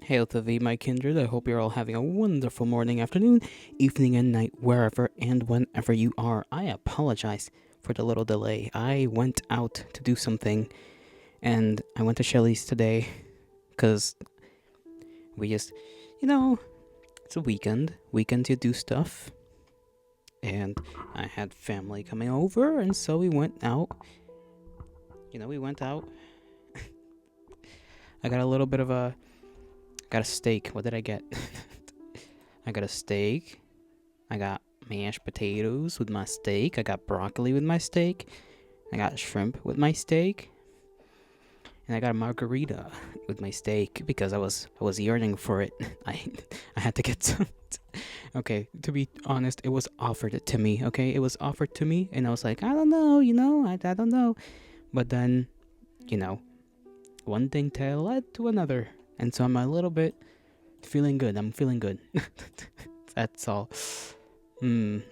Hail to thee, my kindred. I hope you're all having a wonderful morning, afternoon, evening, and night, wherever and whenever you are. I apologize for the little delay. I went out to do something, and I went to Shelly's today, because we just, you know, it's a weekend. Weekend to do stuff. And I had family coming over, and so we went out. We went out. I got a little bit of got a steak. What did I get? I got a steak. I got mashed potatoes with my steak. I got broccoli with my steak. I got shrimp with my steak. And I got a margarita with my steak because I was yearning for it. I had to get some. Okay, to be honest, it was offered to me. Okay, it was offered to me, and I was like, I don't know, I don't know. But then, one thing led to another, and so I'm a little bit feeling good. I'm feeling good. That's all. I'm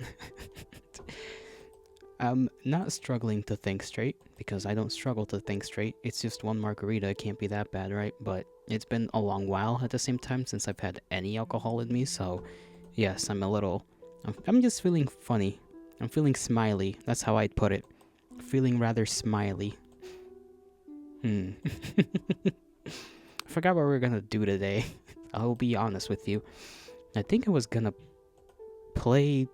not struggling to think straight because I don't struggle to think straight. It's just one margarita. It can't be that bad, right? But it's been a long while at the same time since I've had any alcohol in me. So, yes, I'm just feeling funny. I'm feeling smiley. That's how I'd put it. Feeling rather smiley. I forgot what we were gonna do today. I'll be honest with you. I think I was gonna play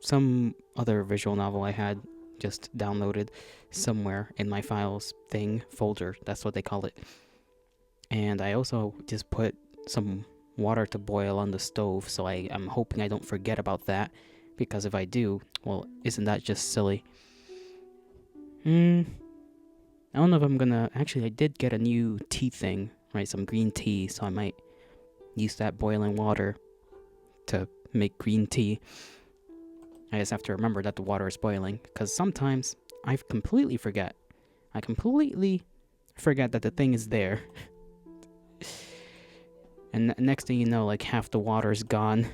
some other visual novel I had just downloaded somewhere in my files folder. That's what they call it. And I also just put some water to boil on the stove, so I'm hoping I don't forget about that, because if I do, well, isn't that just silly? I don't know if I'm gonna... Actually, I did get a new tea thing, right? Some green tea, so I might use that boiling water to make green tea. I just have to remember that the water is boiling, because sometimes I completely forget. I completely forget that the thing is there. And next thing you know, like, half the water is gone.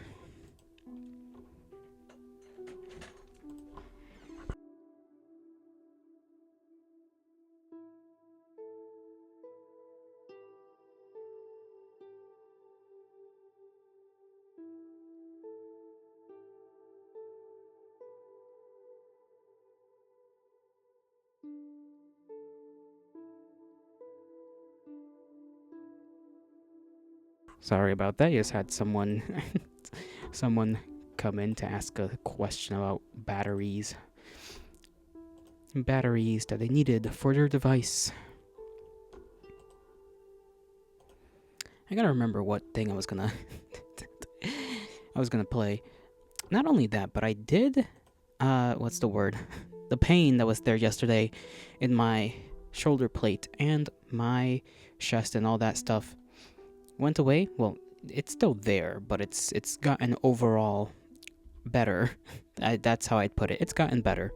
Sorry about that. I just had someone come in to ask a question about batteries that they needed for their device. I gotta remember what thing I was gonna play. Not only that, but I did what's the word? The pain that was there yesterday in my shoulder plate and my chest and all that stuff went away. Well, it's still there, but it's gotten overall better. That's how I'd put it. It's gotten better.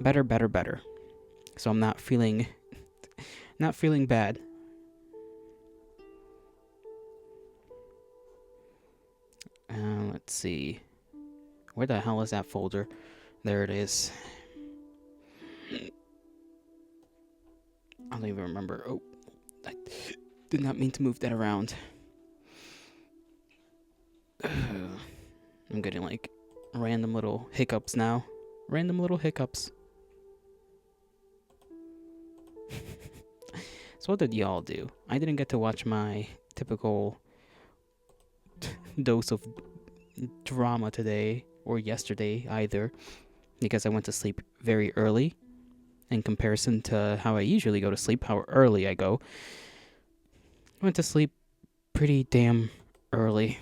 Better. So I'm not feeling bad. Let's see. Where the hell is that folder? There it is. I don't even remember. Oh, I did not mean to move that around. I'm getting like random little hiccups now. Random little hiccups. So what did y'all do? I didn't get to watch my typical dose of drama today or yesterday either, because I went to sleep very early in comparison to how I usually go to sleep, how early I go. I went to sleep pretty damn early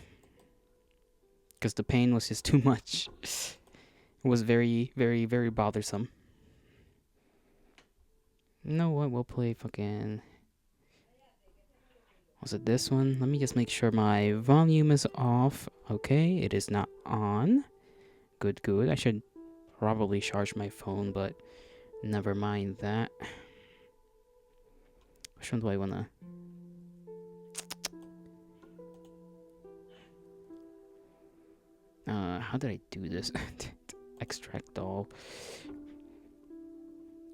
because the pain was just too much. It was very, very, very bothersome. You know what? We'll play fucking... Was it this one? Let me just make sure my volume is off. Okay, it is not on. Good. I should probably charge my phone, but never mind that. Which one do I wanna... how did I do this? Extract all.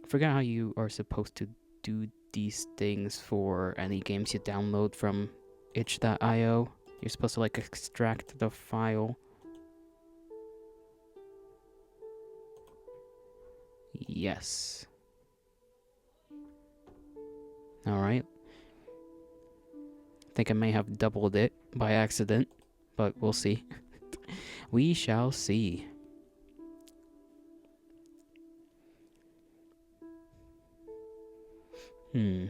I forgot how you are supposed to do these things for any games you download from itch.io. You're supposed to like extract the file. Yes. Alright. I think I may have doubled it by accident, but we'll see. We shall see. Hmm.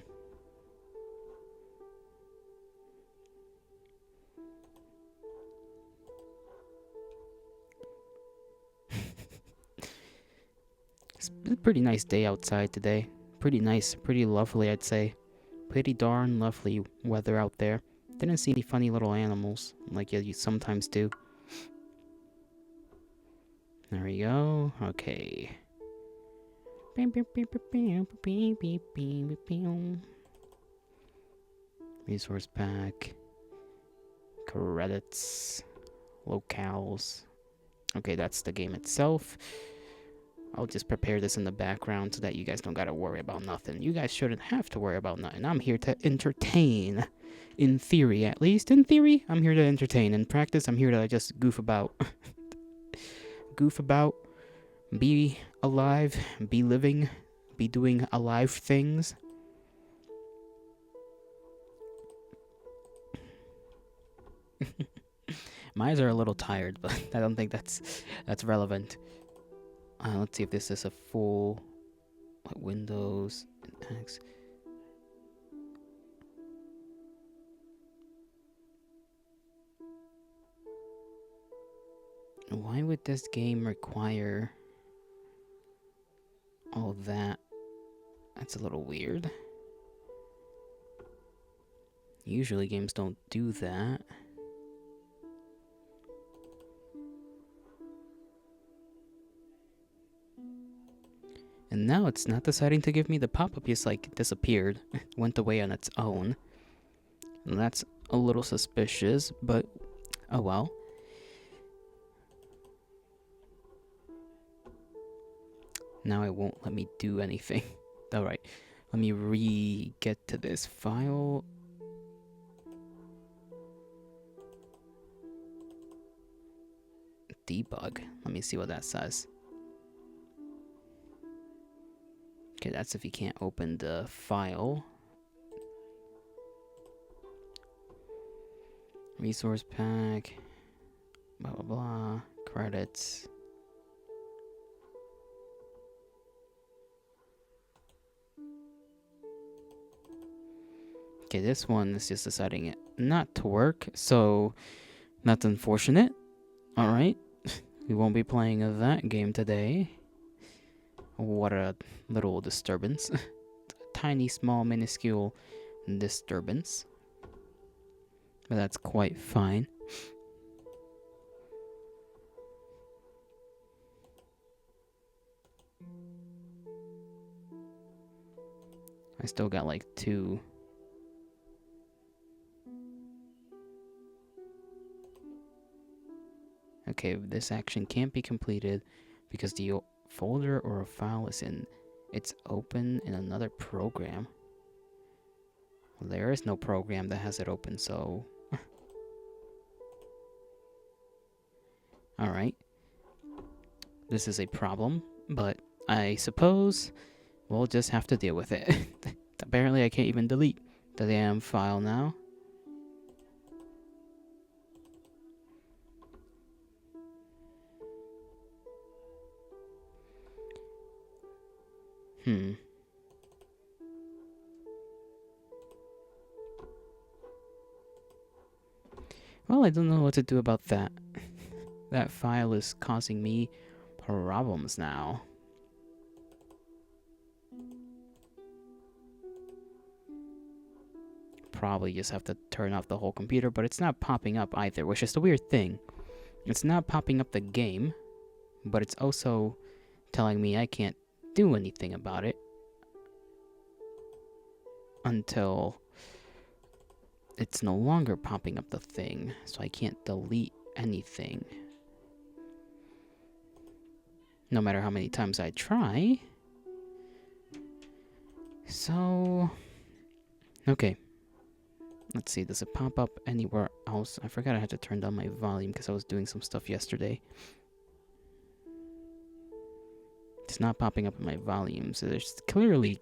It's a pretty nice day outside today. Pretty nice, pretty lovely, I'd say. Pretty darn lovely weather out there. Didn't see any funny little animals like you sometimes do. There we go. Okay. Resource pack. Credits. Locales. Okay, that's the game itself. I'll just prepare this in the background so that you guys don't gotta worry about nothing. You guys shouldn't have to worry about nothing. I'm here to entertain. In theory, at least. In theory, I'm here to entertain. In practice, I'm here to just goof about. Goof about. Be alive. Be living. Be doing alive things. My eyes are a little tired, but I don't think that's relevant. Let's see if this is a full Windows X. Why would this game require all that? That's a little weird. Usually games don't do that. And now it's not deciding to give me the pop-up, just like disappeared. Went away on its own. And that's a little suspicious, but oh well. Now it won't let me do anything. Alright, let me get to this file. Debug. Let me see what that says. Okay, that's if you can't open the file. Resource pack. Blah, blah, blah. Credits. Okay, this one is just deciding it not to work, so that's unfortunate. Alright, we won't be playing that game today. What a little disturbance. Tiny, small, minuscule disturbance. But that's quite fine. I still got like 2. Okay, this action can't be completed because the folder or a file is in. It's open in another program. Well, there is no program that has it open, so. Alright. This is a problem, but I suppose we'll just have to deal with it. Apparently I can't even delete the damn file now. Well, I don't know what to do about that. That file is causing me problems now. Probably just have to turn off the whole computer, but it's not popping up either, which is the weird thing. It's not popping up the game, but it's also telling me I can't do anything about it until it's no longer popping up the thing, so I can't delete anything. No matter how many times I try. So, okay. Let's see, does it pop up anywhere else? I forgot I had to turn down my volume because I was doing some stuff yesterday. It's not popping up in my volume, so there's clearly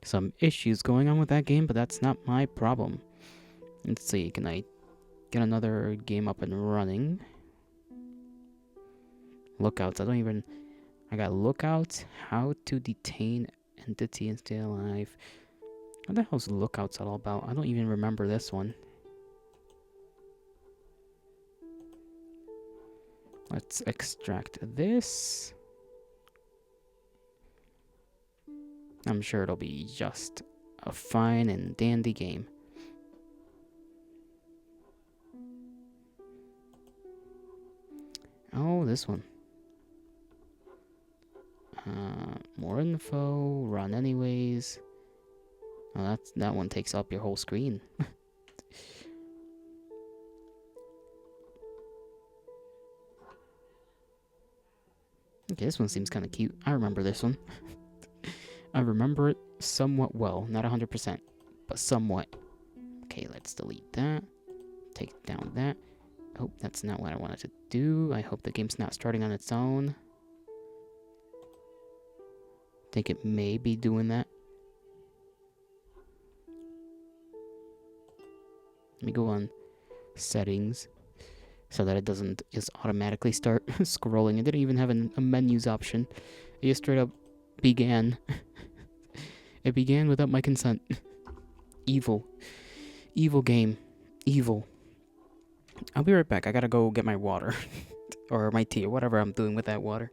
some issues going on with that game, but that's not my problem. Let's see, can I get another game up and running? Lookouts, I got lookouts, how to detain entity and stay alive. What the hell's lookouts all about? I don't even remember this one. Let's extract this. I'm sure it'll be just a fine and dandy game. Oh, this one. More info, run anyways. Oh, that one takes up your whole screen. Okay, this one seems kind of cute. I remember this one. I remember it somewhat well. Not 100%, but somewhat. Okay, let's delete that. Take down that. Oh, that's not what I wanted to do. I hope the game's not starting on its own. I think it may be doing that. Let me go on settings so that it doesn't just automatically start scrolling. It didn't even have a menus option. It just straight up began. It began without my consent. Evil. Evil game. Evil. I'll be right back. I gotta go get my water. Or my tea, or whatever I'm doing with that water.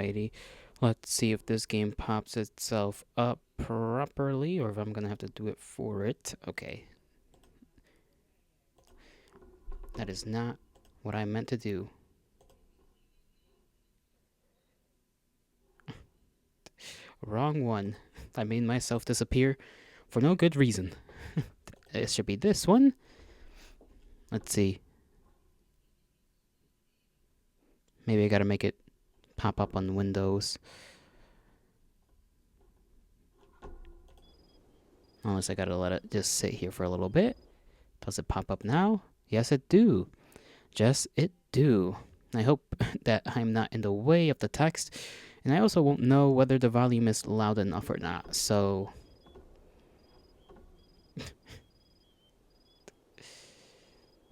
Alrighty. Let's see if this game pops itself up properly or if I'm gonna have to do it for it. Okay. That is not what I meant to do. Wrong one. I made myself disappear for no good reason. It should be this one. Let's see. Maybe I gotta make it pop up on Windows. Unless I gotta let it just sit here for a little bit. Does it pop up now? Yes, it do. Just it do. I hope that I'm not in the way of the text. And I also won't know whether the volume is loud enough or not. So...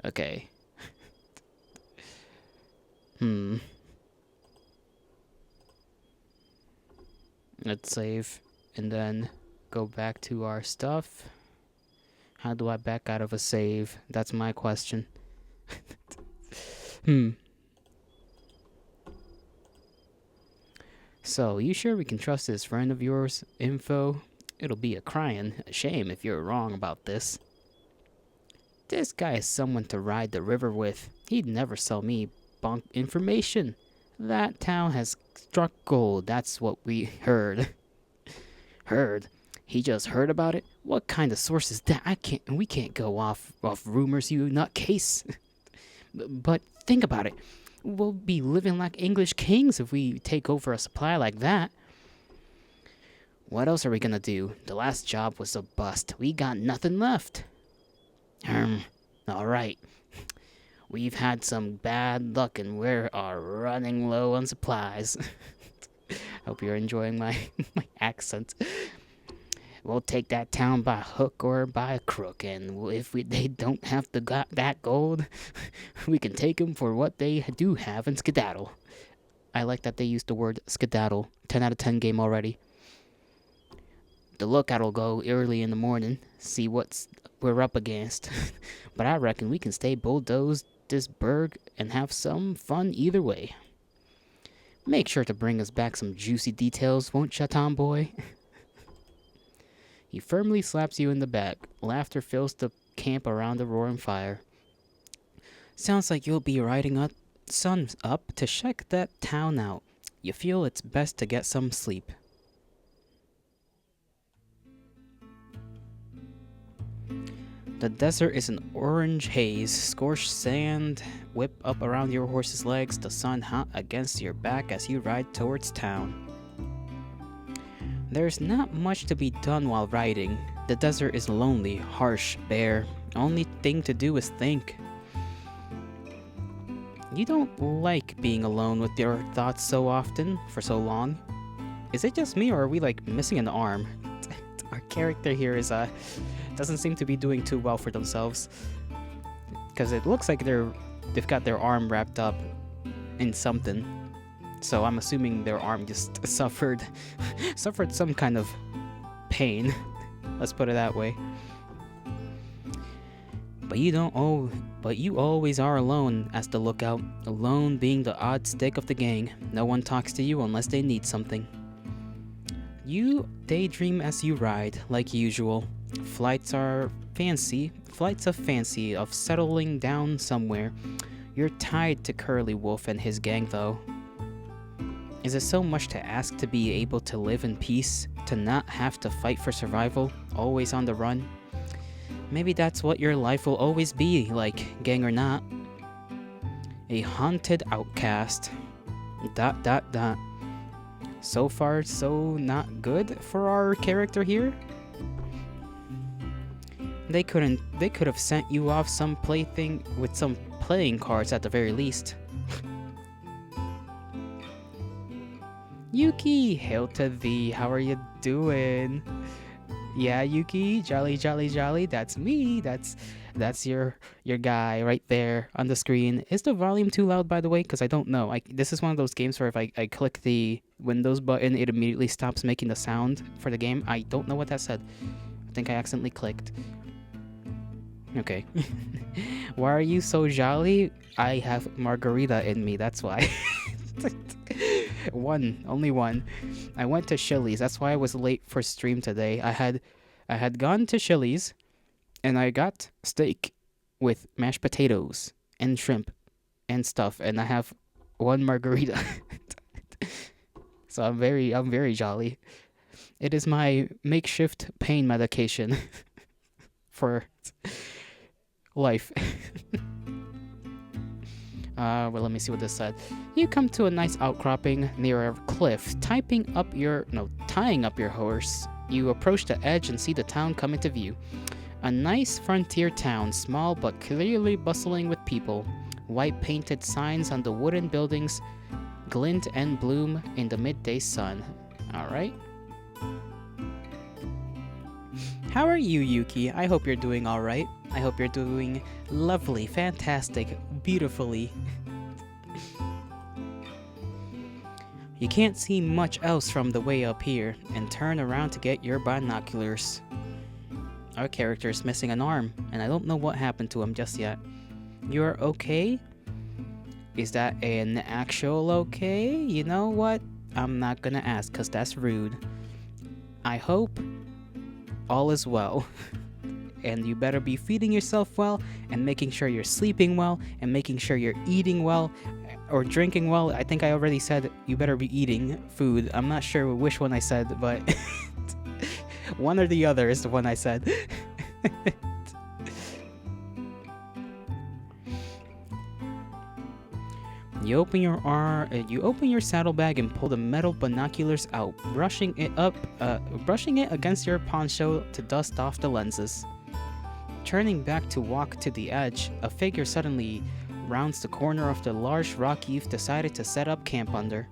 okay. Let's save and then go back to our stuff. How do I back out of a save? That's my question. So, you sure we can trust this friend of yours info? It'll be a crying shame if you're wrong about this. This guy is someone to ride the river with. He'd never sell me bunk information. That town has struck gold. That's what we heard. Heard? He just heard about it? What kind of source is that? We can't go off rumors, you nutcase. But think about it. We'll be living like English kings if we take over a supply like that. What else are we gonna do? The last job was a bust. We got nothing left. Alright. We've had some bad luck and we are running low on supplies. Hope you're enjoying my accent. We'll take that town by hook or by crook, and if they don't have that gold, we can take them for what they do have and skedaddle. I like that they used the word skedaddle. 10 out of 10 game already. The lookout will go early in the morning, see what we're up against. But I reckon we can stay bulldoze this burg and have some fun either way. Make sure to bring us back some juicy details, won't ya, tomboy? He firmly slaps you in the back. Laughter fills the camp around the roaring fire. Sounds like you'll be riding up, sun up to check that town out. You feel it's best to get some sleep. The desert is an orange haze. Scorched sand whip up around your horse's legs. The sun hot against your back as you ride towards town. There's not much to be done while riding. The desert is lonely, harsh, bare. Only thing to do is think. You don't like being alone with your thoughts so often, for so long. Is it just me or are we like missing an arm? Our character here is doesn't seem to be doing too well for themselves. Because it looks like they've got their arm wrapped up in something. So I'm assuming their arm just suffered some kind of pain. Let's put it that way. But you always are alone as the lookout, alone being the odd stick of the gang. No one talks to you unless they need something. You daydream as you ride, like usual. Flights of fancy of settling down somewhere. You're tied to Curly Wolf and his gang though. Is it so much to ask to be able to live in peace, to not have to fight for survival, always on the run? Maybe that's what your life will always be like, gang or not. A haunted outcast. ... So far, so not good for our character here? They could have sent you off some plaything with some playing cards at the very least. Yuki, hail to thee. How are you doing? Yeah, Yuki, jolly, that's me. That's your guy right there on the screen. Is the volume too loud, by the way? Because I don't know. This is one of those games where if I click the Windows button, it immediately stops making the sound for the game. I don't know what that said. I think I accidentally clicked. Okay. Why are you so jolly? I have margarita in me, that's why. One, only one. I went to Chili's. That's why I was late for stream today. I had gone to Chili's and I got steak with mashed potatoes and shrimp and stuff, and I have one margarita. So I'm very jolly. It is my makeshift pain medication for life. Well, let me see what this said. You come to a nice outcropping near a cliff, tying up your horse. You approach the edge and see the town come into view. A nice frontier town, small but clearly bustling with people. White painted signs on the wooden buildings glint and bloom in the midday sun. Alright. How are you, Yuki? I hope you're doing alright. I hope you're doing lovely, fantastic, beautifully. You can't see much else from the way up here, and turn around to get your binoculars. Our character's missing an arm, and I don't know what happened to him just yet. You're okay? Is that an actual okay? You know what? I'm not gonna ask, cause that's rude. I hope all is well. And you better be feeding yourself well, and making sure you're sleeping well, and making sure you're eating well, or drinking well. I think I already said you better be eating food. I'm not sure which one I said, but one or the other is the one I said. You open your saddlebag and pull the metal binoculars out, brushing it against your poncho to dust off the lenses. Turning back to walk to the edge, a figure suddenly rounds the corner of the large rock you've decided to set up camp under.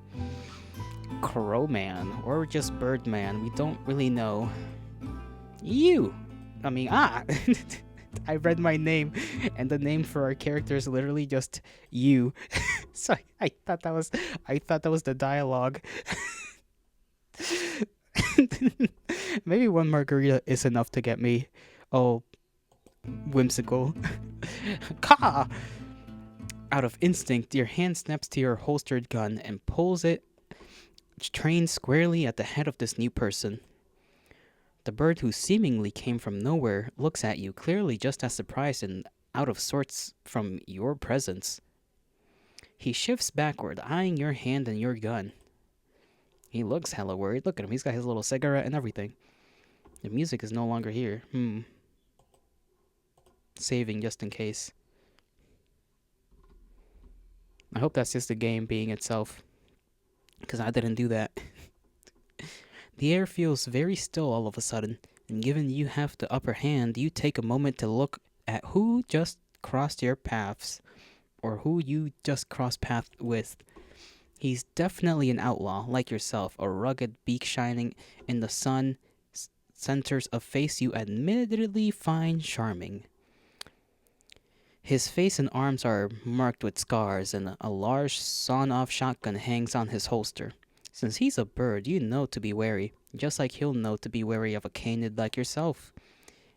Crowman, or just Birdman, we don't really know. I read my name, and the name for our character is literally just you. So I thought that was the dialogue. Maybe one margarita is enough to get me all whimsical. Ka! Out of instinct, your hand snaps to your holstered gun and pulls it, trained squarely at the head of this new person. The bird, who seemingly came from nowhere, looks at you, clearly just as surprised and out of sorts from your presence. He shifts backward, eyeing your hand and your gun. He looks hella worried. Look at him, he's got his little cigarette and everything. The music is no longer here. Saving just in case. I hope that's just the game being itself, because I didn't do that. The air feels very still all of a sudden, and given you have the upper hand, you take a moment to look at who just crossed your paths, or who you just crossed paths with. He's definitely an outlaw, like yourself, a rugged beak shining in the sun centers a face you admittedly find charming. His face and arms are marked with scars, and a large sawn-off shotgun hangs on his holster. Since he's a bird, you know to be wary, just like he'll know to be wary of a canid like yourself.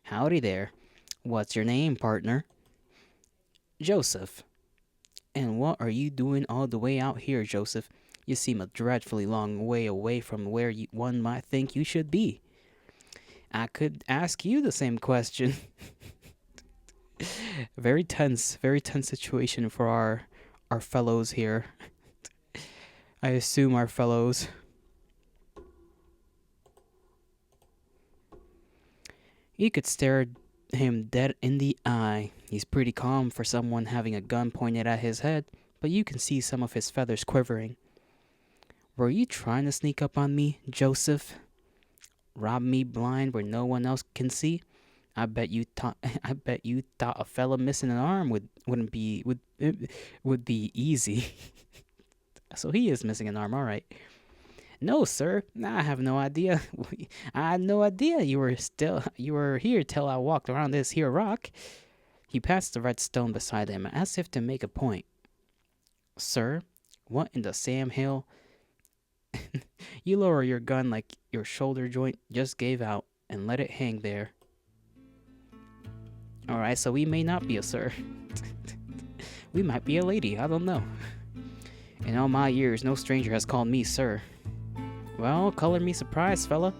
Howdy there. What's your name, partner? Joseph. And what are you doing all the way out here, Joseph? You seem a dreadfully long way away from where one might think you should be. I could ask you the same question. Very tense situation for our fellows here. I assume our fellows. You could stare him dead in the eye. He's pretty calm for someone having a gun pointed at his head, but you can see some of his feathers quivering. Were you trying to sneak up on me, Joseph? Rob me blind where no one else can see? I bet you thought a fella missing an arm would be easy. So he is missing an arm, all right. No, sir. I have no idea. I had no idea you were here till I walked around this here rock. He passed the red stone beside him as if to make a point. Sir, what in the Sam Hill? You lower your gun like your shoulder joint just gave out and let it hang there. Alright, so we may not be a sir. We might be a lady, I don't know. In all my years, no stranger has called me sir. Well, color me surprised, fella.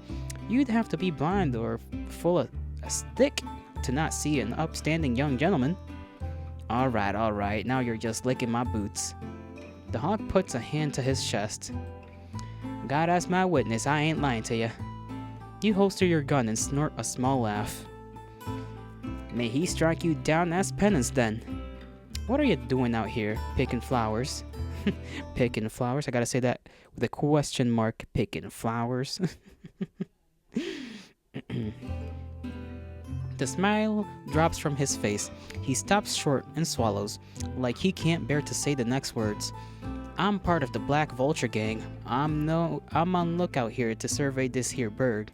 You'd have to be blind or full of a stick to not see an upstanding young gentleman. Alright, now you're just licking my boots. The hawk puts a hand to his chest. God as my witness, I ain't lying to you. You holster your gun and snort a small laugh. May he strike you down as penance then. What are you doing out here, picking flowers? Picking flowers? I gotta say that with a question mark. Picking flowers. The smile drops from his face. He stops short and swallows, like he can't bear to say the next words. I'm part of the Black Vulture gang. I'm on lookout here to survey this here bird.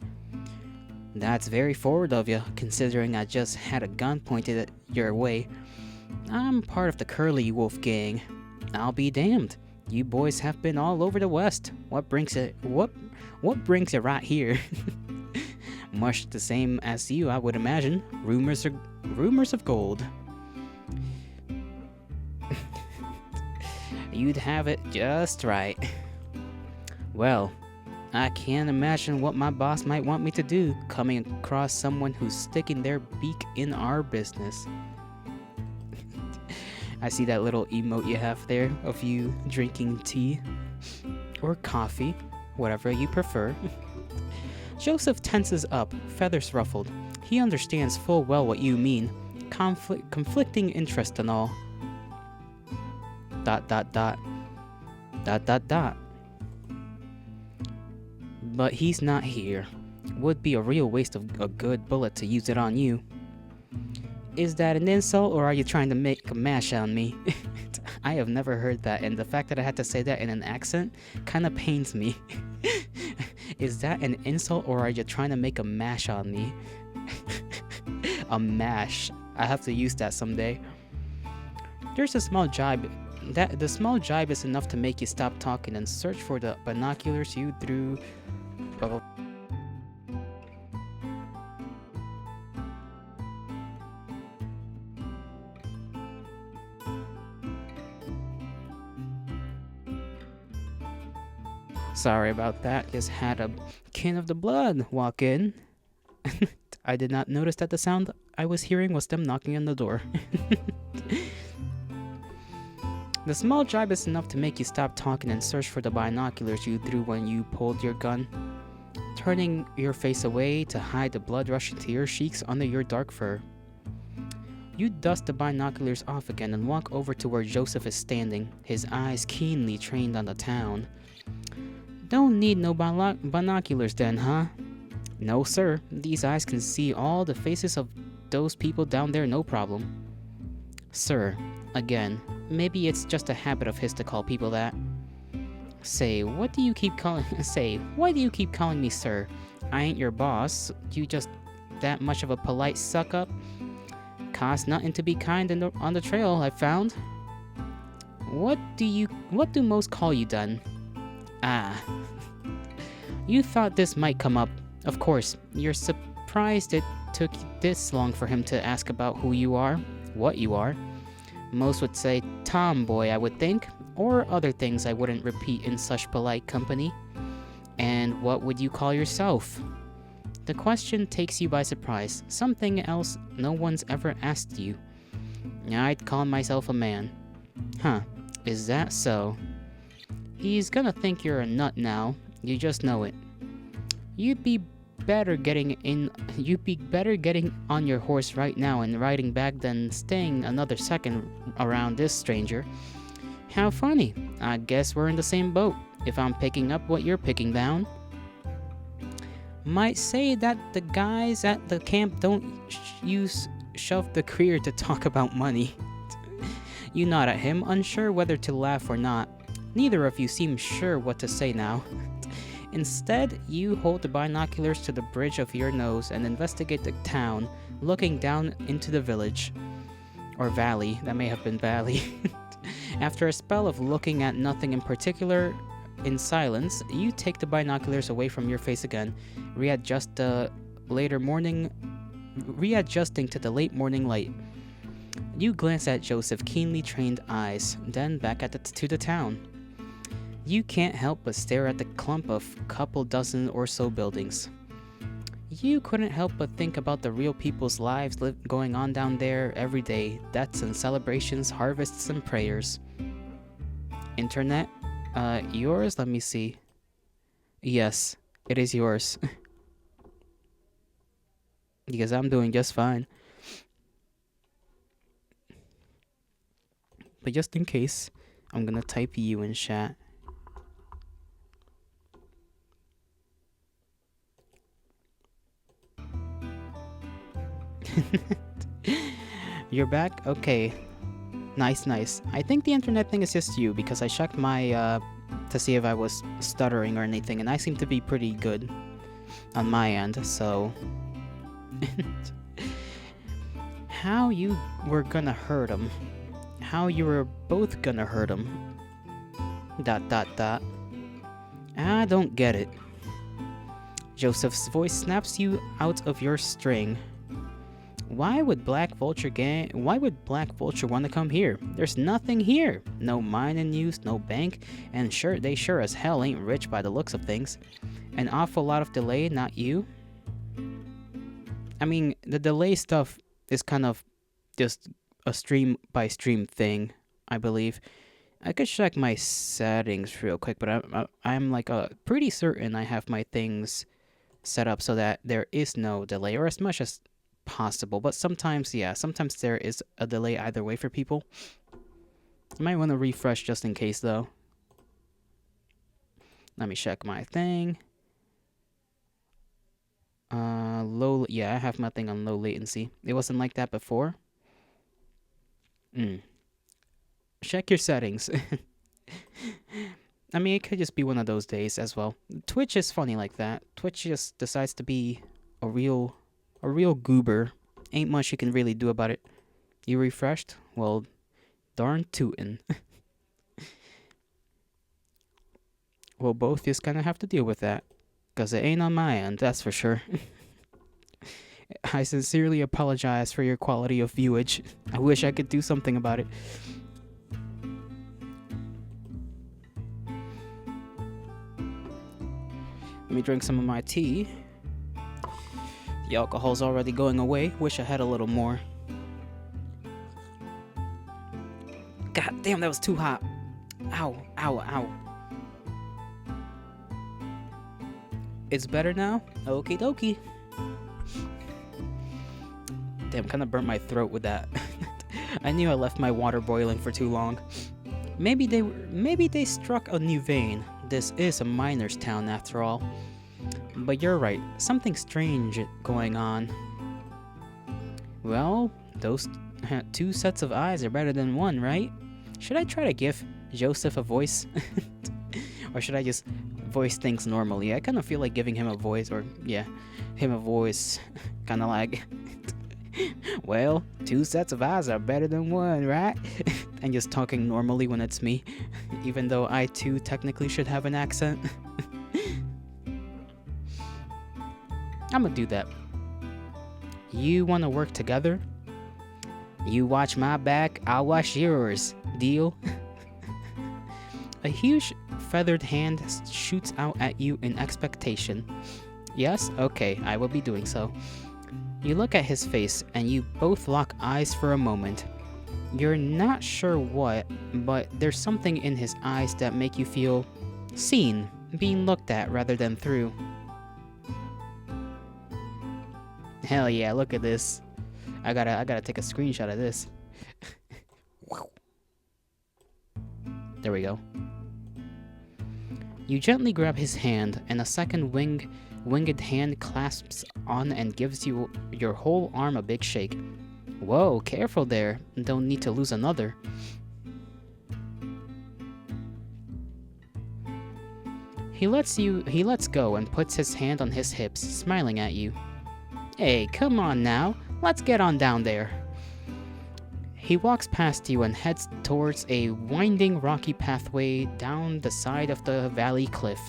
That's very forward of you, considering I just had a gun pointed at your way. I'm part of the Curly Wolf gang. I'll be damned. You boys have been all over the West. What brings it right here? Much the same as you, I would imagine. Rumors of gold. You'd have it just right. Well, I can't imagine what my boss might want me to do, coming across someone who's sticking their beak in our business. I see that little emote you have there of you drinking tea or coffee, whatever you prefer. Joseph tenses up, feathers ruffled. He understands full well what you mean. Conflicting interest and all. ... But he's not here. Would be a real waste of a good bullet to use it on you. Is that an insult, or are you trying to make a mash on me? I have never heard that, and the fact that I had to say that in an accent kind of pains me. Is that an insult, or are you trying to make a mash on me? A mash. I have to use that someday. There's a small jibe. The small jibe is enough to make you stop talking and search for the binoculars you threw. Sorry about that. Just had a kin of the blood walk in. I did not notice that the sound I was hearing was them knocking on the door. The small jibe is enough to make you stop talking and search for the binoculars you threw when you pulled your gun, turning your face away to hide the blood rushing to your cheeks under your dark fur. You dust the binoculars off again and walk over to where Joseph is standing, his eyes keenly trained on the town. Don't need no binoculars then, huh? No, sir. These eyes can see all the faces of those people down there, no problem. Sir, again, maybe it's just a habit of his to call people that. Say, why do you keep calling me sir? I ain't your boss. You just that much of a polite suck-up? Costs nothing to be kind on the trail, I found. What do most call you then? Ah. You thought this might come up. Of course, you're surprised it took this long for him to ask about who you are, what you are. Most would say tomboy, I would think, or other things I wouldn't repeat in such polite company. And what would you call yourself? The question takes you by surprise, something else no one's ever asked you. I'd call myself a man. Huh, is that so? He's gonna think you're a nut now, you just know it. You'd be better getting on your horse right now and riding back than staying another second around this stranger. How funny. I guess we're in the same boat, if I'm picking up what you're picking down. Might say that the guys at the camp don't use shove the career to talk about money. You nod at him, unsure whether to laugh or not. Neither of you seem sure what to say now. Instead, you hold the binoculars to the bridge of your nose and investigate the town, looking down into the village. Or valley, that may have been valley. After a spell of looking at nothing in particular in silence, you take the binoculars away from your face again, readjusting to the late morning light. You glance at Joseph's keenly trained eyes, then back to the town. You can't help but stare at the clump of couple dozen or so buildings. You couldn't help but think about the real people's lives going on down there every day, deaths and celebrations, harvests and prayers. Internet? Yours? Let me see. Yes, it is yours. Because I'm doing just fine. But just in case, I'm gonna type you in chat. You're back? Okay. Nice, nice. I think the internet thing is just you because I checked my, to see if I was stuttering or anything, and I seem to be pretty good on my end, so... How you were gonna hurt him. How you were both gonna hurt him. ... I don't get it. Joseph's voice snaps you out of your string. Why would Black Vulture want to come here? There's nothing here. No mine in use, no bank, and they sure as hell ain't rich by the looks of things. An awful lot of delay, not you? I mean, the delay stuff is kind of just a stream by stream thing, I believe. I could check my settings real quick, but I'm like pretty certain I have my things set up so that there is no delay, or as much as possible. But sometimes, yeah, sometimes there is a delay either way for people. I might want to refresh just in case, though. Let me check my thing. Yeah, I have my thing on low latency. It wasn't like that before. Check your settings. I mean, it could just be one of those days as well. Twitch is funny like that. Twitch just decides to be a real goober. Ain't much you can really do about it. You refreshed? Well, darn tootin'. We'll both just kind of have to deal with that. Because it ain't on my end, that's for sure. I sincerely apologize for your quality of viewage. I wish I could do something about it. Let me drink some of my tea. The alcohol's already going away. Wish I had a little more. God damn, that was too hot. Ow, ow, ow. It's better now? Okie dokie. Damn, kind of burnt my throat with that. I knew I left my water boiling for too long. Maybe they struck a new vein. This is a miner's town after all. But you're right, something strange going on. Well, those two sets of eyes are better than one, right? Should I try to give Joseph a voice? Or should I just voice things normally? I kind of feel like giving him a voice, or yeah, him a voice. Kind of like, well, two sets of eyes are better than one, right? And just talking normally when it's me, even though I too technically should have an accent. I'm gonna do that. You wanna work together? You watch my back, I'll watch yours. Deal? A huge feathered hand shoots out at you in expectation. Yes? Okay, I will be doing so. You look at his face, and you both lock eyes for a moment. You're not sure what, but there's something in his eyes that make you feel seen, being looked at rather than through. Hell yeah, look at this. I gotta take a screenshot of this. There we go. You gently grab his hand, and a second winged hand clasps on and gives you your whole arm a big shake. Whoa, careful there. Don't need to lose another. He lets go and puts his hand on his hips, smiling at you. Hey, come on now. Let's get on down there. He walks past you and heads towards a winding rocky pathway down the side of the valley cliff.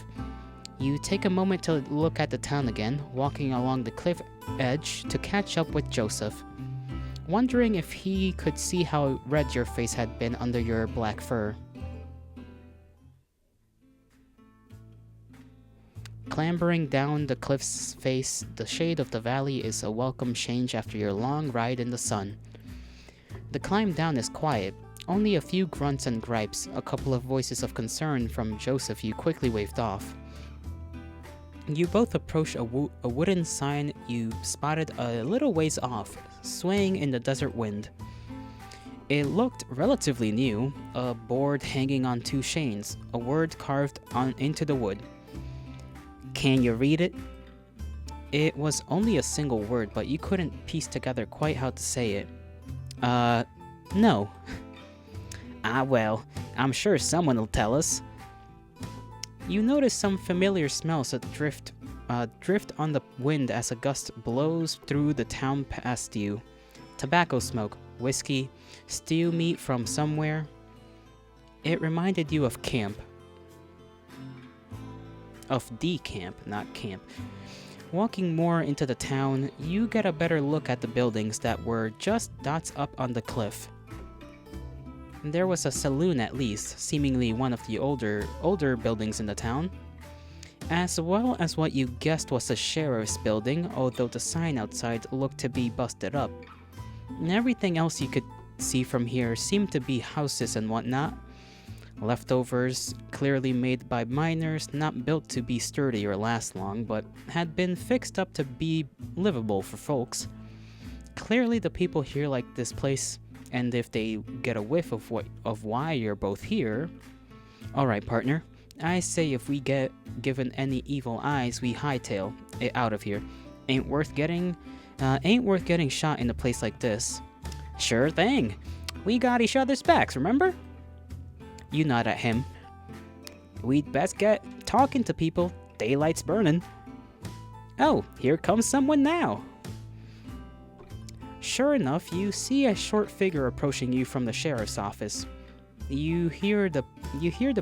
You take a moment to look at the town again, walking along the cliff edge to catch up with Joseph, wondering if he could see how red your face had been under your black fur. Clambering down the cliff's face, the shade of the valley is a welcome change after your long ride in the sun. The climb down is quiet, only a few grunts and gripes, a couple of voices of concern from Joseph you quickly waved off. You both approach a wooden sign you spotted a little ways off, swaying in the desert wind. It looked relatively new, a board hanging on two chains, a word carved into the wood. Can you read it? It was only a single word, but you couldn't piece together quite how to say it. No. Ah, well, I'm sure someone will tell us. You notice some familiar smells that drift on the wind as a gust blows through the town past you. Tobacco smoke, whiskey, stew meat from somewhere. It reminded you of camp. Of the camp, not camp. Walking more into the town, you get a better look at the buildings that were just dots up on the cliff. There was a saloon at least, seemingly one of the older buildings in the town, as well as what you guessed was a sheriff's building, although the sign outside looked to be busted up. And everything else you could see from here seemed to be houses and whatnot. Leftovers, clearly made by miners, not built to be sturdy or last long, but had been fixed up to be livable for folks. Clearly the people here like this place, and if they get a whiff of why you're both here... Alright, partner. I say if we get given any evil eyes, we hightail it out of here. Ain't worth getting shot in a place like this. Sure thing. We got each other's backs, remember? You nod at him. We'd best get talking to people. Daylight's burning. Oh, here comes someone now. Sure enough, you see a short figure approaching you from the sheriff's office. You hear the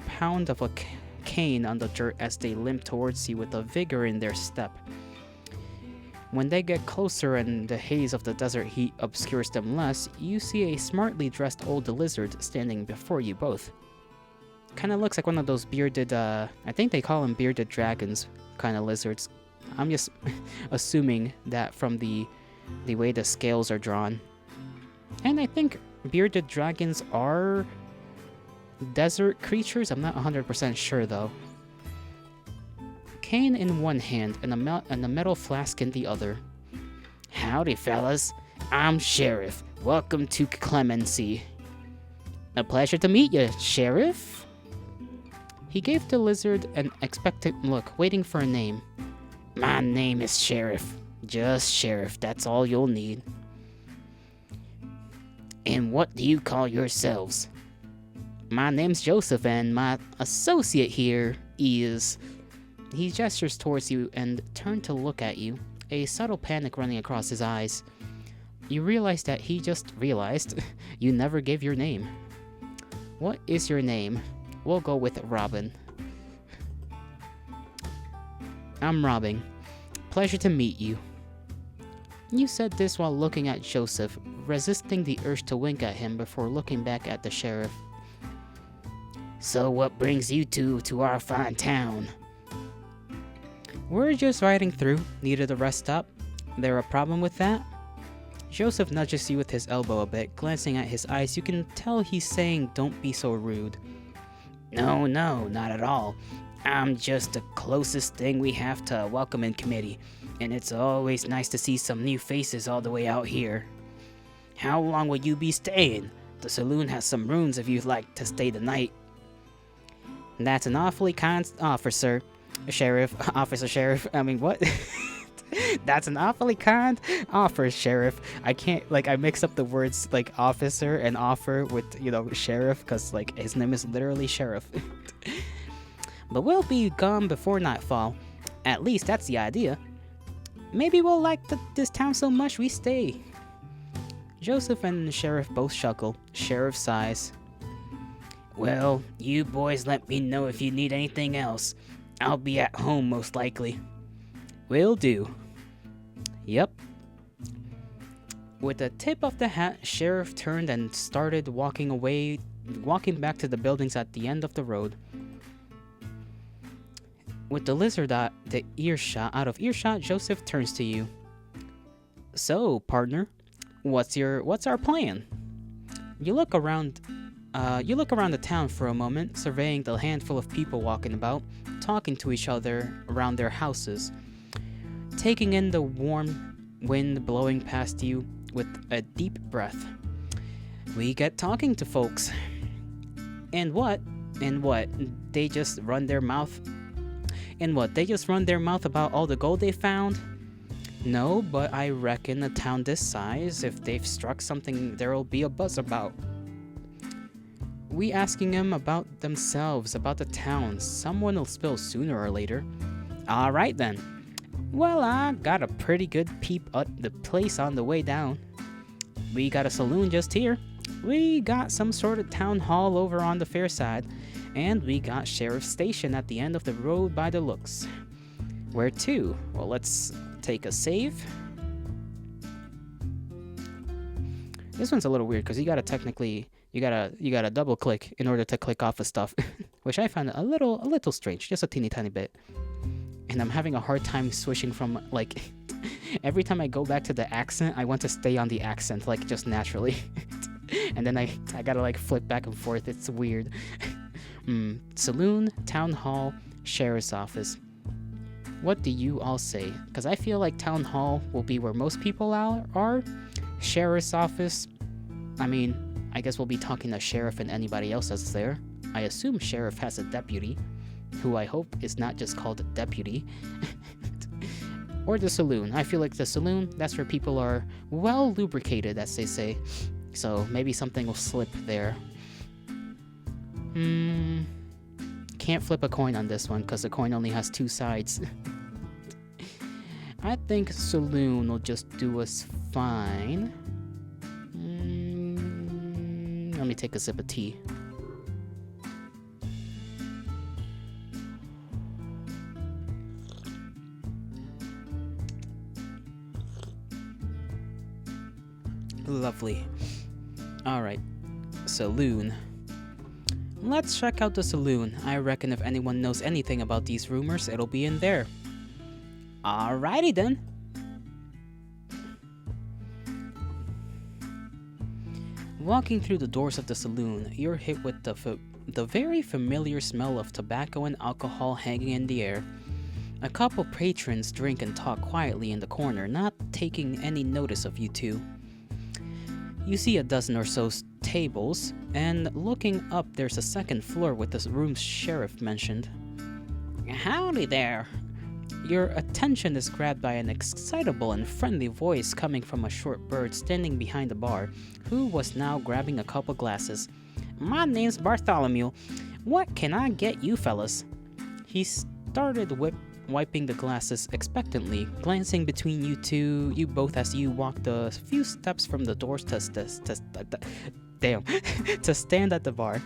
pound of a cane on the dirt as they limp towards you with a vigor in their step. When they get closer and the haze of the desert heat obscures them less, you see a smartly dressed old lizard standing before you both. Kinda looks like one of those bearded, I think they call them bearded dragons kind of lizards. I'm just assuming that from the way the scales are drawn. And I think bearded dragons are desert creatures. I'm not 100% sure though. Cane in one hand and a metal flask in the other. Howdy fellas, I'm Sheriff. Welcome to Clemency. A pleasure to meet you, Sheriff. He gave the lizard an expectant look, waiting for a name. My name is Sheriff. Just Sheriff, that's all you'll need. And what do you call yourselves? My name's Joseph, and my associate here is... He gestures towards you and turned to look at you, a subtle panic running across his eyes. You realize that he just realized you never gave your name. What is your name? We'll go with Robin. I'm Robin. Pleasure to meet you. You said this while looking at Joseph, resisting the urge to wink at him before looking back at the sheriff. So what brings you two to our fine town? We're just riding through. Needed a rest stop. There a problem with that? Joseph nudges you with his elbow a bit. Glancing at his eyes, you can tell he's saying don't be so rude. No, not at all. I'm just the closest thing we have to a welcoming committee, and it's always nice to see some new faces all the way out here. How long will you be staying? The saloon has some rooms if you'd like to stay the night. That's an awfully kind offer, sir. Officer Sheriff, I mean, what? That's an awfully kind offer, Sheriff. I can't, I mix up the words, officer and offer with, Sheriff, because, his name is literally Sheriff. But we'll be gone before nightfall. At least that's the idea. Maybe we'll like this town so much we stay. Joseph and the Sheriff both chuckle. Sheriff sighs. Well, you boys let me know if you need anything else. I'll be at home most likely. Will do. Yep. With a tip of the hat, Sheriff turned and started walking back to the buildings at the end of the road. With the lizard out of earshot, Joseph turns to you. So, partner, what's our plan? You look around the town for a moment, surveying the handful of people walking about, talking to each other around their houses, taking in the warm wind blowing past you with a deep breath. We get talking to folks. And what? They just run their mouth. And what? They just run their mouth about all the gold they found? No, but I reckon a town this size, if they've struck something, there'll be a buzz about. We asking them about themselves, about the town. Someone will spill sooner or later. Alright then. Well, I got a pretty good peep at the place on the way down. We got a saloon just here. We got some sort of town hall over on the fair side. And we got sheriff's station at the end of the road by the looks. Where to? Well, let's take a save. This one's a little weird because you gotta double click in order to click off of stuff, which I found a little strange, just a teeny tiny bit. And I'm having a hard time switching from, like, every time I go back to the accent, I want to stay on the accent, like, just naturally. And then I gotta, like, flip back and forth. It's weird. Saloon, town hall, sheriff's office. What do you all say? Because I feel like town hall will be where most people are. Sheriff's office, I mean, I guess we'll be talking to sheriff and anybody else that's there. I assume sheriff has a deputy, who I hope is not just called a deputy. Or the saloon. I feel like the saloon, that's where people are well lubricated, as they say. So maybe something will slip there. Can't flip a coin on this one because the coin only has two sides. I think saloon will just do us fine. Let me take a sip of tea. Lovely. Alright, saloon. Let's check out the saloon. I reckon if anyone knows anything about these rumors, it'll be in there. Alrighty then. Walking through the doors of the saloon, you're hit with the very familiar smell of tobacco and alcohol hanging in the air. A couple patrons drink and talk quietly in the corner, not taking any notice of you two. You see a dozen or so tables, and looking up there's a second floor with the room's sheriff mentioned. Howdy there. Your attention is grabbed by an excitable and friendly voice coming from a short bird standing behind the bar, who was now grabbing a couple glasses. My name's Bartholomew. What can I get you fellas? He started wiping the glasses expectantly, glancing between you both as you walked a few steps from the doors to stand at the bar.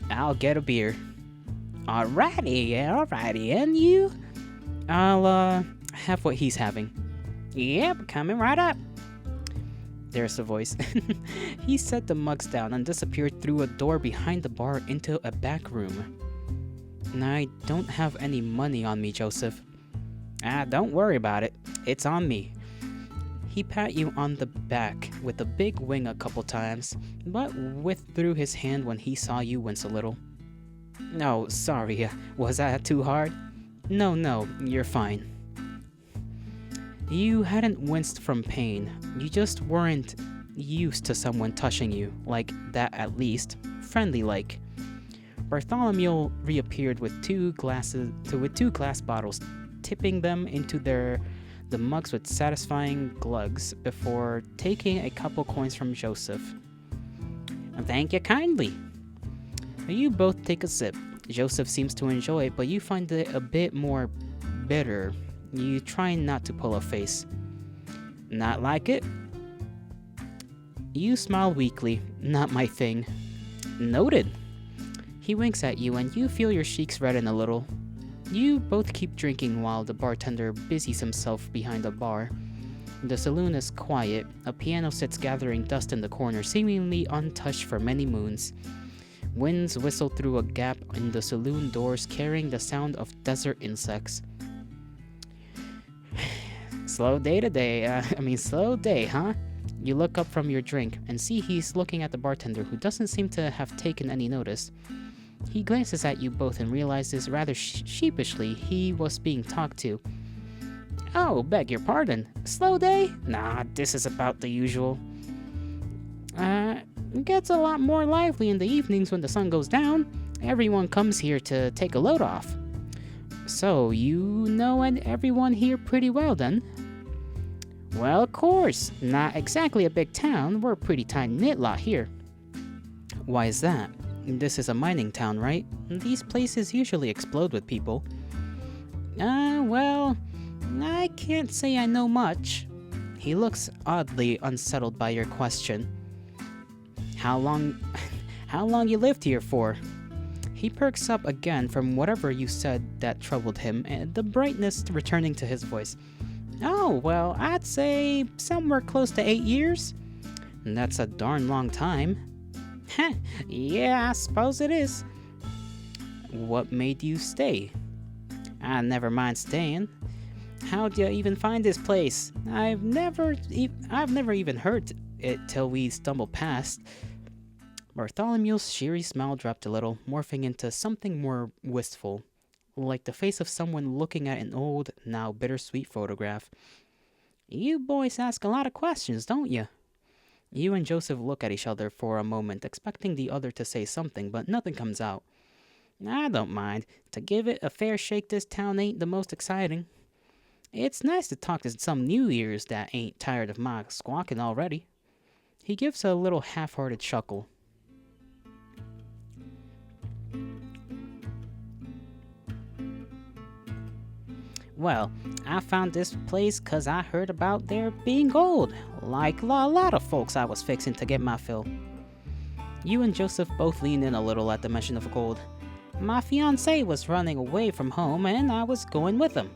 I'll get a beer. Alrighty, and you? I'll have what he's having. Yep, coming right up. There's the voice. He set the mugs down and disappeared through a door behind the bar into a back room. I don't have any money on me, Joseph. Don't worry about it. It's on me. He pat you on the back with a big wing a couple times, but withdrew his hand when he saw you wince a little. No, sorry. Was that too hard? No, you're fine. You hadn't winced from pain. You just weren't used to someone touching you, like that at least, friendly-like. Bartholomew reappeared with two glass bottles, tipping them into the mugs with satisfying glugs before taking a couple coins from Joseph. Thank you kindly. You both take a sip. Joseph seems to enjoy it, but you find it a bit more bitter. You try not to pull a face. Not like it? You smile weakly. Not my thing. Noted. He winks at you and you feel your cheeks redden a little. You both keep drinking while the bartender busies himself behind the bar. The saloon is quiet. A piano sits gathering dust in the corner, seemingly untouched for many moons. Winds whistle through a gap in the saloon doors, carrying the sound of desert insects. Slow day today. Slow day, huh? You look up from your drink and see he's looking at the bartender, who doesn't seem to have taken any notice. He glances at you both and realizes rather sheepishly he was being talked to. Oh, beg your pardon. Slow day? Nah, this is about the usual. It gets a lot more lively in the evenings when the sun goes down. Everyone comes here to take a load off. So, you know everyone here pretty well then? Well, of course. Not exactly a big town. We're a pretty tight-knit lot here. Why is that? This is a mining town, right? These places usually explode with people. Well, I can't say I know much. He looks oddly unsettled by your question. How long you lived here for? He perks up again from whatever you said that troubled him, and the brightness returning to his voice. Oh, well, I'd say somewhere close to 8 years. That's a darn long time. Heh, yeah, I suppose it is. What made you stay? I never mind staying. How'd you even find this place? I've never even heard it till we stumbled past. Bartholomew's cheery smile dropped a little, morphing into something more wistful, like the face of someone looking at an old, now bittersweet photograph. You boys ask a lot of questions, don't you? You and Joseph look at each other for a moment, expecting the other to say something, but nothing comes out. I don't mind. To give it a fair shake, this town ain't the most exciting. It's nice to talk to some new ears that ain't tired of my squawking already. He gives a little half-hearted chuckle. Well, I found this place 'cause I heard about there being gold, like a lot of folks I was fixing to get my fill. You and Joseph both lean in a little at the mention of gold. My fiancé was running away from home and I was going with him.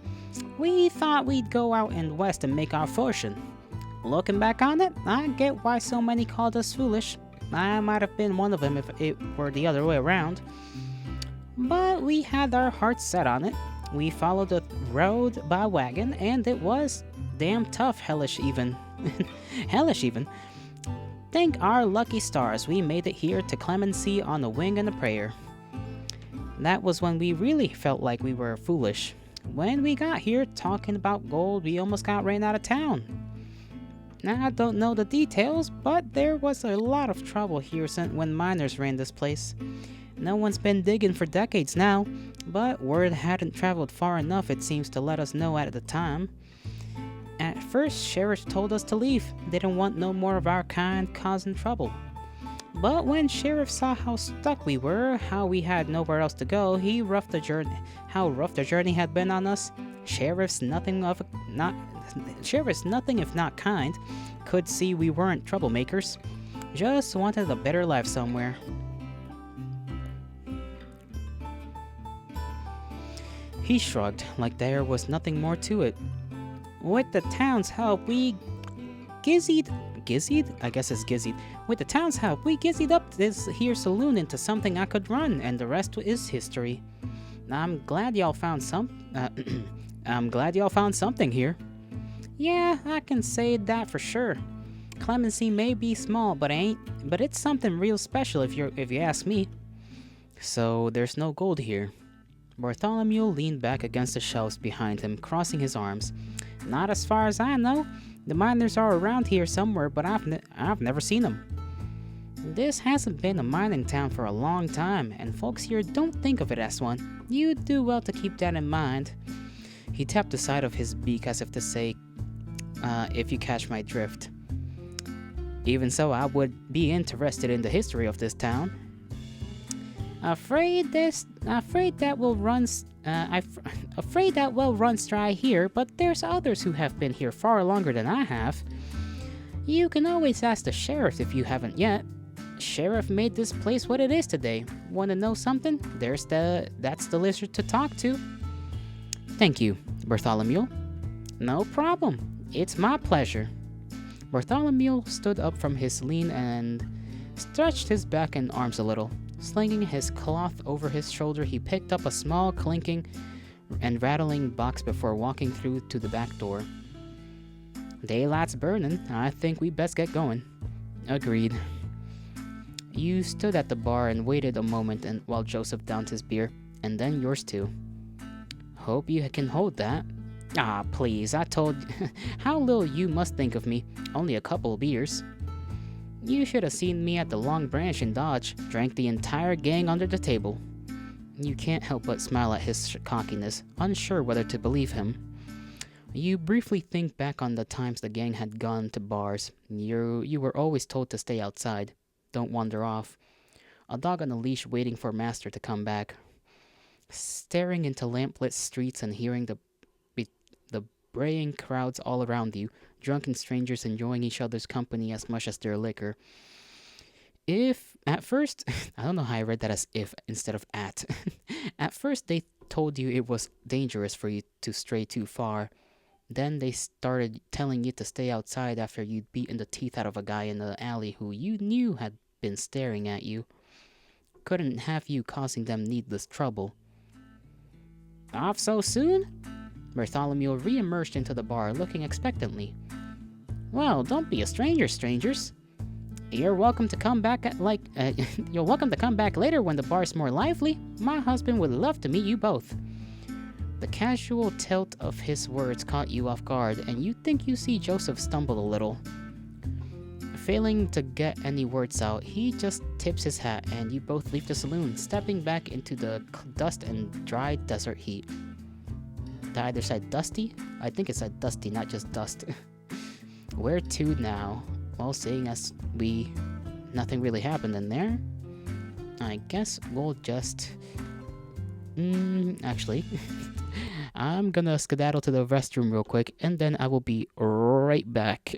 We thought we'd go out in west and make our fortune. Looking back on it, I get why so many called us foolish. I might have been one of them if it were the other way around. But we had our hearts set on it. We followed the road by wagon, and it was damn tough, hellish even. Hellish even. Thank our lucky stars we made it here to Clemency on a wing and a prayer. That was when we really felt like we were foolish. When we got here talking about gold, we almost got ran out of town. Now, I don't know the details, but there was a lot of trouble here when miners ran this place. No one's been digging for decades now, but word hadn't traveled far enough, it seems, to let us know at the time. At first, sheriff told us to leave. They didn't want no more of our kind causing trouble. But when sheriff saw how stuck we were, how we had nowhere else to go, how rough the journey had been on us, sheriff's nothing if not kind, could see we weren't troublemakers. Just wanted a better life somewhere. He shrugged, like there was nothing more to it. With the town's help, we gizzied? I guess it's gizzied. With the town's help, we gizzied up this here saloon into something I could run, and the rest is history. I'm glad y'all found something here. Yeah, I can say that for sure. Clemency may be small, but it's something real special if you ask me. So there's no gold here. Bartholomew leaned back against the shelves behind him, crossing his arms. Not as far as I know. The miners are around here somewhere, but I've never seen them. This hasn't been a mining town for a long time, and folks here don't think of it as one. You'd do well to keep that in mind. He tapped the side of his beak as if to say, if you catch my drift. Even so, I would be interested in the history of this town. Afraid that will runs dry here, but there's others who have been here far longer than I have. You can always ask the sheriff if you haven't yet. Sheriff made this place what it is today. Want to know something? That's the lizard to talk to. Thank you, Bartholomew. No problem. It's my pleasure. Bartholomew stood up from his lean and stretched his back and arms a little. Slinging his cloth over his shoulder, he picked up a small clinking and rattling box before walking through to the back door. Daylight's burning. I think we best get going. Agreed. You stood at the bar and waited a moment while Joseph downed his beer, and then yours too. Hope you can hold that. Ah, please, I told how little you must think of me. Only a couple of beers. You should have seen me at the Long Branch in Dodge. Drank the entire gang under the table. You can't help but smile at his cockiness, unsure whether to believe him. You briefly think back on the times the gang had gone to bars. You were always told to stay outside. Don't wander off. A dog on a leash waiting for master to come back. Staring into lamplit streets and hearing the braying crowds all around you, drunken strangers enjoying each other's company as much as their liquor. If, at first, I don't know how I read that as if instead of at. At first, they told you it was dangerous for you to stray too far. Then they started telling you to stay outside after you'd beaten the teeth out of a guy in the alley who you knew had been staring at you. Couldn't have you causing them needless trouble. Off so soon? Bartholomew re-emerged into the bar, looking expectantly. Well, don't be a stranger, strangers. You're welcome to come back you're welcome to come back later when the bar's more lively. My husband would love to meet you both. The casual tilt of his words caught you off guard, and you think you see Joseph stumble a little. Failing to get any words out, he just tips his hat, and you both leave the saloon, stepping back into the dust and dry desert heat. Did I either said dusty? I think it said dusty, not just dust. Where to now? Well, seeing as nothing really happened in there, I guess we'll just... actually, I'm gonna skedaddle to the restroom real quick, and then I will be right back.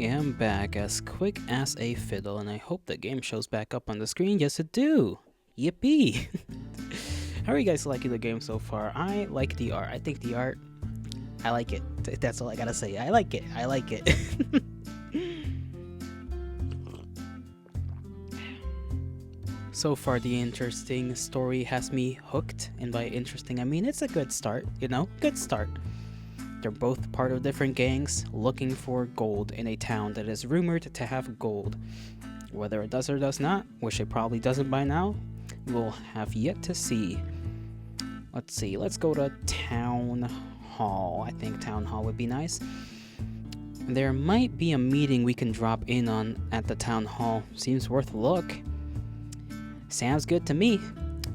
am back as quick as a fiddle, and I hope the game shows back up on the screen. Yes, it do. Yippee! How are you guys liking the game so far? I like the art. I think the art, I like it. That's all I gotta say. I like it. I like it. So far, the interesting story has me hooked, and by interesting, I mean it's a good start, you know? Good start. They're both part of different gangs, looking for gold in a town that is rumored to have gold. Whether it does or does not, which it probably doesn't by now, we'll have yet to see. Let's see, let's go to Town Hall. I think Town Hall would be nice. There might be a meeting we can drop in on at the Town Hall. Seems worth a look. Sounds good to me.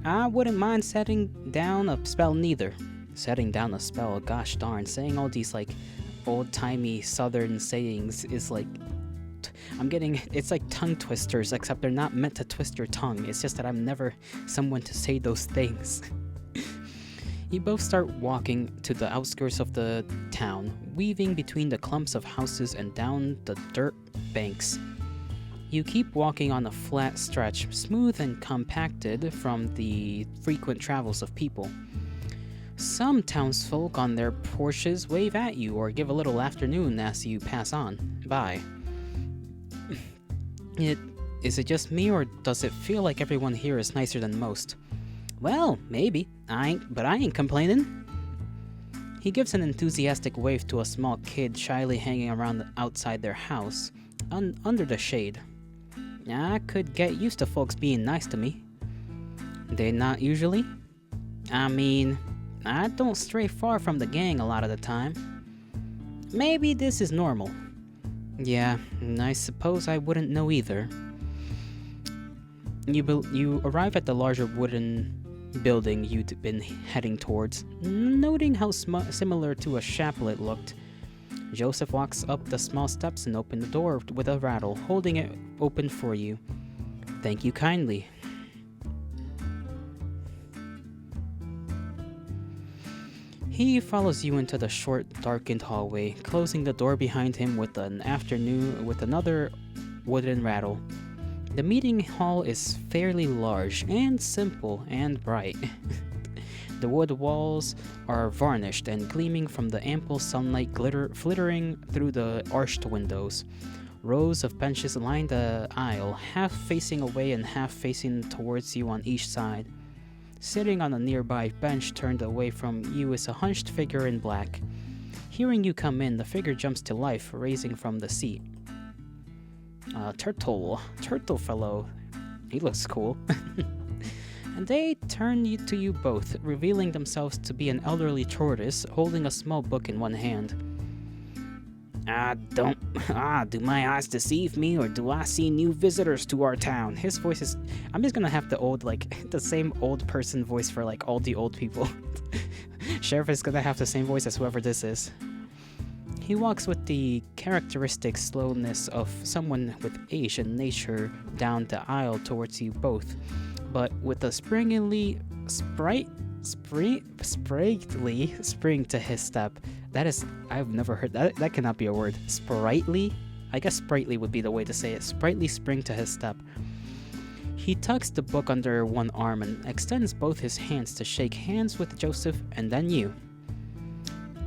I wouldn't mind setting down a spell neither. Setting down a spell, gosh darn, saying all these like old-timey southern sayings is like, it's like tongue twisters, except they're not meant to twist your tongue. It's just that I'm never someone to say those things. You both start walking to the outskirts of the town, weaving between the clumps of houses and down the dirt banks. You keep walking on a flat stretch, smooth and compacted from the frequent travels of people. Some townsfolk on their porches wave at you or give a little afternoon as you pass on by. Is it just me, or does it feel like everyone here is nicer than most? Well, maybe. But I ain't complaining. He gives an enthusiastic wave to a small kid shyly hanging around outside their house, under the shade. I could get used to folks being nice to me. They not usually? I mean, I don't stray far from the gang a lot of the time. Maybe this is normal. Yeah, I suppose I wouldn't know either. You arrive at the larger wooden building you'd been heading towards, noting how similar to a chaplet looked. Joseph walks up the small steps and opens the door with a rattle, holding it open for you. Thank you kindly. He follows you into the short, darkened hallway, closing the door behind him with another wooden rattle. The meeting hall is fairly large and simple and bright. The wood walls are varnished and gleaming from the ample sunlight flittering through the arched windows. Rows of benches line the aisle, half facing away and half facing towards you on each side. Sitting on a nearby bench turned away from you is a hunched figure in black. Hearing you come in, the figure jumps to life, raising from the seat. Turtle fellow. He looks cool. And they turn to you both, revealing themselves to be an elderly tortoise holding a small book in one hand. Do my eyes deceive me, or do I see new visitors to our town? His voice is, I'm just gonna have the same old person voice for like all the old people. Sheriff is gonna have the same voice as whoever this is. He walks with the characteristic slowness of someone with age and nature down the aisle towards you both, but with a sprightly spring to his step. That is, I've never heard that. That cannot be a word. Sprightly? I guess sprightly would be the way to say it. Sprightly spring to his step. He tucks the book under one arm and extends both his hands to shake hands with Joseph and then you.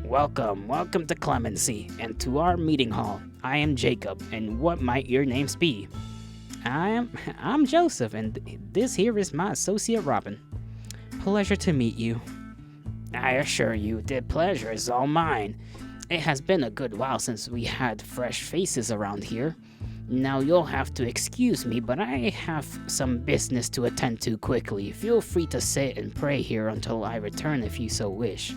Welcome to Clemency, and to our meeting hall. I am Jacob, and what might your names be? I'm Joseph, and this here is my associate Robin. Pleasure to meet you. I assure you, the pleasure is all mine. It has been a good while since we had fresh faces around here. Now you'll have to excuse me, but I have some business to attend to quickly. Feel free to sit and pray here until I return if you so wish.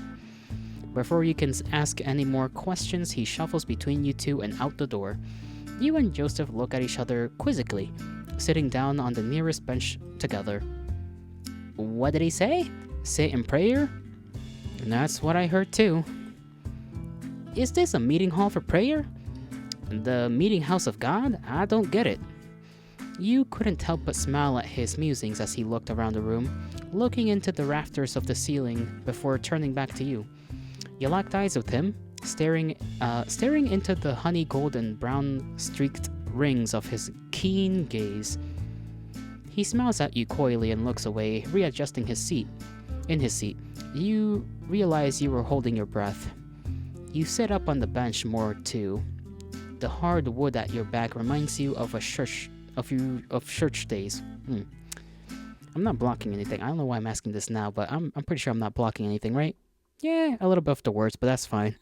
Before you can ask any more questions, he shuffles between you two and out the door. You and Joseph look at each other quizzically, sitting down on the nearest bench together. What did he say? Sit in prayer? That's what I heard too. Is this a meeting hall for prayer? The meeting house of God? I don't get it. You couldn't help but smile at his musings as he looked around the room, looking into the rafters of the ceiling before turning back to you. You locked eyes with him, staring into the honey golden brown streaked rings of his keen gaze. He smiles at you coyly and looks away, readjusting his seat. In his seat, you realize you were holding your breath. You sit up on the bench more too. The hard wood at your back reminds you of church days. I'm not blocking anything. I don't know why I'm asking this now, but I'm pretty sure I'm not blocking anything, right? Yeah, a little bit of the words, but that's fine.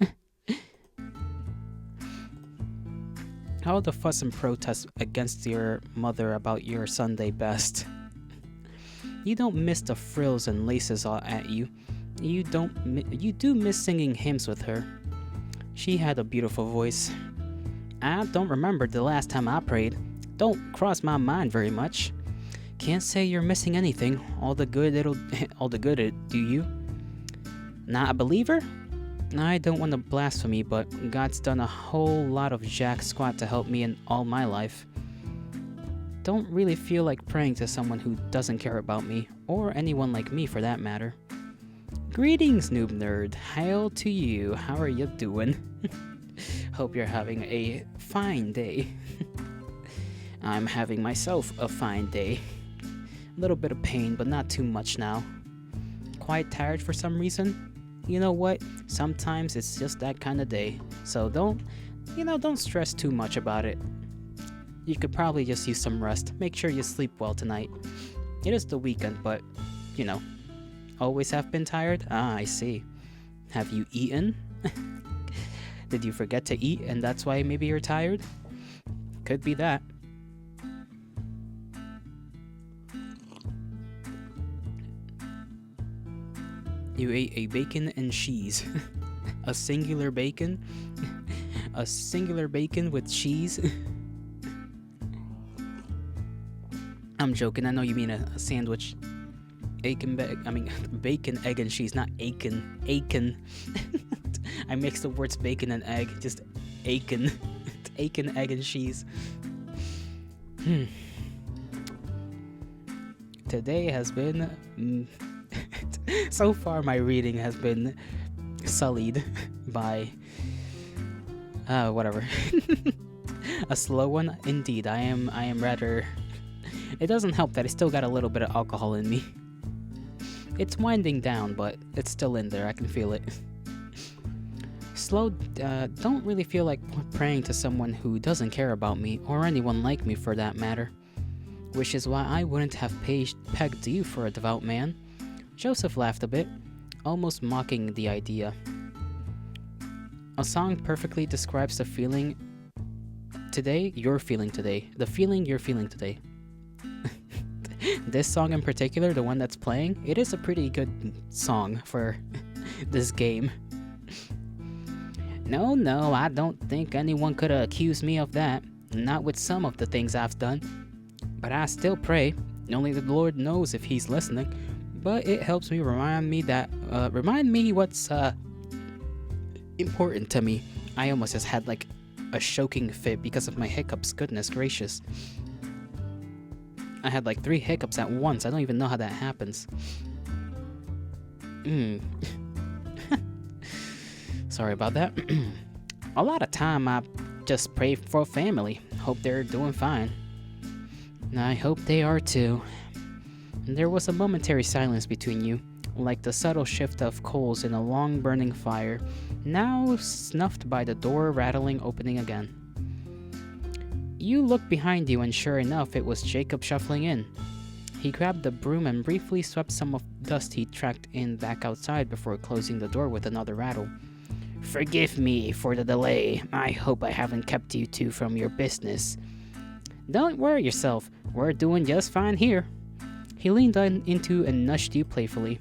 How the fuss and protest against your mother about your Sunday best. You don't miss the frills and laces all at you. You do miss singing hymns with her. She had a beautiful voice. I don't remember the last time I prayed. Don't cross my mind very much. Can't say you're missing anything. All the good it do you. Not a believer? I don't want to blaspheme, but God's done a whole lot of jack squat to help me in all my life. Don't really feel like praying to someone who doesn't care about me, or anyone like me for that matter. Greetings, noob nerd. Hail to you. How are you doing? Hope you're having a fine day. I'm having myself a fine day. A little bit of pain, but not too much now. Quite tired for some reason. You know what? Sometimes it's just that kind of day. So don't stress too much about it. You could probably just use some rest. Make sure you sleep well tonight. It is the weekend, but, always have been tired? Ah, I see. Have you eaten? Did you forget to eat and that's why maybe you're tired? Could be that. You ate a bacon and cheese. A singular bacon? A singular bacon with cheese? I'm joking, I know you mean a sandwich. Bacon, egg, and cheese, not Aiken. Aiken. I mixed the words bacon and egg, just Aiken. Aiken, egg, and cheese. Today has been... so far my reading has been sullied by... whatever. A slow one? Indeed, I am rather... It doesn't help that I still got a little bit of alcohol in me. It's winding down, but it's still in there. I can feel it. Don't really feel like praying to someone who doesn't care about me, or anyone like me for that matter. Which is why I wouldn't have pegged you for a devout man. Joseph laughed a bit, almost mocking the idea. A song perfectly describes the feeling you're feeling today. The feeling you're feeling today. This song in particular, the one that's playing, it is a pretty good song for this game. No, I don't think anyone could accuse me of that. Not with some of the things I've done. But I still pray. Only the Lord knows if he's listening. But it helps me remind me what's important to me. I almost just had like a choking fit because of my hiccups. Goodness gracious. I had like 3 hiccups at once. I don't even know how that happens. Sorry about that. A lot of time I just pray for family. Hope they're doing fine. I hope they are too. There was a momentary silence between you, like the subtle shift of coals in a long burning fire, now snuffed by the door rattling opening again. You looked behind you and sure enough it was Jacob shuffling in. He grabbed the broom and briefly swept some of the dust he tracked in back outside before closing the door with another rattle. Forgive me for the delay. I hope I haven't kept you two from your business. Don't worry yourself. We're doing just fine here. He leaned into and nudged you playfully.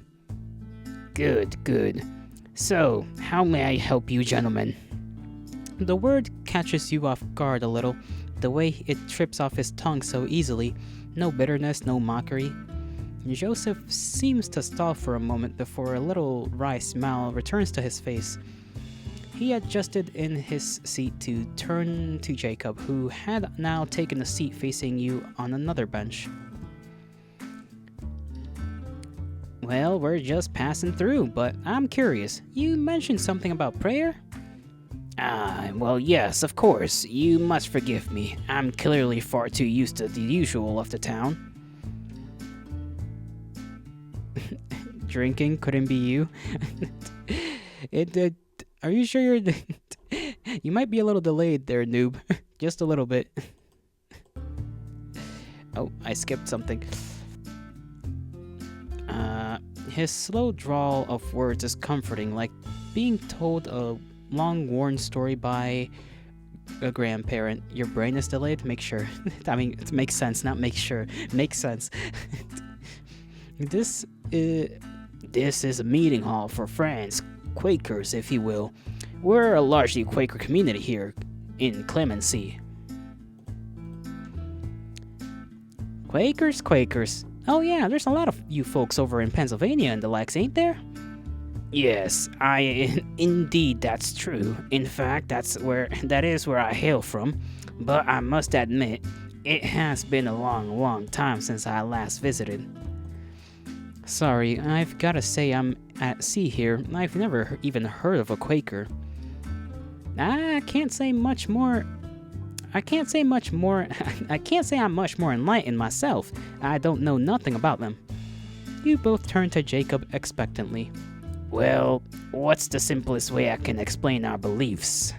Good. So, how may I help you, gentlemen? The word catches you off guard a little, the way it trips off his tongue so easily. No bitterness, no mockery. Joseph seems to stall for a moment before a little wry smile returns to his face. He adjusted in his seat to turn to Jacob, who had now taken a seat facing you on another bench. Well, we're just passing through, but I'm curious. You mentioned something about prayer? Ah, well, yes, of course. You must forgive me. I'm clearly far too used to the usual of the town. Drinking couldn't be you. it. Are you sure you're? You might be a little delayed there, noob. Just a little bit. Oh, I skipped something. His slow drawl of words is comforting, like being told a long-worn story by a grandparent. Your brain is delayed? Make sure. I mean, it makes sense, not make sure. Makes sense. This is a meeting hall for friends, Quakers, if you will. We're a largely Quaker community here in Clemency. Quakers. Oh yeah, there's a lot of you folks over in Pennsylvania and the likes, ain't there? Yes, indeed that's true. In fact, that is where I hail from. But I must admit, it has been a long time since I last visited. Sorry, I've gotta say I'm at sea here. I've never even heard of a Quaker. I can't say much more. I can't say I'm much more enlightened myself. I don't know nothing about them. You both turn to Jacob expectantly. Well, what's the simplest way I can explain our beliefs?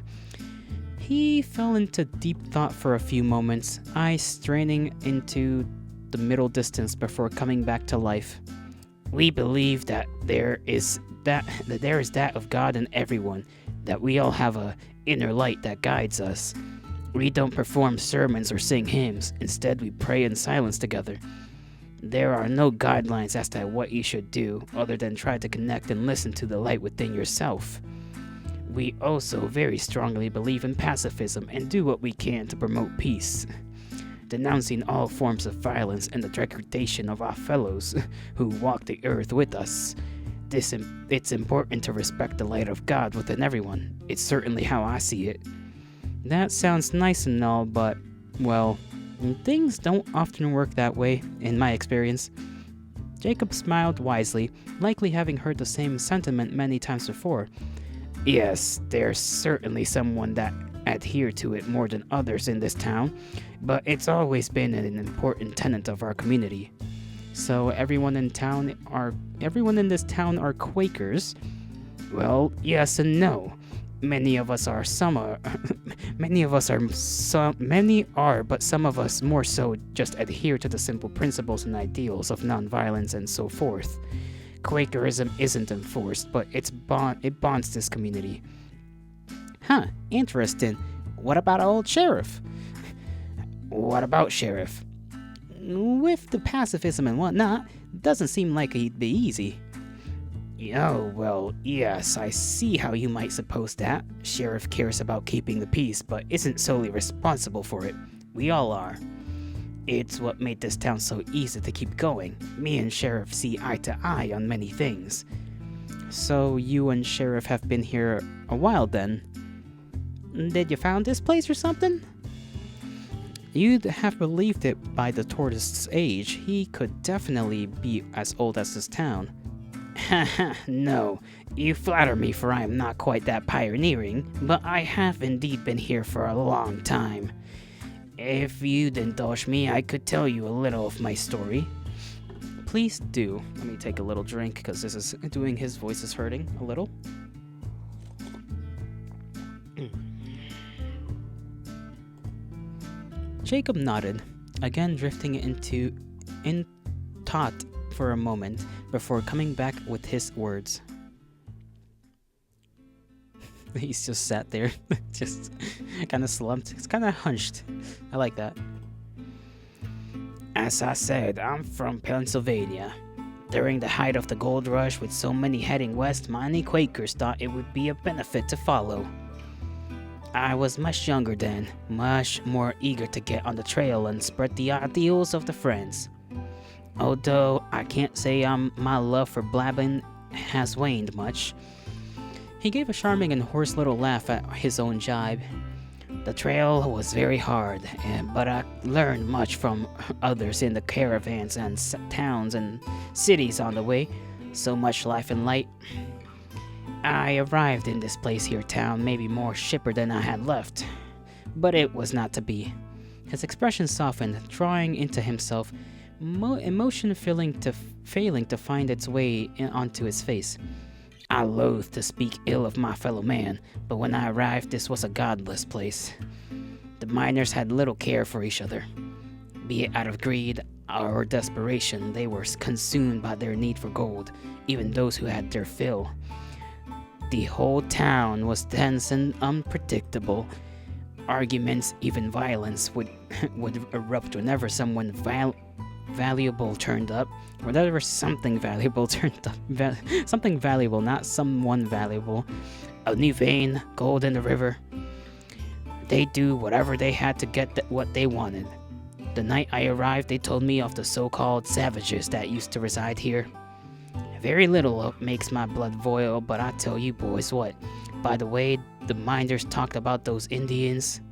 He fell into deep thought for a few moments, eyes straining into the middle distance before coming back to life. We believe that there is that of God in everyone, that we all have a inner light that guides us. We don't perform sermons or sing hymns. Instead, we pray in silence together. There are no guidelines as to what you should do, other than try to connect and listen to the light within yourself. We also very strongly believe in pacifism and do what we can to promote peace, denouncing all forms of violence and the degradation of our fellows who walk the earth with us. It's important to respect the light of God within everyone. It's certainly how I see it. That sounds nice and all, but, well, things don't often work that way, in my experience. Jacob smiled wisely, likely having heard the same sentiment many times before. Yes, there's certainly someone that adhere to it more than others in this town, but it's always been an important tenet of our community. So everyone in this town are Quakers? Well, yes and no. Many are, but some of us more so just adhere to the simple principles and ideals of nonviolence and so forth. Quakerism isn't enforced, but it bonds this community. Huh, interesting. What about old Sheriff? What about Sheriff? With the pacifism and whatnot, doesn't seem like he'd be easy. Oh, well, yes, I see how you might suppose that. Sheriff cares about keeping the peace, but isn't solely responsible for it. We all are. It's what made this town so easy to keep going. Me and Sheriff see eye to eye on many things. So you and Sheriff have been here a while then? Did you found this place or something? You'd have believed it by the tortoise's age. He could definitely be as old as this town. Haha, no. You flatter me, for I am not quite that pioneering, but I have indeed been here for a long time. If you'd indulge me, I could tell you a little of my story. Please do. Let me take a little drink, because this is doing his voice is hurting a little. Jacob nodded, again drifting in thought for a moment before coming back with his words. He's just sat there, just kind of slumped. It's kind of hunched. I like that. As I said, I'm from Pennsylvania. During the height of the gold rush, with so many heading west, many Quakers thought it would be a benefit to follow. I was much younger then, much more eager to get on the trail and spread the ideals of the friends. Although I can't say my love for blabbing has waned much. He gave a charming and hoarse little laugh at his own jibe. The trail was very hard, but I learned much from others in the caravans and towns and cities on the way. So much life and light. I arrived in this place here town maybe more shipper than I had left, but it was not to be. His expression softened, drawing into himself, emotion failing to find its way onto his face. I loathed to speak ill of my fellow man, but when I arrived, this was a godless place. The miners had little care for each other. Be it out of greed or desperation, they were consumed by their need for gold, even those who had their fill. The whole town was tense and unpredictable. Arguments, even violence, would erupt whenever someone valuable turned up. Whenever something valuable turned up. Something valuable, not someone valuable. A new vein, gold in the river. They'd do whatever they had to get what they wanted. The night I arrived, they told me of the so-called savages that used to reside here. Very little makes my blood boil, but I tell you boys what. By the way, the miners talked about those Indians.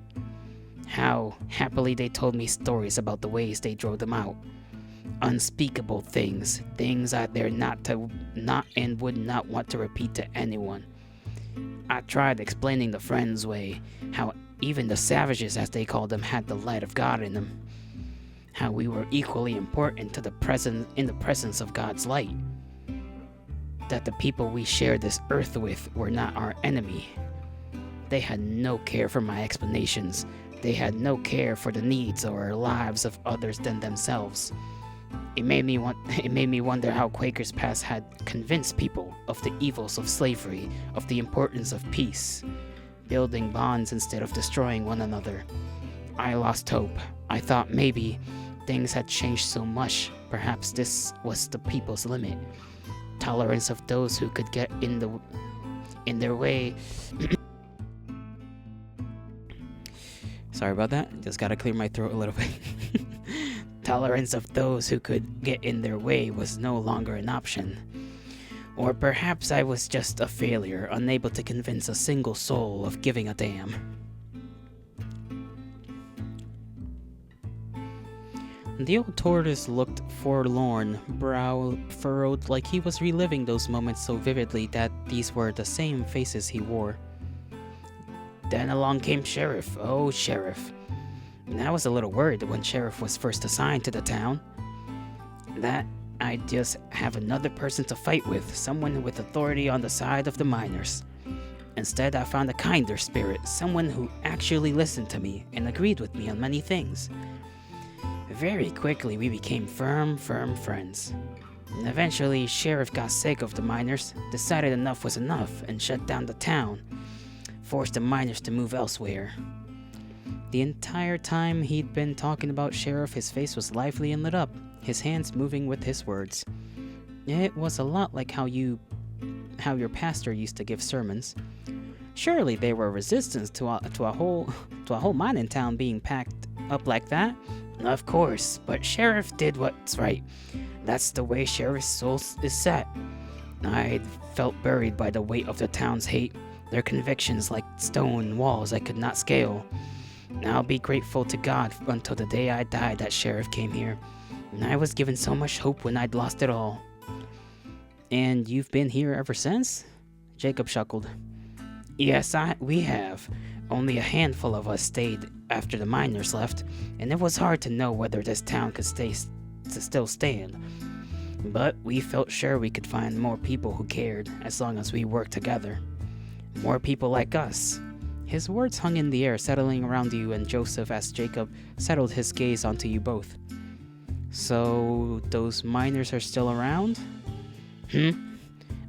How happily they told me stories about the ways they drove them out. Unspeakable things out there not and would not want to repeat to anyone. I tried explaining the Friends' way, how even the savages, as they called them, had the light of God in them. How we were equally important in the presence of God's light. That the people we shared this earth with were not our enemy. They had no care for my explanations. They had no care for the needs or lives of others than themselves. It made me wonder how Quakers past had convinced people of the evils of slavery, of the importance of peace, building bonds instead of destroying one another. I lost hope. I thought maybe things had changed so much. Perhaps this was the people's limit. Tolerance of those who could get in their way. Sorry about that. Just gotta clear my throat a little bit. Tolerance of those who could get in their way was no longer an option. Or perhaps I was just a failure, unable to convince a single soul of giving a damn. The old tortoise looked forlorn, brow furrowed, like he was reliving those moments so vividly that these were the same faces he wore. Then along came Sheriff. Oh, Sheriff. And I was a little worried when Sheriff was first assigned to the town. That I'd just have another person to fight with, someone with authority on the side of the miners. Instead, I found a kinder spirit, someone who actually listened to me and agreed with me on many things. Very quickly, we became firm friends. And eventually, Sheriff got sick of the miners, decided enough was enough, and shut down the town, forced the miners to move elsewhere. The entire time he'd been talking about Sheriff, his face was lively and lit up, his hands moving with his words. It was a lot like how your pastor used to give sermons. Surely they were resistance to a whole mining town being packed up like that. Of course, but Sheriff did what's right. That's the way Sheriff's soul is set. I felt buried by the weight of the town's hate, their convictions like stone walls I could not scale. I'll be grateful to God until the day I died that Sheriff came here. And I was given so much hope when I'd lost it all. And you've been here ever since? Jacob chuckled. Yes, we have. Only a handful of us stayed after the miners left, and it was hard to know whether this town could still stand. But we felt sure we could find more people who cared, as long as we worked together. More people like us. His words hung in the air, settling around you and Joseph as Jacob settled his gaze onto you both. So, those miners are still around?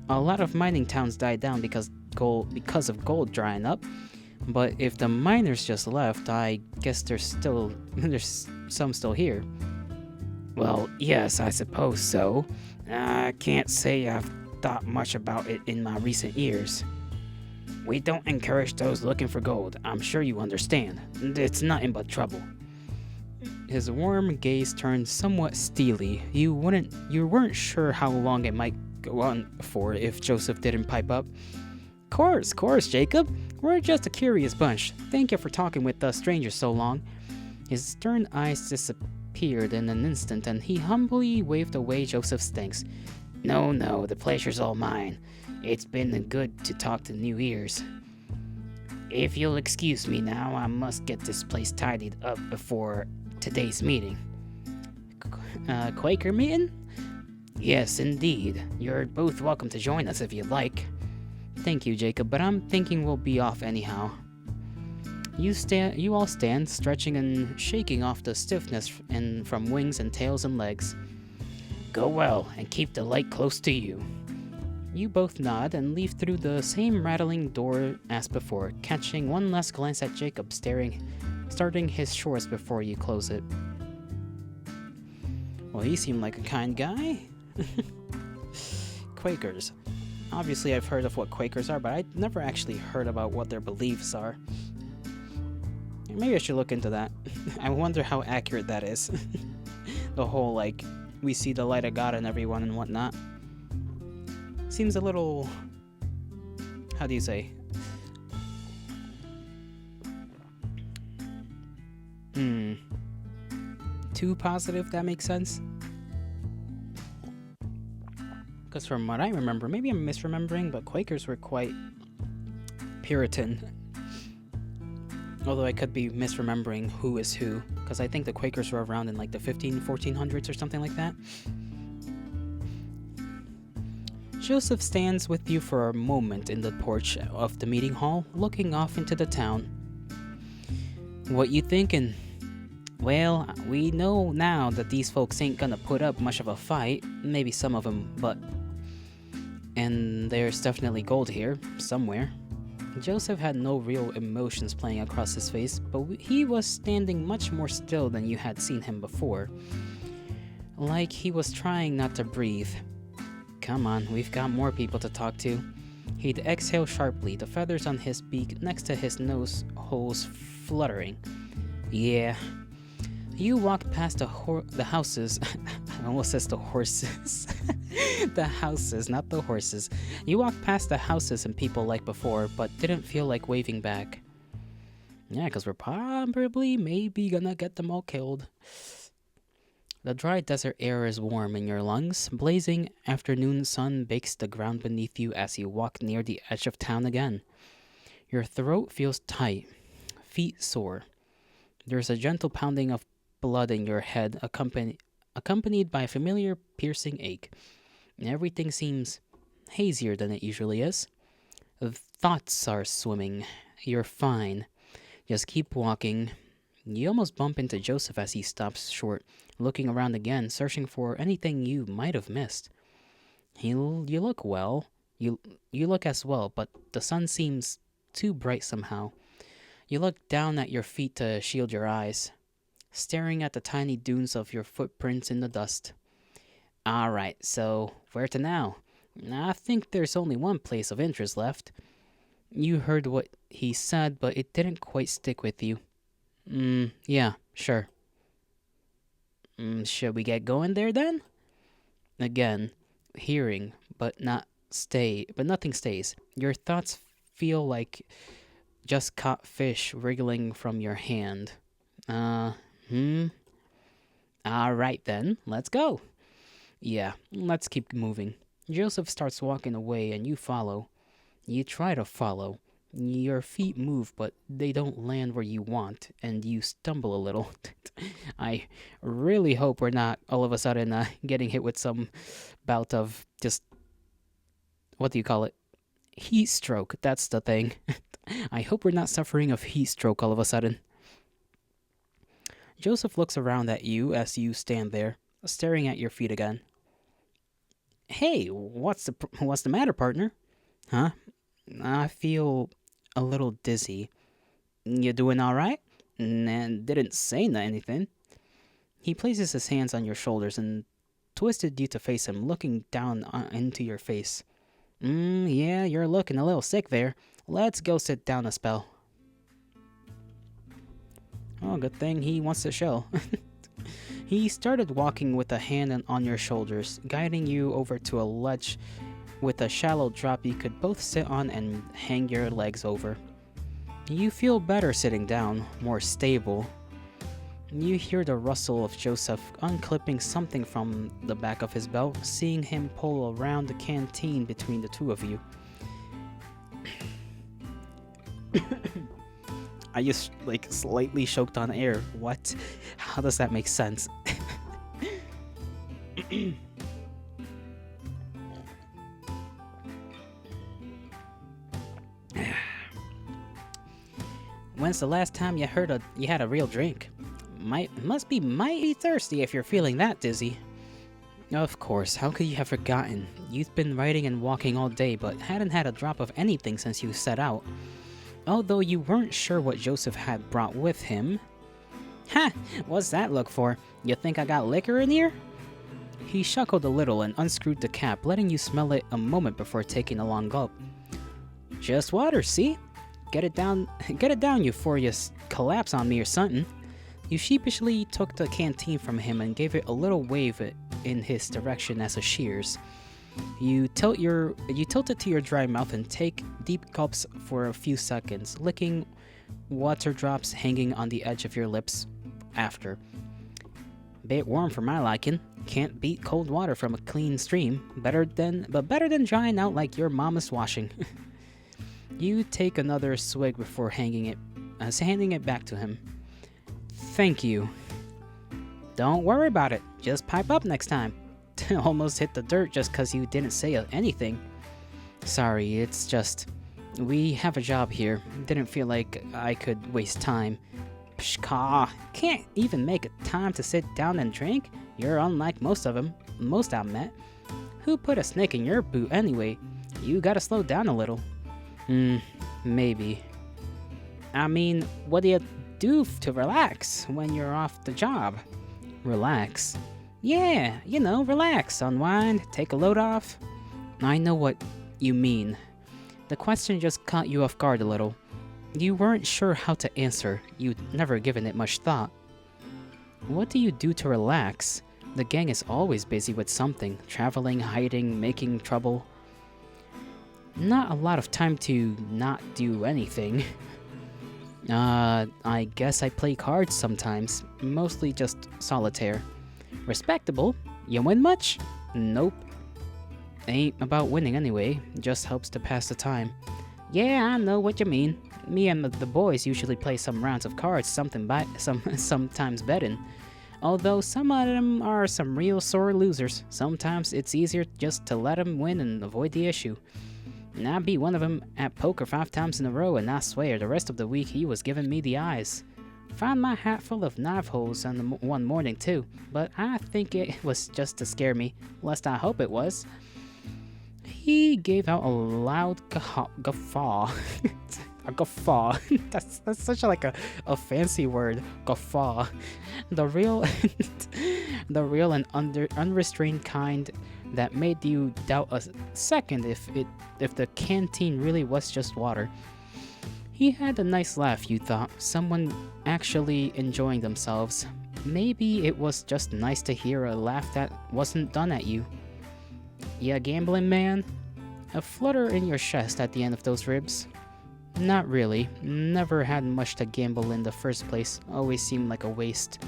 A lot of mining towns died down because of gold drying up. But if the miners just left, I guess there's some still here. Well, yes, I suppose so. I can't say I've thought much about it in my recent years. We don't encourage those looking for gold. I'm sure you understand. It's nothing but trouble. His warm gaze turned somewhat steely. You weren't sure how long it might go on for if Joseph didn't pipe up. Course, Jacob. We're just a curious bunch. Thank you for talking with us strangers so long. His stern eyes disappeared in an instant, and he humbly waved away Joseph's thanks. No, no, the pleasure's all mine. It's been good to talk to new ears. If you'll excuse me now, I must get this place tidied up before today's meeting. Quaker meeting? Yes, indeed. You're both welcome to join us if you'd like. Thank you, Jacob, but I'm thinking we'll be off anyhow. You all stand, stretching and shaking off the stiffness from wings and tails and legs. Go well, and keep the light close to you. You both nod and leave through the same rattling door as before, catching one last glance at Jacob starting his chores before you close it. Well, he seemed like a kind guy. Quakers. Obviously, I've heard of what Quakers are, but I'd never actually heard about what their beliefs are. Maybe I should look into that. I wonder how accurate that is. The whole, like, we see the light of God in everyone and whatnot. Seems a little... how do you say? Too positive, that makes sense? Because from what I remember, maybe I'm misremembering, but Quakers were quite Puritan. Although I could be misremembering who is who, because I think the Quakers were around in like the 1400s or something like that. Joseph stands with you for a moment in the porch of the meeting hall, looking off into the town. What you thinking? Well, we know now that these folks ain't gonna put up much of a fight, maybe some of them, but... And there's definitely gold here, somewhere. Joseph had no real emotions playing across his face, but he was standing much more still than you had seen him before. Like he was trying not to breathe. Come on, we've got more people to talk to. He'd exhale sharply, the feathers on his beak next to his nose holes fluttering. Yeah. You walked past the houses. I almost says the horses. The houses, not the horses. You walked past the houses and people like before, but didn't feel like waving back. Yeah, because we're probably maybe gonna get them all killed. The dry desert air is warm in your lungs. Blazing afternoon sun bakes the ground beneath you as you walk near the edge of town again. Your throat feels tight, feet sore. There's a gentle pounding of blood in your head, accompanied by a familiar piercing ache. Everything seems hazier than it usually is. Thoughts are swimming. You're fine. Just keep walking. You almost bump into Joseph as he stops short, looking around again, searching for anything you might have missed. You look well. You look as well, but the sun seems too bright somehow. You look down at your feet to shield your eyes, staring at the tiny dunes of your footprints in the dust. Alright, so where to now? I think there's only one place of interest left. You heard what he said, but it didn't quite stick with you. Yeah, sure. Should we get going there then? Again, hearing, but nothing stays. Your thoughts feel like just caught fish wriggling from your hand. Alright then, let's go. Yeah, let's keep moving. Joseph starts walking away and you follow. You try to follow. Your feet move, but they don't land where you want, and you stumble a little. I really hope we're not all of a sudden getting hit with some bout of just, what do you call it? Heat stroke, that's the thing. I hope we're not suffering of heat stroke all of a sudden. Joseph looks around at you as you stand there, staring at your feet again. Hey, what's the matter, partner? Huh? I feel a little dizzy. You doing all right? And didn't say anything. He places his hands on your shoulders and twisted you to face him, looking down into your face. Yeah, you're looking a little sick there. Let's go sit down a spell. Oh, good thing he wants to show. He started walking with a hand on your shoulders, guiding you over to a ledge with a shallow drop you could both sit on and hang your legs over. You feel better sitting down, more stable. You hear the rustle of Joseph unclipping something from the back of his belt, seeing him pull around the canteen between the two of you. I just, like, slightly choked on air. What? How does that make sense? When's the last time you had a real drink? Must be mighty thirsty if you're feeling that dizzy. Of course, how could you have forgotten? You've been riding and walking all day, but hadn't had a drop of anything since you set out. Although you weren't sure what Joseph had brought with him. Ha! What's that look for? You think I got liquor in here? He chuckled a little and unscrewed the cap, letting you smell it a moment before taking a long gulp. Just water, see? Get it down you before you collapse on me or something. You sheepishly took the canteen from him and gave it a little wave in his direction as a cheers. You tilt it to your dry mouth and take deep gulps for a few seconds, licking water drops hanging on the edge of your lips after. Bit warm for my liking. Can't beat cold water from a clean stream. Better than drying out like your mama's washing. You take another swig before handing it back to him. Thank you. Don't worry about it. Just pipe up next time. Almost hit the dirt just because you didn't say anything. Sorry, it's just... we have a job here. Didn't feel like I could waste time. Pshka! Can't even make a time to sit down and drink? You're unlike most I've met. Who put a snake in your boot anyway? You gotta slow down a little. Maybe. I mean, what do you do to relax when you're off the job? Relax? Yeah, relax, unwind, take a load off. I know what you mean. The question just caught you off guard a little. You weren't sure how to answer. You'd never given it much thought. What do you do to relax? The gang is always busy with something. Traveling, hiding, making trouble. Not a lot of time to not do anything. I guess I play cards sometimes. Mostly just solitaire. Respectable. You win much? Nope. Ain't about winning anyway. Just helps to pass the time. Yeah, I know what you mean. Me and the boys usually play some rounds of cards, sometimes betting. Although some of them are some real sore losers. Sometimes it's easier just to let them win and avoid the issue. And I beat one of them at poker 5 times in a row, and I swear the rest of the week he was giving me the eyes. Found my hat full of knife holes on one morning too, but I think it was just to scare me, lest I hope it was. He gave out a loud guffaw. A guffaw. That's such a fancy word. Guffaw. The real and unrestrained kind that made you doubt a second if the canteen really was just water. He had a nice laugh, you thought. Someone actually enjoying themselves. Maybe it was just nice to hear a laugh that wasn't done at you. Yeah, gambling man? A flutter in your chest at the end of those ribs. Not really. Never had much to gamble in the first place. Always seemed like a waste.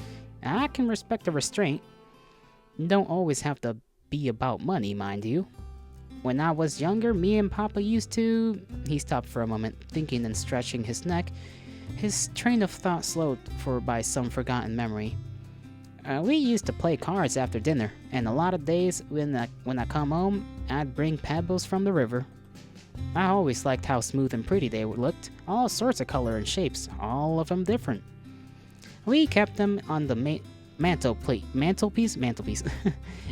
I can respect the restraint. Don't always have to be about money, mind you. When I was younger, me and Papa used to... He stopped for a moment, thinking and stretching his neck. His train of thought slowed by some forgotten memory. We used to play cards after dinner, and a lot of days when I come home, I'd bring pebbles from the river. I always liked how smooth and pretty they looked, all sorts of color and shapes, all of them different. We kept them on the mantelpiece,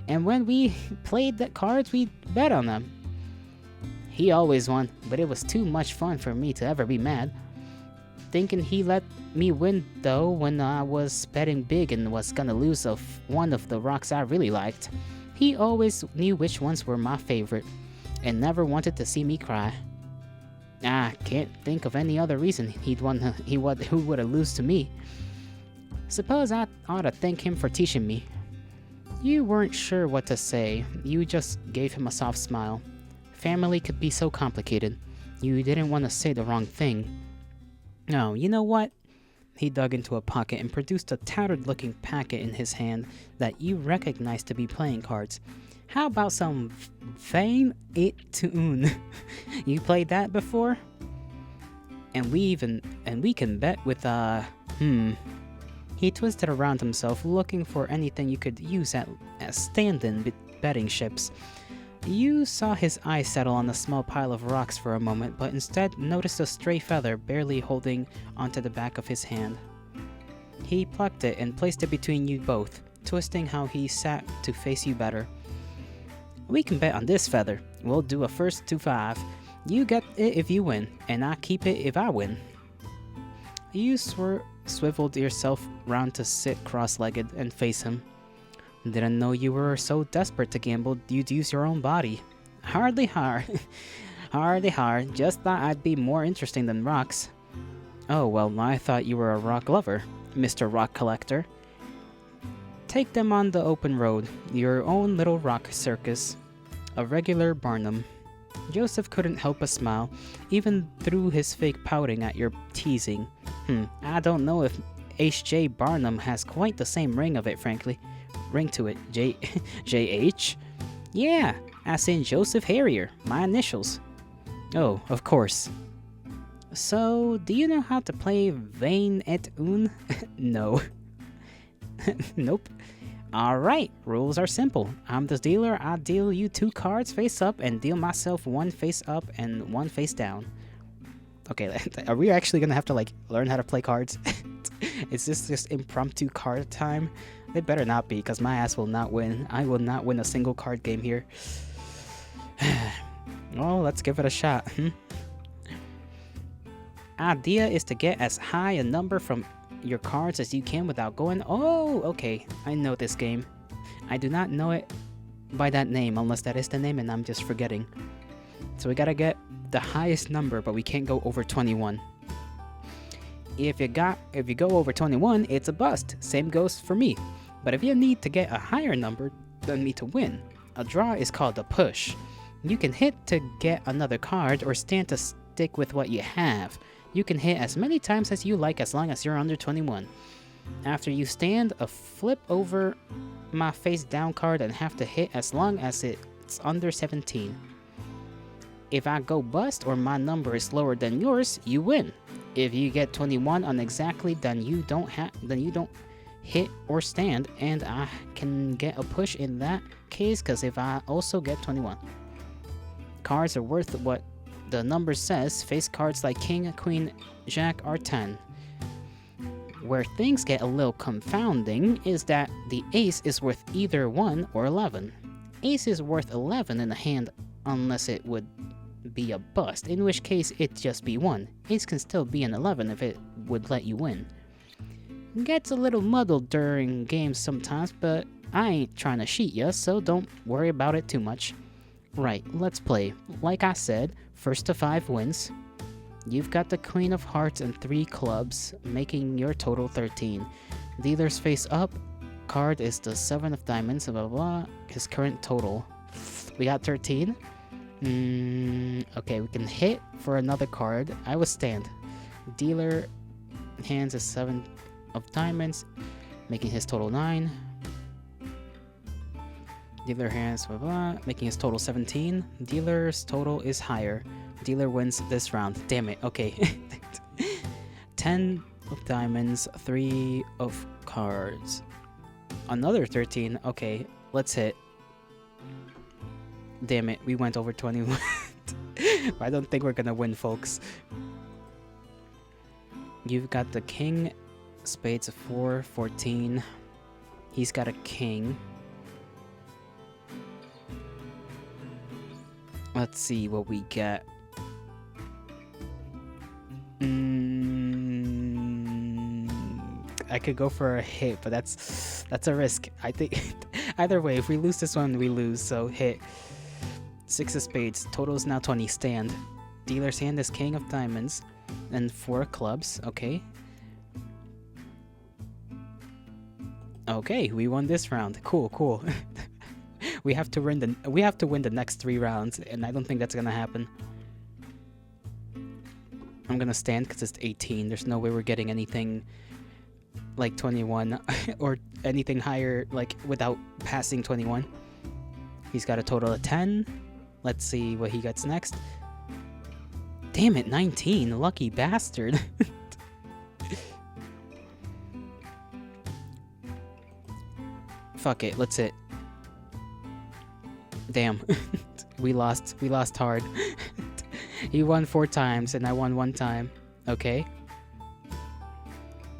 and when we played the cards, we'd bet on them. He always won, but it was too much fun for me to ever be mad. Thinking he let me win though when I was betting big and was gonna lose one of the rocks I really liked. He always knew which ones were my favorite, and never wanted to see me cry. I can't think of any other reason who would have lost to me. Suppose I ought to thank him for teaching me. You weren't sure what to say. You just gave him a soft smile. Family could be so complicated. You didn't want to say the wrong thing. No, you know what? He dug into a pocket and produced a tattered-looking packet in his hand that you recognized to be playing cards. How about some Fame It Tune? You played that before? And we can bet with He twisted around himself, looking for anything you could use as stand-in betting chips. You saw his eyes settle on a small pile of rocks for a moment, but instead noticed a stray feather barely holding onto the back of his hand. He plucked it and placed it between you both, twisting how he sat to face you better. We can bet on this feather. We'll do a first to 5. You get it if you win, and I keep it if I win. You swiveled yourself round to sit cross-legged and face him. Didn't know you were so desperate to gamble you'd use your own body. Hardly hard. Hardly hard. Just thought I'd be more interesting than rocks. Oh, well, I thought you were a rock lover, Mr. Rock Collector. Take them on the open road, your own little rock circus. A regular Barnum. Joseph couldn't help but smile, even through his fake pouting at your teasing. I don't know if H.J. Barnum has quite the same ring to it. J.H.? Yeah, as in Joseph Harrier, my initials. Oh, of course. So, do you know how to play Vain et Un? No. Nope. Alright, rules are simple. I'm the dealer, I deal you 2 cards face up and deal myself 1 face up and 1 face down. Okay, are we actually gonna have to learn how to play cards? Is this just impromptu card time? It better not be, because my ass will not win. I will not win a single card game here. Well, let's give it a shot. Idea is to get as high a number from your cards as you can without going, oh, okay, I know this game. I do not know it by that name, unless that is the name and I'm just forgetting. So we gotta get the highest number, but we can't go over 21. If you go over 21, it's a bust. Same goes for me. But if you need to get a higher number than me to win, a draw is called a push. You can hit to get another card or stand to stick with what you have. You can hit as many times as you like as long as you're under 21. After you stand, flip over my face down card and have to hit as long as it's under 17. If I go bust or my number is lower than yours, you win. If you get 21 on exactly, then you don't hit or stand, and I can get a push in that case because if I also get 21. Cards are worth what the number says. Face cards like King, Queen, Jack are 10. Where things get a little confounding is that the ace is worth either 1 or 11. Ace is worth 11 in the hand unless it would be a bust, in which case it'd just be 1. Ace can still be an 11 if it would let you win. Gets a little muddled during games sometimes, but I ain't trying to cheat ya, so don't worry about it too much. Right, let's play. Like I said, first to 5 wins. You've got the Queen of Hearts and 3 clubs, making your total 13. Dealer's face up card is the 7 of diamonds, blah blah blah, his current total. We got 13. Okay, we can hit for another card. I will stand. Dealer hands is 7 of diamonds, making his total 9. Dealer hands blah blah, making his total 17. Dealer's total is higher. Dealer wins this round. Damn it. Okay. 10 of diamonds, 3 of cards. Another 13. Okay, let's hit. Damn it, we went over 21. I don't think we're gonna win, folks. You've got the king, spades of 4, 14. He's got a king. Let's see what we get. I could go for a hit, but that's a risk. I think either way, if we lose this one, we lose. So hit. 6 of spades. Total is now 20. Stand. Dealer's hand is king of diamonds and 4 clubs. Okay. Okay, we won this round. Cool, cool. we have to win the next 3 rounds, and I don't think that's gonna happen. I'm gonna stand because it's 18. There's no way we're getting anything like 21 or anything higher, like without passing 21. He's got a total of 10. Let's see what he gets next. Damn it, 19. Lucky bastard. Fuck it, let's hit. Damn. We lost hard. He won 4 times and I won 1 time. Okay.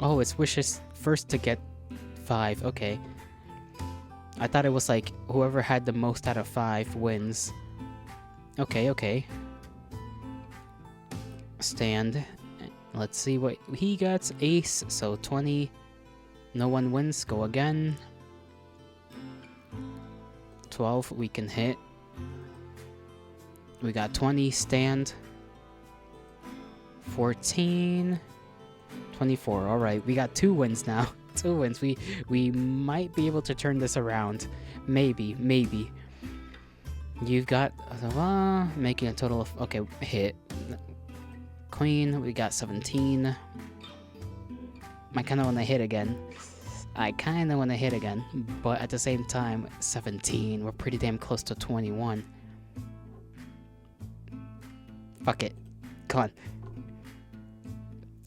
Oh, it's Wish's first to get 5. Okay. I thought it was like whoever had the most out of 5 wins. Okay, okay. Stand. Let's see what he gets. Ace, so 20. No one wins. Go again. 12, we can hit. We got 20, stand. 14. 24, alright. We got 2 wins now. 2 wins. We might be able to turn this around. Maybe. You've got... making a total of... Okay, hit. Queen, we got 17. I kinda wanna hit again. But at the same time, 17. We're pretty damn close to 21. Fuck it. Come on.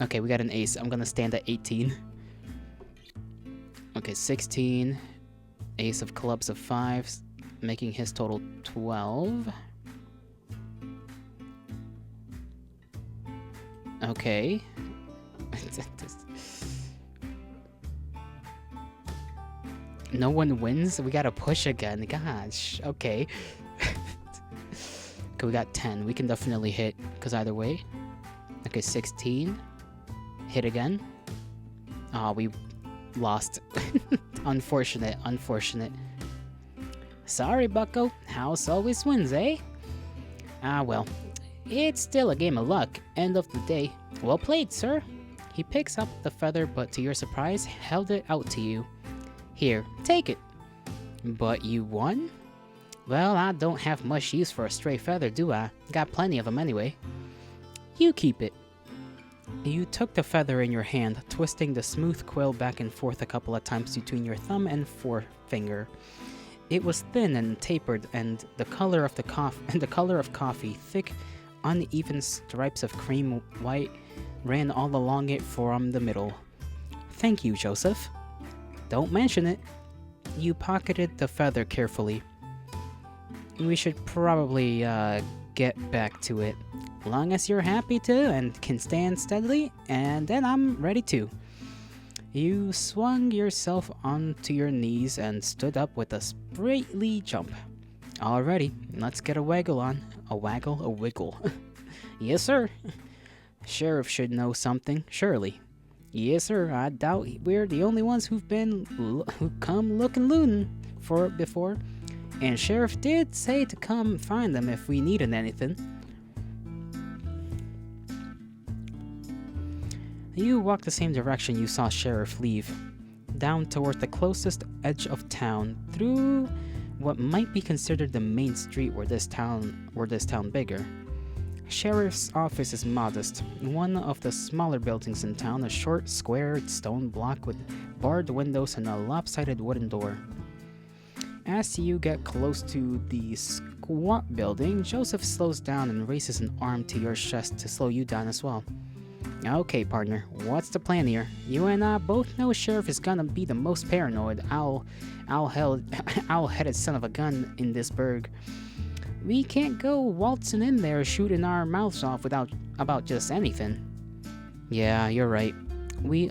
Okay, we got an ace. I'm gonna stand at 18. Okay, 16. Ace of clubs of 5, making his total 12. Okay. No one wins? We gotta push again. Gosh. Okay. Okay, we got 10. We can definitely hit, because either way. Okay, 16. Hit again. Oh, we lost. Unfortunate. Sorry, bucko. House always wins, eh? Ah, well. It's still a game of luck. End of the day. Well played, sir. He picks up the feather, but to your surprise, held it out to you. Here, take it. But you won? Well, I don't have much use for a stray feather, do I? Got plenty of them anyway. You keep it. You took the feather in your hand, twisting the smooth quill back and forth a couple of times between your thumb and forefinger. It was thin and tapered, and the color of coffee, thick, uneven stripes of cream white ran all along it from the middle. Thank you, Joseph. Don't mention it. You pocketed the feather carefully. We should probably get back to it. Long as you're happy to and can stand steadily, and then I'm ready to. You swung yourself onto your knees and stood up with a sprightly jump. Alrighty, let's get a waggle on. A wiggle. Yes, sir. Sheriff should know something, surely. Yes, sir. I doubt we're the only ones who come looking looting for it before. And Sheriff did say to come find them if we needed anything. You walk the same direction you saw Sheriff leave, down toward the closest edge of town, through what might be considered the main street where this town bigger. Sheriff's office is modest, one of the smaller buildings in town, a short, square stone block with barred windows and a lopsided wooden door. As you get close to the squat building, Joseph slows down and raises an arm to your chest to slow you down as well. Okay, partner, what's the plan here? You and I both know Sheriff is gonna be the most paranoid, owl-headed son of a gun in this burg. We can't go waltzing in there shooting our mouths off about just anything. Yeah, you're right.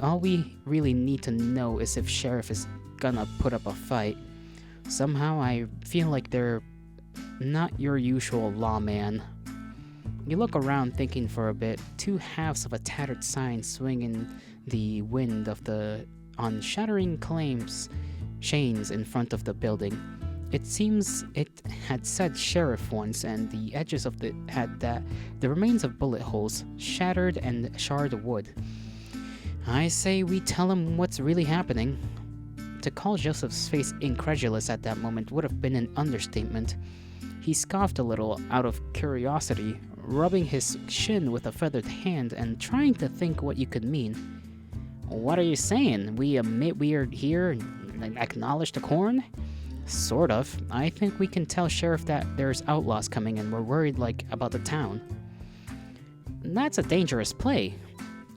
All we really need to know is if Sheriff is gonna put up a fight. Somehow I feel like they're not your usual lawman. You look around thinking for a bit. 2 halves of a tattered sign swing in the wind on shattering chains in front of the building. It seems it had said Sheriff once, and the edges of the remains of bullet holes, shattered and charred wood. I say we tell him what's really happening. To call Joseph's face incredulous at that moment would have been an understatement. He scoffed a little out of curiosity, rubbing his shin with a feathered hand and trying to think what you could mean. What are you saying? We admit we are here and acknowledge the corn? Sort of. I think we can tell Sheriff that there's outlaws coming and we're worried, about the town. That's a dangerous play.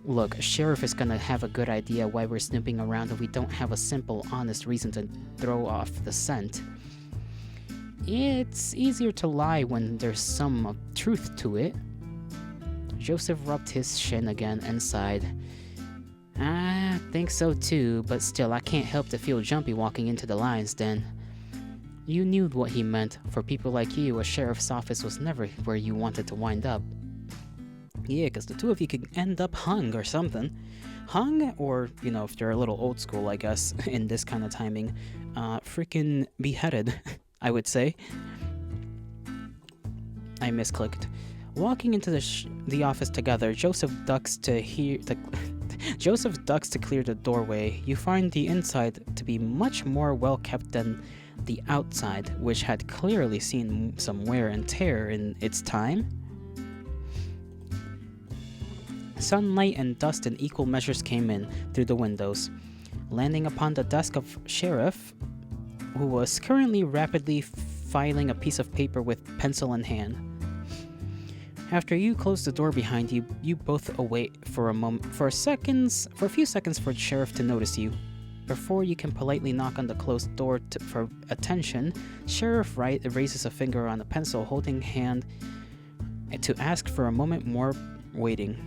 Look, Sheriff is gonna have a good idea why we're snooping around and we don't have a simple, honest reason to throw off the scent. It's easier to lie when there's some truth to it. Joseph rubbed his shin again and sighed. I think so too, but still I can't help to feel jumpy walking into the lion's den. You knew what he meant. For people like you, a sheriff's office was never where you wanted to wind up. Yeah, because the two of you could end up hung or something. Hung, or, if they're a little old school, I guess, in this kind of timing, freaking beheaded, I would say. I misclicked. Walking into the office together, Joseph ducks to clear the doorway. You find the inside to be much more well kept than the outside, which had clearly seen some wear and tear in its time. Sunlight and dust in equal measures came in through the windows, landing upon the desk of Sheriff, who was currently rapidly filing a piece of paper with pencil in hand. After you closed the door behind you, you both await for a few seconds for the Sheriff to notice you. Before you can politely knock on the closed door for attention, Sheriff Wright raises a finger on the pencil holding hand to ask for a moment more waiting.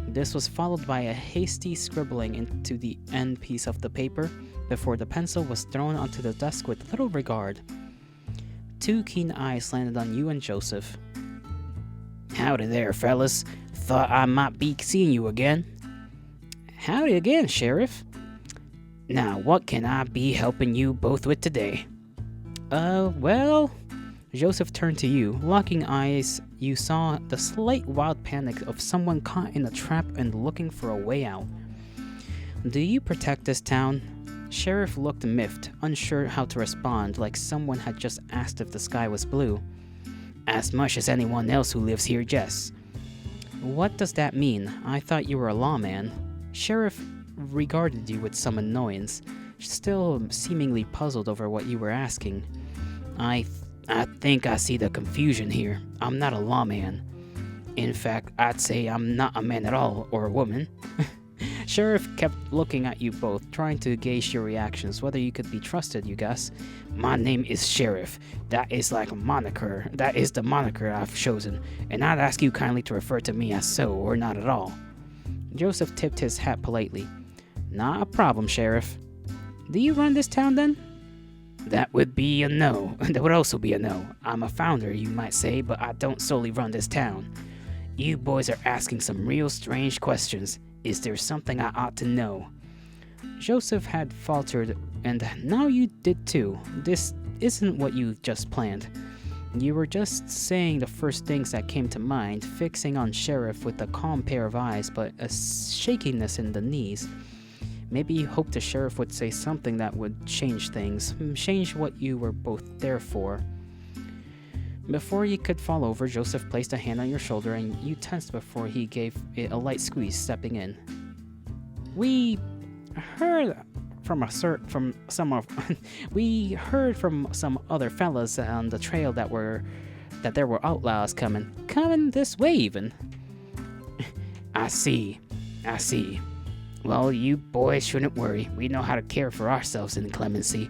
This was followed by a hasty scribbling into the end piece of the paper before the pencil was thrown onto the desk with little regard. Two keen eyes landed on you and Joseph. Howdy there, fellas. Thought I might be seeing you again. Howdy again, Sheriff. Now, what can I be helping you both with today? Well... Joseph turned to you. Locking eyes, you saw the slight wild panic of someone caught in a trap and looking for a way out. Do you protect this town? Sheriff looked miffed, unsure how to respond, like someone had just asked if the sky was blue. As much as anyone else who lives here, Jess. What does that mean? I thought you were a lawman. Sheriff regarded you with some annoyance, still seemingly puzzled over what you were asking. I think I see the confusion here. I'm not a lawman. In fact, I'd say I'm not a man at all, or a woman. Sheriff kept looking at you both, trying to gauge your reactions, whether you could be trusted, you guess. My name is Sheriff. That is like a moniker. That is the moniker I've chosen, and I'd ask you kindly to refer to me as so, or not at all. Joseph tipped his hat politely. Not a problem, Sheriff. Do you run this town, then? That would be a no. That would also be a no. I'm a founder, you might say, but I don't solely run this town. You boys are asking some real strange questions. Is there something I ought to know? Joseph had faltered, and now you did too. This isn't what you just planned. You were just saying the first things that came to mind, fixing on Sheriff with a calm pair of eyes, but a shakiness in the knees. Maybe you hoped the Sheriff would say something that would change things, change what you were both there for. Before you could fall over, Joseph placed a hand on your shoulder and you tensed before he gave it a light squeeze, stepping in. We heard from some other fellas on the trail that there were outlaws coming this way even. I see. Well, you boys shouldn't worry. We know how to care for ourselves in clemency.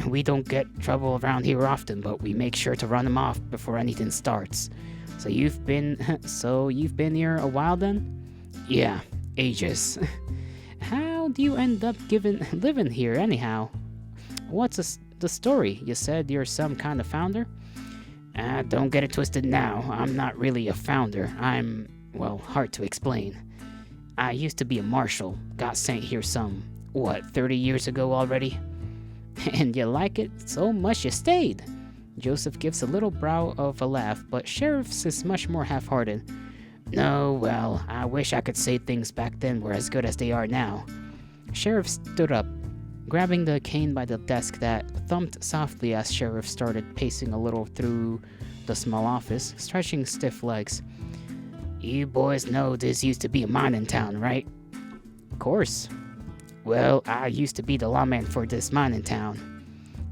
We don't get trouble around here often, but we make sure to run them off before anything starts. So you've been here a while then? Yeah, ages. How do you end up living here anyhow? What's the story? You said you're some kind of founder? Don't get it twisted now. I'm not really a founder. I'm, hard to explain. I used to be a marshal, got sent here 30 years ago already? And you like it so much you stayed. Joseph gives a little brow of a laugh, but Sheriff's is much more half-hearted. No, I wish I could say things back then were as good as they are now. Sheriff stood up, grabbing the cane by the desk that thumped softly as Sheriff started pacing a little through the small office, stretching stiff legs. "You boys know this used to be a mining town, right?" "Of course." "Well, I used to be the lawman for this mining town.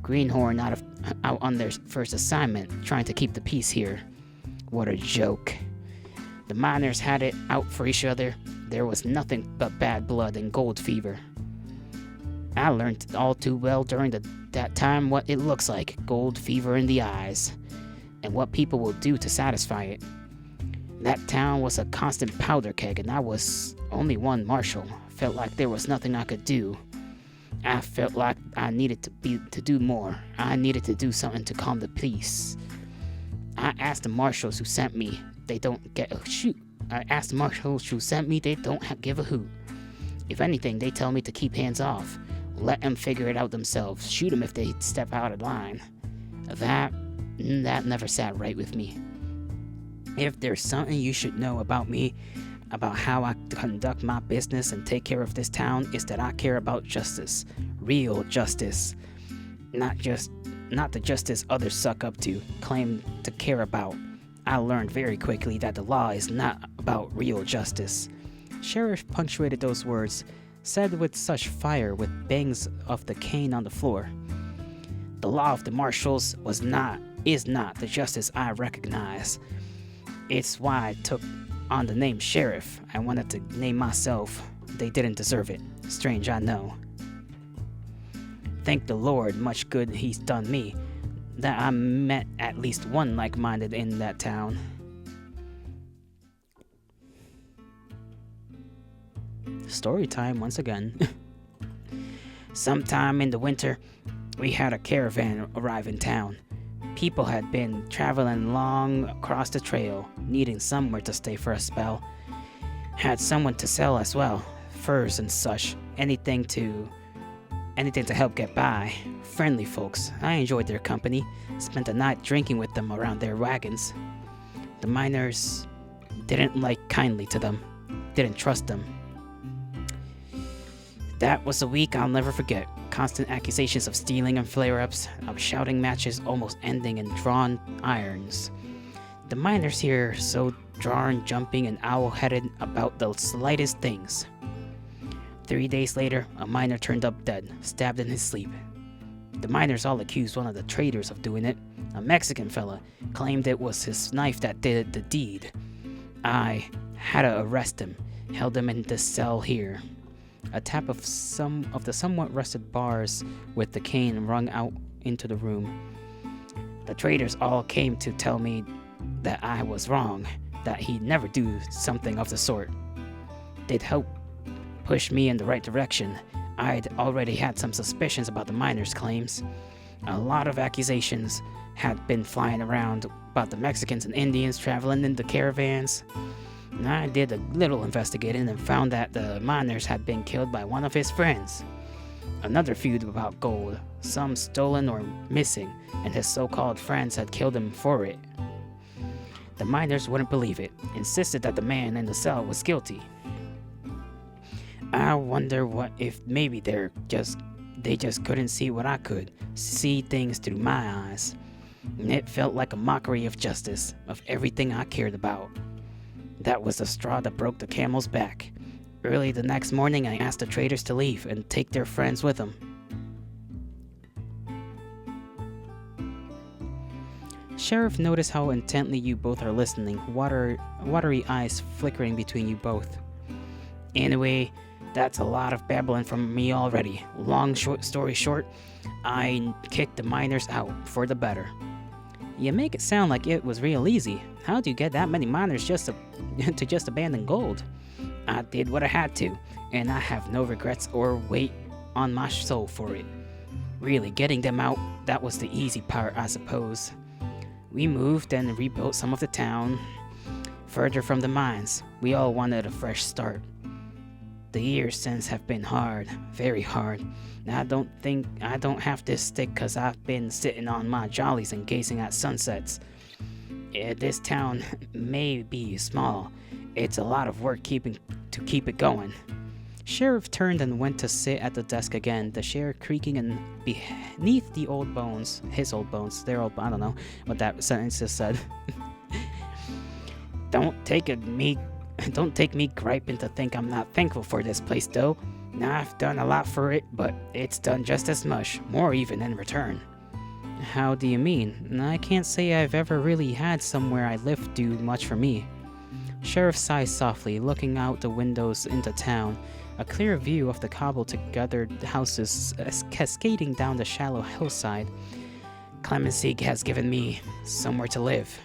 Greenhorn out on their first assignment, trying to keep the peace here. What a joke. The miners had it out for each other. There was nothing but bad blood and gold fever. I learned all too well during that time what it looks like, gold fever in the eyes, and what people will do to satisfy it. That town was a constant powder keg, and I was only one marshal. Felt like there was nothing I could do. I felt like I needed to do more. I needed to do something to calm the peace. I asked the marshals who sent me. They don't get a shoot. I asked the marshals who sent me. They don't give a hoot. If anything, they tell me to keep hands off. Let them figure it out themselves. Shoot them if they step out of line. That never sat right with me. If there's something you should know about me, about how I conduct my business and take care of this town, is that I care about justice. Real justice. Not the justice others suck up to, claim to care about. I learned very quickly that the law is not about real justice." Sheriff punctuated those words, said with such fire, with bangs of the cane on the floor. "The law of the marshals is not the justice I recognize. It's why I took on the name Sheriff. I wanted to name myself. They didn't deserve it. Strange, I know. Thank the Lord, much good he's done me, that I met at least one like-minded in that town." Story time once again. "Sometime in the winter, we had a caravan arrive in town. People had been traveling long across the trail, needing somewhere to stay for a spell. Had someone to sell as well, furs and such, anything to help get by. Friendly folks. I enjoyed their company, spent the night drinking with them around their wagons. The miners didn't like kindly to them, didn't trust them. That was a week I'll never forget. Constant accusations of stealing and flare-ups, of shouting matches almost ending in drawn irons. The miners here so drawn, jumping, and owl-headed about the slightest things. 3 days later, a miner turned up dead, stabbed in his sleep. The miners all accused one of the traitors of doing it. A Mexican fella claimed it was his knife that did the deed. I had to arrest him, held him in this cell here." A tap of some of the somewhat rusted bars with the cane rung out into the room. "The traitors all came to tell me that I was wrong, that he'd never do something of the sort. They'd help push me in the right direction. I'd already had some suspicions about the miners' claims. A lot of accusations had been flying around about the Mexicans and Indians traveling in the caravans. I did a little investigating and found that the miners had been killed by one of his friends. Another feud about gold, some stolen or missing, and his so-called friends had killed him for it. The miners wouldn't believe it, insisted that the man in the cell was guilty. I wonder what if maybe they just couldn't see what I could, see things through my eyes. And it felt like a mockery of justice, of everything I cared about. That was the straw that broke the camel's back. Early the next morning, I asked the traitors to leave and take their friends with them." Sheriff noticed how intently you both are listening, watery eyes flickering between you both. "Anyway, that's a lot of babbling from me already. Short story short, I kicked the miners out for the better." "You make it sound like it was real easy. How'd you get that many miners just to abandon gold?" "I did what I had to, and I have no regrets or weight on my soul for it. Really, getting them out, that was the easy part, I suppose. We moved and rebuilt some of the town, further from the mines. We all wanted a fresh start. The years since have been hard, very hard. I don't have this stick 'cause I've been sitting on my jollies and gazing at sunsets. This town may be small. It's a lot of work to keep it going. Sheriff turned and went to sit at the desk again, the chair creaking and beneath the old bones. His old bones. Their old... I don't know what that sentence just said. Don't take me griping to think I'm not thankful for this place, though. Now, I've done a lot for it, but it's done just as much, more even in return. How do you mean? I can't say I've ever really had somewhere I live do much for me. Sheriff sighed softly, looking out the windows into town. A clear view of the cobbled-together houses cascading down the shallow hillside. Clemency has given me somewhere to live.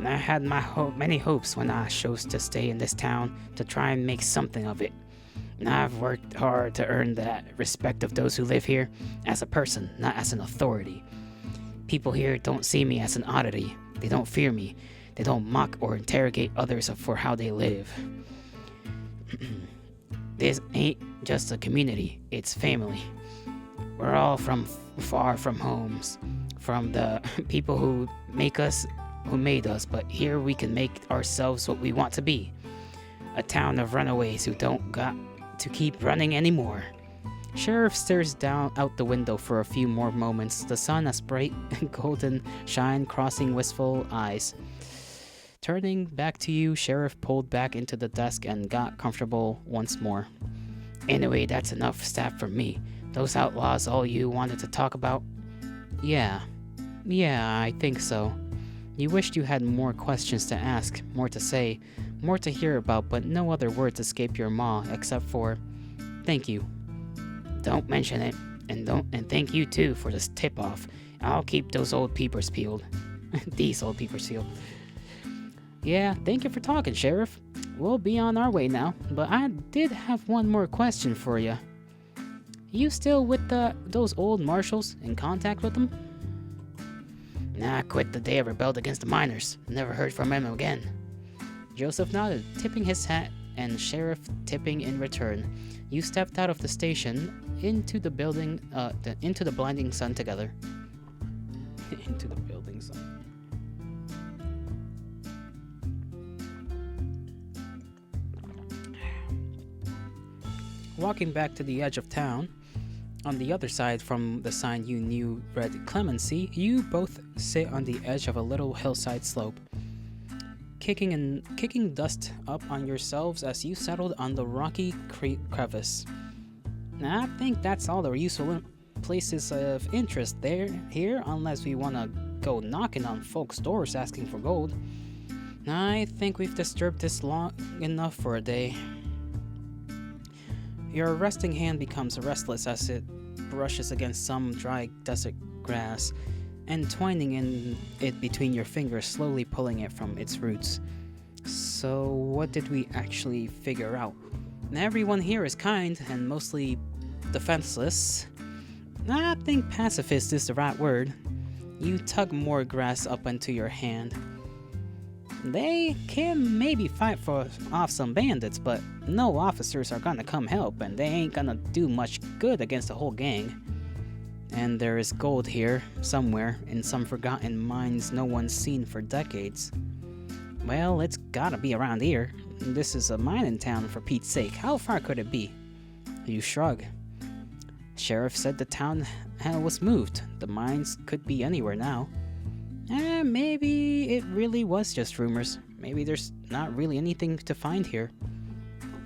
I had many hopes when I chose to stay in this town to try and make something of it. I've worked hard to earn the respect of those who live here as a person, not as an authority. People here don't see me as an oddity. They don't fear me. They don't mock or interrogate others for how they live. This ain't just a community, it's family. We're all from far from homes, from the people who made us, but here we can make ourselves what we want to be. A town of runaways who don't got to keep running anymore. Sheriff stares down out the window for a few more moments, the sun as bright golden shine crossing wistful eyes. Turning back to you, Sheriff pulled back into the desk and got comfortable once more. Anyway, that's enough stat from me. Those outlaws all you wanted to talk about? Yeah, I think so. You wished you had more questions to ask, more to say, more to hear about, but no other words escape your maw except for, thank you. Don't mention it, and thank you too for this tip-off. I'll keep those old peepers peeled. These old peepers peeled. Yeah, thank you for talking, Sheriff. We'll be on our way now, but I did have one more question for you. You still with those old marshals, in contact with them? Nah, I quit the day I rebelled against the miners. Never heard from him again. Joseph nodded, tipping his hat, and Sheriff tipping in return. You stepped out of the station into the building, into the blinding sun together. Into the building sun. Walking back to the edge of town, on the other side from the sign you knew read Clemency, you both sit on the edge of a little hillside slope, kicking dust up on yourselves as you settled on the rocky crevice. I think that's all the useful places of interest here, unless we want to go knocking on folks' doors asking for gold. I think we've disturbed this long enough for a day. Your resting hand becomes restless as it brushes against some dry desert grass, entwining in it between your fingers, slowly pulling it from its roots. So, what did we actually figure out? Everyone here is kind and mostly defenseless. I think pacifist is the right word. You tug more grass up into your hand. They can maybe fight off some bandits, but no officers are gonna come help, and they ain't gonna do much good against the whole gang. And there is gold here, somewhere, in some forgotten mines no one's seen for decades. Well, it's gotta be around here. This is a mining town, for Pete's sake. How far could it be? You shrug. Sheriff said the town was moved. The mines could be anywhere now. Maybe it really was just rumors. Maybe there's not really anything to find here.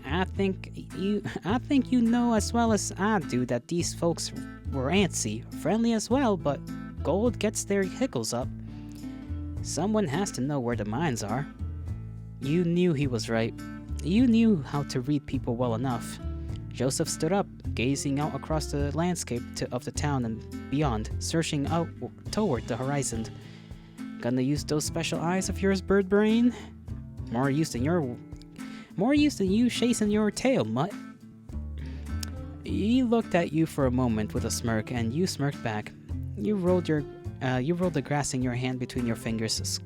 I think you know as well as I do that these folks were antsy, friendly as well, but gold gets their hickles up. Someone has to know where the mines are. You knew he was right. You knew how to read people well enough. Joseph stood up, gazing out across the landscape of the town and beyond, searching out toward the horizon. Gonna use those special eyes of yours, bird brain? More use than you chasing your tail, mutt. He looked at you for a moment with a smirk, and you smirked back. You rolled the grass in your hand between your fingers,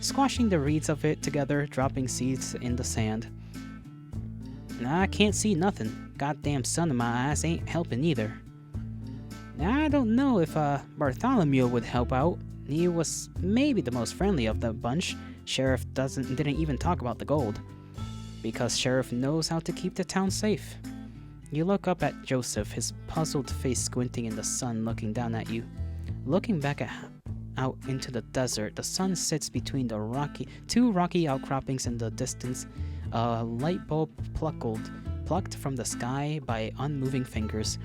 squashing the reeds of it together, dropping seeds in the sand. I can't see nothing. Goddamn sun in my eyes ain't helping either. I don't know if Bartholomew would help out. He was maybe the most friendly of the bunch. Sheriff didn't even talk about the gold. because Sheriff knows how to keep the town safe. You look up at Joseph, his puzzled face squinting in the sun, looking down at you. Looking back out into the desert, the sun sits between the two rocky outcroppings in the distance, a light bulb plucked from the sky by unmoving fingers.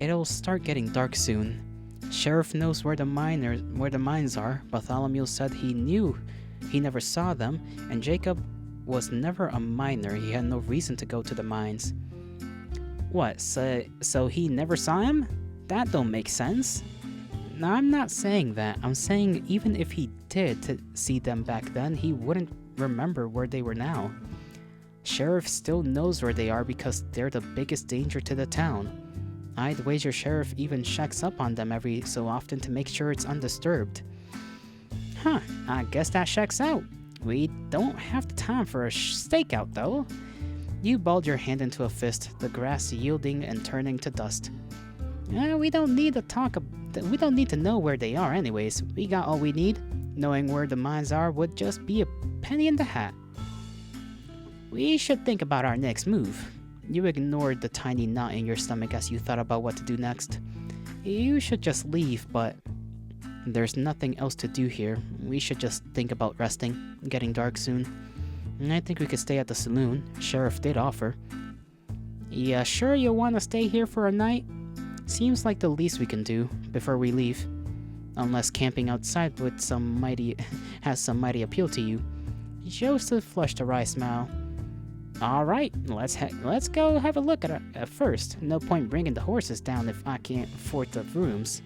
It'll start getting dark soon. Sheriff knows where the mines are. Bartholomew said he knew he never saw them, and Jacob was never a miner. He had no reason to go to the mines. What, so he never saw him? That don't make sense. No, I'm not saying that. I'm saying even if he did see them back then, he wouldn't remember where they were now. Sheriff still knows where they are because they're the biggest danger to the town. I'd wager Sheriff even checks up on them every so often to make sure it's undisturbed. Huh, I guess that checks out. We don't have the time for a stakeout, though. You balled your hand into a fist, the grass yielding and turning to dust. We don't need to know where they are anyways. We got all we need. Knowing where the mines are would just be a penny in the hat. We should think about our next move. You ignored the tiny knot in your stomach as you thought about what to do next. You should just leave, but there's nothing else to do here. We should just think about resting. Getting dark soon. I think we could stay at the saloon. Sheriff did offer. Yeah, sure you want to stay here for a night? Seems like the least we can do before we leave. Unless camping outside has some mighty appeal to you. Joseph flushed a wry smile. Alright, let's go have a look at it first. No point bringing the horses down if I can't afford the rooms.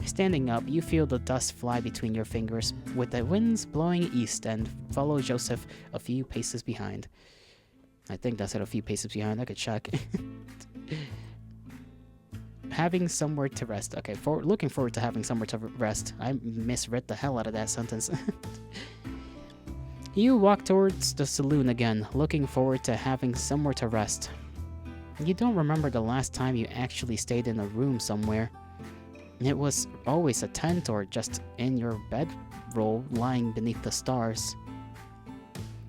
Standing up, you feel the dust fly between your fingers with the winds blowing east and follow Joseph a few paces behind. I think that's at a few paces behind. I could check. Having somewhere to rest. Okay, looking forward to having somewhere to rest. I misread the hell out of that sentence. You walk towards the saloon again, looking forward to having somewhere to rest. You don't remember the last time you actually stayed in a room somewhere. It was always a tent or just in your bedroll lying beneath the stars.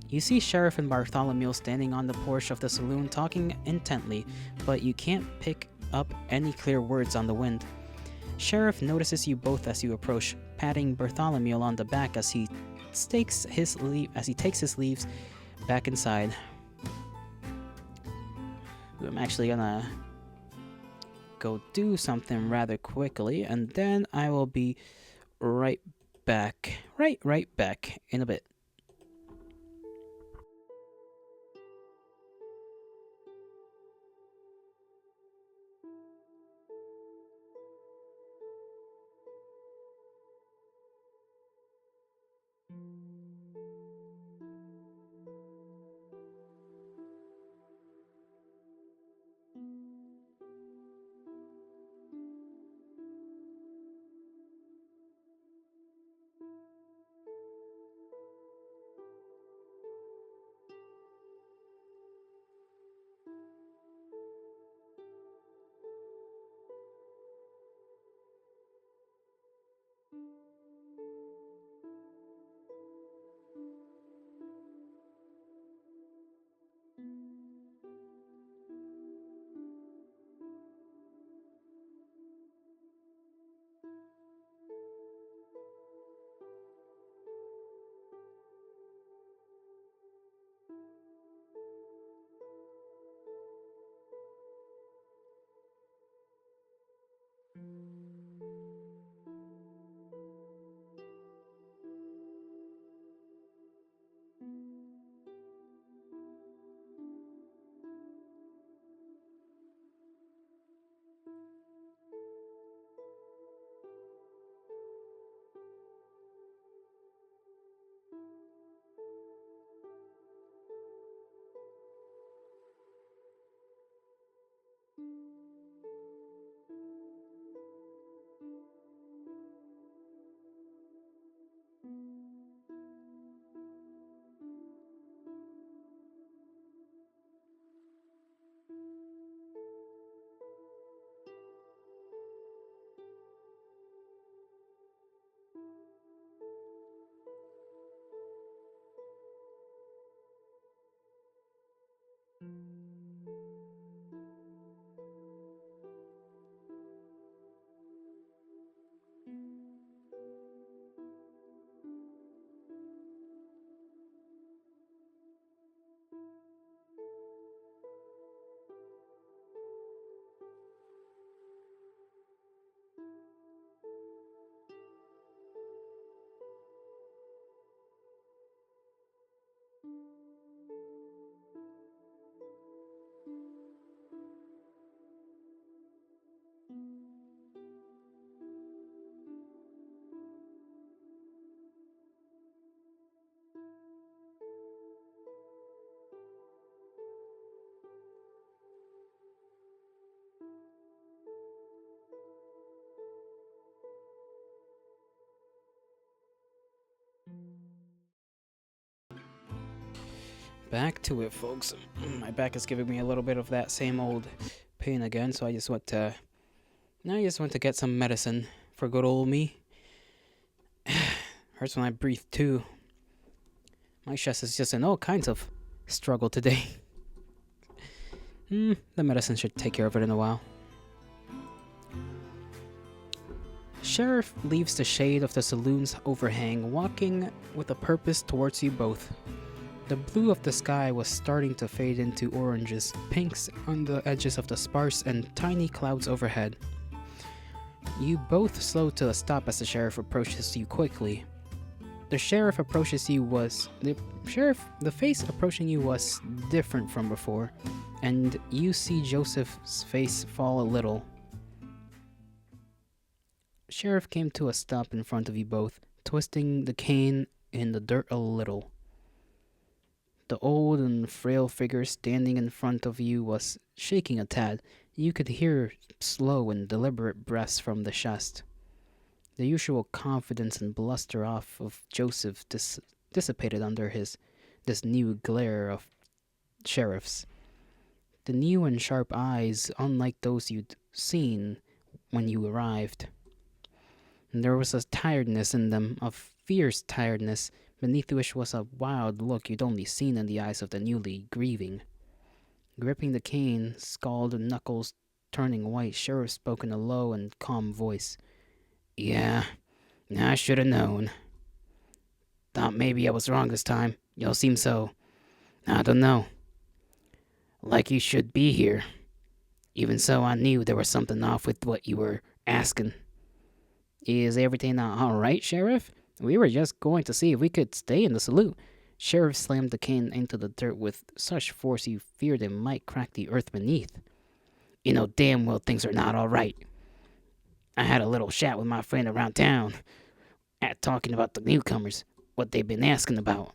You see Sheriff and Bartholomew standing on the porch of the saloon talking intently, but you can't pick up any clear words on the wind. Sheriff notices you both as you approach, patting Bartholomew on the back as he takes his leaves back inside. I'm actually gonna go do something rather quickly, and then I will be right back. Right back in a bit. Back to it, folks. My back is giving me a little bit of that same old pain again, so I just went to get some medicine for good old me. Hurts when I breathe too. My chest is just in all kinds of struggle today. The medicine should take care of it in a while. Sheriff leaves the shade of the saloon's overhang, walking with a purpose towards you both. The blue of the sky was starting to fade into oranges, pinks on the edges of the sparse and tiny clouds overhead. You both slow to a stop as the sheriff approaches you quickly. The face approaching you was different from before, and you see Joseph's face fall a little. Sheriff came to a stop in front of you both, twisting the cane in the dirt a little. The old and frail figure standing in front of you was shaking a tad. You could hear slow and deliberate breaths from the chest. The usual confidence and bluster off of Joseph dissipated under this new glare of sheriff's. The new and sharp eyes, unlike those you'd seen when you arrived. And there was a tiredness in them, a fierce tiredness, beneath which was a wild look you'd only seen in the eyes of the newly grieving. Gripping the cane, scald knuckles turning white, Sheriff spoke in a low and calm voice. Yeah, I should have known. Thought maybe I was wrong this time. Y'all seem so, I don't know, like you should be here. Even so, I knew there was something off with what you were asking. Is everything alright, Sheriff? We were just going to see if we could stay in the saloon. Sheriff slammed the cane into the dirt with such force you feared it might crack the earth beneath. You know damn well things are not alright. I had a little chat with my friend around town, talking about the newcomers, what they've been asking about.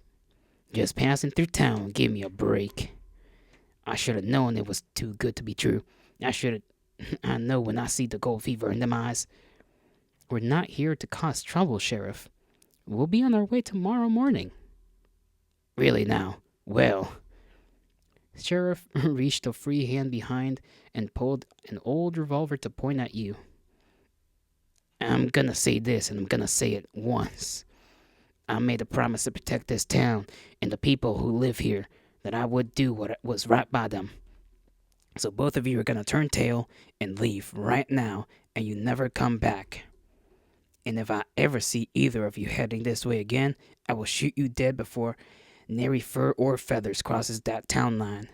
Just passing through town gave me a break. I should have known it was too good to be true. I know when I see the gold fever in them eyes. We're not here to cause trouble, Sheriff. We'll be on our way tomorrow morning. Really now? Well. Sheriff reached a free hand behind and pulled an old revolver to point at you. I'm gonna say this, and I'm gonna say it once. I made a promise to protect this town and the people who live here, that I would do what was right by them. So both of you are gonna turn tail and leave right now, and you never come back. And if I ever see either of you heading this way again, I will shoot you dead before nary fur or feathers crosses that town line.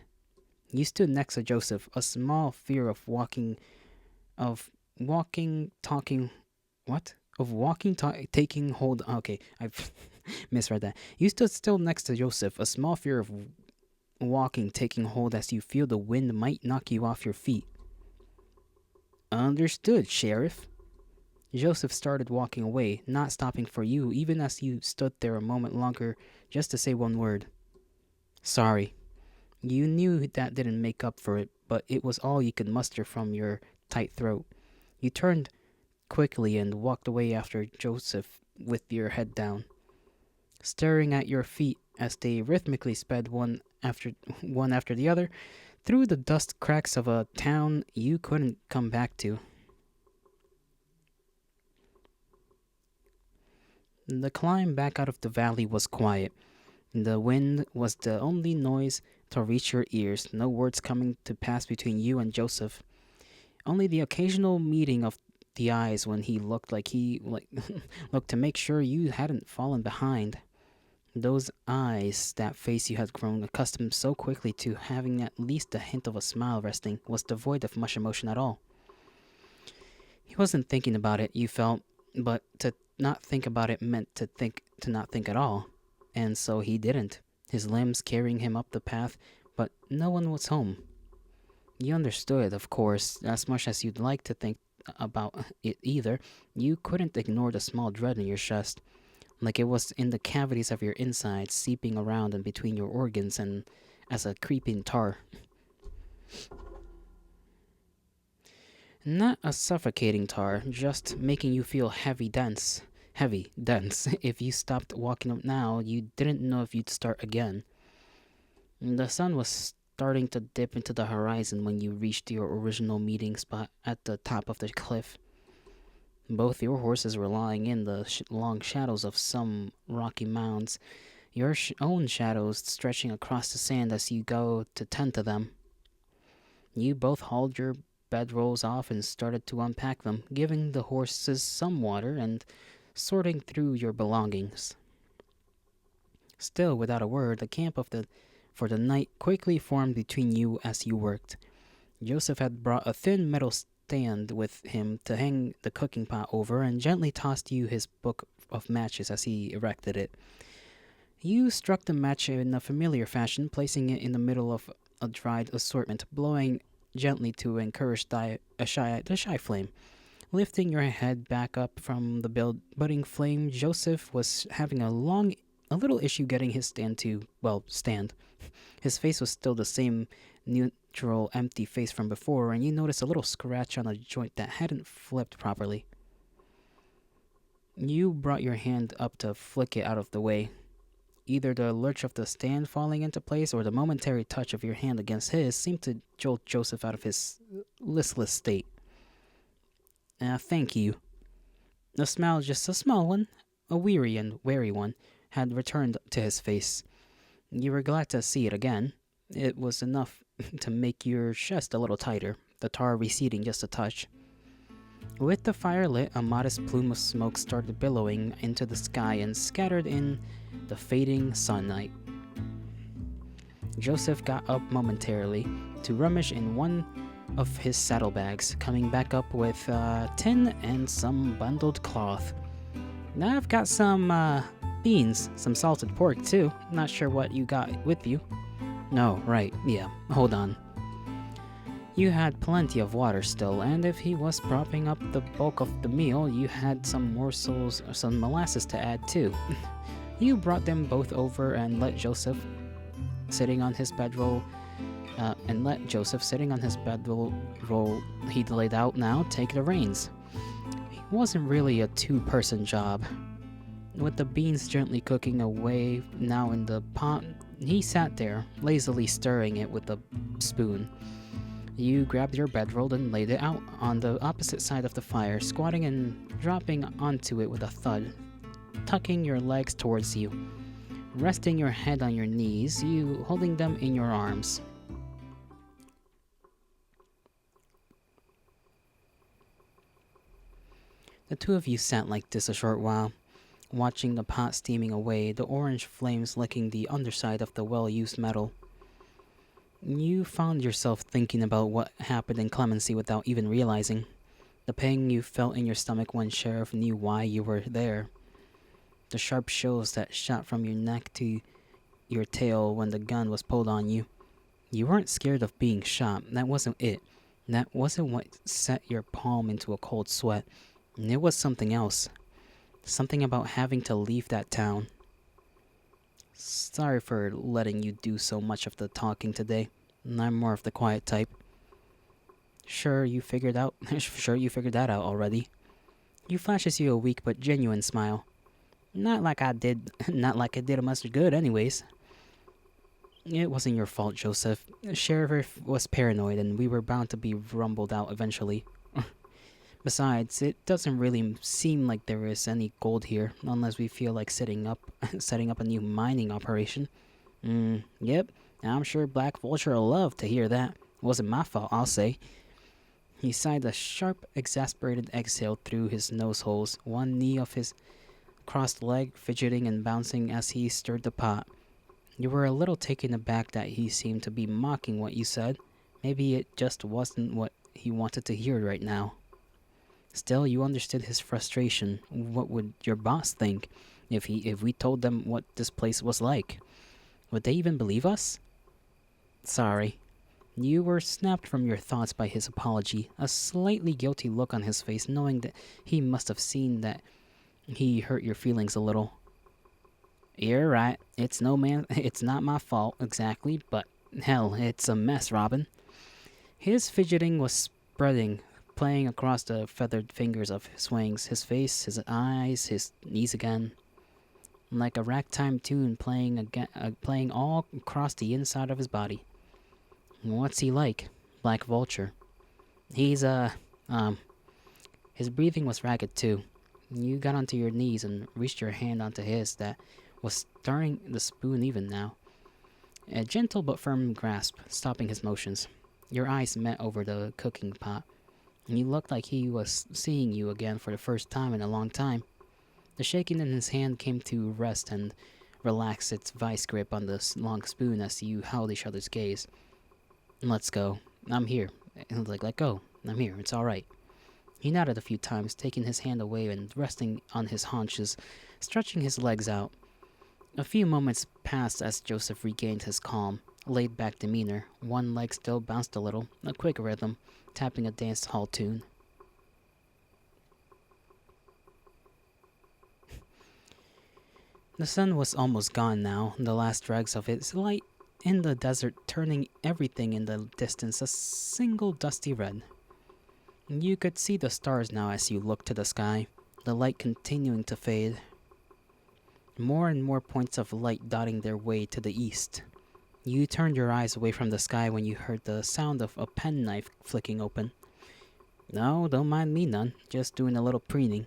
You stood next to Joseph, a small fear of taking hold. Okay, I've misread that. You stood still next to Joseph, a small fear of walking taking hold as you feel the wind might knock you off your feet. Understood, Sheriff. Joseph started walking away, not stopping for you, even as you stood there a moment longer just to say one word. Sorry. You knew that didn't make up for it, but it was all you could muster from your tight throat. You turned quickly and walked away after Joseph with your head down, staring at your feet as they rhythmically sped one after the other through the dust cracks of a town you couldn't come back to. The climb back out of the valley was quiet. The wind was the only noise, to reach your ears, no words coming to pass between you and Joseph. Only the occasional meeting of the eyes when he looked like looked to make sure you hadn't fallen behind. Those eyes, that face you had grown accustomed so quickly to having at least a hint of a smile resting, was devoid of much emotion at all. He wasn't thinking about it, you felt, but to not think about it meant to not think at all. And so he didn't, his limbs carrying him up the path, but no one was home. You understood, of course, as much as you'd like to think about it either, you couldn't ignore the small dread in your chest, like it was in the cavities of your insides, seeping around and between your organs and as a creeping tar. Not a suffocating tar, just making you feel heavy, dense. Heavy, dense. If you stopped walking up now, you didn't know if you'd start again. The sun was starting to dip into the horizon when you reached your original meeting spot at the top of the cliff. Both your horses were lying in the long shadows of some rocky mounds, your own shadows stretching across the sand as you go to tend to them. You both hauled your bedrolls off and started to unpack them, giving the horses some water and sorting through your belongings. Still, without a word, the camp for the night quickly formed between you as you worked. Joseph had brought a thin metal stand with him to hang the cooking pot over and gently tossed you his book of matches as he erected it. You struck the match in a familiar fashion, placing it in the middle of a dried assortment, blowing gently to encourage the shy flame. Lifting your head back up from the budding flame, Joseph was having a little issue getting his stand. His face was still the same neutral, empty face from before, and you noticed a little scratch on a joint that hadn't flipped properly. You brought your hand up to flick it out of the way. Either the lurch of the stand falling into place or the momentary touch of your hand against his seemed to jolt Joseph out of his listless state. Thank you. The smile, just a small one, a weary and wary one, had returned to his face. You were glad to see it again. It was enough to make your chest a little tighter, the tar receding just a touch. With the fire lit, a modest plume of smoke started billowing into the sky and scattered in the fading sunlight. Joseph got up momentarily to rummage in one of his saddlebags, coming back up with tin and some bundled cloth. Now I've got some beans, some salted pork too. Not sure what you got with you. No, right, yeah, hold on. You had plenty of water still, and if he was propping up the bulk of the meal, you had some morsels, some molasses to add too. You brought them both over and let Joseph sitting on his bedroll he'd laid out now take the reins. It wasn't really a two-person job. With the beans gently cooking away now in the pot, he sat there, lazily stirring it with a spoon. You grabbed your bedroll and laid it out on the opposite side of the fire, squatting and dropping onto it with a thud, tucking your legs towards you, resting your head on your knees, you holding them in your arms. The two of you sat like this a short while, watching the pot steaming away, the orange flames licking the underside of the well-used metal. You found yourself thinking about what happened in Clemency without even realizing. The pang you felt in your stomach when Sheriff knew why you were there. The sharp shows that shot from your neck to your tail when the gun was pulled on you. You weren't scared of being shot. That wasn't it. That wasn't what set your palm into a cold sweat. And it was something else. Something about having to leave that town. Sorry for letting you do so much of the talking today. I'm more of the quiet type. Sure you figured that out already. You flashes you a weak but genuine smile. Not like I did a much good anyways. It wasn't your fault, Joseph. Sheriff was paranoid and we were bound to be rumbled out eventually. Besides, it doesn't really seem like there is any gold here, unless we feel like setting up a new mining operation. Yep, I'm sure Black Vulture will love to hear that. It wasn't my fault, I'll say. He sighed a sharp, exasperated exhale through his nose holes, one knee of his crossed leg fidgeting and bouncing as he stirred the pot. You were a little taken aback that he seemed to be mocking what you said. Maybe it just wasn't what he wanted to hear right now. Still, you understood his frustration. What would your boss think if we told them what this place was like? Would they even believe us? Sorry. You were snapped from your thoughts by his apology, a slightly guilty look on his face, knowing that he must have seen that he hurt your feelings a little. You're right. It's not my fault exactly, but hell, it's a mess, Robin. His fidgeting was spreading, playing across the feathered fingers of his wings, his face, his eyes, his knees again. Like a ragtime tune playing all across the inside of his body. What's he like? Black Vulture. He's, his breathing was ragged too. You got onto your knees and reached your hand onto his that was stirring the spoon even now. A gentle but firm grasp, stopping his motions. Your eyes met over the cooking pot, and he looked like he was seeing you again for the first time in a long time. The shaking in his hand came to rest and relax its vice grip on the long spoon as you held each other's gaze. Let's go. I'm here. Let go. I'm here. It's alright. He nodded a few times, taking his hand away and resting on his haunches, stretching his legs out. A few moments passed as Joseph regained his calm, laid-back demeanor. One leg still bounced a little, a quick rhythm, tapping a dance hall tune. The sun was almost gone now, the last dregs of its light in the desert turning everything in the distance a single dusty red. You could see the stars now as you looked to the sky, the light continuing to fade. More and more points of light dotting their way to the east. You turned your eyes away from the sky when you heard the sound of a penknife flicking open. No, don't mind me none, just doing a little preening.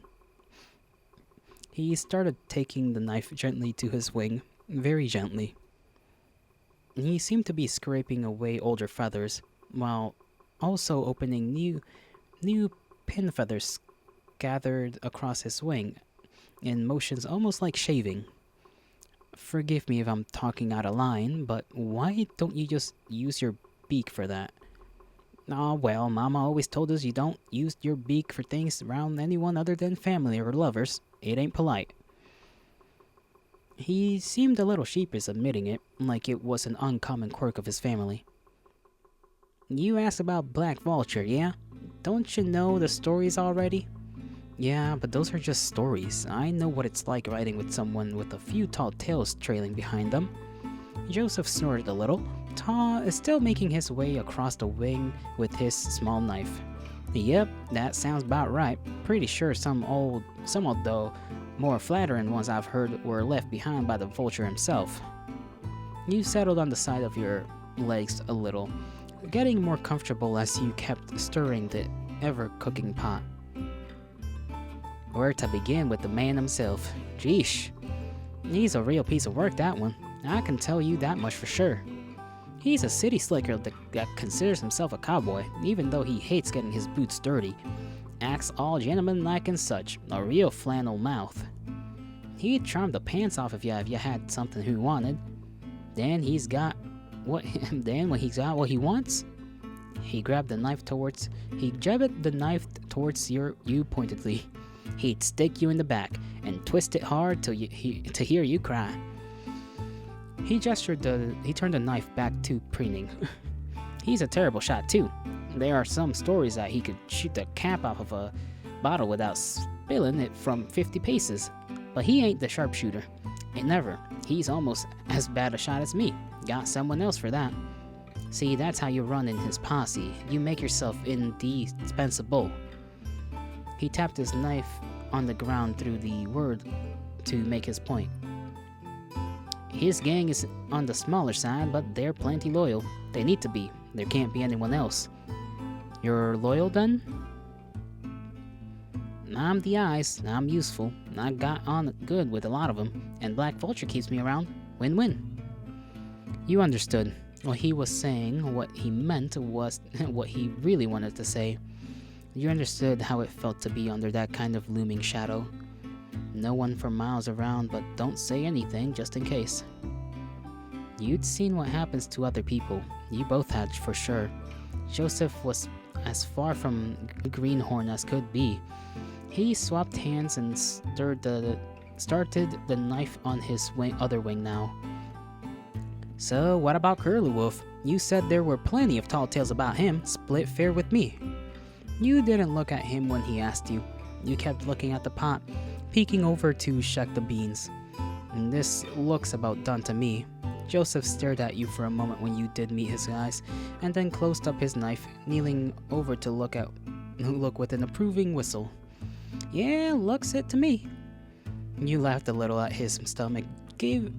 He started taking the knife gently to his wing, very gently. He seemed to be scraping away older feathers, while also opening new pin feathers gathered across his wing, in motions almost like shaving. Forgive me if I'm talking out of line, but why don't you just use your beak for that? Oh, well, Mama always told us you don't use your beak for things around anyone other than family or lovers. It ain't polite. He seemed a little sheepish admitting it, like it was an uncommon quirk of his family. You asked about Black Vulture, yeah? Don't you know the stories already? Yeah, but those are just stories. I know what it's like riding with someone with a few tall tales trailing behind them. Joseph snorted a little, still making his way across the wing with his small knife. Yep, that sounds about right. Pretty sure some of the more flattering ones I've heard were left behind by the vulture himself. You settled on the side of your legs a little, getting more comfortable as you kept stirring the ever-cooking pot. Where to begin with the man himself? Jeesh. He's a real piece of work, that one. I can tell you that much for sure. He's a city slicker that considers himself a cowboy, even though he hates getting his boots dirty. Acts all gentlemanlike and such, a real flannel mouth. He'd charm the pants off of you if you had something he wanted. Then when he's got what he wants, he jabbed the knife towards you pointedly. He'd stick you in the back and twist it hard to hear you cry. He turned the knife back to preening. He's a terrible shot too. There are some stories that he could shoot the cap off of a bottle without spilling it from 50 paces. But he ain't the sharpshooter. Ain't never. He's almost as bad a shot as me. Got someone else for that. See, that's how you run in his posse. You make yourself indispensable. He tapped his knife on the ground through the word to make his point. His gang is on the smaller side, but they're plenty loyal. They need to be. There can't be anyone else. You're loyal then? I'm the eyes. I'm useful. I got on good with a lot of them, and Black Vulture keeps me around. Win-win. You understood. What he was saying, what he meant was what he really wanted to say. You understood how it felt to be under that kind of looming shadow. No one for miles around, but don't say anything just in case. You'd seen what happens to other people. You both had, for sure. Joseph was as far from greenhorn as could be. He swapped hands and started the knife on his other wing now. So, what about Curly Wolf? You said there were plenty of tall tales about him. Split fair with me. You didn't look at him when he asked you. You kept looking at the pot, peeking over to shuck the beans. And this looks about done to me. Joseph stared at you for a moment when you did meet his eyes, and then closed up his knife, kneeling over to look with an approving whistle. Yeah, looks it to me. You laughed a little at his stomach,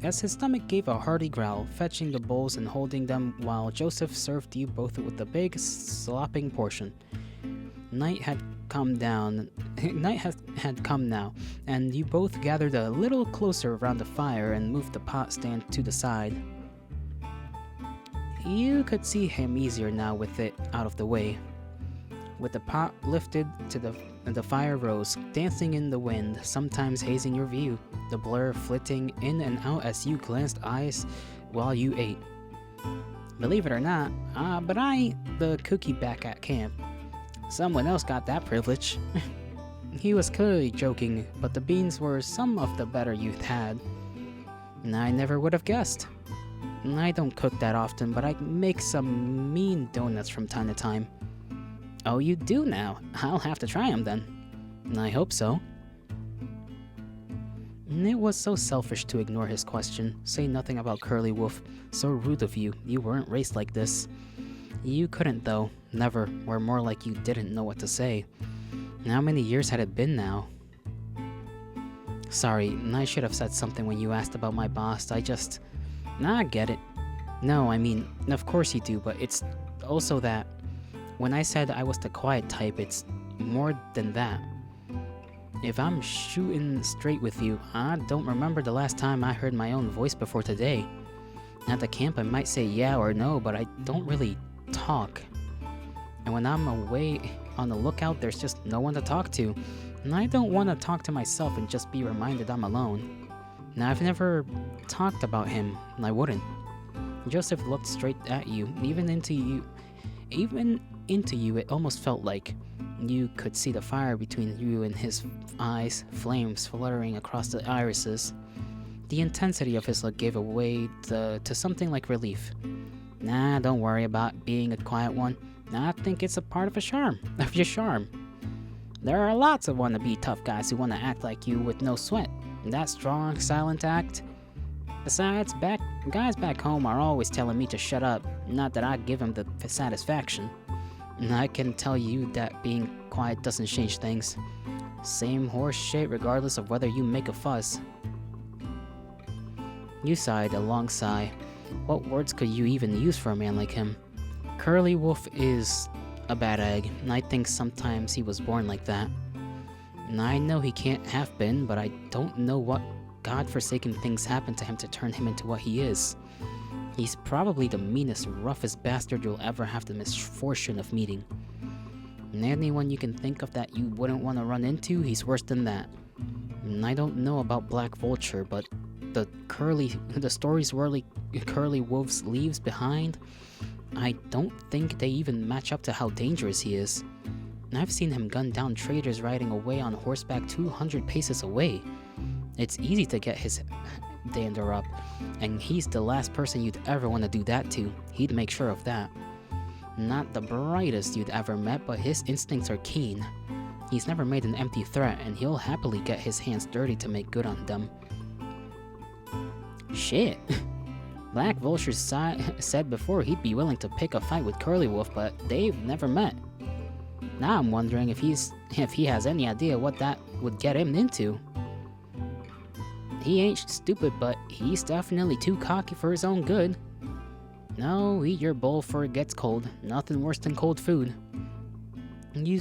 as his stomach gave a hearty growl, fetching the bowls and holding them while Joseph served you both with a big, slopping portion. Night had come now, and you both gathered a little closer around the fire and moved the pot stand to the side. You could see him easier now with it out of the way. With the pot lifted to the fire rose, dancing in the wind, sometimes hazing your view, the blur flitting in and out as you glanced eyes while you ate. Believe it or not, but I ain't the cookie back at camp. Someone else got that privilege. He was clearly joking, but the beans were some of the better you'd had. And I never would have guessed. I don't cook that often, but I make some mean donuts from time to time. Oh, you do now? I'll have to try them then. I hope so. It was so selfish to ignore his question, say nothing about Curly Wolf. So rude of you. You weren't raised like this. You couldn't though. Never. Or more like you didn't know what to say. How many years had it been now? Sorry, I should have said something when you asked about my boss. I get it. No, I mean, of course you do, but it's also that when I said I was the quiet type, it's more than that. If I'm shooting straight with you, I don't remember the last time I heard my own voice before today. At the camp, I might say yeah or no, but I don't really talk. And when I'm away on the lookout, there's just no one to talk to. And I don't want to talk to myself and just be reminded I'm alone. Now, I've never talked about him, and I wouldn't. Joseph looked straight at you, even into you, it almost felt like you could see the fire between you and his eyes, flames fluttering across the irises. The intensity of his look gave way to something like relief. Nah, don't worry about being a quiet one. I think it's a part of your charm. There are lots of wannabe tough guys who want to act like you with no sweat. That strong, silent act. Besides, guys back home are always telling me to shut up. Not that I give them the satisfaction. And I can tell you that being quiet doesn't change things. Same horse shit regardless of whether you make a fuss. You sighed a long sigh. What words could you even use for a man like him? Curly Wolf is a bad egg, and I think sometimes he was born like that. And I know he can't have been, but I don't know what godforsaken things happened to him to turn him into what he is. He's probably the meanest, roughest bastard you'll ever have the misfortune of meeting. And anyone you can think of that you wouldn't want to run into, he's worse than that. And I don't know about Black Vulture, but the stories Curly Wolf leaves behind, I don't think they even match up to how dangerous he is. And I've seen him gun down traders riding away on horseback 200 paces away. It's easy to get his dander up, and he's the last person you'd ever want to do that to. He'd make sure of that. Not the brightest you'd ever met, but his instincts are keen. He's never made an empty threat, and he'll happily get his hands dirty to make good on them. Shit. Black Vulture said before he'd be willing to pick a fight with Curly Wolf, but they've never met. Now I'm wondering if he has any idea what that would get him into. He ain't stupid, but he's definitely too cocky for his own good. No, eat your bowl before it gets cold. Nothing worse than cold food. You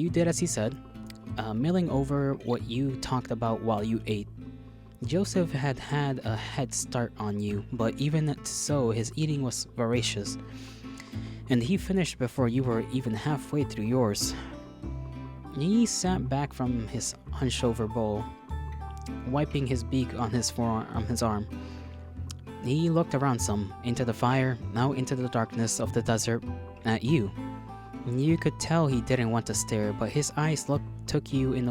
did as he said, milling over what you talked about while you ate. Joseph had had a head start on you, but even so, his eating was voracious, and he finished before you were even halfway through yours. He sat back from his hunched over bowl, wiping his beak on his forearm, his arm. He looked around some, into the fire, out into the darkness of the desert, at you. You could tell he didn't want to stare, but his eyes took you in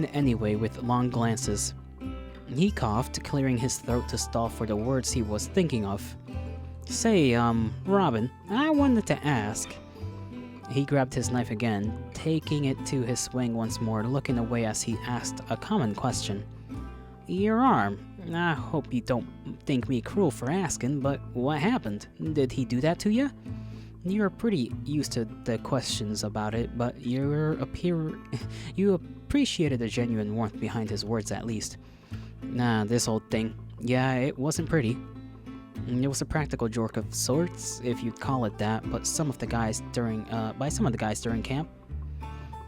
anyway with long glances. He coughed, clearing his throat to stall for the words he was thinking of. Say, Robin, I wanted to ask. He grabbed his knife again, taking it to his swing once more, looking away as he asked a common question. Your arm. I hope you don't think me cruel for asking, but what happened? Did he do that to you? You're pretty used to the questions about it, but you appreciated the genuine warmth behind his words at least. Nah, this old thing. Yeah, it wasn't pretty. It was a practical joke of sorts, if you'd call it that, but some of the guys during camp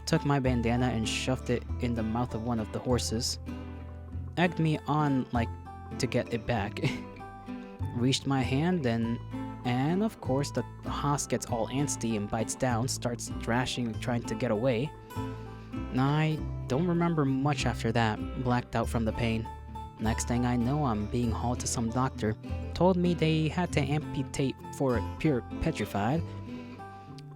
took my bandana and shoved it in the mouth of one of the horses. Egged me on like to get it back. Reached my hand and of course the hoss gets all antsy and bites down, starts thrashing, trying to get away. I don't remember much after that, blacked out from the pain. Next thing I know, I'm being hauled to some doctor. Told me they had to amputate for it pure petrified.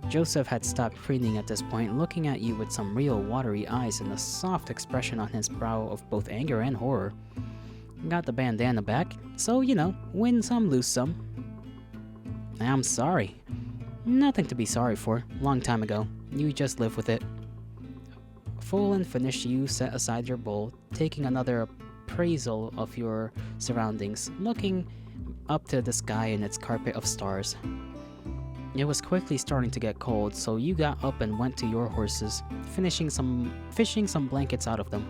Joseph had stopped preening at this point, looking at you with some real watery eyes and a soft expression on his brow of both anger and horror. Got the bandana back, so win some, lose some. I'm sorry. Nothing to be sorry for. Long time ago. You just live with it. Full and finished, you set aside your bowl, taking another appraisal of your surroundings, looking up to the sky and its carpet of stars. It was quickly starting to get cold, so you got up and went to your horses, fishing some blankets out of them.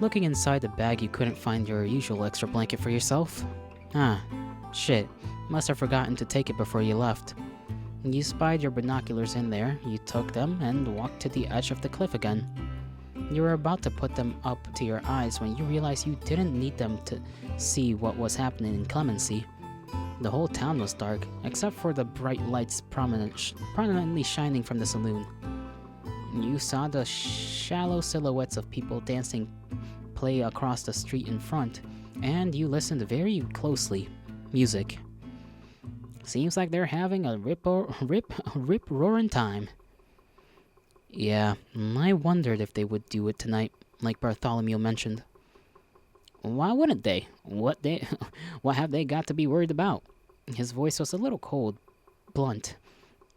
Looking inside the bag, you couldn't find your usual extra blanket for yourself. Ah, shit. Must have forgotten to take it before you left. You spied your binoculars in there, you took them, and walked to the edge of the cliff again. You were about to put them up to your eyes when you realized you didn't need them to see what was happening in Clemency. The whole town was dark, except for the bright lights prominently shining from the saloon. You saw the shallow silhouettes of people dancing play across the street in front, and you listened very closely. Music. Seems like they're having a rip-roaring time. Yeah, I wondered if they would do it tonight, like Bartholomew mentioned. Why wouldn't they? What have they got to be worried about? His voice was a little cold, blunt.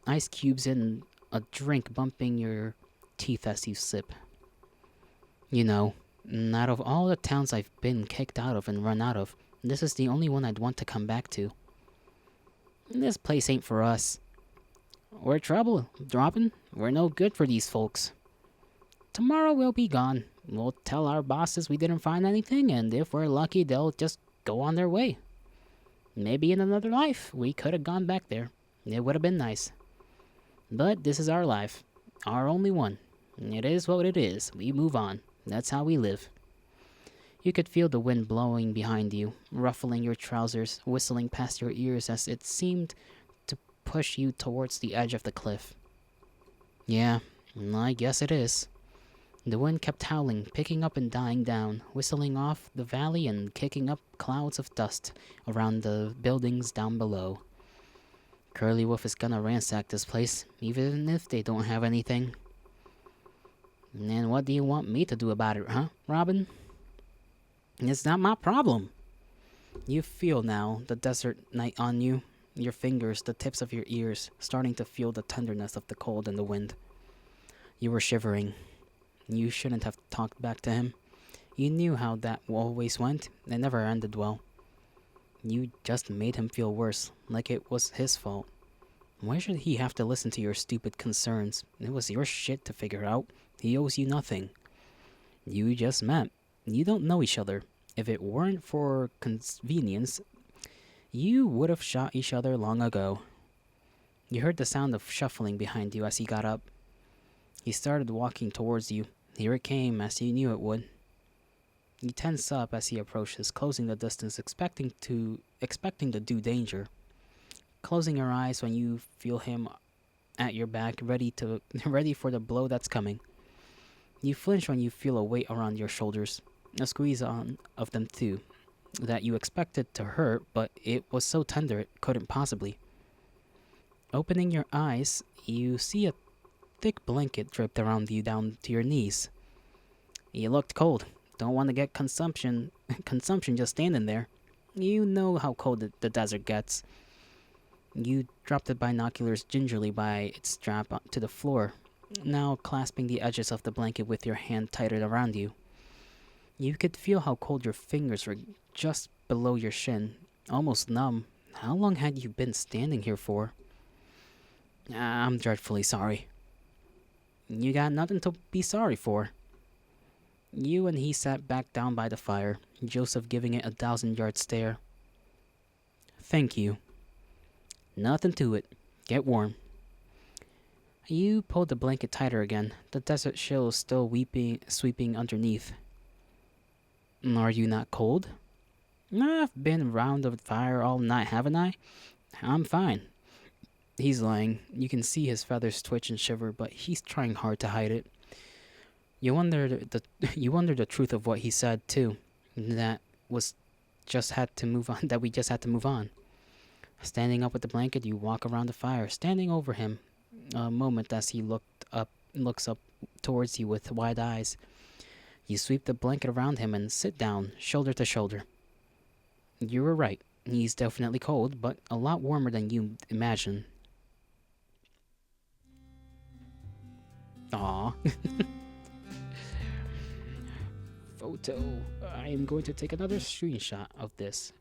Ice cubes in a drink bumping your teeth as you sip. Out of all the towns I've been kicked out of and run out of, this is the only one I'd want to come back to. This place ain't for us. We're trouble, Robin. We're no good for these folks. Tomorrow we'll be gone. We'll tell our bosses we didn't find anything, and if we're lucky, they'll just go on their way. Maybe in another life, we could have gone back there. It would have been nice. But this is our life. Our only one. It is what it is. We move on. That's how we live. You could feel the wind blowing behind you, ruffling your trousers, whistling past your ears as it seemed to push you towards the edge of the cliff. Yeah, I guess it is. The wind kept howling, picking up and dying down, whistling off the valley and kicking up clouds of dust around the buildings down below. Curly Wolf is gonna ransack this place, even if they don't have anything. And what do you want me to do about it, huh, Robin? It's not my problem. You feel now the desert night on you, your fingers, the tips of your ears, starting to feel the tenderness of the cold and the wind. You were shivering. You shouldn't have talked back to him. You knew how that always went. It never ended well. You just made him feel worse, like it was his fault. Why should he have to listen to your stupid concerns? It was your shit to figure out. He owes you nothing. You just met. You don't know each other. If it weren't for convenience, you would have shot each other long ago. You heard the sound of shuffling behind you as he got up. He started walking towards you, Here it came, as he knew it would. You tense up as he approaches, closing the distance, expecting to do danger. Closing your eyes when you feel him at your back, ready for the blow that's coming. You flinch when you feel a weight around your shoulders, a squeeze on of them too, that you expected to hurt, but it was so tender it couldn't possibly. Opening your eyes, you see a thick blanket draped around you down to your knees. You looked cold. Don't want to get consumption just standing there. You know how cold the desert gets. You drop the binoculars gingerly by its strap to the floor, now clasping the edges of the blanket with your hand tighter around you. You could feel how cold your fingers were just below your shin, almost numb. How long had you been standing here for? I'm dreadfully sorry. You got nothing to be sorry for. You and he sat back down by the fire, Joseph giving it a 1,000-yard stare. Thank you. Nothing to it. Get warm. You pulled the blanket tighter again, the desert chill still sweeping underneath. Are you not cold? I've been around the fire all night, haven't I? I'm fine. He's lying. You can see his feathers twitch and shiver, but he's trying hard to hide it. You wonder the truth of what he said too. That was just had to move on. That we just had to move on. Standing up with the blanket, you walk around the fire, standing over him. A moment as he looks up towards you with wide eyes. You sweep the blanket around him and sit down, shoulder to shoulder. You were right. He's definitely cold, but a lot warmer than you imagine. Aww. Photo. I am going to take another screenshot of this.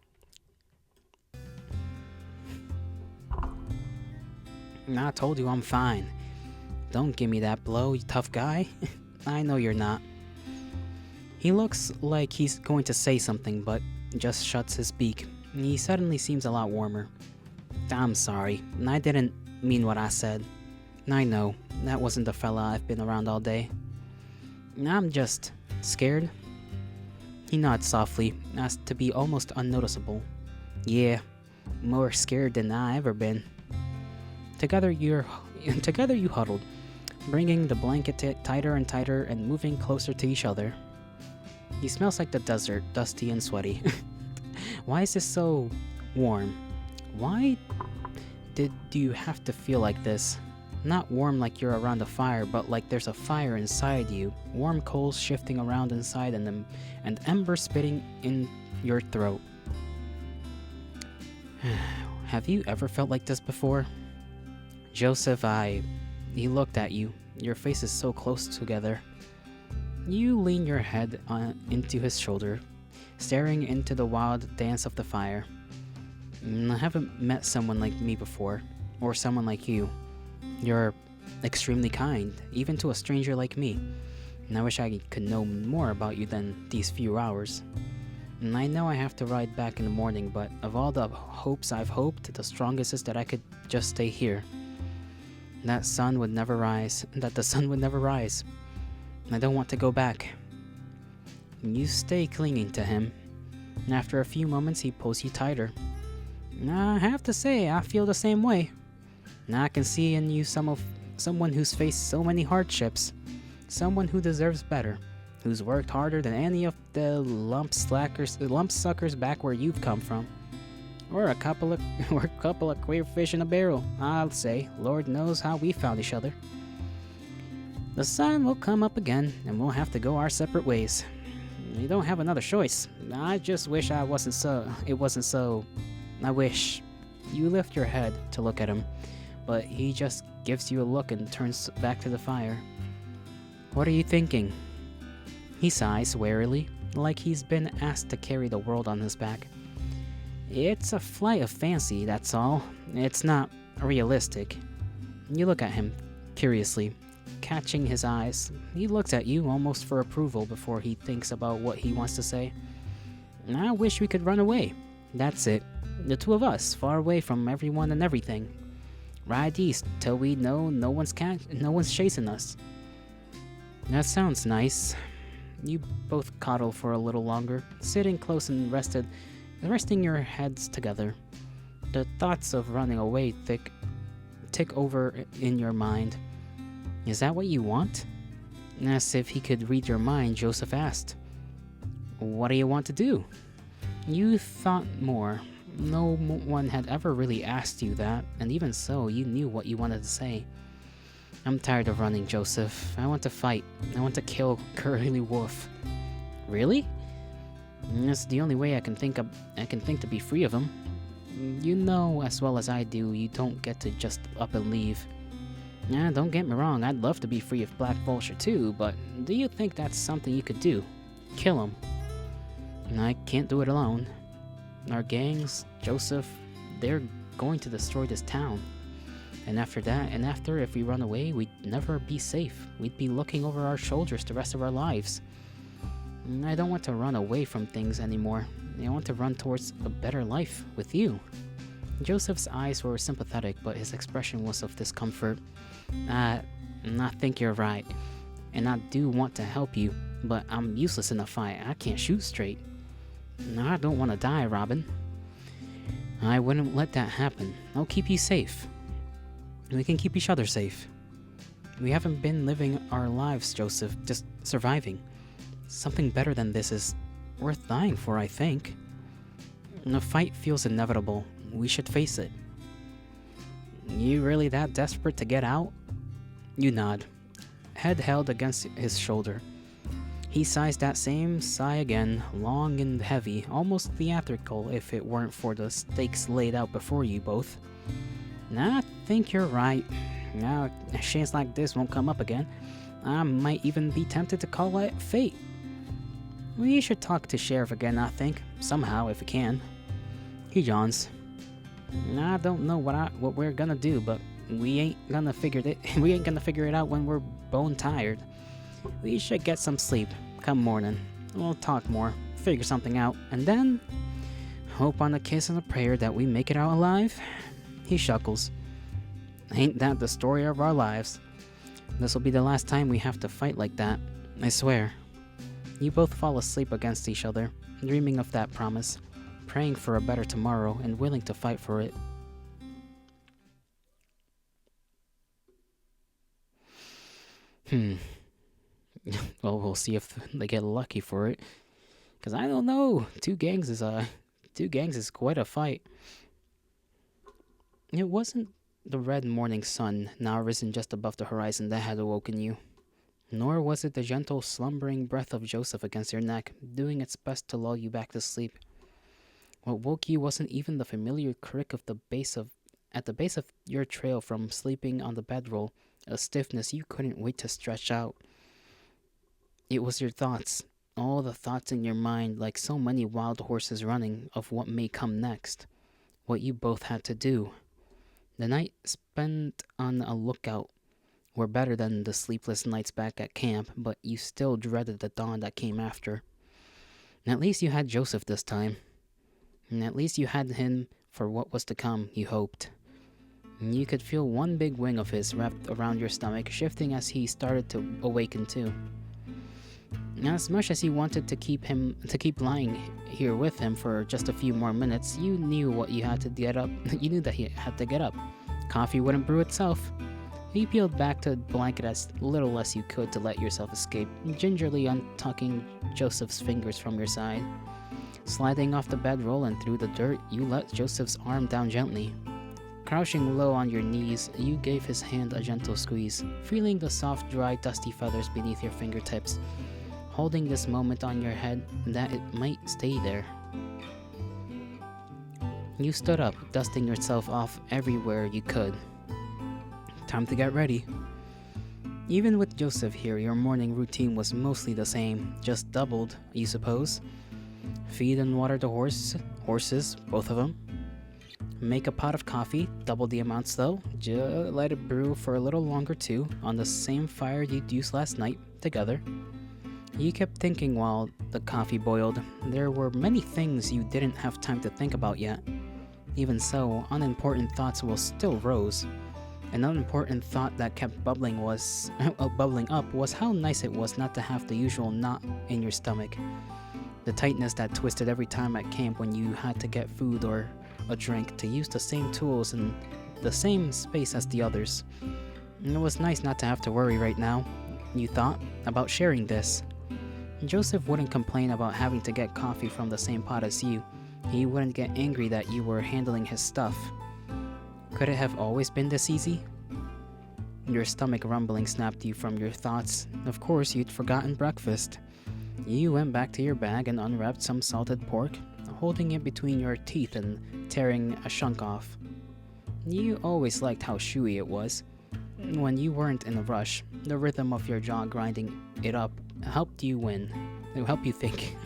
I told you I'm fine. Don't give me that blow, you tough guy. I know you're not. He looks like he's going to say something, but just shuts his beak. He suddenly seems a lot warmer. I'm sorry. I didn't mean what I said. I know. That wasn't the fella I've been around all day. I'm just scared. He nods softly, as to be almost unnoticeable. Yeah, more scared than I ever been. Together you huddled, bringing the blanket tighter and tighter and moving closer to each other. He smells like the desert, dusty and sweaty. Why is this so warm? Why did you have to feel like this? Not warm like you're around a fire, but like there's a fire inside you. Warm coals shifting around inside and embers spitting in your throat. Have you ever felt like this before? Joseph, he looked at you. Your faces so close together. You lean your head into his shoulder, staring into the wild dance of the fire. I haven't met someone like me before, or someone like you. You're extremely kind, even to a stranger like me. And I wish I could know more about you than these few hours. And I know I have to ride back in the morning, but of all the hopes I've hoped, the strongest is that I could just stay here. That the sun would never rise. I don't want to go back. You stay clinging to him. And after a few moments, he pulls you tighter. I have to say, I feel the same way. Now I can see in you someone who's faced so many hardships. Someone who deserves better. Who's worked harder than any of the lump suckers back where you've come from. Or a couple of queer fish in a barrel, I'll say. Lord knows how we found each other. The sun will come up again, and we'll have to go our separate ways. We don't have another choice. I just wish it wasn't so. I wish. You lift your head to look at him, but he just gives you a look and turns back to the fire. What are you thinking? He sighs wearily, like he's been asked to carry the world on his back. It's a flight of fancy, that's all. It's not realistic. You look at him, curiously, catching his eyes. He looks at you almost for approval before he thinks about what he wants to say. I wish we could run away. That's it. The two of us, far away from everyone and everything. Ride east till we know no one's chasing us. That sounds nice. You both coddle for a little longer, sitting close and resting your heads together. The thoughts of running away tick over in your mind. Is that what you want? As if he could read your mind, Joseph asked. What do you want to do? You thought more. No one had ever really asked you that, and even so, you knew what you wanted to say. I'm tired of running, Joseph. I want to fight. I want to kill Curly Wolf. Really? That's the only way I can think to be free of him. You know as well as I do, you don't get to just up and leave. Don't get me wrong, I'd love to be free of Black Vulture too, but do you think that's something you could do? Kill him. I can't do it alone. Our gangs, Joseph, they're going to destroy this town. And after if we run away, we'd never be safe. We'd be looking over our shoulders the rest of our lives. I don't want to run away from things anymore. I want to run towards a better life with you. Joseph's eyes were sympathetic, but his expression was of discomfort. I think you're right, and I do want to help you, but I'm useless in a fight. I can't shoot straight. I don't want to die, Robin. I wouldn't let that happen. I'll keep you safe. We can keep each other safe. We haven't been living our lives, Joseph, just surviving. Something better than this is worth dying for, I think. The fight feels inevitable. We should face it. You really that desperate to get out? You nod, head held against his shoulder. He sighs that same sigh again, long and heavy, almost theatrical if it weren't for the stakes laid out before you both. I think you're right. Now, a chance like this won't come up again. I might even be tempted to call it fate. We should talk to Sheriff again, I think, somehow if we can. He yawns. I don't know what we're gonna do, but we ain't gonna figure it out when we're bone tired. We should get some sleep. Come morning, we'll talk more, figure something out, and then hope on a kiss and a prayer that we make it out alive. He chuckles. Ain't that the story of our lives? This'll be the last time we have to fight like that, I swear. You both fall asleep against each other, dreaming of that promise, praying for a better tomorrow and willing to fight for it. Well, we'll see if they get lucky for it. Cause I don't know. Two gangs is quite a fight. It wasn't the red morning sun, now risen just above the horizon, that had awoken you. Nor was it the gentle, slumbering breath of Joseph against your neck, doing its best to lull you back to sleep. What woke you wasn't even the familiar crick of at the base of your trail from sleeping on the bedroll, a stiffness you couldn't wait to stretch out. It was your thoughts, all the thoughts in your mind, like so many wild horses running, of what may come next, what you both had to do. The night spent on a lookout were better than the sleepless nights back at camp, but you still dreaded the dawn that came after. And at least you had Joseph this time. And at least you had him for what was to come, you hoped. And you could feel one big wing of his wrapped around your stomach, shifting as he started to awaken too. And as much as you wanted to keep lying here with him for just a few more minutes, you knew what you had to get up. You knew that he had to get up. Coffee wouldn't brew itself. You peeled back the blanket as little as you could to let yourself escape, gingerly untucking Joseph's fingers from your side. Sliding off the bedroll and through the dirt, you let Joseph's arm down gently. Crouching low on your knees, you gave his hand a gentle squeeze, feeling the soft, dry, dusty feathers beneath your fingertips, holding this moment on your head that it might stay there. You stood up, dusting yourself off everywhere you could. Time to get ready. Even with Joseph here, your morning routine was mostly the same, just doubled, you suppose. Feed and water the horses, both of them. Make a pot of coffee, double the amounts though. Just let it brew for a little longer too, on the same fire you'd used last night, together. You kept thinking while the coffee boiled. There were many things you didn't have time to think about yet. Even so, unimportant thoughts will still rose. An unimportant thought that kept bubbling up was how nice it was not to have the usual knot in your stomach. The tightness that twisted every time at camp when you had to get food or a drink, to use the same tools and the same space as the others. And it was nice not to have to worry right now, you thought, about sharing this. Joseph wouldn't complain about having to get coffee from the same pot as you. He wouldn't get angry that you were handling his stuff. Could it have always been this easy? Your stomach rumbling snapped you from your thoughts. Of course, you'd forgotten breakfast. You went back to your bag and unwrapped some salted pork, holding it between your teeth and tearing a chunk off. You always liked how chewy it was. When you weren't in a rush, the rhythm of your jaw grinding it up helped you win. It helped you think.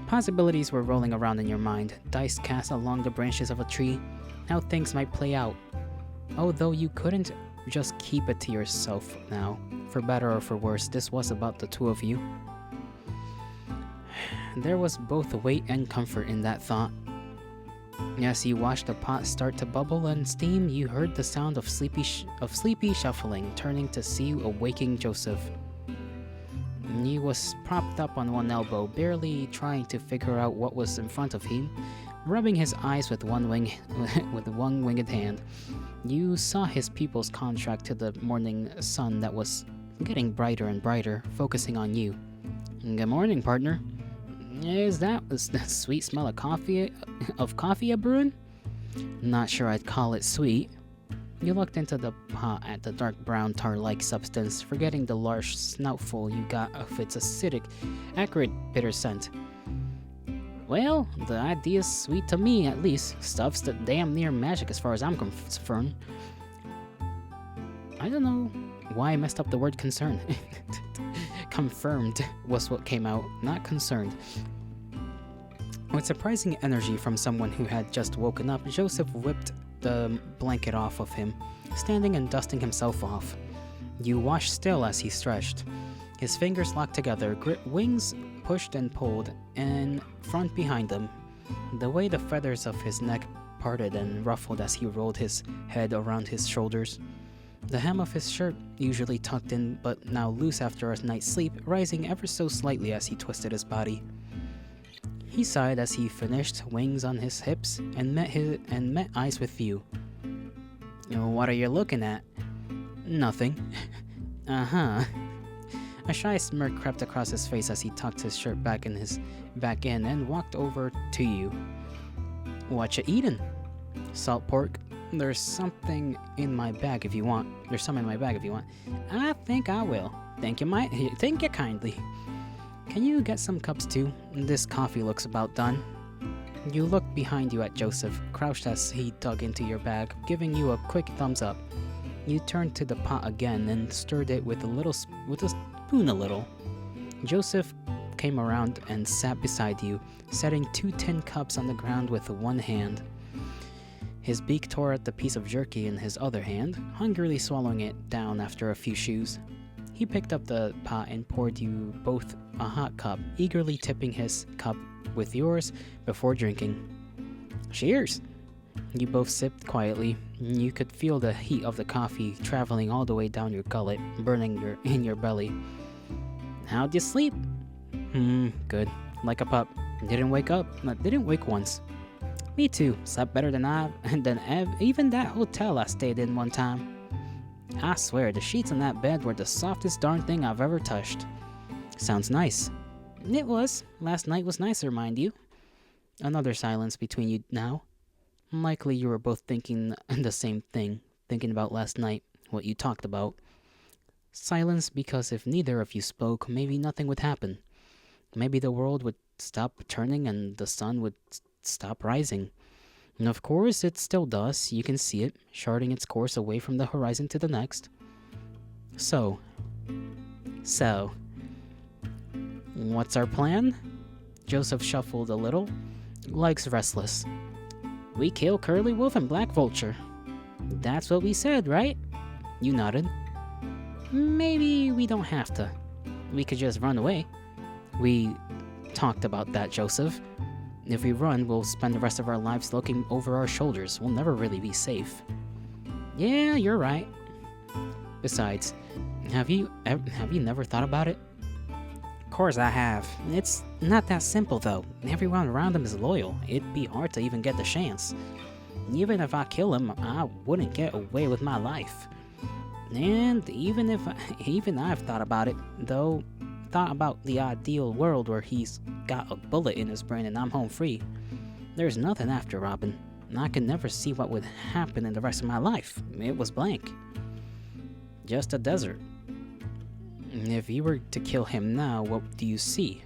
Possibilities were rolling around in your mind, dice cast along the branches of a tree, how things might play out. Although you couldn't just keep it to yourself now. For better or for worse, this was about the two of you. There was both weight and comfort in that thought. As you watched the pot start to bubble and steam, you heard the sound of sleepy shuffling, turning to see a waking Joseph. He was propped up on one elbow, barely trying to figure out what was in front of him, rubbing his eyes with one winged hand. You saw his pupils contract to the morning sun that was getting brighter and brighter, focusing on you. Good morning, partner. Is that the sweet smell of coffee a brewing? Not sure I'd call it sweet. You looked into the pot at the dark brown tar-like substance, forgetting the large snoutful you got of its acidic, acrid, bitter scent. Well, the idea's sweet to me, at least. Stuff's the damn near magic as far as I'm concerned. I don't know why I messed up the word concern. Confirmed was what came out, not concerned. With surprising energy from someone who had just woken up, Joseph whipped the blanket off of him, standing and dusting himself off. You watched still as he stretched. His fingers locked together, wings pushed and pulled, and front behind them. The way the feathers of his neck parted and ruffled as he rolled his head around his shoulders. The hem of his shirt, usually tucked in but now loose after a night's sleep, rising ever so slightly as he twisted his body. He sighed as he finished, wings on his hips, and met eyes with you. What are you looking at? Nothing. Uh-huh. A shy smirk crept across his face as he tucked his shirt back in and walked over to you. What you eating? Salt pork. There's something in my bag if you want. I think I will. Thank you kindly. Can you get some cups too? This coffee looks about done. You looked behind you at Joseph, crouched as he dug into your bag, giving you a quick thumbs up. You turned to the pot again and stirred it with a spoon a little. Joseph came around and sat beside you, setting 2 tin cups on the ground with one hand. His beak tore at the piece of jerky in his other hand, hungrily swallowing it down after a few chews. He picked up the pot and poured you both a hot cup, eagerly tipping his cup with yours before drinking. Cheers! You both sipped quietly. You could feel the heat of the coffee traveling all the way down your gullet, burning in your belly. How'd you sleep? Good. Like a pup. Didn't wake once. Me too. Slept better than even that hotel I stayed in one time. I swear, the sheets on that bed were the softest darn thing I've ever touched. Sounds nice. It was. Last night was nicer, mind you. Another silence between you now. Likely you were both thinking the same thing, thinking about last night, what you talked about. Silence because if neither of you spoke, maybe nothing would happen. Maybe the world would stop turning and the sun would stop rising. And of course, it still does. You can see it, charting its course away from the horizon to the next. So, what's our plan? Joseph shuffled a little, legs restless. We kill Curly Wolf and Black Vulture. That's what we said, right? You nodded. Maybe we don't have to. We could just run away. We talked about that, Joseph. If we run, we'll spend the rest of our lives looking over our shoulders. We'll never really be safe. Yeah, you're right. Besides, have you never thought about it? Of course I have. It's not that simple though. Everyone around him is loyal. It'd be hard to even get the chance. Even if I kill him, I wouldn't get away with my life. And even I've thought about it, though, thought about the ideal world where he's got a bullet in his brain and I'm home free. There's nothing after Robin, and I can never see what would happen in the rest of my life. It was blank. Just a desert. If you were to kill him now, what do you see?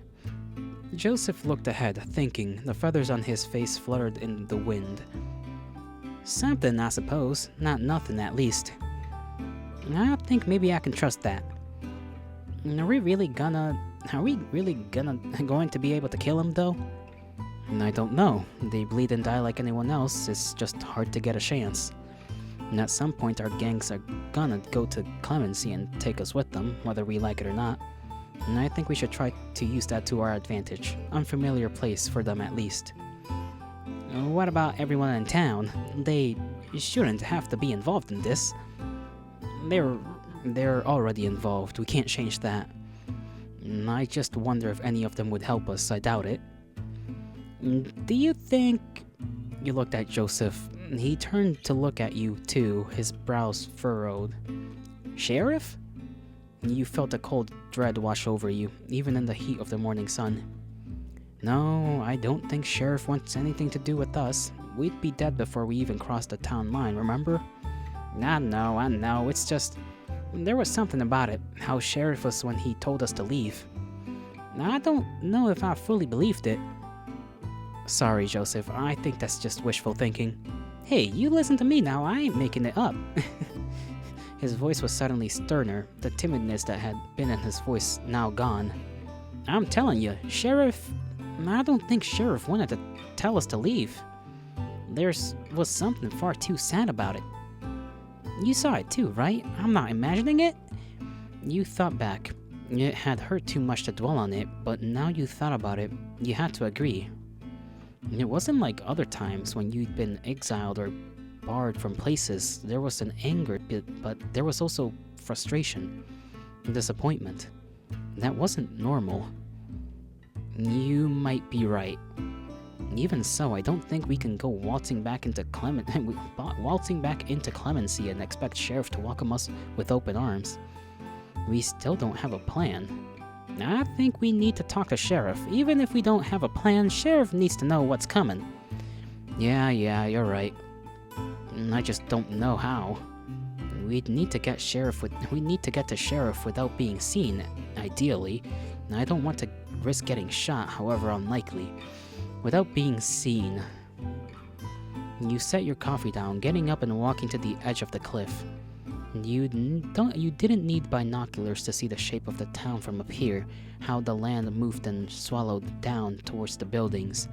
Joseph looked ahead, thinking. The feathers on his face fluttered in the wind. Something, I suppose. Not nothing, at least. I think maybe I can trust that. Are we really going to be able to kill him, though? I don't know. They bleed and die like anyone else. It's just hard to get a chance. And at some point, our gangs are gonna go to Clemency and take us with them, whether we like it or not. And I think we should try to use that to our advantage. Unfamiliar place for them, at least. What about everyone in town? They shouldn't have to be involved in this. They're already involved. We can't change that. I just wonder if any of them would help us. I doubt it. Do you think... You looked at Joseph. He turned to look at you, too, his brows furrowed. Sheriff? You felt a cold dread wash over you, even in the heat of the morning sun. No, I don't think Sheriff wants anything to do with us. We'd be dead before we even crossed the town line, remember? I know, it's just... There was something about it, how Sheriff was when he told us to leave. I don't know if I fully believed it. Sorry, Joseph, I think that's just wishful thinking. Hey, you listen to me now, I ain't making it up. His voice was suddenly sterner, the timidness that had been in his voice now gone. I'm telling you, Sheriff... I don't think Sheriff wanted to tell us to leave. There was something far too sad about it. You saw it too, right? I'm not imagining it? You thought back. It had hurt too much to dwell on it, but now you thought about it, you had to agree. It wasn't like other times when you'd been exiled or barred from places. There was an anger, but there was also frustration and disappointment. That wasn't normal. You might be right. Even so, I don't think we can go waltzing back into Clemency and expect Sheriff to welcome us with open arms. We still don't have a plan. I think we need to talk to Sheriff. Even if we don't have a plan, Sheriff needs to know what's coming. Yeah, you're right. I just don't know how. We need to get to Sheriff without being seen, ideally. I don't want to risk getting shot, however unlikely. Without being seen. You set your coffee down, getting up and walking to the edge of the cliff. You didn't need binoculars to see the shape of the town from up here, how the land moved and swallowed down towards the buildings.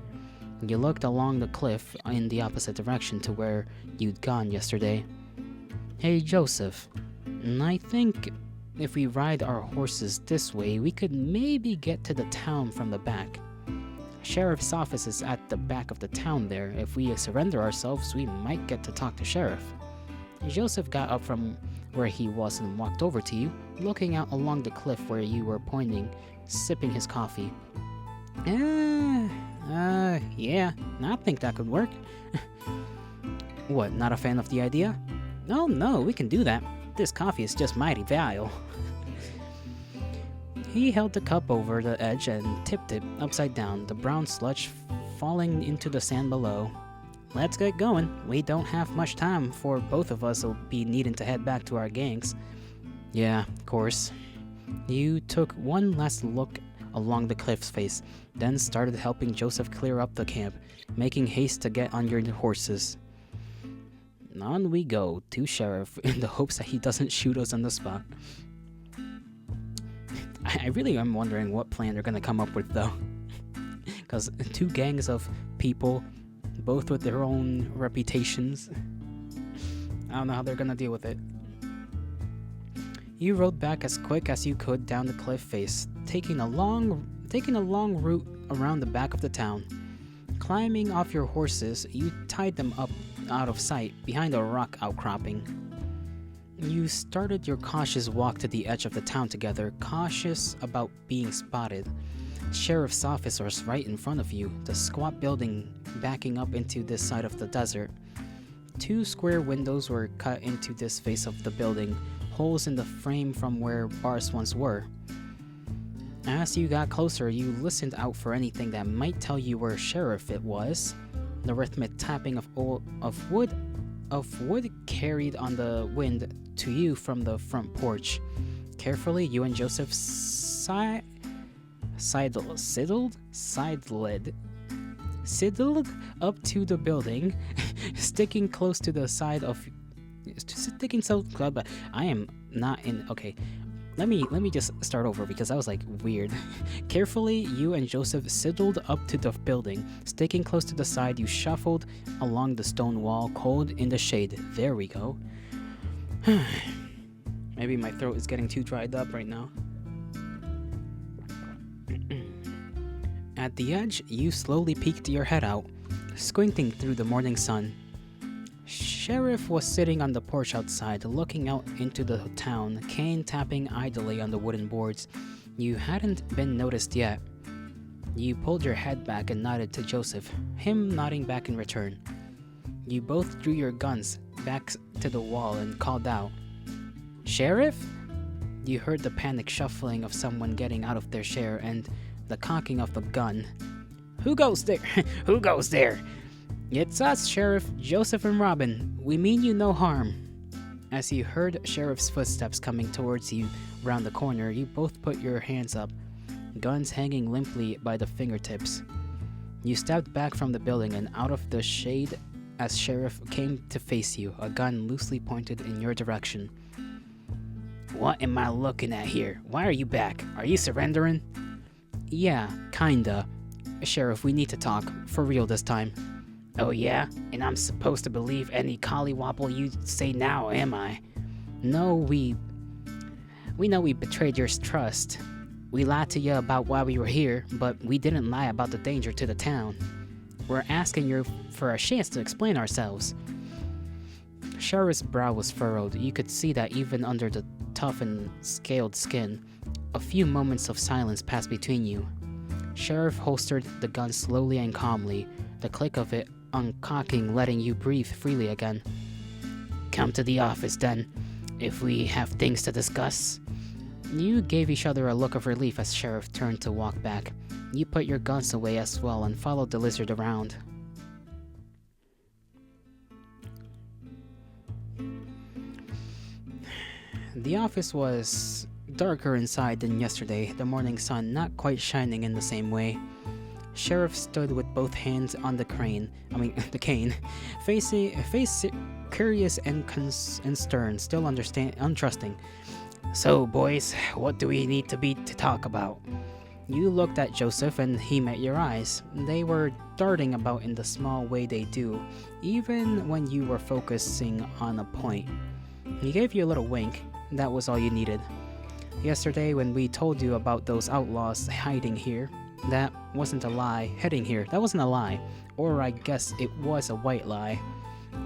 You looked along the cliff in the opposite direction to where you'd gone yesterday. Hey, Joseph, I think if we ride our horses this way, we could maybe get to the town from the back. Sheriff's office is at the back of the town there. If we surrender ourselves, we might get to talk to Sheriff. Joseph got up from where he was and walked over to you, looking out along the cliff where you were pointing, sipping his coffee. Yeah, I think that could work. What, not a fan of the idea? Oh no, we can do that. This coffee is just mighty vile. He held the cup over the edge and tipped it upside down, the brown sludge falling into the sand below. Let's get going. We don't have much time, for both of us will be needing to head back to our gangs. Yeah, of course. You took one last look along the cliff's face, then started helping Joseph clear up the camp, making haste to get on your horses. On we go to Sheriff in the hopes that he doesn't shoot us on the spot. I really am wondering what plan they're gonna come up with, though. Because two gangs of people, both with their own reputations. I don't know how they're gonna deal with it. You rode back as quick as you could down the cliff face, taking a long route around the back of the town. Climbing off your horses, you tied them up out of sight behind a rock outcropping. You started your cautious walk to the edge of the town together, cautious about being spotted. Sheriff's office was right in front of you, the squat building backing up into this side of the desert. 2 square windows were cut into this face of the building, holes in the frame from where bars once were. As you got closer, you listened out for anything that might tell you where sheriff it was. The rhythmic tapping of wood carried on the wind to you from the front porch. Carefully, you and Joseph sidled up to the building, sticking close to the side of. I am not in. Okay, let me just start over because that was like weird. Carefully, you and Joseph sidled up to the building, sticking close to the side. You shuffled along the stone wall, cold in the shade. There we go. Maybe my throat is getting too dried up right now. At the edge, you slowly peeked your head out, squinting through the morning sun. Sheriff was sitting on the porch outside, looking out into the town, cane tapping idly on the wooden boards. You hadn't been noticed yet. You pulled your head back and nodded to Joseph, him nodding back in return. You both drew your guns back to the wall and called out, "Sheriff?" You heard the panic shuffling of someone getting out of their chair and the cocking of the gun. "Who goes there? Who goes there?" "It's us, Sheriff, Joseph and Robin. We mean you no harm." As you heard Sheriff's footsteps coming towards you round the corner, you both put your hands up, guns hanging limply by the fingertips. You stepped back from the building and out of the shade as Sheriff came to face you, a gun loosely pointed in your direction. "What am I looking at here? Why are you back? Are you surrendering?" "Yeah, kinda. Sheriff, we need to talk. For real this time." "Oh yeah? And I'm supposed to believe any collywobble you say now, am I?" "No, we know we betrayed your trust. We lied to you about why we were here, but we didn't lie about the danger to the town. We're asking you for a chance to explain ourselves." Sheriff's brow was furrowed. You could see that even under the tough and scaled skin. A few moments of silence passed between you. Sheriff holstered the gun slowly and calmly, the click of it uncocking letting you breathe freely again. "Come to the office then, if we have things to discuss." You gave each other a look of relief as Sheriff turned to walk back. You put your guns away as well and followed the lizard around. The office was darker inside than yesterday, the morning sun not quite shining in the same way. Sheriff stood with both hands on the cane, face curious and stern, still untrusting. "So, boys, what do we need to talk about?" You looked at Joseph and he met your eyes. They were darting about in the small way they do, even when you were focusing on a point. He gave you a little wink. That was all you needed. Yesterday, when we told you about those outlaws hiding here, that wasn't a lie. Heading here, that wasn't a lie. Or I guess it was a white lie.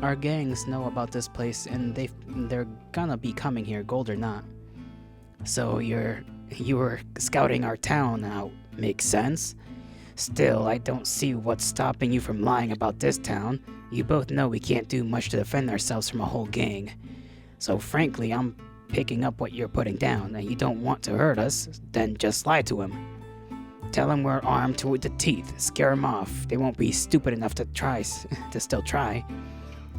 Our gangs know about this place and they're gonna be coming here, gold or not. "So you were scouting our town out. Makes sense. Still, I don't see what's stopping you from lying about this town. You both know we can't do much to defend ourselves from a whole gang. So frankly, I'm picking up what you're putting down, and you don't want to hurt us, then just lie to him. Tell him we're armed to the teeth, scare him off. They won't be stupid enough to still try."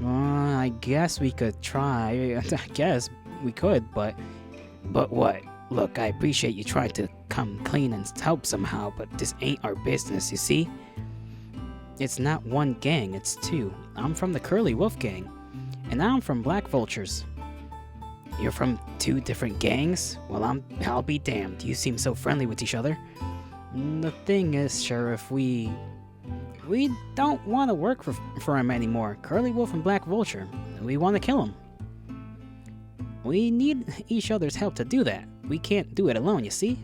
I guess we could try. I guess we could, but what? Look, I appreciate you trying to come clean and help somehow, but this ain't our business, you see? It's not one gang, it's 2. I'm from the Curly Wolf gang, and I'm from Black Vultures. You're from 2 different gangs? Well, I'll be damned. You seem so friendly with each other. The thing is, Sheriff, we don't want to work for him anymore. Curly Wolf and Black Vulture. We want to kill him. We need each other's help to do that. We can't do it alone, you see?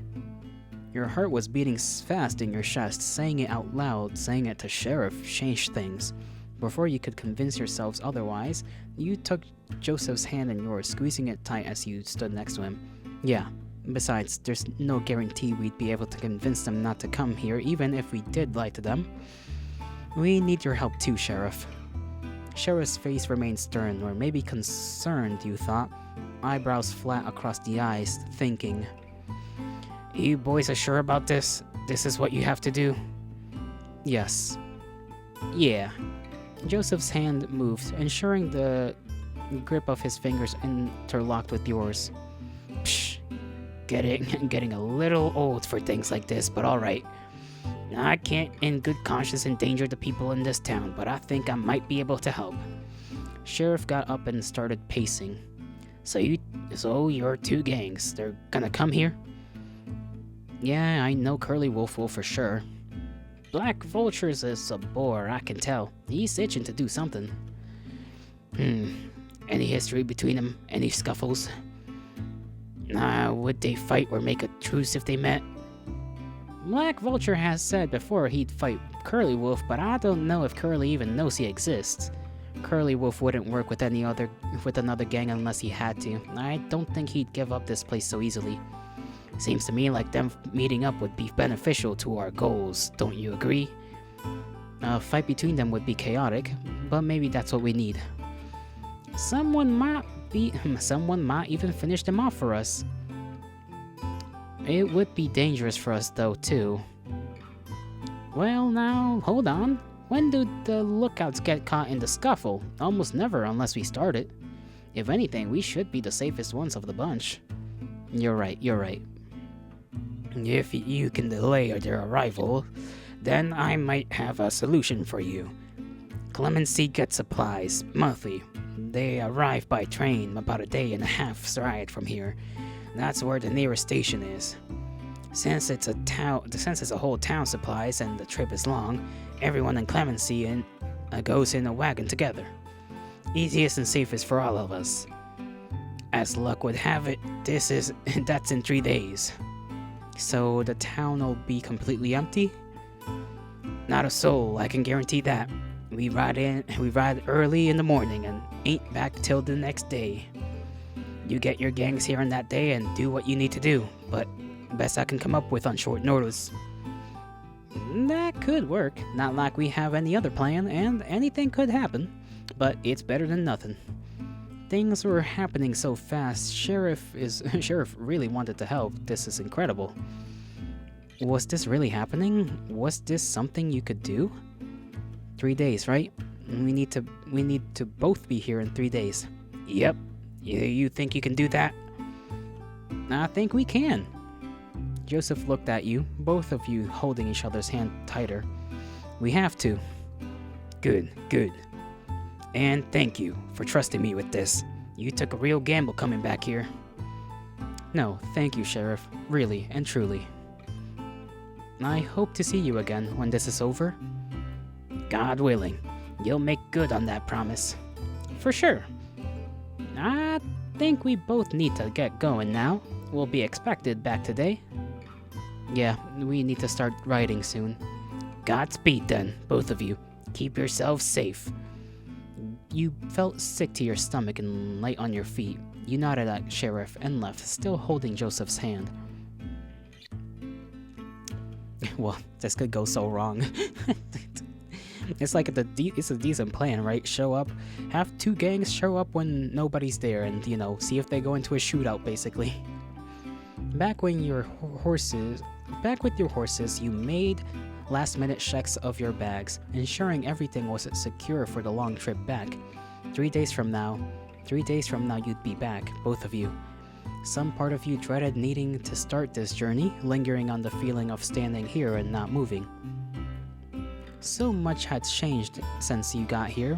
Your heart was beating fast in your chest. Saying it out loud, saying it to Sheriff, changed things. Before you could convince yourselves otherwise, you took Joseph's hand in yours, squeezing it tight as you stood next to him. Yeah, besides, there's no guarantee we'd be able to convince them not to come here, even if we did lie to them. We need your help too, Sheriff. Sheriff's face remained stern, or maybe concerned, you thought, eyebrows flat across the eyes, thinking. You boys are sure about this? This is what you have to do? Yes. Yeah. Joseph's hand moved, ensuring the grip of his fingers interlocked with yours. Psh, getting a little old for things like this, but alright. I can't in good conscience endanger the people in this town, but I think I might be able to help. Sheriff got up and started pacing. So your two gangs, they're gonna come here? Yeah, I know Curly Wolf will for sure. Black Vulture's is a bore, I can tell. He's itching to do something. Any history between them? Any scuffles? Would they fight or make a truce if they met? Black Vulture has said before he'd fight Curly Wolf, but I don't know if Curly even knows he exists. Curly Wolf wouldn't work with another gang unless he had to. I don't think he'd give up this place so easily. Seems to me like them meeting up would be beneficial to our goals, don't you agree? A fight between them would be chaotic, but maybe that's what we need. Someone might even finish them off for us. It would be dangerous for us though, too. Well now, hold on. When do the lookouts get caught in the scuffle? Almost never unless we start it. If anything, we should be the safest ones of the bunch. You're right. If you can delay their arrival, then I might have a solution for you. Clemency gets supplies monthly. They arrive by train about a day and a half's ride from here. That's where the nearest station is. Since it's a whole town supplies and the trip is long, everyone in Clemency goes in a wagon together. Easiest and safest for all of us. As luck would have it, that's in 3 days. So the town will be completely empty? Not a soul, I can guarantee that. We ride early in the morning and ain't back till the next day. You get your gangs here on that day and do what you need to do, but best I can come up with on short notice. That could work. Not like we have any other plan, and anything could happen, but it's better than nothing. Things were happening so fast. Sheriff really wanted to help. This is incredible. Was this really happening? Was this something you could do? 3 days, right? We need to both be here in 3 days. Yep. You think you can do that? I think we can. Joseph looked at you, both of you holding each other's hand tighter. We have to. Good. And thank you for trusting me with this. You took a real gamble coming back here. No, thank you, Sheriff. Really and truly. I hope to see you again when this is over. God willing, you'll make good on that promise. For sure. I think we both need to get going now. We'll be expected back today. Yeah, we need to start riding soon. Godspeed then, both of you. Keep yourselves safe. You felt sick to your stomach and light on your feet. You nodded at Sheriff and left, still holding Joseph's hand. Well, this could go so wrong. It's like it's a decent plan, right? Show up, have 2 gangs show up when nobody's there, and see if they go into a shootout, basically. Back with your horses, you made last-minute checks of your bags, ensuring everything was secure for the long trip back. 3 days from now, you'd be back, both of you. Some part of you dreaded needing to start this journey, lingering on the feeling of standing here and not moving. So much had changed since you got here.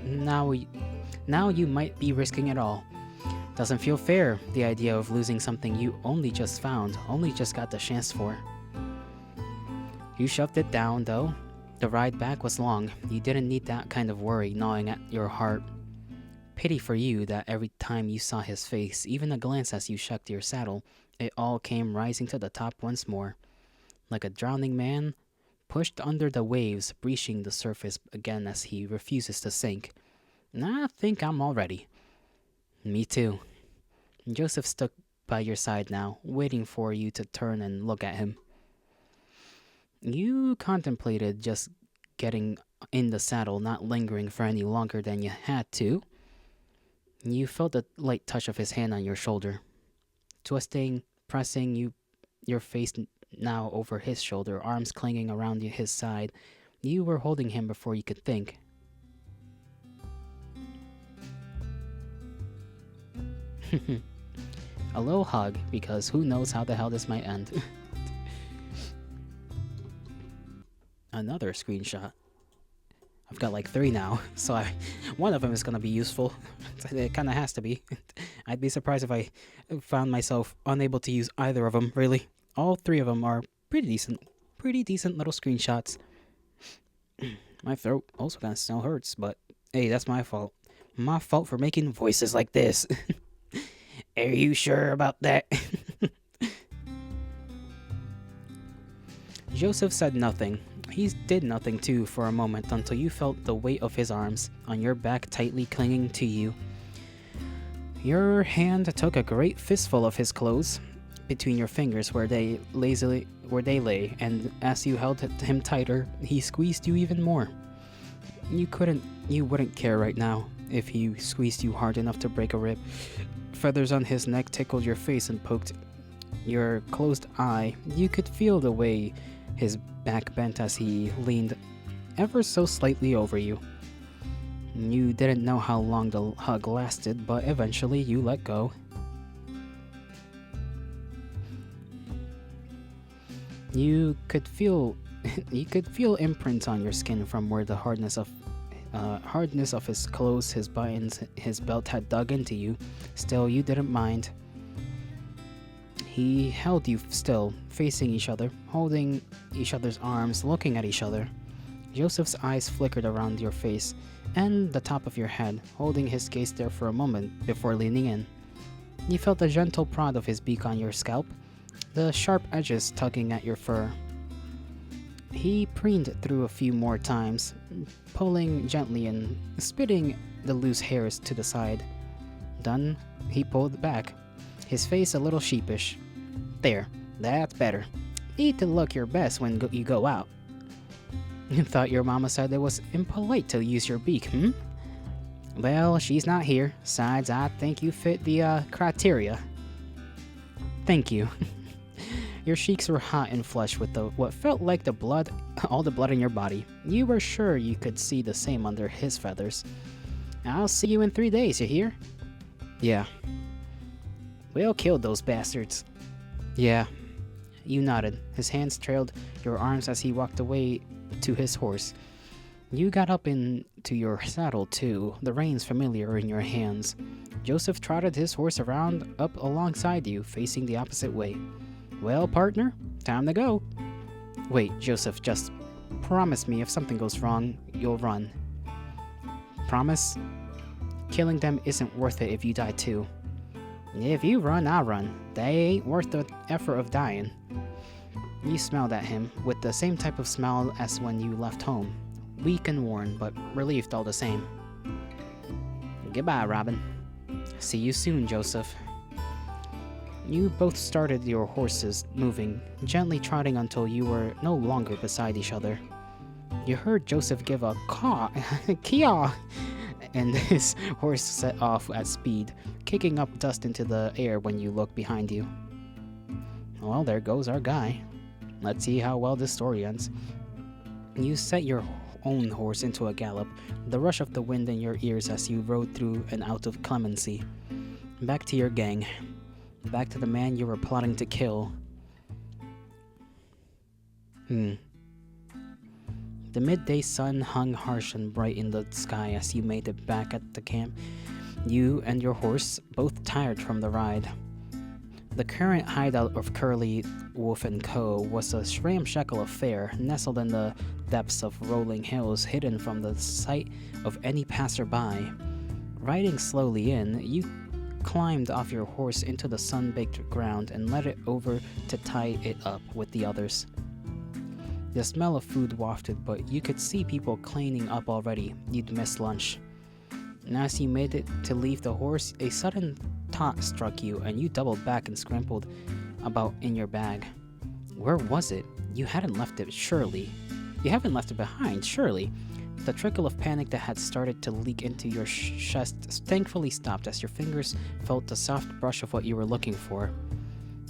Now you might be risking it all. Doesn't feel fair, the idea of losing something you only just got the chance for. You shoved it down, though. The ride back was long. You didn't need that kind of worry gnawing at your heart. Pity for you that every time you saw his face, even a glance as you shucked your saddle, it all came rising to the top once more. like a drowning man pushed under the waves, breaching the surface again as he refuses to sink. I think I'm all ready. Me too. Joseph stuck by your side now, waiting for you to turn and look at him. You contemplated just getting in the saddle, not lingering for any longer than you had to. You felt the light touch of his hand on your shoulder, twisting, pressing your face now over his shoulder, arms clinging around his side. You were holding him before you could think. A little hug, because who knows how the hell this might end. Another screenshot. I've got like 3 now, so one of them is gonna be useful. It kinda has to be. I'd be surprised if I found myself unable to use either of them, really. All 3 of them are pretty decent little screenshots. My throat also kinda still hurts, but hey, that's my fault. My fault for making voices like this. Are you sure about that? Joseph said nothing. He did nothing too for a moment until you felt the weight of his arms on your back tightly clinging to you. Your hand took a great fistful of his clothes between your fingers where they lay, and as you held him tighter, he squeezed you even more. You wouldn't care right now if he squeezed you hard enough to break a rib. Feathers on his neck tickled your face and poked your closed eye. You could feel the way his back bent as he leaned ever so slightly over you. You didn't know how long the hug lasted, but eventually you let go. You could feel imprints on your skin from where the hardness of his clothes, his buttons, his belt had dug into you. Still, you didn't mind. He held you still, facing each other, holding each other's arms, looking at each other. Joseph's eyes flickered around your face and the top of your head, holding his gaze there for a moment before leaning in. You felt the gentle prod of his beak on your scalp, the sharp edges tugging at your fur. He preened through a few more times, pulling gently and spitting the loose hairs to the side. Done, he pulled back, his face a little sheepish. There, that's better. Need to look your best when you go out. Thought your mama said it was impolite to use your beak, hmm? Well, she's not here. Besides, I think you fit the criteria. Thank you. Your cheeks were hot and flushed with what felt like all the blood in your body. You were sure you could see the same under his feathers. I'll see you in 3 days, you hear? Yeah. We'll kill those bastards. Yeah. You nodded. His hands trailed your arms as he walked away to his horse. You got up into your saddle too, the reins familiar in your hands. Joseph trotted his horse up alongside you, facing the opposite way. Well, partner, time to go. Wait, Joseph, just promise me if something goes wrong, you'll run. Promise? Killing them isn't worth it if you die too. If you run, I'll run. They ain't worth the effort of dying. You smiled at him, with the same type of smile as when you left home. Weak and worn, but relieved all the same. Goodbye, Robin. See you soon, Joseph. You both started your horses moving, gently trotting until you were no longer beside each other. You heard Joseph give a caw, kia, and his horse set off at speed, kicking up dust into the air when you looked behind you. Well, there goes our guy. Let's see how well this story ends. You set your own horse into a gallop, the rush of the wind in your ears as you rode through and out of Clemency. Back to your gang. Back to the man you were plotting to kill. The midday sun hung harsh and bright in the sky as you made it back at the camp. You and your horse, both tired from the ride. The current hideout of Curly, Wolf & Co. was a ramshackle affair, nestled in the depths of rolling hills, hidden from the sight of any passerby. Riding slowly in, you climbed off your horse into the sun-baked ground and led it over to tie it up with the others. The smell of food wafted, but you could see people cleaning up already. You'd missed lunch. And as you made it to leave the horse, a sudden thought struck you, and you doubled back and scrambled about in your bag. Where was it? You hadn't left it, surely. You haven't left it behind, surely. The trickle of panic that had started to leak into your chest thankfully stopped as your fingers felt the soft brush of what you were looking for.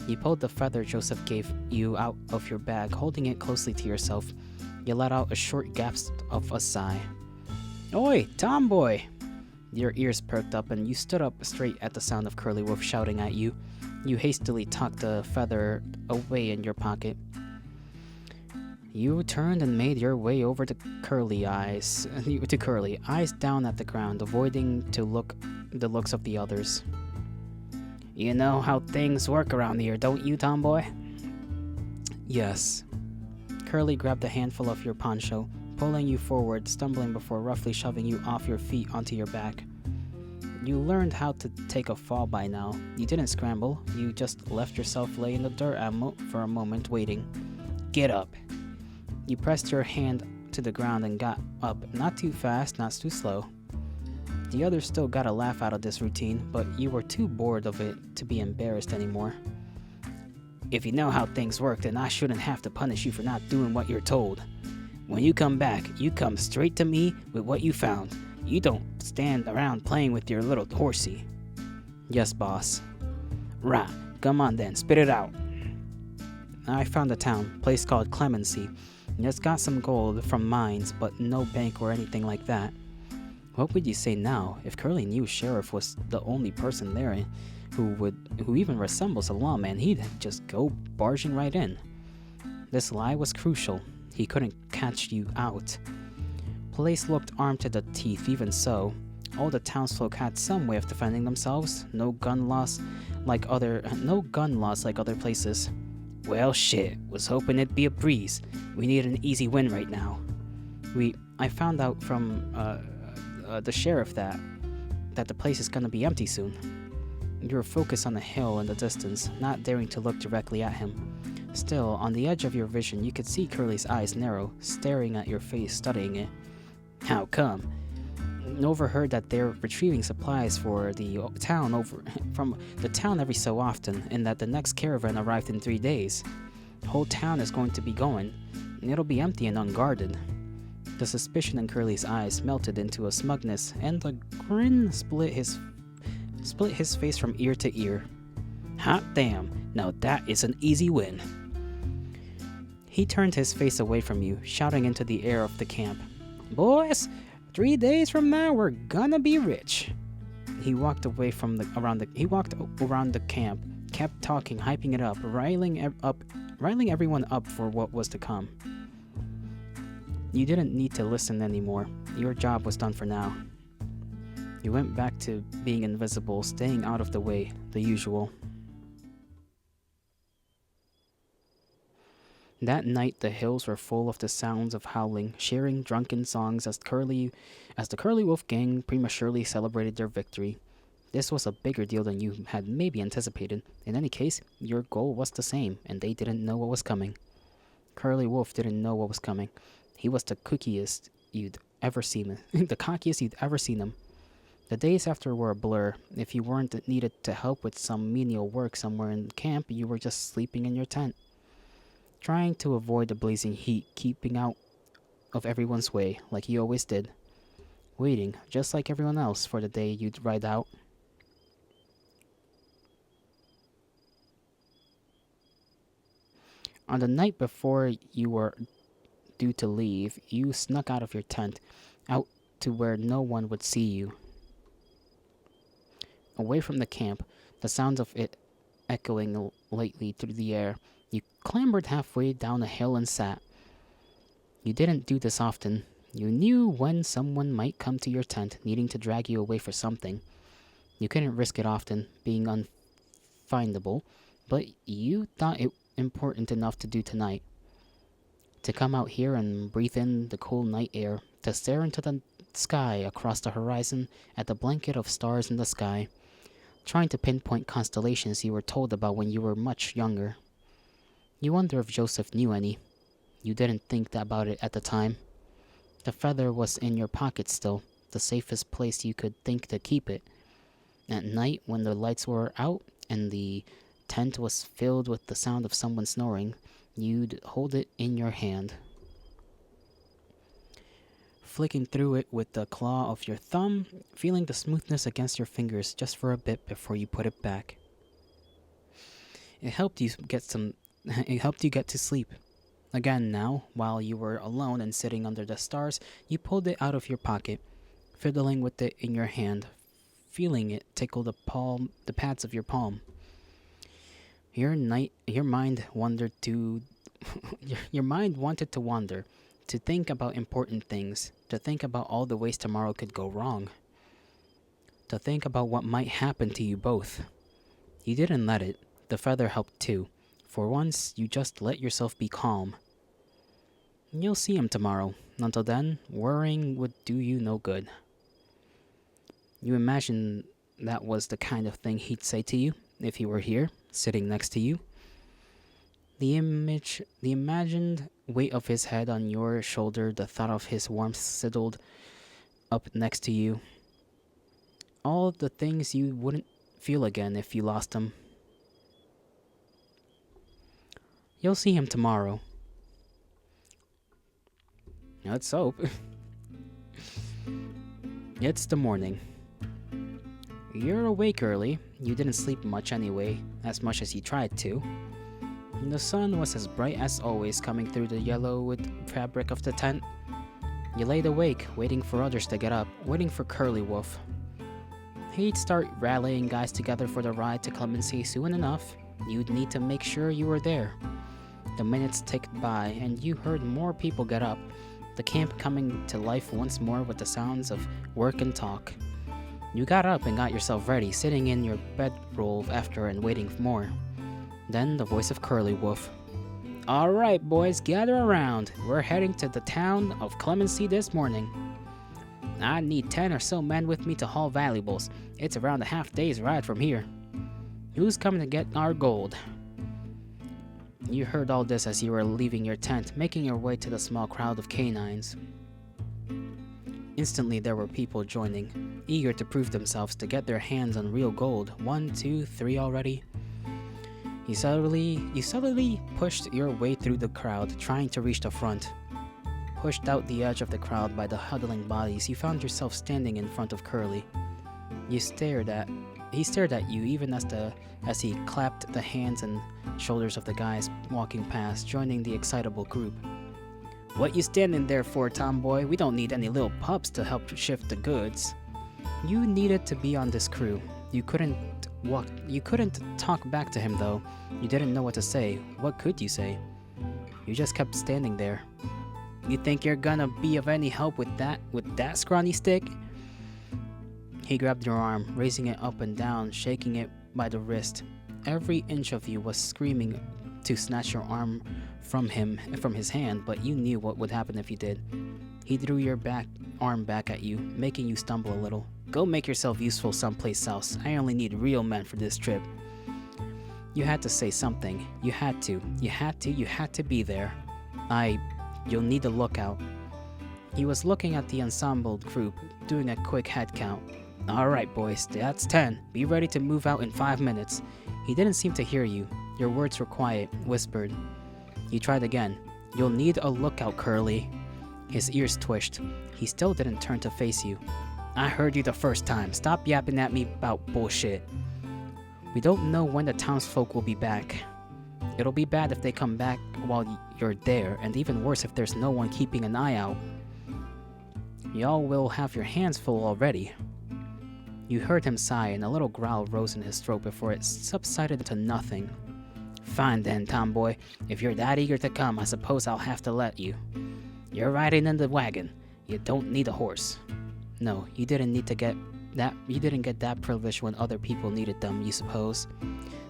You pulled the feather Joseph gave you out of your bag, holding it closely to yourself. You let out a short gasp of a sigh. Oi, tomboy! Your ears perked up and you stood up straight at the sound of Curly Wolf shouting at you. You hastily tucked the feather away in your pocket. You turned and made your way over to Curly, eyes down at the ground, avoiding the looks of the others. You know how things work around here, don't you, tomboy? Yes. Curly grabbed a handful of your poncho, pulling you forward, stumbling before roughly shoving you off your feet onto your back. You learned how to take a fall by now. You didn't scramble, you just left yourself lay in the dirt for a moment, waiting. Get up. You pressed your hand to the ground and got up, not too fast, not too slow. The others still got a laugh out of this routine, but you were too bored of it to be embarrassed anymore. If you know how things work, then I shouldn't have to punish you for not doing what you're told. When you come back, you come straight to me with what you found. You don't stand around playing with your little horsey. Yes, boss. Right, come on then, spit it out. I found a town, place called Clemency. It's got some gold from mines, but no bank or anything like that. What would you say now if Curly knew Sheriff was the only person there who even resembles a lawman? He'd just go barging right in. This lie was crucial. He couldn't catch you out. Police looked armed to the teeth. Even so, all the townsfolk had some way of defending themselves. No gun laws like other places. Well, shit. Was hoping it'd be a breeze. We need an easy win right now. I found out from the sheriff that the place is gonna be empty soon. You were focused on the hill in the distance, not daring to look directly at him. Still, on the edge of your vision, you could see Curly's eyes narrow, staring at your face, studying it. How come? Overheard that they're retrieving supplies for the town from the town every so often, and that the next caravan arrived in 3 days. The whole town is going to be going, and it'll be empty and unguarded. The suspicion in Curly's eyes melted into a smugness, and a grin split his face from ear to ear. Hot damn, now that is an easy win. He turned his face away from you, shouting into the air of the camp. Boys, 3 days from now we're gonna be rich. He walked away from around the camp, kept talking, hyping it up, riling everyone up for what was to come. You didn't need to listen anymore. Your job was done for now. You went back to being invisible, staying out of the way, the usual. That night, the hills were full of the sounds of howling, sharing drunken songs as the Curly Wolf gang prematurely celebrated their victory. This was a bigger deal than you had maybe anticipated. In any case, your goal was the same, and they didn't know what was coming. Curly Wolf didn't know what was coming. He was the cockiest you'd ever seen him. The days after were a blur. If you weren't needed to help with some menial work somewhere in camp, you were just sleeping in your tent, trying to avoid the blazing heat, keeping out of everyone's way, like you always did. Waiting, just like everyone else, for the day you'd ride out. On the night before you were due to leave, you snuck out of your tent, out to where no one would see you. Away from the camp, the sounds of it echoing lightly through the air, you clambered halfway down a hill and sat. You didn't do this often. You knew when someone might come to your tent, needing to drag you away for something. You couldn't risk it often, being unfindable, but you thought it important enough to do tonight. To come out here and breathe in the cool night air, to stare into the sky across the horizon at the blanket of stars in the sky, trying to pinpoint constellations you were told about when you were much younger. You wonder if Joseph knew any. You didn't think about it at the time. The feather was in your pocket still, the safest place you could think to keep it. At night, when the lights were out and the tent was filled with the sound of someone snoring, you'd hold it in your hand, flicking through it with the claw of your thumb, feeling the smoothness against your fingers just for a bit before you put it back. It helped you get to sleep. Again now, while you were alone and sitting under the stars, you pulled it out of your pocket, fiddling with it in your hand, feeling it tickle the pads of your palm. Your mind wandered to your mind wanted to wander, to think about important things, to think about all the ways tomorrow could go wrong, to think about what might happen to you both. You didn't let it. The feather helped too. For once, you just let yourself be calm. You'll see him tomorrow. Until then, worrying would do you no good. You imagine that was the kind of thing he'd say to you if he were here, sitting next to you. The imagined weight of his head on your shoulder, the thought of his warmth sidled up next to you. All the things you wouldn't feel again if you lost him. You'll see him tomorrow. Let's hope. It's the morning. You're awake early. You didn't sleep much anyway, as much as you tried to. The sun was as bright as always coming through the yellowwood fabric of the tent. You laid awake, waiting for others to get up, waiting for Curly Wolf. He'd start rallying guys together for the ride to Clemency soon enough. You'd need to make sure you were there. The minutes ticked by, and you heard more people get up, the camp coming to life once more with the sounds of work and talk. You got up and got yourself ready, sitting in your bedroll after and waiting for more. Then the voice of Curly Wolf. "Alright, boys, gather around. We're heading to the town of Clemency this morning. I need 10 or so men with me to haul valuables. It's around a half day's ride from here. Who's coming to get our gold?" You heard all this as you were leaving your tent, making your way to the small crowd of canines. Instantly there were people joining, eager to prove themselves, to get their hands on real gold. 1, 2, 3 already. You subtly pushed your way through the crowd, trying to reach the front. Pushed out the edge of the crowd by the huddling bodies, you found yourself standing in front of Curly. He stared at you even as he clapped the hands and shoulders of the guys walking past, joining the excitable group. "What you standing there for, tomboy? We don't need any little pups to help shift the goods." You needed to be on this crew. You couldn't talk back to him though. You didn't know what to say. What could you say? You just kept standing there. "You think you're gonna be of any help with that scrawny stick?" He grabbed your arm, raising it up and down, shaking it by the wrist. Every inch of you was screaming to snatch your arm from his hand, but you knew what would happen if you did. He threw your arm back at you, making you stumble a little. "Go make yourself useful someplace else. I only need real men for this trip." You had to say something. You had to be there. You'll need to look out. He was looking at the ensembled group, doing a quick head count. "Alright, boys, that's 10. Be ready to move out in 5 minutes. He didn't seem to hear you. Your words were quiet, whispered. You tried again. "You'll need a lookout, Curly." His ears twitched. He still didn't turn to face you. "I heard you the first time. Stop yapping at me about bullshit. We don't know when the townsfolk will be back. It'll be bad if they come back while you're there, and even worse if there's no one keeping an eye out. Y'all will have your hands full already." You heard him sigh, and a little growl rose in his throat before it subsided to nothing. "Fine then, tomboy. If you're that eager to come, I suppose I'll have to let you. You're riding in the wagon. You don't need a horse." No, you didn't get that privilege when other people needed them, you suppose.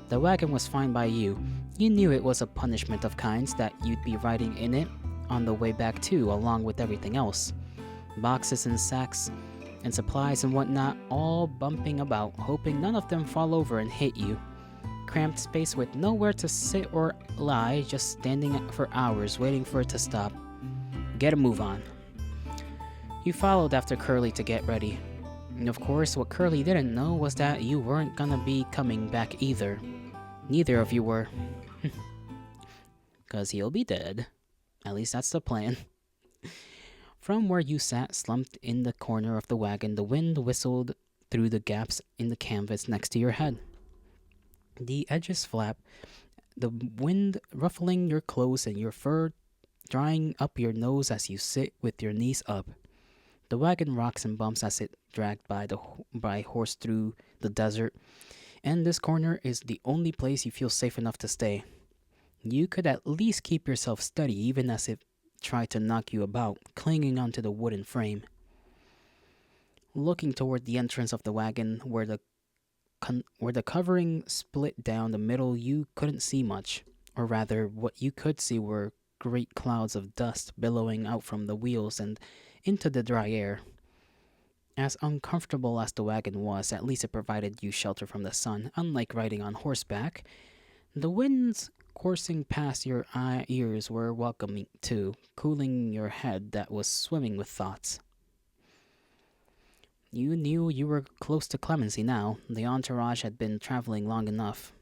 The wagon was fine by you. You knew it was a punishment of kinds that you'd be riding in it on the way back too, along with everything else. Boxes and sacks and supplies and whatnot, all bumping about, hoping none of them fall over and hit you. cramped space with nowhere to sit or lie, just standing for hours waiting for it to stop. Get a move on. You followed after Curly to get ready. And of course, what Curly didn't know was that you weren't gonna be coming back either. Neither of you were. 'Cause he'll be dead. At least that's the plan. From where you sat slumped in the corner of the wagon, the wind whistled through the gaps in the canvas next to your head. The edges flap, the wind ruffling your clothes and your fur drying up your nose as you sit with your knees up. The wagon rocks and bumps as it dragged by horse through the desert, and this corner is the only place you feel safe enough to stay. You could at least keep yourself steady even as it tried to knock you about, clinging onto the wooden frame. Looking toward the entrance of the wagon, where the covering split down the middle, you couldn't see much. Or rather, what you could see were great clouds of dust billowing out from the wheels and into the dry air. As uncomfortable as the wagon was, at least it provided you shelter from the sun, unlike riding on horseback. The winds coursing past your ears were welcoming too, cooling your head that was swimming with thoughts. You knew you were close to Clemency now. The entourage had been traveling long enough.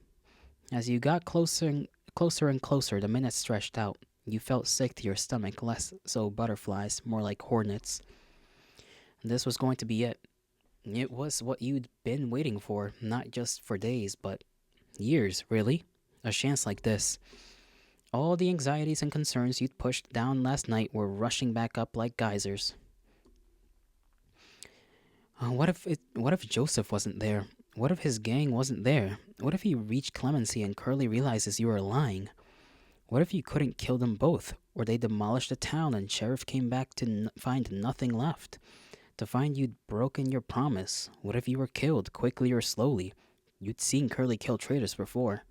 As you got closer and closer, the minutes stretched out. You felt sick to your stomach, less so butterflies, more like hornets. This was going to be it. It was what you'd been waiting for, not just for days, but years, really. A chance like this. All the anxieties and concerns you'd pushed down last night were rushing back up like geysers. What if Joseph wasn't there? What if his gang wasn't there? What if he reached Clemency and Curly realizes you were lying? What if you couldn't kill them both? Or they demolished the town and Sheriff came back to find nothing left? To find you'd broken your promise? What if you were killed, quickly or slowly? You'd seen Curly kill traitors before.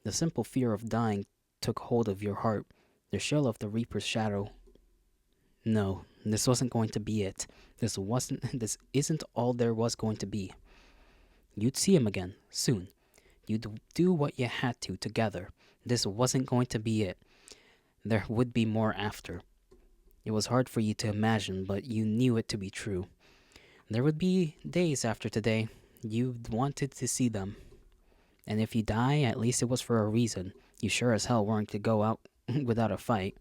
The simple fear of dying took hold of your heart, the shell of the Reaper's shadow. No, this wasn't going to be it. This isn't all there was going to be. You'd see him again, soon. You'd do what you had to together. This wasn't going to be it. There would be more after. It was hard for you to imagine, but you knew it to be true. There would be days after today. You wanted to see them. And if you die, at least it was for a reason. You sure as hell weren't to go out without a fight.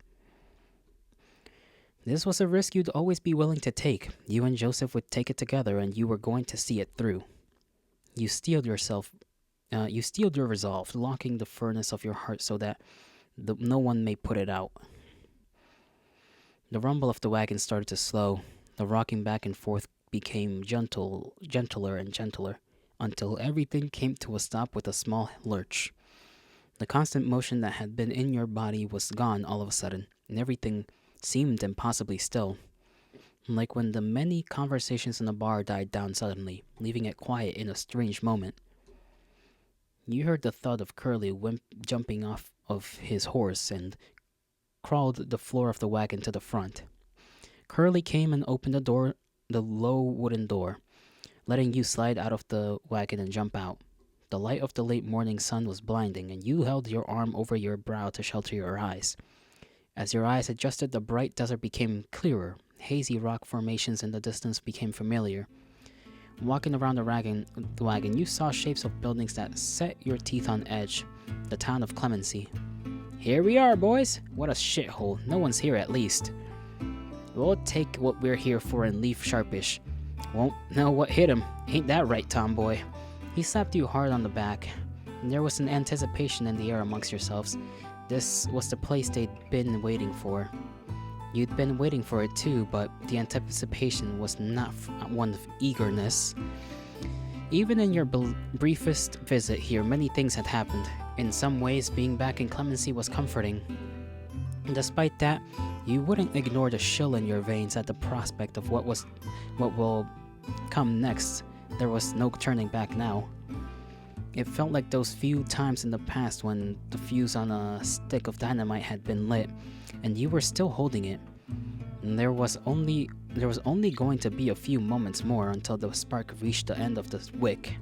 This was a risk you'd always be willing to take. You and Joseph would take it together, and you were going to see it through. You steeled your resolve, locking the furnace of your heart so that no one may put it out. The rumble of the wagon started to slow. The rocking back and forth became gentler and gentler, until everything came to a stop with a small lurch. The constant motion that had been in your body was gone all of a sudden, and everything seemed impossibly still. Like when the many conversations in the bar died down suddenly, leaving it quiet in a strange moment. You heard the thud of Curly jumping off of his horse and crawled the floor of the wagon to the front. Curly came and opened the low wooden door, letting you slide out of the wagon and jump out. The light of the late morning sun was blinding, and you held your arm over your brow to shelter your eyes. As your eyes adjusted, the bright desert became clearer. Hazy rock formations in the distance became familiar. Walking around the wagon, you saw shapes of buildings that set your teeth on edge. The town of Clemency. Here we are, boys. What a shithole. No one's here, at least. We'll take what we're here for and leave sharpish. Won't know what hit him. Ain't that right, tomboy? He slapped you hard on the back. And there was an anticipation in the air amongst yourselves. This was the place they'd been waiting for. You'd been waiting for it too, but the anticipation was not one of eagerness. Even in your briefest visit here, many things had happened. In some ways, being back in Clemency was comforting. Despite that, you wouldn't ignore the chill in your veins at the prospect of what will come next. There was no turning back now. It felt like those few times in the past when the fuse on a stick of dynamite had been lit, and you were still holding it. And there was only going to be a few moments more until the spark reached the end of the wick.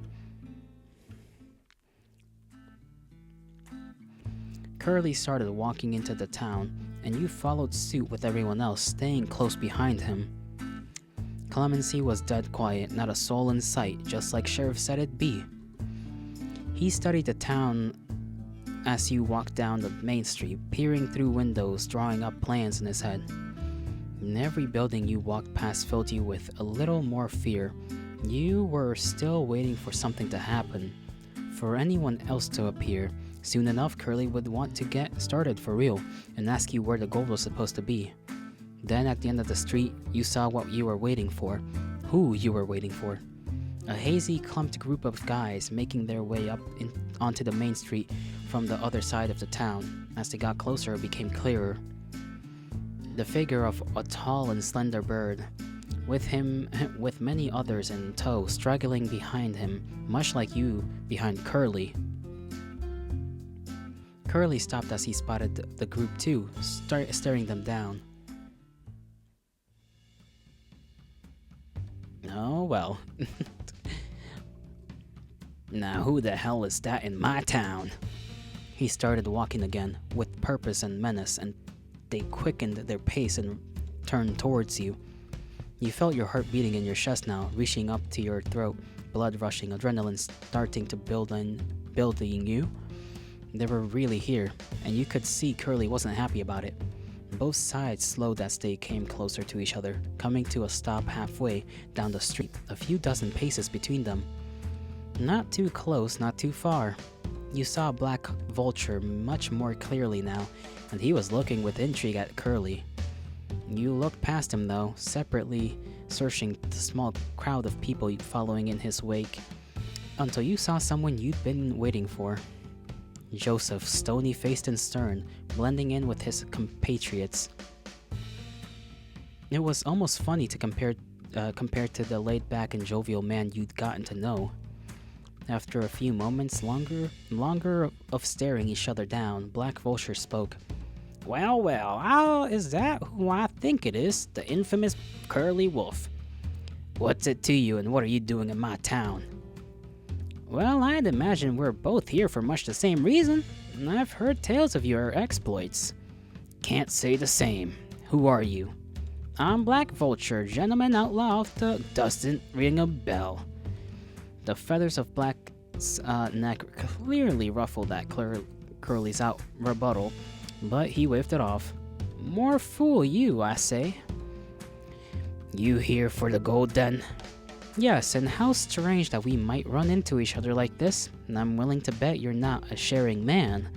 Curly started walking into the town, and you followed suit with everyone else, staying close behind him. Clemency was dead quiet, not a soul in sight, just like Sheriff said it'd be. He studied the town as you walked down the main street, peering through windows, drawing up plans in his head. And every building you walked past filled you with a little more fear. You were still waiting for something to happen, for anyone else to appear. Soon enough, Curly would want to get started for real and ask you where the goal was supposed to be. Then at the end of the street, you saw what you were waiting for, who you were waiting for. A hazy, clumped group of guys making their way up onto the main street from the other side of the town. As they got closer, it became clearer. The figure of a tall and slender bird, with many others in tow, struggling behind him, much like you behind Curly. Curly stopped as he spotted the group too, staring them down. Oh well. Now who the hell is that in my town? He started walking again, with purpose and menace, and they quickened their pace and turned towards you. You felt your heart beating in your chest now, reaching up to your throat, blood rushing, adrenaline starting to build in you. They were really here, and you could see Curly wasn't happy about it. Both sides slowed as they came closer to each other, coming to a stop halfway down the street, a few dozen paces between them. Not too close, not too far. You saw Black Vulture much more clearly now, and he was looking with intrigue at Curly. You looked past him though, separately searching the small crowd of people following in his wake, until you saw someone you'd been waiting for. Joseph, stony-faced and stern, blending in with his compatriots. It was almost funny to compare to the laid-back and jovial man you'd gotten to know. After a few moments longer of staring each other down, Black Vulture spoke. Well, is that who I think it is? The infamous Curly Wolf. What's it to you, and what are you doing in my town? Well, I'd imagine we're both here for much the same reason. I've heard tales of your exploits. Can't say the same. Who are you? I'm Black Vulture, gentleman outlaw of the... Doesn't ring a bell. The feathers of Black's neck clearly ruffled at Curly's rebuttal, but he waved it off. More fool you, I say. You here for the gold then? Yes, and how strange that we might run into each other like this, and I'm willing to bet you're not a sharing man.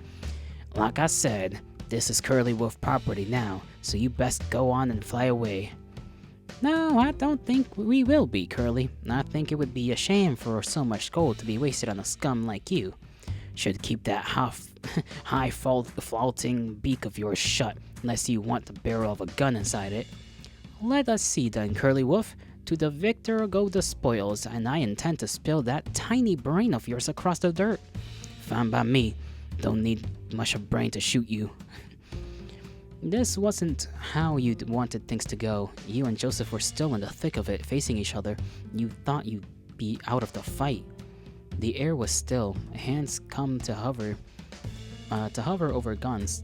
Like I said, this is Curly Wolf property now, so you best go on and fly away. No, I don't think we will be, Curly. I think it would be a shame for so much gold to be wasted on a scum like you. Should keep that high-flaunting beak of yours shut, unless you want the barrel of a gun inside it. Let us see then, Curly Wolf. To the victor go the spoils, and I intend to spill that tiny brain of yours across the dirt. Fine by me. Don't need much of brain to shoot you. This wasn't how you'd wanted things to go. You and Joseph were still in the thick of it, facing each other. You thought you'd be out of the fight. The air was still. Hands come to hover over guns.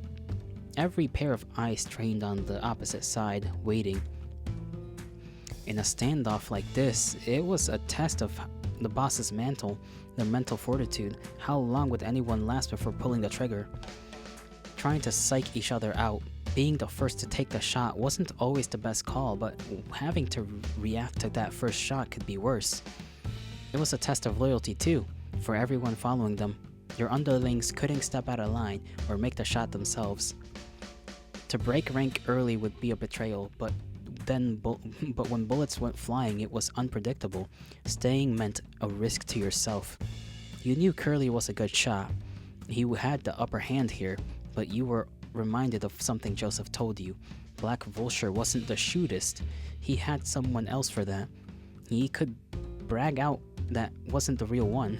Every pair of eyes trained on the opposite side, waiting. In a standoff like this, it was a test of the boss's their mental fortitude. How long would anyone last before pulling the trigger? Trying to psych each other out. Being the first to take the shot wasn't always the best call, but having to react to that first shot could be worse. It was a test of loyalty too, for everyone following them. Your underlings couldn't step out of line or make the shot themselves. To break rank early would be a betrayal, but when bullets went flying, it was unpredictable. Staying meant a risk to yourself. You knew Curly was a good shot. He had the upper hand here, but you were reminded of something Joseph told you. Black Vulture wasn't the shootist. He had someone else for that. He could brag out that wasn't the real one.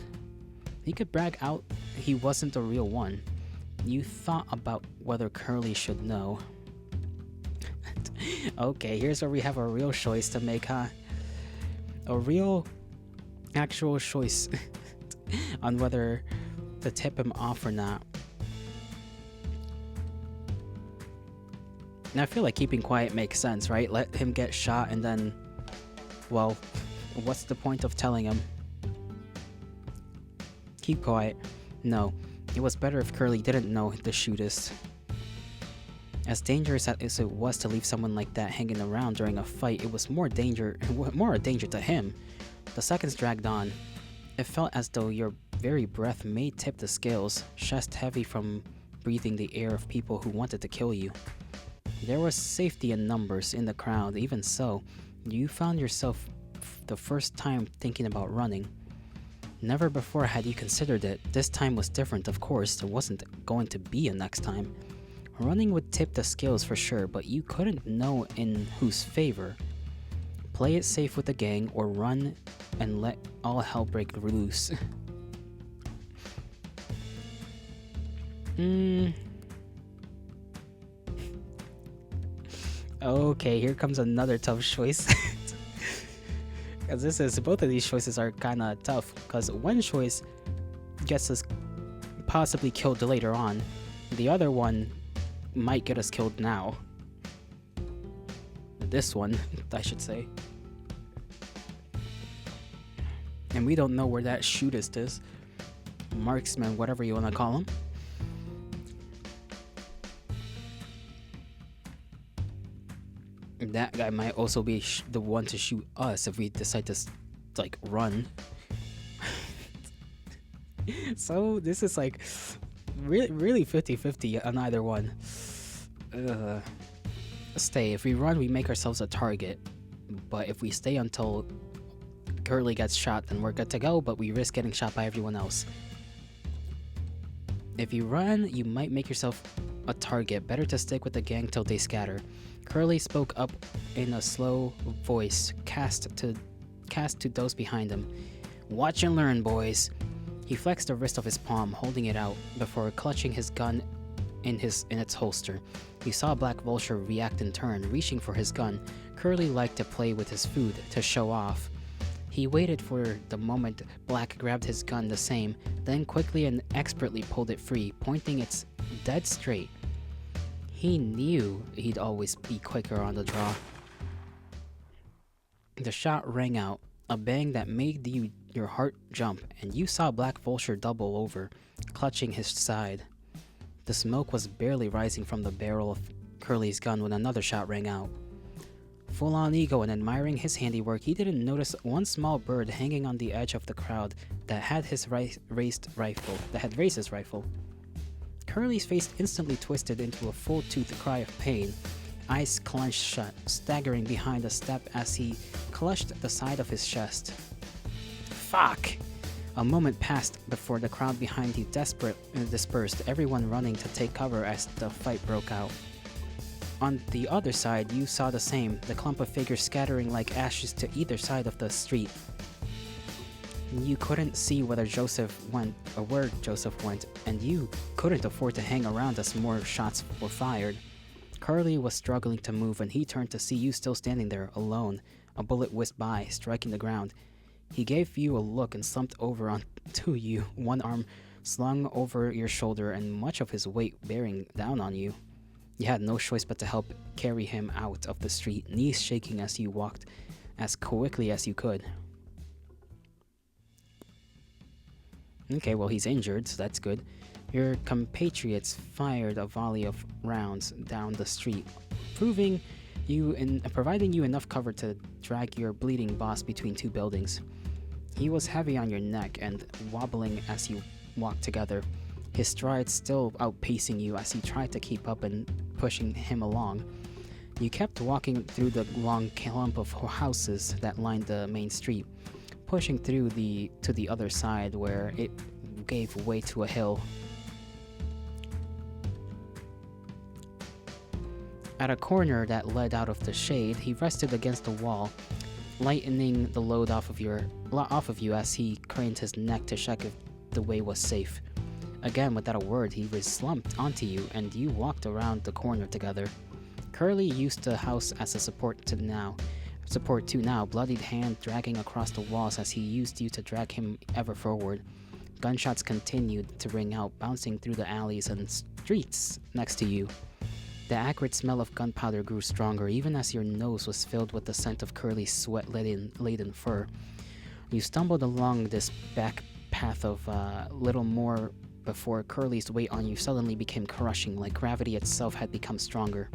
He wasn't the real one. You thought about whether Curly should know. Okay, here's where we have a real choice to make, huh? A real, actual choice on whether to tip him off or not. And I feel like keeping quiet makes sense, right? Let him get shot and then, well, what's the point of telling him? Keep quiet. No, it was better if Curly didn't know the shootist. As dangerous as it was to leave someone like that hanging around during a fight, it was more a danger to him. The seconds dragged on. It felt as though your very breath may tip the scales, chest heavy from breathing the air of people who wanted to kill you. There was safety in numbers in the crowd. Even so, you found yourself the first time thinking about running. Never before had you considered it. This time was different, of course. There wasn't going to be a next time. Running would tip the scales for sure, but you couldn't know in whose favor. Play it safe with the gang, or run and let all hell break loose. Okay, here comes another tough choice. Because both of these choices are kind of tough. Because one choice gets us possibly killed later on. The other one might get us killed now. This one, I should say. And we don't know where that shootist is. Marksman, whatever you want to call him. That guy might also be the one to shoot us if we decide to, like, run. So this is like really 50-50 on either one. Stay. If we run, we make ourselves a target. But if we stay until Curly gets shot, then we're good to go, but we risk getting shot by everyone else. If you run, you might make yourself a target. Better to stick with the gang till they scatter. Curly spoke up in a slow voice, cast to those behind him. Watch and learn, boys. He flexed the wrist of his palm, holding it out, before clutching his gun in its holster. You saw Black Vulture react in turn, reaching for his gun. Curly liked to play with his food, to show off. He waited for the moment Black grabbed his gun the same, then quickly and expertly pulled it free, pointing it dead straight. He knew he'd always be quicker on the draw. The shot rang out, a bang that made your heart jump, and you saw Black Vulture double over, clutching his side. The smoke was barely rising from the barrel of Curly's gun when another shot rang out. Full on ego and admiring his handiwork, he didn't notice one small bird hanging on the edge of the crowd that had raised his rifle. Curly's face instantly twisted into a full-toothed cry of pain, eyes clenched shut, staggering behind a step as he clutched the side of his chest. Fuck! A moment passed before the crowd behind you dispersed, everyone running to take cover as the fight broke out. On the other side, you saw the same, the clump of figures scattering like ashes to either side of the street. You couldn't see where Joseph went, and you couldn't afford to hang around as more shots were fired. Curly was struggling to move, and he turned to see you still standing there, alone. A bullet whizzed by, striking the ground. He gave you a look and slumped over onto you, one arm slung over your shoulder and much of his weight bearing down on you. You had no choice but to help carry him out of the street, knees shaking as you walked as quickly as you could. Okay, well, he's injured, so that's good. Your compatriots fired a volley of rounds down the street, providing you enough cover to drag your bleeding boss between two buildings. He was heavy on your neck and wobbling as you walked together, his strides still outpacing you as he tried to keep up and pushing him along. You kept walking through the long clump of houses that lined the main street, pushing through to the other side where it gave way to a hill. At a corner that led out of the shade, he rested against the wall, lightening the load off of you as he craned his neck to check if the way was safe. Again, without a word, he slumped onto you, and you walked around the corner together. Curly used the house as a support too now, bloodied hand dragging across the walls as he used you to drag him ever forward. Gunshots continued to ring out, bouncing through the alleys and streets next to you. The acrid smell of gunpowder grew stronger, even as your nose was filled with the scent of Curly's sweat-laden fur. You stumbled along this back path of little more before Curly's weight on you suddenly became crushing, like gravity itself had become stronger.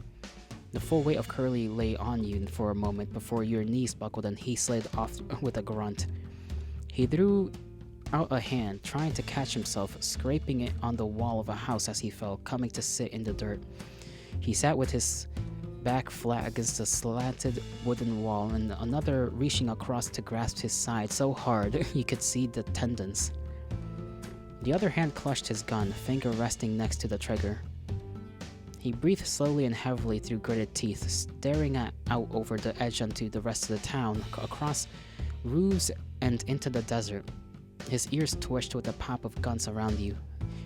The full weight of Curly lay on you for a moment before your knees buckled and he slid off with a grunt. He threw out a hand, trying to catch himself, scraping it on the wall of a house as he fell, coming to sit in the dirt. He sat with his back flat against a slanted wooden wall, and another reaching across to grasp his side so hard you could see the tendons. The other hand clutched his gun, finger resting next to the trigger. He breathed slowly and heavily through gritted teeth, staring out over the edge onto the rest of the town, across roofs and into the desert. His ears twitched with the pop of guns around you,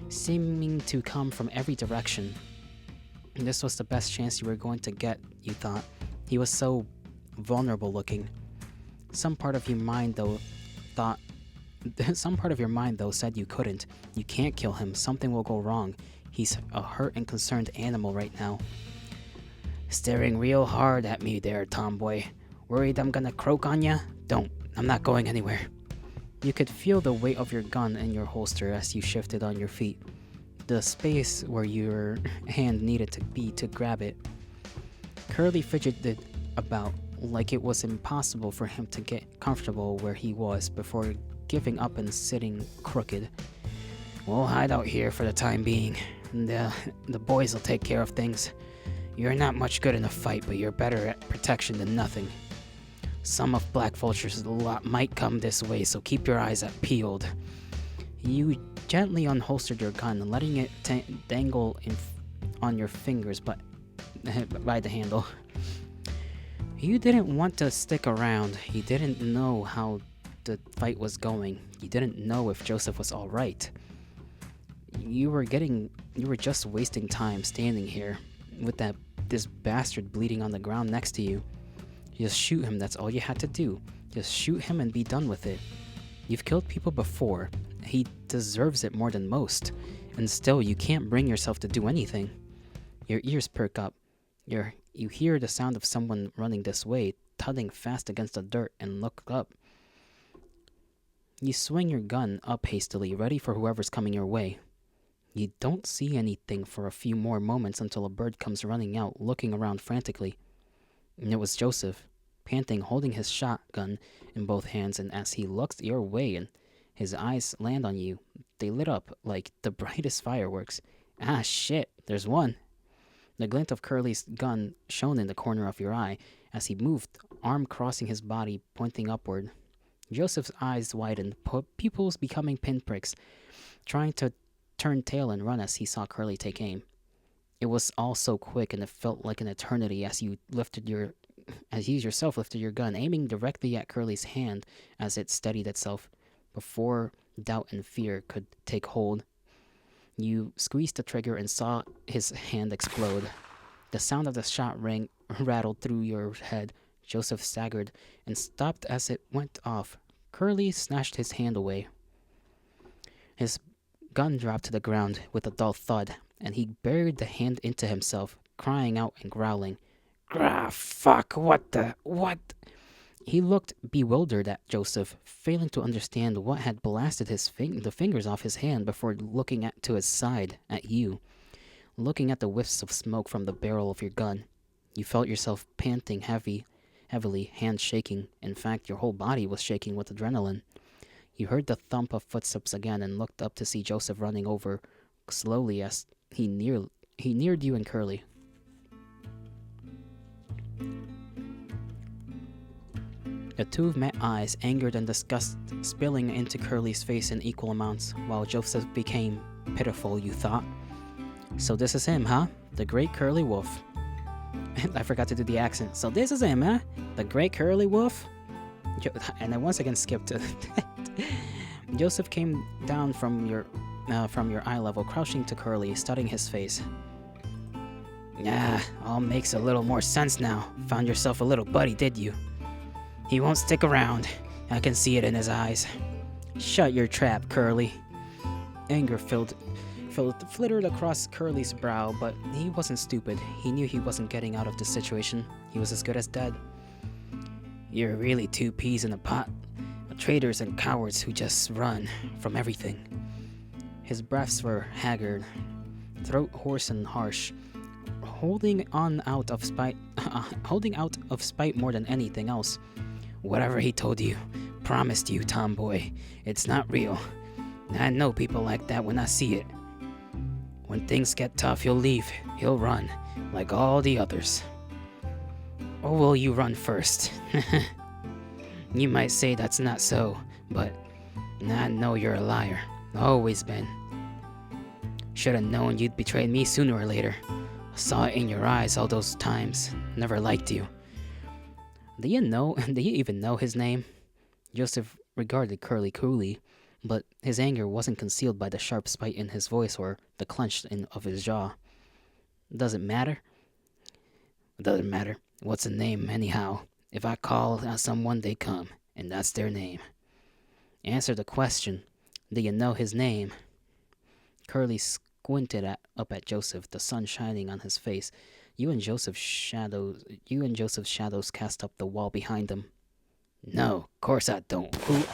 seeming to come from every direction. This was the best chance you were going to get, you thought. He was so vulnerable looking. Some part of your mind though said you couldn't. You can't kill him. Something will go wrong. He's a hurt and concerned animal right now. Staring real hard at me there, tomboy. Worried I'm gonna croak on ya? Don't. I'm not going anywhere. You could feel the weight of your gun in your holster as you shifted on your feet. The space where your hand needed to be to grab it. Curly fidgeted about like it was impossible for him to get comfortable where he was before giving up and sitting crooked. We'll hide out here for the time being. The boys will take care of things. You're not much good in a fight, but you're better at protection than nothing. Some of Black Vulture's lot might come this way, so keep your eyes peeled. You gently unholstered your gun, letting it dangle on your fingers by the handle. You didn't want to stick around. You didn't know how the fight was going. You didn't know if Joseph was alright. You were just wasting time standing here with this bastard bleeding on the ground next to you. Just shoot him, that's all you had to do. Just shoot him and be done with it. You've killed people before. He deserves it more than most. And still, you can't bring yourself to do anything. Your ears perk up. You hear the sound of someone running this way, thudding fast against the dirt, and look up. You swing your gun up hastily, ready for whoever's coming your way. You don't see anything for a few more moments until a bird comes running out, looking around frantically. And it was Joseph, panting, holding his shotgun in both hands, and as he looks your way and his eyes land on you, they lit up like the brightest fireworks. Ah, shit, there's one. The glint of Curly's gun shone in the corner of your eye as he moved, arm crossing his body, pointing upward. Joseph's eyes widened, pupils becoming pinpricks, trying to turn tail and run as he saw Curly take aim. It was all so quick, and it felt like an eternity as you yourself lifted your gun, aiming directly at Curly's hand as it steadied itself. Before doubt and fear could take hold, you squeezed the trigger and saw his hand explode. The sound of the shot rattled through your head. Joseph staggered and stopped as it went off. Curly snatched his hand away. His gun dropped to the ground with a dull thud, and he buried the hand into himself, crying out and growling. Fuck, what? He looked bewildered at Joseph, failing to understand what had blasted the fingers off his hand before looking to his side, at you. Looking at the whiffs of smoke from the barrel of your gun, you felt yourself panting heavily, hands shaking. In fact, your whole body was shaking with adrenaline. You heard the thump of footsteps again and looked up to see Joseph running over slowly as he neared you and Curly. The two met eyes, angered and disgust spilling into Curly's face in equal amounts, while Joseph became pitiful, you thought. So this is him, huh? The great Curly Wolf. I forgot to do the accent. So this is him, huh? The great Curly Wolf? And I once again skipped it. Joseph came down from your eye level, crouching to Curly, studying his face. All makes a little more sense now. Found yourself a little buddy, did you? He won't stick around. I can see it in his eyes. Shut your trap, Curly. Anger filled flittered across Curly's brow, but he wasn't stupid. He knew he wasn't getting out of this situation. He was as good as dead. You're really two peas in a pot. Traitors and cowards who just run from everything. His breaths were haggard, throat hoarse and harsh, holding out of spite more than anything else. Whatever he told you, promised you, tomboy, it's not real. I know people like that when I see it. When things get tough, he'll leave. He'll run, like all the others. Or will you run first? You might say that's not so, but I know you're a liar. Always been. Should've known you'd betray me sooner or later. Saw it in your eyes all those times. Never liked you. Do you even know his name? Joseph regarded Curly coolly, but his anger wasn't concealed by the sharp spite in his voice or the clench of his jaw. Does it matter? It doesn't matter. What's a name, anyhow? If I call someone, they come, and that's their name. Answer the question. Do you know his name? Curly squinted up at Joseph, the sun shining on his face. You and Joseph's shadows cast up the wall behind them. No, of course I don't. Who?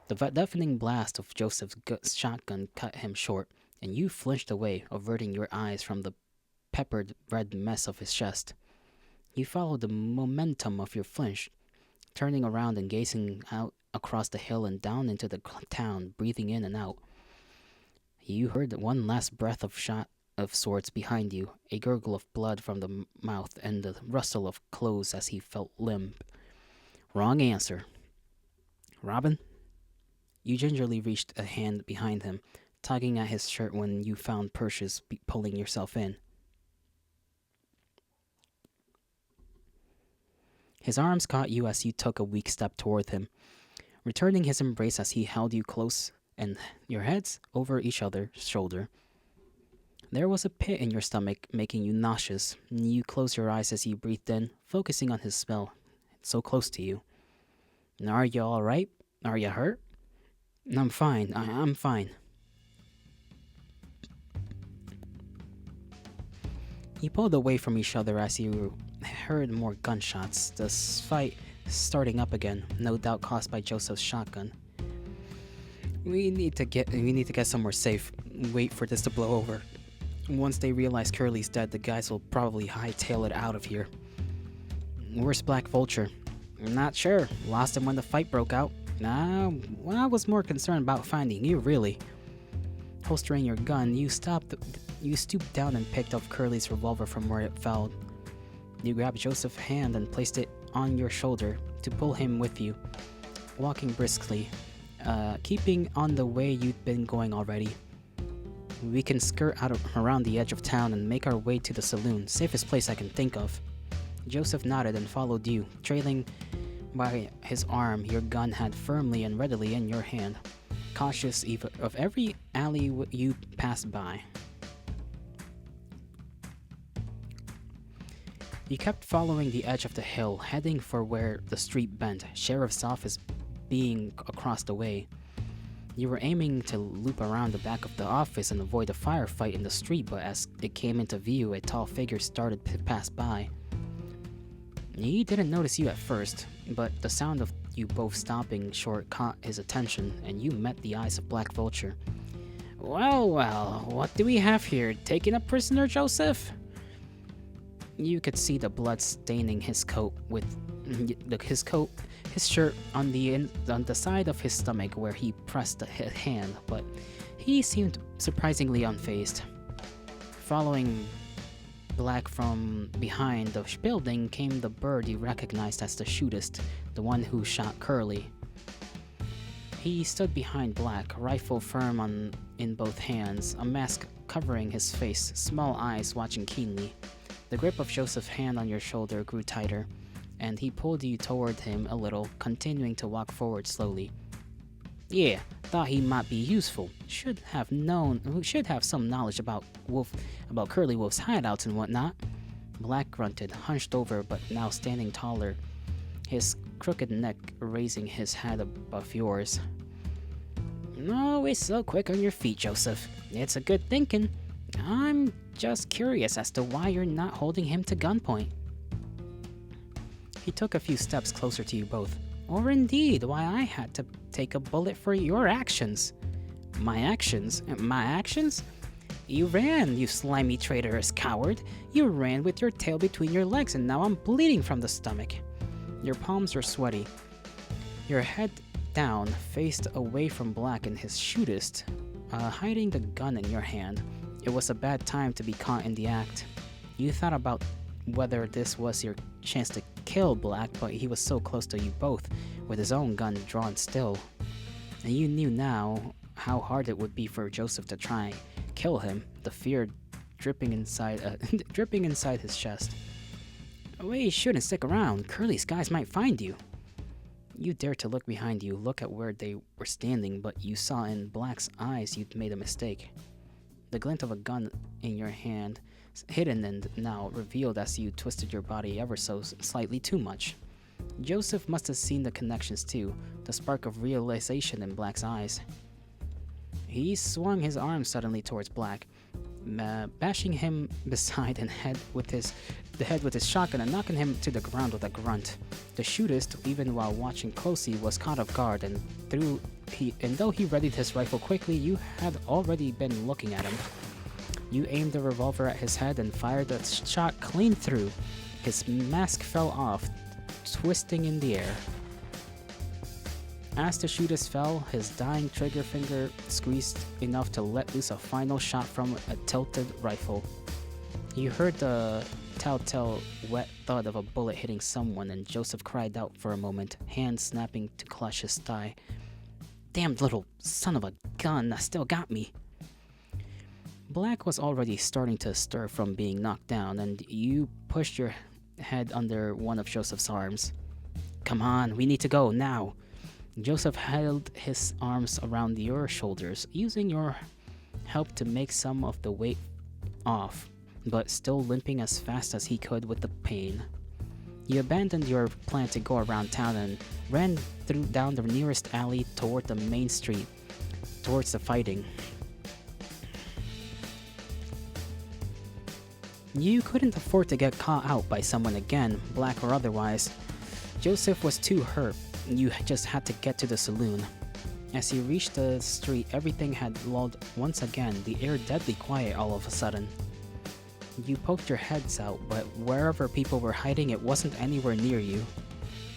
The deafening blast of Joseph's shotgun cut him short, and you flinched away, averting your eyes from the peppered red mess of his chest. You followed the momentum of your flinch, turning around and gazing out across the hill and down into the town, breathing in and out. You heard one last breath of shot of swords behind you, a gurgle of blood from the mouth, and the rustle of clothes as he felt limp. Wrong answer. Robin? You gingerly reached a hand behind him, tugging at his shirt when you found Perseus pulling yourself in. His arms caught you as you took a weak step toward him, returning his embrace as he held you close and your heads over each other's shoulder. There was a pit in your stomach, making you nauseous. You closed your eyes as you breathed in, focusing on his smell, so close to you. Are you all right? Are you hurt? I'm fine. I'm fine. You pulled away from each other as you heard more gunshots, the fight starting up again, no doubt caused by Joseph's shotgun. We need to get somewhere safe. Wait for this to blow over. Once they realize Curly's dead, the guys will probably hightail it out of here. Where's Black Vulture? Not sure. Lost him when the fight broke out. I was more concerned about finding you, really. Holstering your gun, you stooped down and picked up Curly's revolver from where it fell. You grabbed Joseph's hand and placed it on your shoulder to pull him with you, walking briskly, keeping on the way you'd been going already. We can skirt around the edge of town and make our way to the saloon, safest place I can think of. Joseph nodded and followed you, trailing by his arm, your gun had firmly and readily in your hand, cautious of every alley you passed by. You kept following the edge of the hill, heading for where the street bent, sheriff's office being across the way. You were aiming to loop around the back of the office and avoid a firefight in the street, but as it came into view, a tall figure started to pass by. He didn't notice you at first, but the sound of you both stopping short caught his attention, and you met the eyes of Black Vulture. Well, what do we have here? Taking a prisoner, Joseph? You could see the blood staining his coat with his shirt on the side of his stomach where he pressed a hand, but he seemed surprisingly unfazed. Following Black from behind the building came the bird you recognized as the shootist, the one who shot Curly. He stood behind Black, rifle firm in both hands, a mask covering his face, small eyes watching keenly. The grip of Joseph's hand on your shoulder grew tighter, and he pulled you toward him a little, continuing to walk forward slowly. Yeah, thought he might be useful. Should have some knowledge about Curly Wolf's hideouts and whatnot. Black grunted, hunched over but now standing taller, his crooked neck raising his head above yours. Always so quick on your feet, Joseph. It's a good thinking. I'm just curious as to why you're not holding him to gunpoint. He took a few steps closer to you both. Or indeed, why I had to take a bullet for your actions. My actions? My actions? You ran, you slimy traitorous coward. You ran with your tail between your legs, and now I'm bleeding from the stomach. Your palms are sweaty. Your head down, faced away from Black and his shootist, hiding the gun in your hand. It was a bad time to be caught in the act. You thought about whether this was your chance to kill Black, but he was so close to you both, with his own gun drawn still. And you knew now how hard it would be for Joseph to try kill him, the fear dripping inside his chest. We shouldn't stick around. Curly's guys might find you. You dared to look behind you, look at where they were standing, but you saw in Black's eyes you'd made a mistake. The glint of a gun in your hand, hidden and now revealed as you twisted your body ever so slightly too much. Joseph must have seen the connections too, the spark of realization in Black's eyes. He swung his arm suddenly towards Black, bashing him beside and head with his shotgun and knocking him to the ground with a grunt. The shootist, even while watching closely, was caught off guard, and though he readied his rifle quickly, you had already been looking at him. You aimed the revolver at his head and fired a shot clean through. His mask fell off, twisting in the air. As the shootist fell, his dying trigger finger squeezed enough to let loose a final shot from a tilted rifle. You heard the telltale wet thud of a bullet hitting someone, and Joseph cried out for a moment, hands snapping to clutch his thigh. Damned little son of a gun, that still got me. Black was already starting to stir from being knocked down, and you pushed your head under one of Joseph's arms. Come on, we need to go, now. Joseph held his arms around your shoulders, using your help to make some of the weight off, but still limping as fast as he could with the pain. You abandoned your plan to go around town and ran down the nearest alley toward the main street, towards the fighting. You couldn't afford to get caught out by someone again, Black or otherwise. Joseph was too hurt. You just had to get to the saloon. As you reached the street, everything had lulled once again, the air deadly quiet all of a sudden. You poked your heads out, but wherever people were hiding, it wasn't anywhere near you.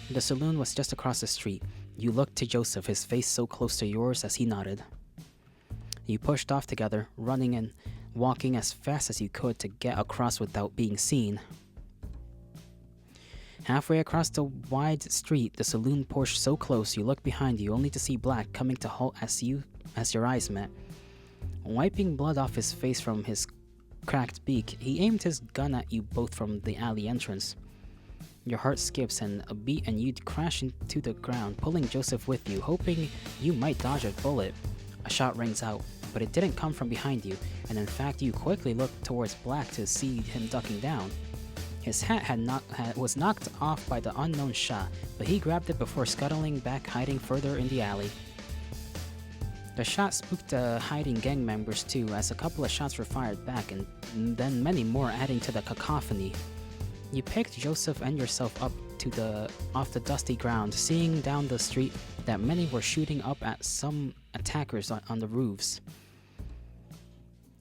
The saloon was just across the street. You looked to Joseph, his face so close to yours as he nodded. You pushed off together, running and walking as fast as you could to get across without being seen. Halfway across the wide street, the saloon pushed so close you looked behind you only to see Black coming to halt as your eyes met. Wiping blood off his face from his cracked beak, he aimed his gun at you both from the alley entrance. Your heart skips and a beat and you'd crash into the ground, pulling Joseph with you, hoping you might dodge a bullet. A shot rings out, but it didn't come from behind you, and in fact you quickly looked towards Black to see him ducking down. His hat was knocked off by the unknown shot, but he grabbed it before scuttling back, hiding further in the alley. The shot spooked the hiding gang members too, as a couple of shots were fired back, and then many more adding to the cacophony. You picked Joseph and yourself up off the dusty ground, seeing down the street that many were shooting up at some attackers on the roofs.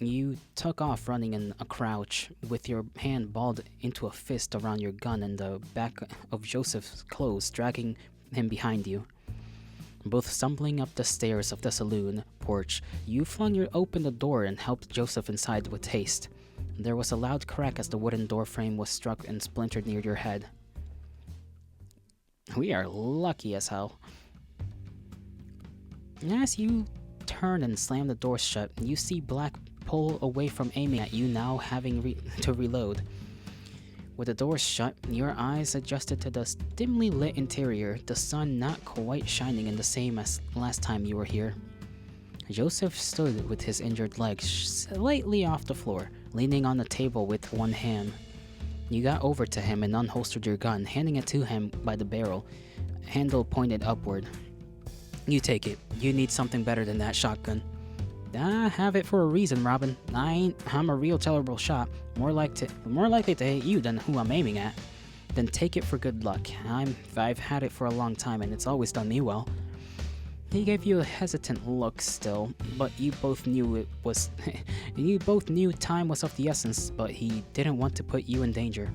You took off running in a crouch, with your hand balled into a fist around your gun and the back of Joseph's clothes, dragging him behind you. Both stumbling up the stairs of the saloon porch, you flung open the door and helped Joseph inside with haste. There was a loud crack as the wooden door frame was struck and splintered near your head. We are lucky as hell. As you turn and slam the door shut, you see Black pull away from aiming at you, now having to reload. With the doors shut, your eyes adjusted to the dimly lit interior, the sun not quite shining in the same as last time you were here. Joseph stood with his injured legs slightly off the floor, leaning on the table with one hand. You got over to him and unholstered your gun, handing it to him by the barrel, handle pointed upward. You take it. You need something better than that shotgun. I have it for a reason, Robin. I'm a real terrible shot. More likely to hit you than who I'm aiming at. Then take it for good luck. I've had it for a long time and it's always done me well. He gave you a hesitant look still, but you both knew it was you both knew time was of the essence, but he didn't want to put you in danger.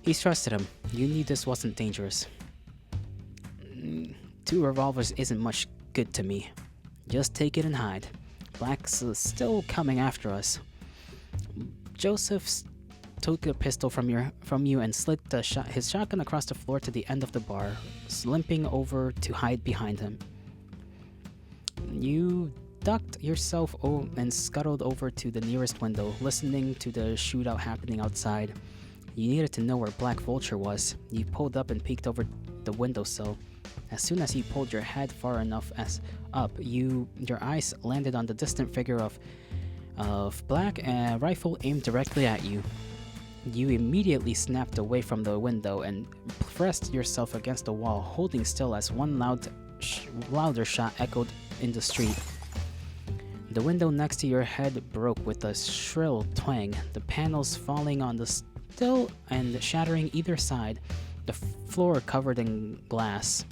He trusted him. You knew this wasn't dangerous. Two revolvers isn't much good to me. Just take it and hide. Black's still coming after us. Joseph took a pistol from you and slid his shotgun across the floor to the end of the bar, limping over to hide behind him. You ducked yourself and scuttled over to the nearest window, listening to the shootout happening outside. You needed to know where Black Vulture was. You pulled up and peeked over the windowsill. As soon as you pulled your head far enough up, your eyes landed on the distant figure of Black, a rifle aimed directly at you. You immediately snapped away from the window and pressed yourself against the wall, holding still as one louder shot echoed in the street. The window next to your head broke with a shrill twang, the panels falling on the still and shattering either side, the floor covered in glass.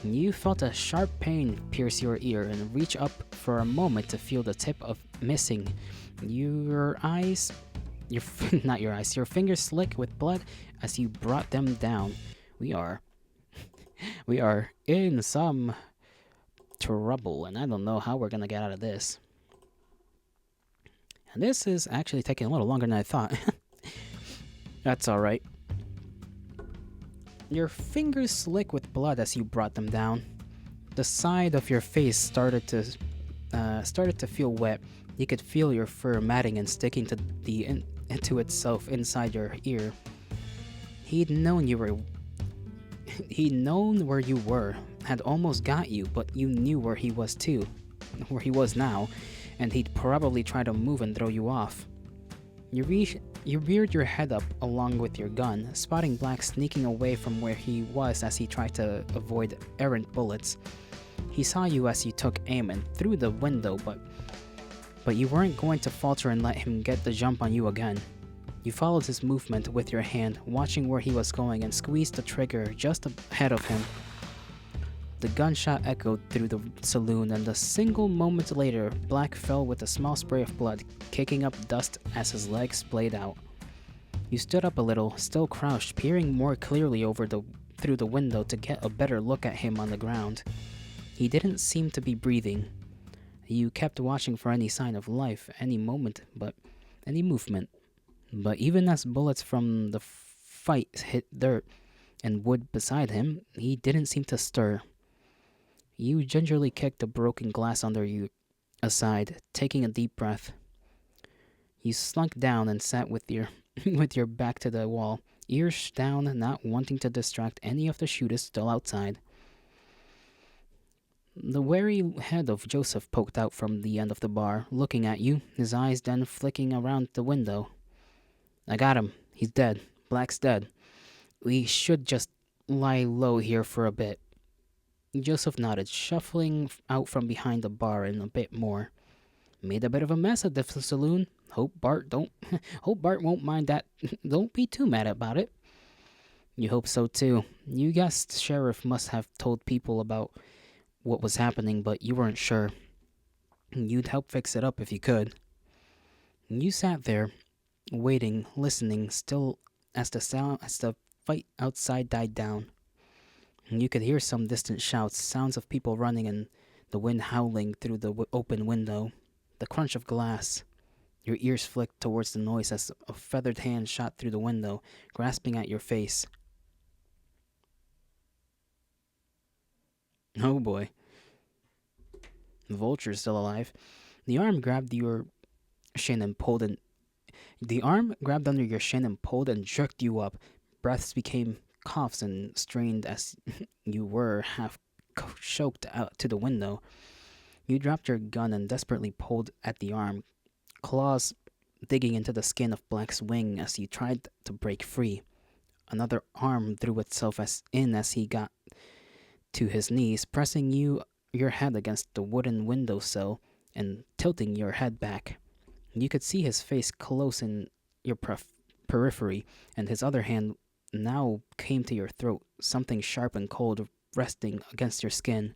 You felt a sharp pain pierce your ear and reach up for a moment to feel the tip of missing. Your fingers slick with blood as you brought them down. We are in some trouble, and I don't know how we're gonna get out of this. And this is actually taking a little longer than I thought. That's alright. Your fingers slick with blood as you brought them down. The side of your face started to feel wet. You could feel your fur matting and sticking to itself inside your ear. He'd known where you were, had almost got you, but you knew where he was too, where he was now, and he'd probably try to move and throw you off. You reared your head up along with your gun, spotting Black sneaking away from where he was as he tried to avoid errant bullets. He saw you as you took aim and threw the window, but you weren't going to falter and let him get the jump on you again. You followed his movement with your hand, watching where he was going, and squeezed the trigger just ahead of him. The gunshot echoed through the saloon, and a single moment later, Black fell with a small spray of blood, kicking up dust as his legs splayed out. You stood up a little, still crouched, peering more clearly through the window to get a better look at him on the ground. He didn't seem to be breathing. You kept watching for any sign of life, any movement. But even as bullets from the fight hit dirt and wood beside him, he didn't seem to stir. You gingerly kicked the broken glass under you aside, taking a deep breath. You slunk down and sat with your with your back to the wall, ears down, not wanting to distract any of the shooters still outside. The wary head of Joseph poked out from the end of the bar, looking at you, his eyes then flicking around the window. I got him. He's dead. Black's dead. We should just lie low here for a bit. Joseph nodded, shuffling out from behind the bar and a bit more. Made a bit of a mess at the saloon. Hope Bart won't mind that. Don't be too mad about it. You hope so too. You guessed the sheriff must have told people about what was happening, but you weren't sure. You'd help fix it up if you could. You sat there, waiting, listening, still as the fight outside died down. You could hear some distant shouts, sounds of people running, and the wind howling through the open window. The crunch of glass. Your ears flicked towards the noise as a feathered hand shot through the window, grasping at your face. Oh boy. The vulture's still alive. The arm grabbed under your shin and pulled and jerked you up. Breaths became coughs and strained as you were half choked out to the window. You dropped your gun and desperately pulled at the arm, claws digging into the skin of Black's wing as you tried to break free. Another arm threw itself as he got to his knees, pressing your head against the wooden windowsill and tilting your head back. You could see his face close in your periphery, and his other hand now came to your throat, something sharp and cold resting against your skin.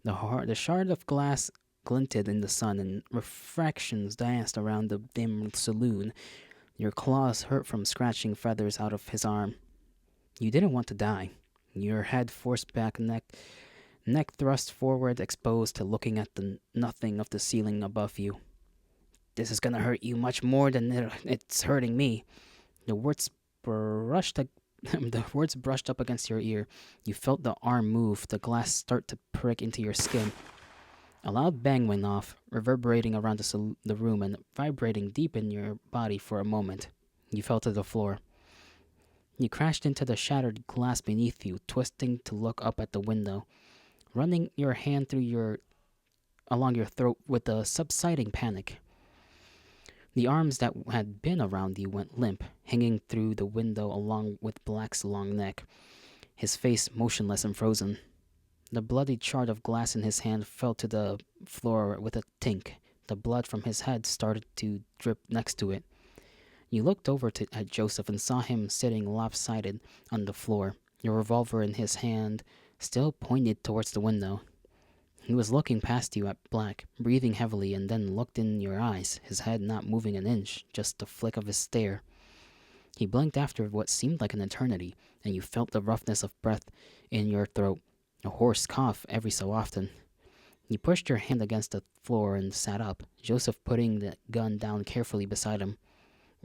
The shard of glass glinted in the sun, and refractions danced around the dim saloon. Your claws hurt from scratching feathers out of his arm. You didn't want to die. Your head forced back, neck thrust forward, exposed to looking at the nothing of the ceiling above you. This is gonna hurt you much more than it's hurting me. The words brushed the words brushed up against your ear. You felt the arm move, the glass start to prick into your skin. A loud bang went off, reverberating around the room and vibrating deep in your body for a moment. You fell to the floor. You crashed into the shattered glass beneath you, twisting to look up at the window, running your hand along your throat with a subsiding panic. The arms that had been around you went limp, hanging through the window along with Black's long neck, his face motionless and frozen. The bloody shard of glass in his hand fell to the floor with a tink. The blood from his head started to drip next to it. You looked over at Joseph and saw him sitting lopsided on the floor, your revolver in his hand, still pointed towards the window. He was looking past you at Black, breathing heavily, and then looked in your eyes, his head not moving an inch, just the flick of his stare. He blinked after what seemed like an eternity, and you felt the roughness of breath in your throat, a hoarse cough every so often. You pushed your hand against the floor and sat up, Joseph putting the gun down carefully beside him.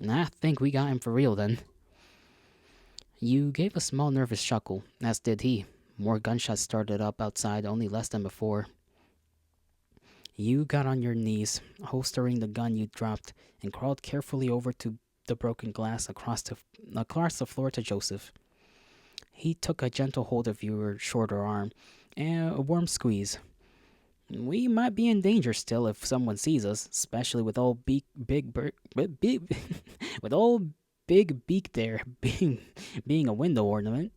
I think we got him for real then. You gave a small nervous chuckle, as did he. More gunshots started up outside, only less than before. You got on your knees, holstering the gun you dropped, and crawled carefully over to the broken glass across the floor to Joseph. He took a gentle hold of your shorter arm, and a warm squeeze. We might be in danger still if someone sees us, especially with old with old Big Beak there being a window ornament.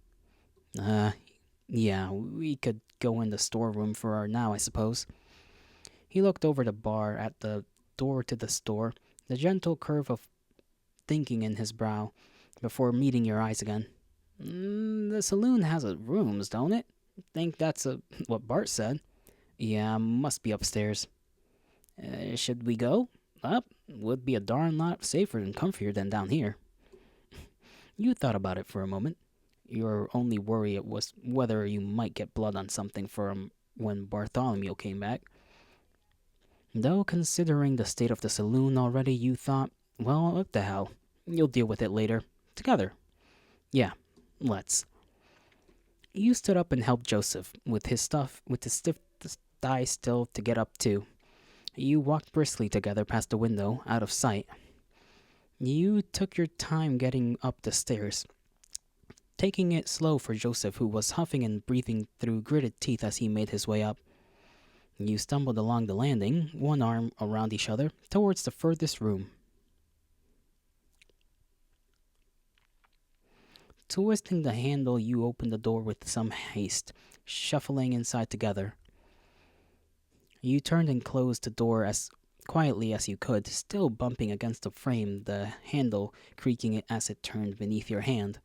Yeah, we could go in the storeroom for our now, I suppose. He looked over the bar at the door to the store, the gentle curve of thinking in his brow, before meeting your eyes again. The saloon has rooms, don't it? Think that's what Bart said. Yeah, must be upstairs. Should we go? Up? Would be a darn lot safer and comfier than down here. You thought about it for a moment. Your only worry was whether you might get blood on something from when Bartholomew came back. Though considering the state of the saloon already, you thought, well, what the hell? You'll deal with it later. Together. Yeah, let's. You stood up and helped Joseph, with his stiff thigh still to get up too. You walked briskly together past the window, out of sight. You took your time getting up the stairs, taking it slow for Joseph, who was huffing and breathing through gritted teeth as he made his way up. You stumbled along the landing, one arm around each other, towards the furthest room. Twisting the handle, you opened the door with some haste, shuffling inside together. You turned and closed the door as quietly as you could, still bumping against the frame, the handle creaking it as it turned beneath your hand.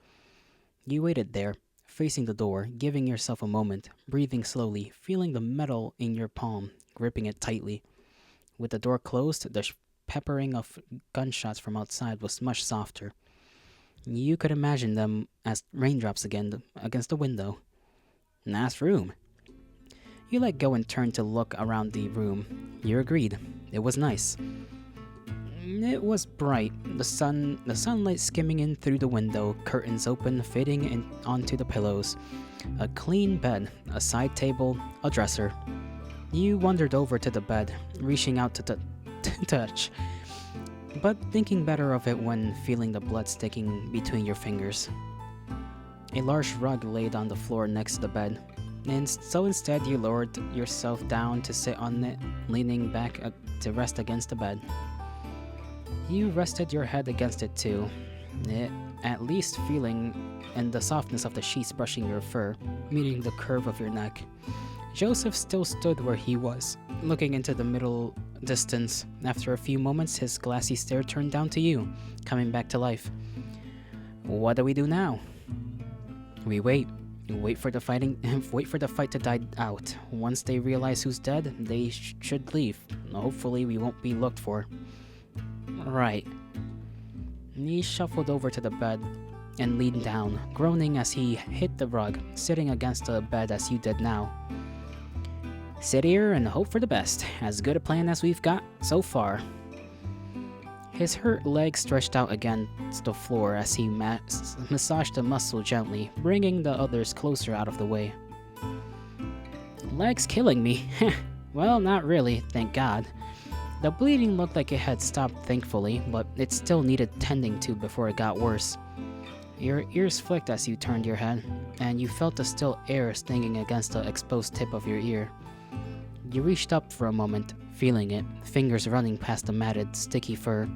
You waited there, facing the door, giving yourself a moment, breathing slowly, feeling the metal in your palm, gripping it tightly. With the door closed, the peppering of gunshots from outside was much softer. You could imagine them as raindrops again against the window. Nice room. You let go and turned to look around the room. You agreed. It was nice. It was bright, the sunlight skimming in through the window, curtains open, fading onto the pillows. A clean bed, a side table, a dresser. You wandered over to the bed, reaching out to touch, but thinking better of it when feeling the blood sticking between your fingers. A large rug laid on the floor next to the bed, and so instead you lowered yourself down to sit on it, leaning back to rest against the bed. You rested your head against it too. It at least feeling and the softness of the sheets brushing your fur, meeting the curve of your neck. Joseph still stood where he was, looking into the middle distance. After a few moments, his glassy stare turned down to you, coming back to life. What do we do now? We wait. Wait for the fight to die out. Once they realize who's dead, they should leave. Hopefully we won't be looked for. Right. He shuffled over to the bed and leaned down, groaning as he hit the rug, sitting against the bed as you did now. Sit here and hope for the best. As good a plan as we've got so far. His hurt leg stretched out against the floor as he massaged the muscle gently, bringing the others closer out of the way. Leg's killing me. Well, not really, thank God. The bleeding looked like it had stopped thankfully, but it still needed tending to before it got worse. Your ears flicked as you turned your head, and you felt the still air stinging against the exposed tip of your ear. You reached up for a moment, feeling it, fingers running past the matted, sticky fur.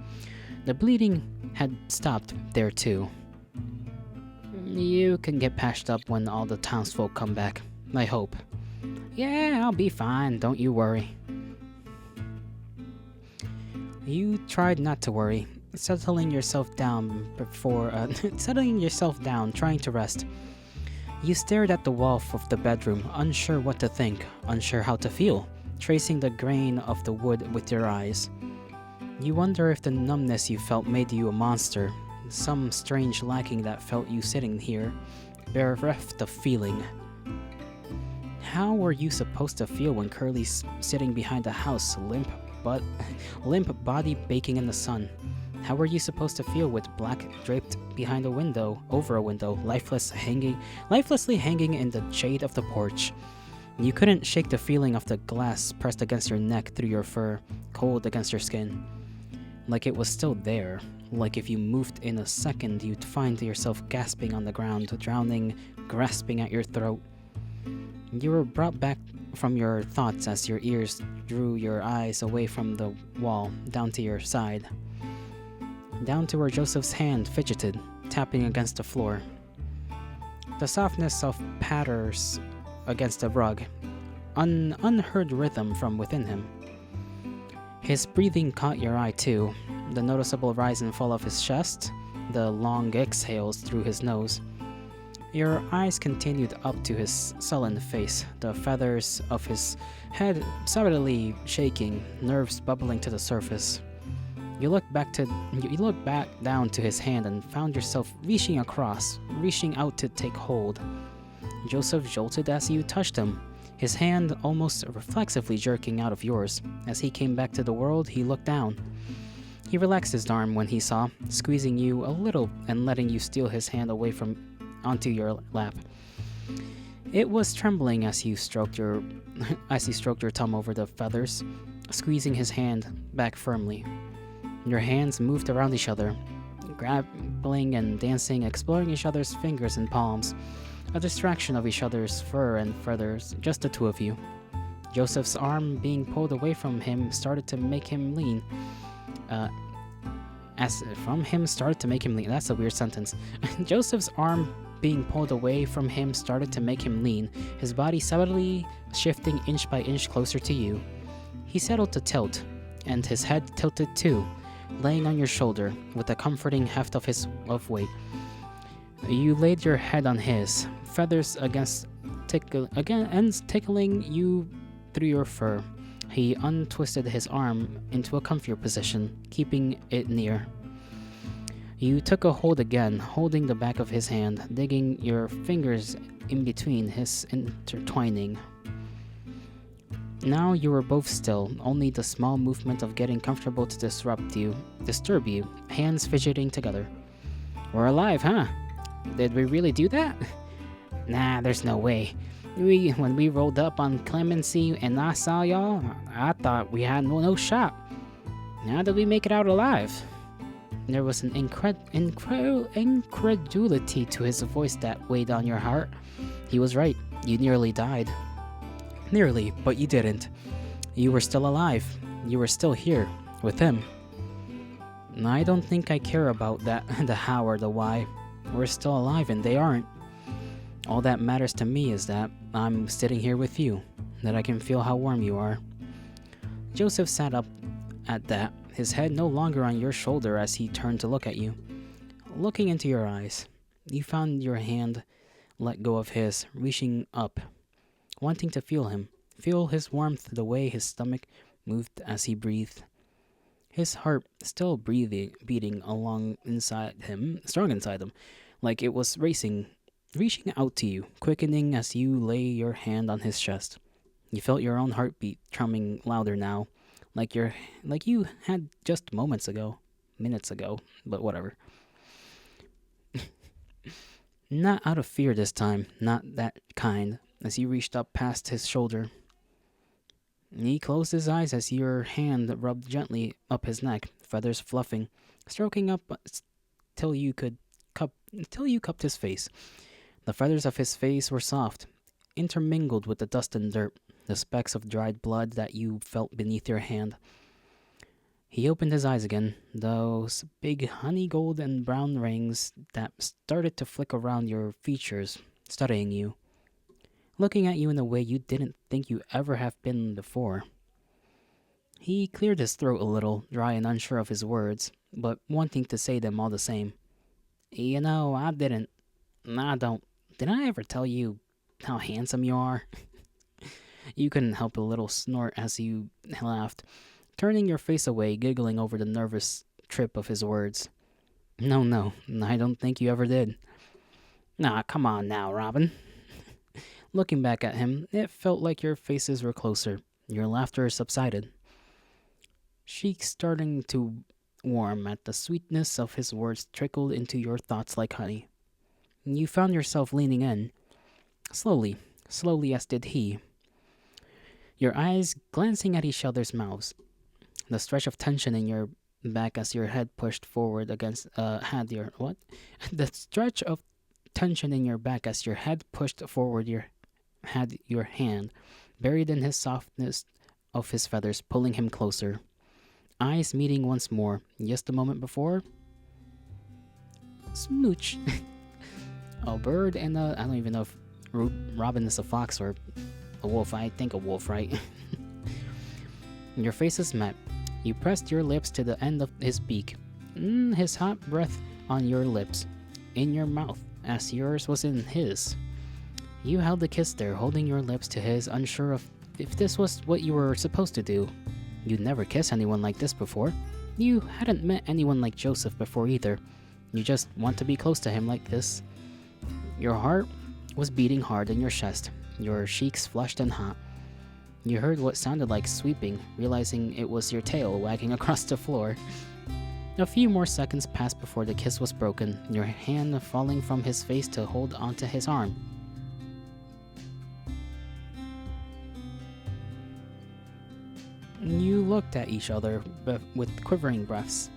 The bleeding had stopped there too. You can get patched up when all the townsfolk come back, I hope. Yeah, I'll be fine, don't you worry. You tried not to worry, settling yourself down, trying to rest. You stared at the wall of the bedroom, unsure what to think, unsure how to feel, tracing the grain of the wood with your eyes. You wonder if the numbness you felt made you a monster, some strange lacking that felt you sitting here, bereft of feeling. How were you supposed to feel when Curly's sitting behind the house, limp body baking in the sun? How were you supposed to feel with black draped behind a window, over a window, lifelessly hanging in the shade of the porch? You couldn't shake the feeling of the glass pressed against your neck through your fur, cold against your skin. Like it was still there, like if you moved in a second you'd find yourself gasping on the ground, drowning, grasping at your throat. You were brought back from your thoughts as your ears drew your eyes away from the wall, down to your side. Down to where Joseph's hand fidgeted, tapping against the floor. The softness of patters against the rug, unheard rhythm from within him. His breathing caught your eye too, the noticeable rise and fall of his chest, the long exhales through his nose. Your eyes continued up to his sullen face, the feathers of his head subtly shaking, nerves bubbling to the surface. You looked back down to his hand and found yourself reaching out to take hold. Joseph jolted as you touched him, his hand almost reflexively jerking out of yours. As he came back to the world, he looked down. He relaxed his arm when he saw, squeezing you a little and letting you steal his hand away onto your lap. It was trembling as you stroked your thumb over the feathers, squeezing his hand back firmly. Your hands moved around each other, grappling and dancing, exploring each other's fingers and palms, a distraction of each other's fur and feathers, just the two of you. Joseph's arm being pulled away from him started to make him lean. That's a weird sentence. Joseph's arm being pulled away from him started to make him lean, his body subtly shifting inch by inch closer to you. He settled to tilt, and his head tilted too, laying on your shoulder with a comforting heft of weight. You laid your head on his, feathers tickling you through your fur. He untwisted his arm into a comfier position, keeping it near. You took a hold again, holding the back of his hand, digging your fingers in between his intertwining. Now you were both still, only the small movement of getting comfortable to disturb you, hands fidgeting together. We're alive, huh? Did we really do that? Nah, there's no way. When we rolled up on Clemency and I saw y'all, I thought we had no shot. How did we make it out alive? There was an incredulity to his voice that weighed on your heart. He was right. You nearly died. Nearly, but you didn't. You were still alive. You were still here, with him. I don't think I care about that, the how or the why. We're still alive and they aren't. All that matters to me is that I'm sitting here with you, that I can feel how warm you are. Joseph sat up at that, his head no longer on your shoulder as he turned to look at you. Looking into your eyes, you found your hand let go of his, reaching up, wanting to feel him, feel his warmth, the way his stomach moved as he breathed. His heart still beating along inside him, strong inside him, like it was racing, reaching out to you, quickening as you lay your hand on his chest. You felt your own heartbeat drumming louder now, like you had just minutes ago, but whatever. Not out of fear this time, not that kind, as you reached up past his shoulder. He closed his eyes as your hand rubbed gently up his neck, feathers fluffing, stroking up till you cupped his face. The feathers of his face were soft, intermingled with the dust and dirt, the specks of dried blood that you felt beneath your hand. He opened his eyes again, those big honey gold and brown rings that started to flick around your features, studying you, looking at you in a way you didn't think you ever have been before. He cleared his throat a little, dry and unsure of his words, but wanting to say them all the same. You know, did I ever tell you how handsome you are? You couldn't help a little snort as you laughed, turning your face away, giggling over the nervous trip of his words. No, I don't think you ever did. Nah, come on now, Robin. Looking back at him, it felt like your faces were closer. Your laughter subsided. Cheeks starting to warm at the sweetness of his words trickled into your thoughts like honey. You found yourself leaning in, slowly as did he. Your eyes glancing at each other's mouths. The stretch of tension in your back as your head pushed forward against The stretch of tension in your back as your head pushed forward had your hand buried in his softness of his feathers, pulling him closer. Eyes meeting once more. Just a moment before, smooch. A bird and I don't even know if Robin is a fox or a wolf. I think a wolf, right? Your faces met. You pressed your lips to the end of his beak. His hot breath on your lips, in your mouth, as yours was in his. You held the kiss there, holding your lips to his, unsure of if this was what you were supposed to do. You'd never kissed anyone like this before. You hadn't met anyone like Joseph before either. You just want to be close to him like this. Your heart was beating hard in your chest, your cheeks flushed and hot. You heard what sounded like sweeping, realizing it was your tail wagging across the floor. A few more seconds passed before the kiss was broken, your hand falling from his face to hold onto his arm. You looked at each other with quivering breaths.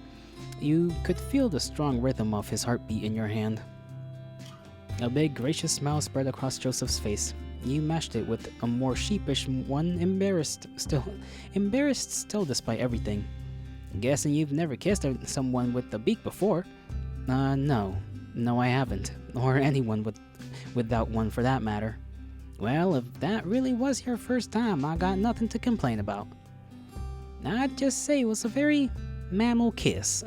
You could feel the strong rhythm of his heartbeat in your hand. A big, gracious smile spread across Joseph's face. You matched it with a more sheepish one, embarrassed still despite everything. Guessing you've never kissed someone with a beak before? No, I haven't, or anyone without one for that matter. Well, if that really was your first time, I got nothing to complain about. I'd just say it was a very mammal kiss.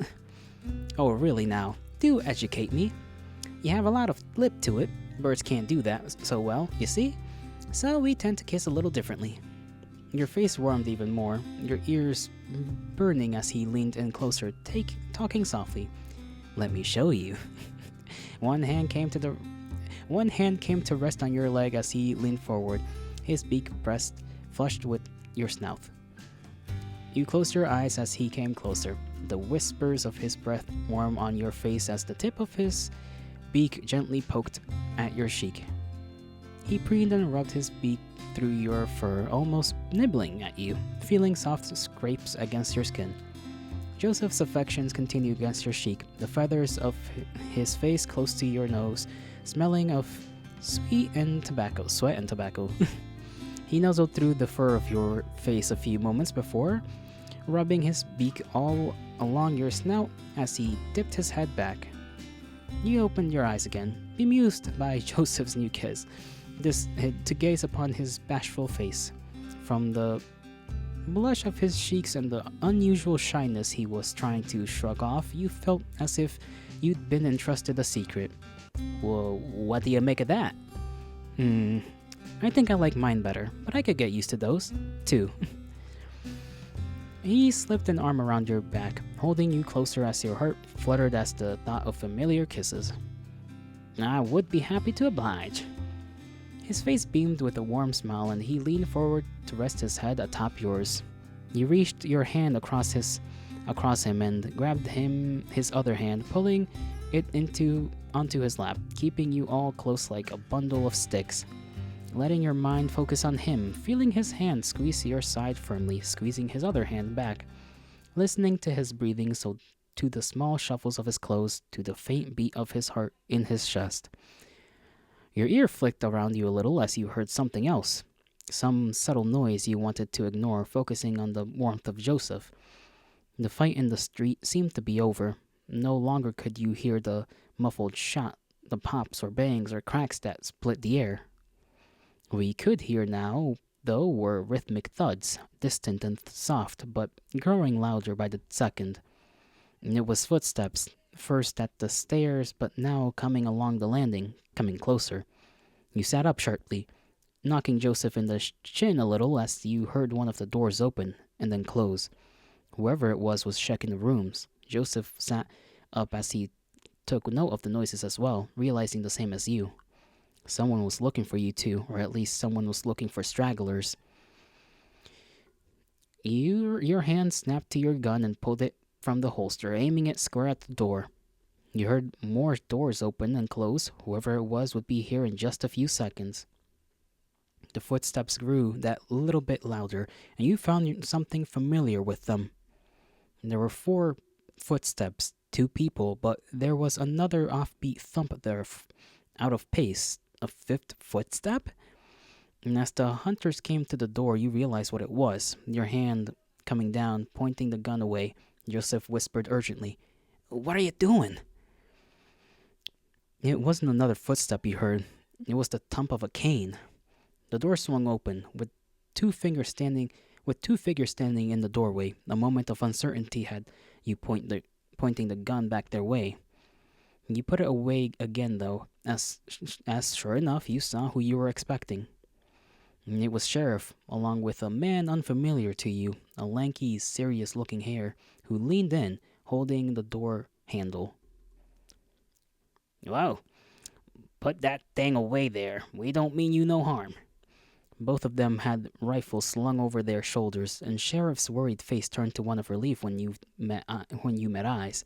Oh, really now? Do educate me. You have a lot of lip to it. Birds can't do that so well, you see? So we tend to kiss a little differently. Your face warmed even more, your ears burning as he leaned in closer, talking softly. Let me show you. One hand came to rest on your leg as he leaned forward, his beak flushed with your snout. You closed your eyes as he came closer, the whispers of his breath warm on your face as the tip of his beak gently poked at your cheek. He preened and rubbed his beak through your fur, almost nibbling at you, feeling soft scrapes against your skin. Joseph's affections continued against your cheek, the feathers of his face close to your nose, smelling of sweat and tobacco. He nuzzled through the fur of your face a few moments before rubbing his beak all along your snout as he dipped his head back. You opened your eyes again, bemused by Joseph's new kiss, to gaze upon his bashful face. From the blush of his cheeks and the unusual shyness he was trying to shrug off, you felt as if you'd been entrusted a secret. Well, what do you make of that? I think I like mine better, but I could get used to those, too. He slipped an arm around your back, holding you closer as your heart fluttered as the thought of familiar kisses. I would be happy to oblige. His face beamed with a warm smile and he leaned forward to rest his head atop yours. You reached your hand across him and grabbed his other hand, pulling it onto his lap, keeping you all close like a bundle of sticks. Letting your mind focus on him, feeling his hand squeeze your side firmly, squeezing his other hand back, listening to his breathing, to the small shuffles of his clothes, to the faint beat of his heart in his chest. Your ear flicked around you a little as you heard something else, some subtle noise you wanted to ignore, focusing on the warmth of Joseph. The fight in the street seemed to be over. No longer could you hear the muffled shot, the pops or bangs or cracks that split the air. We could hear now, though, were rhythmic thuds, distant and soft, but growing louder by the second. It was footsteps, first at the stairs, but now coming along the landing, coming closer. You sat up sharply, knocking Joseph in the chin a little as you heard one of the doors open and then close. Whoever it was checking the rooms. Joseph sat up as he took note of the noises as well, realizing the same as you. Someone was looking for you too, or at least someone was looking for stragglers. Your hand snapped to your gun and pulled it from the holster, aiming it square at the door. You heard more doors open and close. Whoever it was would be here in just a few seconds. The footsteps grew that little bit louder, and you found something familiar with them. There were 4 footsteps, 2 people, but there was another offbeat thump there, out of pace. A 5th footstep? And as the hunters came to the door, you realized what it was. Your hand coming down, pointing the gun away. Joseph whispered urgently, "What are you doing?" It wasn't another footstep you heard. It was the thump of a cane. The door swung open, with 2 figures standing in the doorway. A moment of uncertainty had you pointing the gun back their way. You put it away again, though, as sure enough, you saw who you were expecting. It was Sheriff, along with a man unfamiliar to you, a lanky, serious-looking hair, who leaned in, holding the door handle. "Whoa, put that thing away there. We don't mean you no harm." Both of them had rifles slung over their shoulders, and Sheriff's worried face turned to one of relief when you met eyes.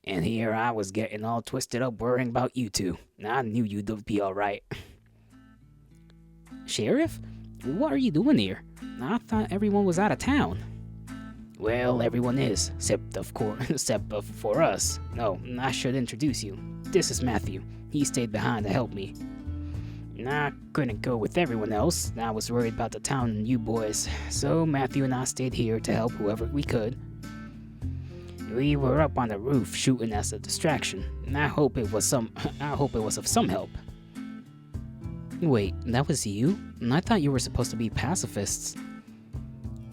"And here I was getting all twisted up worrying about you two. I knew you'd be all right." "Sheriff? What are you doing here? I thought everyone was out of town." "Well, everyone is, except for us. No, I should introduce you. This is Matthew. He stayed behind to help me. I couldn't go with everyone else. I was worried about the town and you boys, so Matthew and I stayed here to help whoever we could. We were up on the roof shooting as a distraction. I hope it was of some help." "Wait, that was you? I thought you were supposed to be pacifists."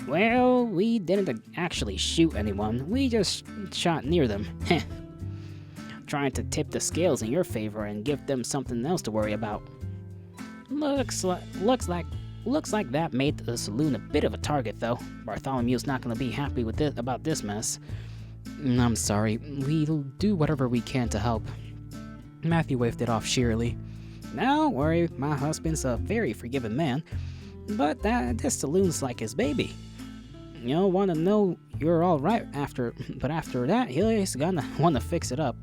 "Well, we didn't actually shoot anyone. We just shot near them. Trying to tip the scales in your favor and give them something else to worry about. Looks like that made the saloon a bit of a target, though. Bartholomew's not going to be happy with about this mess." "I'm sorry. We'll do whatever we can to help." Matthew waved it off cheerily. "Don't worry, my husband's a very forgiving man, but this saloon's like his baby. You'll want to know you're all right after that, he's gonna want to fix it up."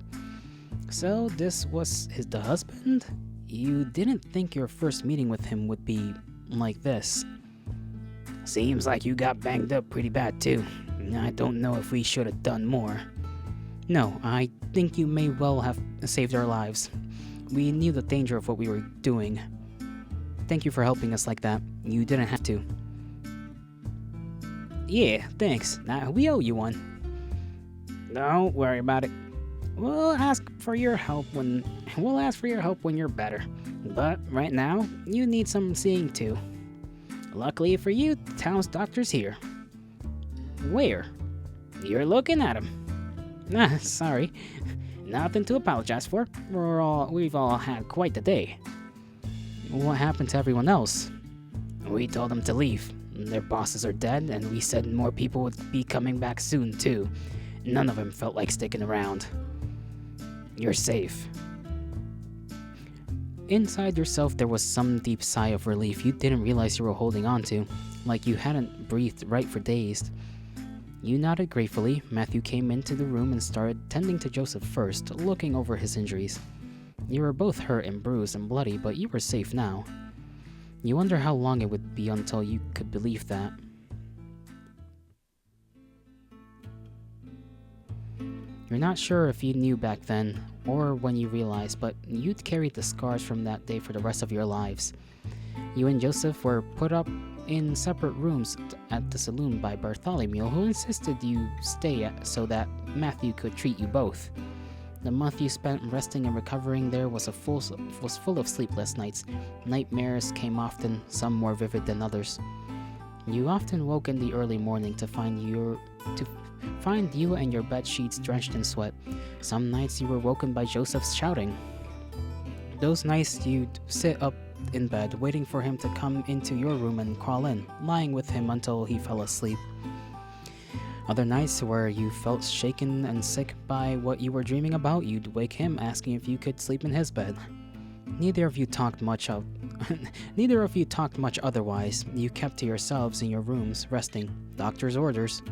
"So this was the husband? You didn't think your first meeting with him would be like this." "Seems like you got banged up pretty bad too. I don't know if we should have done more." "No, I think you may well have saved our lives. We knew the danger of what we were doing. Thank you for helping us like that. You didn't have to." Yeah, thanks. Now we owe you one. Don't worry about it. We'll ask for your help when you're better. But right now, you need some seeing too. Luckily for you, the town's doctor's here. Where? You're looking at him. Nah, sorry. Nothing to apologize for. We've all had quite the day. What happened to everyone else? We told them to leave. Their bosses are dead, and we said more people would be coming back soon, too. None of them felt like sticking around. You're safe. Inside yourself, there was some deep sigh of relief you didn't realize you were holding on to, like you hadn't breathed right for days. You nodded gratefully. Matthew came into the room and started tending to Joseph first, looking over his injuries. You were both hurt and bruised and bloody, but you were safe now. You wonder how long it would be until you could believe that. You're not sure if you knew back then, or when you realized, but you'd carried the scars from that day for the rest of your lives. You and Joseph were put up in separate rooms at the saloon by Bartholomew, who insisted you stay so that Matthew could treat you both. The month you spent resting and recovering there was full of sleepless nights. Nightmares came often, some more vivid than others. You often woke in the early morning to find you and your bed sheets drenched in sweat. Some nights you were woken by Joseph's shouting. Those nights you'd sit up in bed, waiting for him to come into your room and crawl in, lying with him until he fell asleep. Other nights where you felt shaken and sick by what you were dreaming about, you'd wake him asking if you could sleep in his bed. Neither of you talked much otherwise. You kept to yourselves in your rooms, resting. Doctor's orders.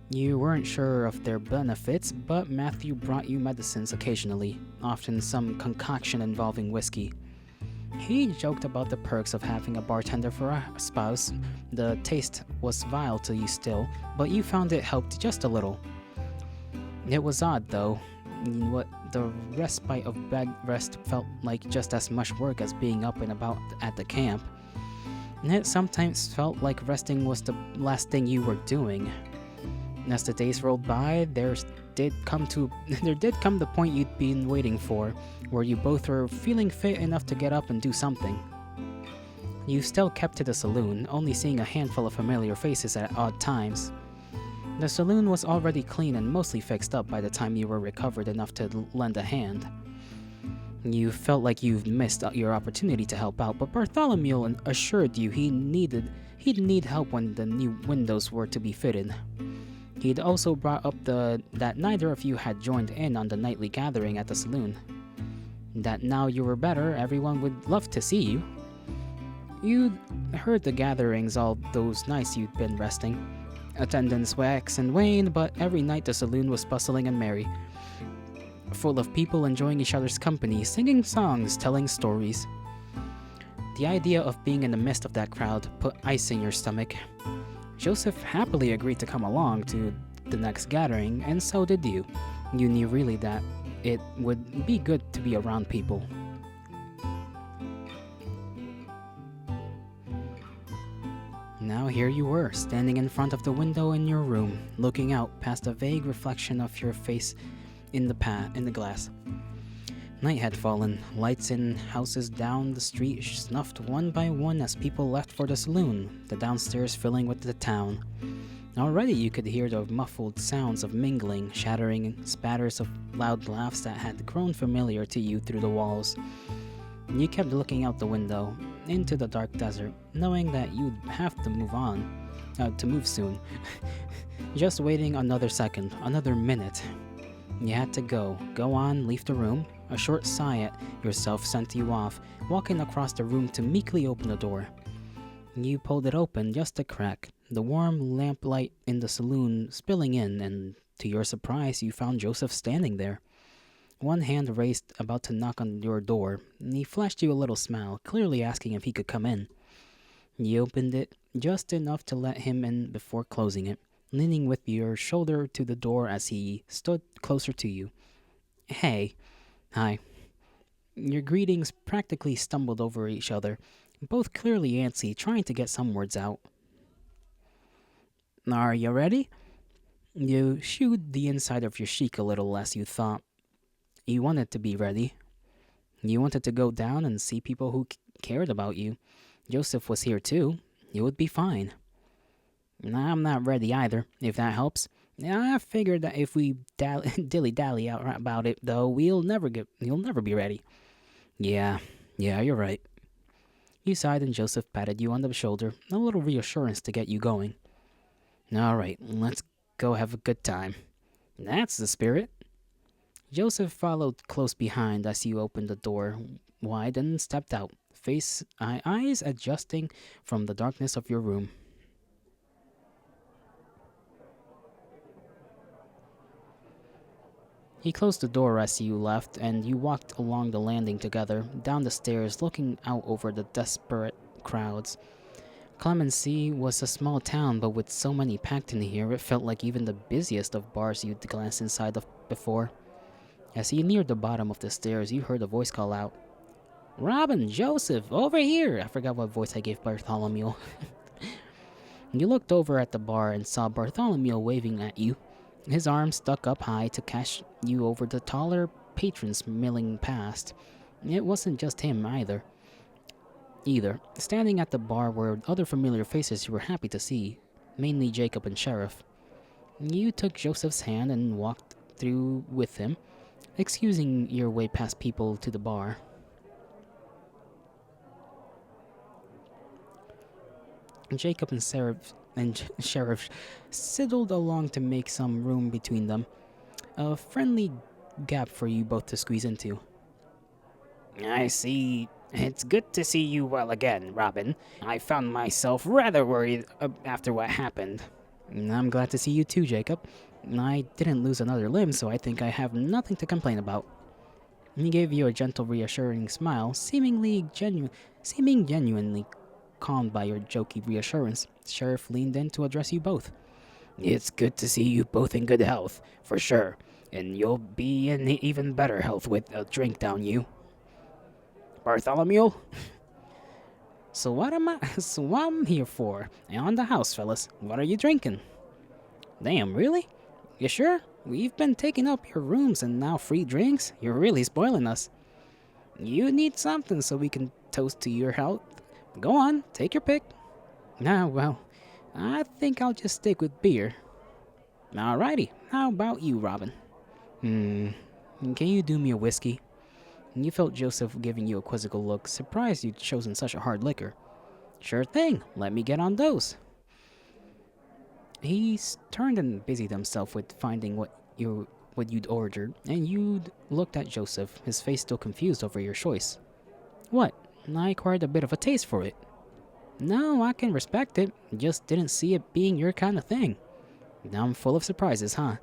You weren't sure of their benefits, but Matthew brought you medicines occasionally, often some concoction involving whiskey. He joked about the perks of having a bartender for a spouse. The taste was vile to you still, but you found it helped just a little. It was odd, though. What the respite of bed rest felt like just as much work as being up and about at the camp. And it sometimes felt like resting was the last thing you were doing. As the days rolled by, there did come the point you'd been waiting for, where you both were feeling fit enough to get up and do something. You still kept to the saloon, only seeing a handful of familiar faces at odd times. The saloon was already clean and mostly fixed up by the time you were recovered enough to lend a hand. You felt like you've missed your opportunity to help out, but Bartholomew assured you he'd need help when the new windows were to be fitted. He'd also brought up that neither of you had joined in on the nightly gathering at the saloon. That now you were better, everyone would love to see you. You'd heard the gatherings all those nights you'd been resting. Attendance waxed and waned, but every night the saloon was bustling and merry, full of people enjoying each other's company, singing songs, telling stories. The idea of being in the midst of that crowd put ice in your stomach. Joseph happily agreed to come along to the next gathering, and so did you. You knew really that it would be good to be around people. Now here you were, standing in front of the window in your room, looking out past a vague reflection of your face in the glass. Night had fallen. Lights in houses down the street snuffed one by one as people left for the saloon, the downstairs filling with the town. Already you could hear the muffled sounds of mingling, shattering spatters of loud laughs that had grown familiar to you through the walls. You kept looking out the window, into the dark desert, knowing that you'd have to move soon. Just waiting another second, another minute. You had to go on, leave the room. A short sigh at yourself sent you off, walking across the room to meekly open the door. You pulled it open just a crack, the warm lamplight in the saloon spilling in, and to your surprise you found Joseph standing there. One hand raised, about to knock on your door, and he flashed you a little smile, clearly asking if he could come in. You opened it just enough to let him in before closing it, leaning with your shoulder to the door as he stood closer to you. Hey. Hi. Your greetings practically stumbled over each other, both clearly antsy, trying to get some words out. Are you ready? You shooed the inside of your cheek a little as you thought. You wanted to be ready. You wanted to go down and see people who cared about you. Joseph was here too. You would be fine. I'm not ready either, if that helps. I figured that if we dilly-dally out about it, though, you'll never be ready. Yeah, you're right. You sighed and Joseph patted you on the shoulder, a little reassurance to get you going. All right, let's go have a good time. That's the spirit. Joseph followed close behind as you opened the door wide and stepped out, eyes adjusting from the darkness of your room. He closed the door as you left, and you walked along the landing together, down the stairs, looking out over the desperate crowds. Clemency was a small town, but with so many packed in here, it felt like even the busiest of bars you'd glanced inside of before. As you neared the bottom of the stairs, you heard a voice call out, "Robin, Joseph, over here!" I forgot what voice I gave Bartholomew. You looked over at the bar and saw Bartholomew waving at you, his arms stuck up high to catch you over the taller patrons milling past. It wasn't just him either. Standing at the bar were other familiar faces you were happy to see, mainly Jacob and Sheriff. You took Joseph's hand and walked through with him, excusing your way past people to the bar. Jacob and Sheriff sidled along to make some room between them, a friendly gap for you both to squeeze into. I see. It's good to see you well again, Robin. I found myself rather worried after what happened. I'm glad to see you too, Jacob. I didn't lose another limb, so I think I have nothing to complain about. He gave you a gentle, reassuring smile, seeming genuinely calmed by your jokey reassurance. Sheriff leaned in to address you both. It's good to see you both in good health, for sure. And you'll be in even better health with a drink down you. Bartholomew? So what I'm here for? On the house, fellas. What are you drinking? Damn, really? You sure? We've been taking up your rooms and now free drinks? You're really spoiling us. You need something so we can toast to your health. Go on, take your pick. Well, I think I'll just stick with beer. Alrighty, how about you, Robin? Can you do me a whiskey? You felt Joseph giving you a quizzical look, surprised you'd chosen such a hard liquor. Sure thing, let me get on those. He turned and busied himself with finding what you'd ordered, and you'd looked at Joseph, his face still confused over your choice. What? I acquired a bit of a taste for it. No, I can respect it, just didn't see it being your kind of thing. I'm full of surprises, huh?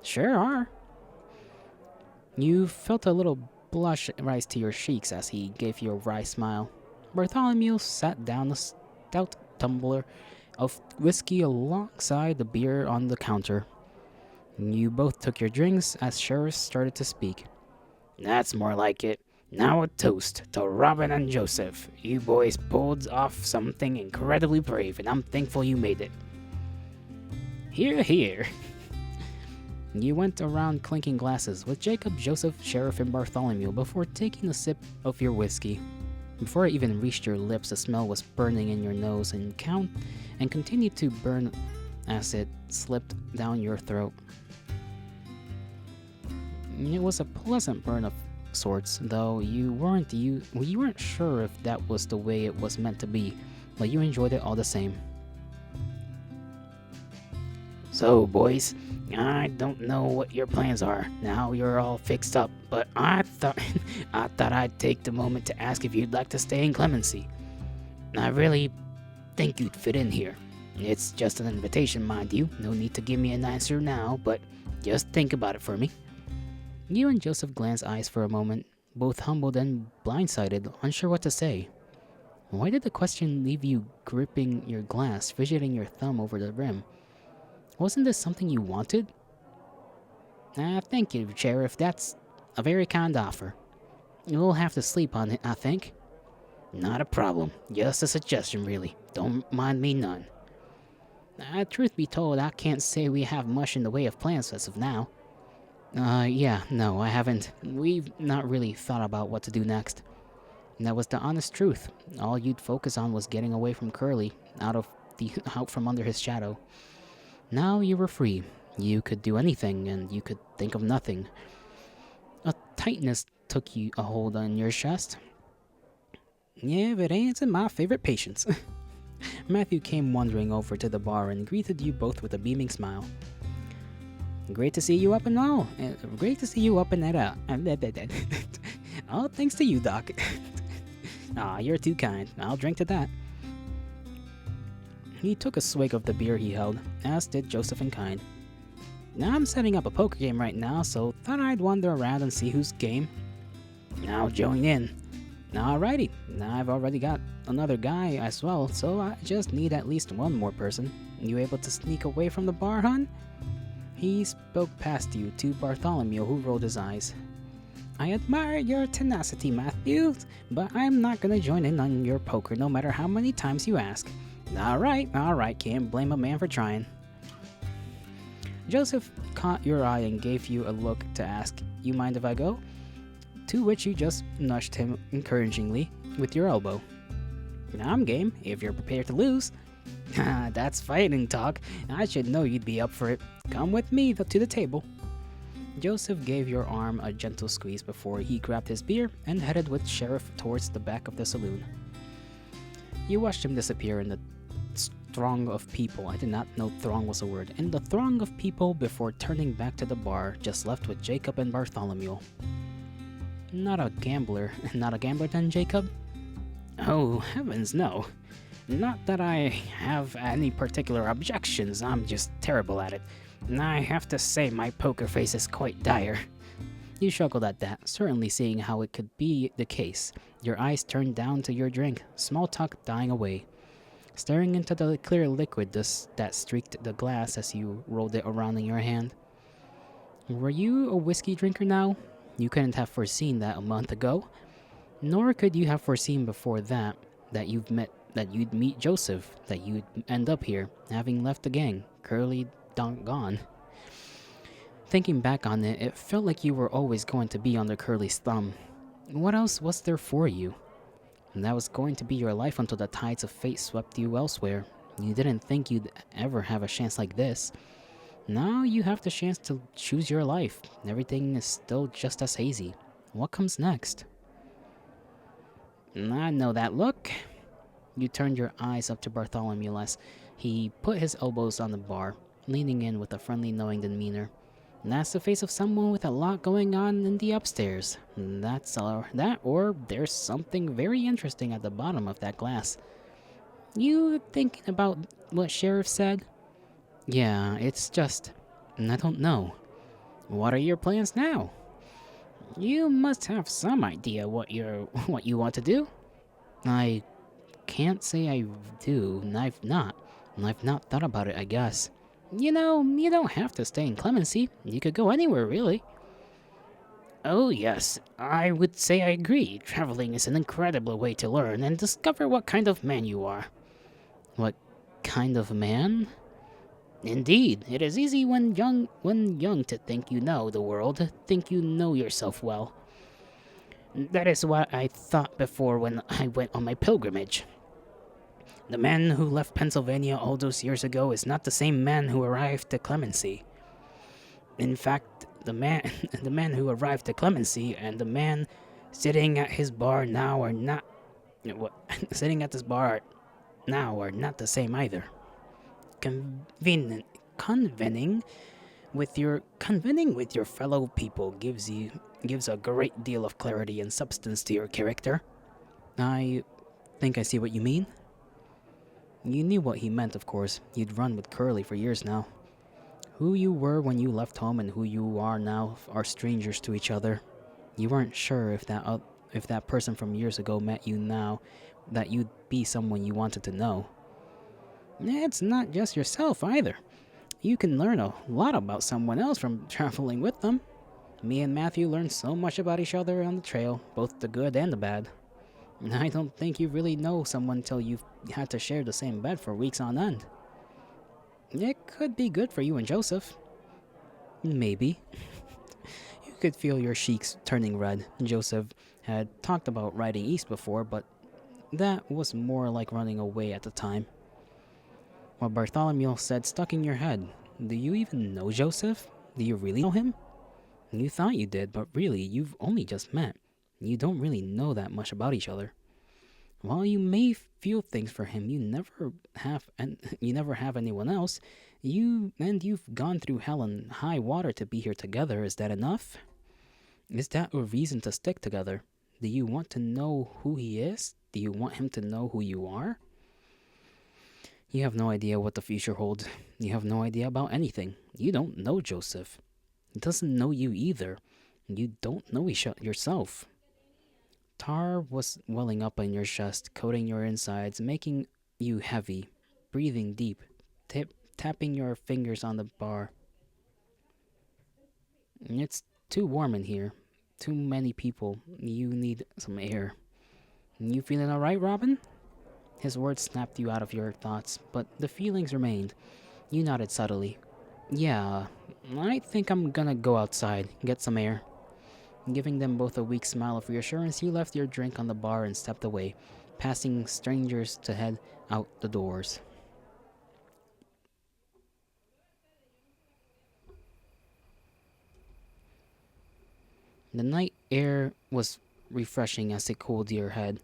Sure are. You felt a little blush rise to your cheeks as he gave you a wry smile. Bartholomew sat down a stout tumbler of whiskey alongside the beer on the counter. You both took your drinks as Sheriff started to speak. That's more like it. Now a toast to Robin and Joseph. You boys pulled off something incredibly brave, and I'm thankful you made it. Hear, hear. You went around clinking glasses with Jacob, Joseph, Sheriff, and Bartholomew before taking a sip of your whiskey. Before it even reached your lips, the smell was burning in your nose and continued to burn as it slipped down your throat. It was a pleasant burn of sorts, though you weren't sure if that was the way it was meant to be, but you enjoyed it all the same. So, boys, I don't know what your plans are. Now you're all fixed up, but I thought I'd take the moment to ask if you'd like to stay in Clemency. I really think you'd fit in here. It's just an invitation, mind you. No need to give me an answer now, but just think about it for me. You and Joseph glanced eyes for a moment, both humbled and blindsided, unsure what to say. Why did the question leave you gripping your glass, fidgeting your thumb over the rim? Wasn't this something you wanted? Thank you, Sheriff. That's a very kind offer. You'll have to sleep on it, I think. Not a problem. Just a suggestion, really. Don't mind me none. Truth be told, I can't say we have much in the way of plans as of now. Yeah, no, I haven't. We've not really thought about what to do next. And that was the honest truth. All you'd focus on was getting away from Curly, out from under his shadow. Now you were free. You could do anything, and you could think of nothing. A tightness took you a hold on your chest. Yeah, but it ain't my favorite patients. Matthew came wandering over to the bar and greeted you both with a beaming smile. Great to see you up and all. Great to see you up and that out. All thanks to you, Doc. Aw, you're too kind. I'll drink to that. He took a swig of the beer he held, as did Joseph and Kind. Now I'm setting up a poker game right now, so thought I'd wander around and see who's game. Now join in. Alrighty, now I've already got another guy as well, so I just need at least one more person. You able to sneak away from the bar, hun? He spoke past you to Bartholomew, who rolled his eyes. I admire your tenacity, Matthew, but I'm not gonna join in on your poker no matter how many times you ask. Alright, can't blame a man for trying. Joseph caught your eye and gave you a look to ask, you mind if I go? To which you just nudged him encouragingly with your elbow. I'm game, if you're prepared to lose. That's fighting talk. I should know you'd be up for it. Come with me to the table. Joseph gave your arm a gentle squeeze before he grabbed his beer and headed with Sheriff towards the back of the saloon. You watched him disappear in the throng of people. I did not know throng was a word. In the throng of people before turning back to the bar, just left with Jacob and Bartholomew. Not a gambler then, Jacob? Oh, heavens no. Not that I have any particular objections, I'm just terrible at it. I have to say my poker face is quite dire. You chuckled at that, certainly seeing how it could be the case. Your eyes turned down to your drink, small talk dying away. Staring into the clear liquid that streaked the glass as you rolled it around in your hand. Were you a whiskey drinker now? You couldn't have foreseen that a month ago. Nor could you have foreseen before that you'd meet Joseph, that you'd end up here, having left the gang, Curly gone. Thinking back on it, it felt like you were always going to be under Curly's thumb. What else was there for you? And that was going to be your life until the tides of fate swept you elsewhere. You didn't think you'd ever have a chance like this. Now you have the chance to choose your life. Everything is still just as hazy. What comes next? I know that look. You turned your eyes up to Bartholomew as he put his elbows on the bar, leaning in with a friendly, knowing demeanor. That's the face of someone with a lot going on in the upstairs. Or there's something very interesting at the bottom of that glass. You thinking about what Sheriff said? Yeah, it's just... I don't know. What are your plans now? You must have some idea what you want to do. I can't say I do, and I've not thought about it, I guess. You know, you don't have to stay in Clemency. You could go anywhere, really. Oh yes, I would say I agree. Traveling is an incredible way to learn and discover what kind of man you are. What kind of man? Indeed, it is easy when young to think you know the world, to think you know yourself well. That is what I thought before when I went on my pilgrimage. The man who left Pennsylvania all those years ago is not the same man who arrived at Clemency. In fact, the man who arrived at Clemency and the man sitting at his bar now are not sitting at this bar now are not the same either. Convening with your fellow people gives a great deal of clarity and substance to your character. I think I see what you mean. You knew what he meant, of course. You'd run with Curly for years now. Who you were when you left home and who you are now are strangers to each other. You weren't sure if that person from years ago met you now, that you'd be someone you wanted to know. It's not just yourself either. You can learn a lot about someone else from traveling with them. Me and Matthew learned so much about each other on the trail, both the good and the bad. I don't think you really know someone till you've had to share the same bed for weeks on end. It could be good for you and Joseph. Maybe. You could feel your cheeks turning red. Joseph had talked about riding east before, but that was more like running away at the time. What Bartholomew said stuck in your head. Do you even know Joseph? Do you really know him? You thought you did, but really, you've only just met. You don't really know that much about each other. While you may feel things for him, you never have anyone else. You've gone through hell and high water to be here together. Is that enough? Is that a reason to stick together? Do you want to know who he is? Do you want him to know who you are? You have no idea what the future holds. You have no idea about anything. You don't know Joseph. He doesn't know you either. You don't know yourself. Tar was welling up in your chest, coating your insides, making you heavy, breathing deep, tapping your fingers on the bar. It's too warm in here. Too many people. You need some air. You feeling alright, Robin? His words snapped you out of your thoughts, but the feelings remained. You nodded subtly. Yeah, I think I'm gonna go outside, get some air. Giving them both a weak smile of reassurance, you left your drink on the bar and stepped away, passing strangers to head out the doors. The night air was refreshing as it cooled your head.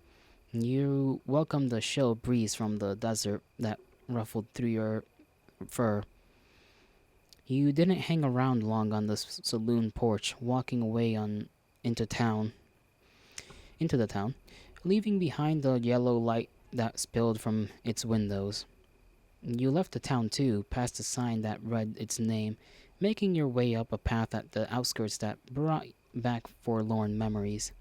You welcomed the chill breeze from the desert that ruffled through your fur. You didn't hang around long on the saloon porch, walking away into town, into the town, leaving behind the yellow light that spilled from its windows. You left the town too, past the sign that read its name, making your way up a path at the outskirts that brought back forlorn memories.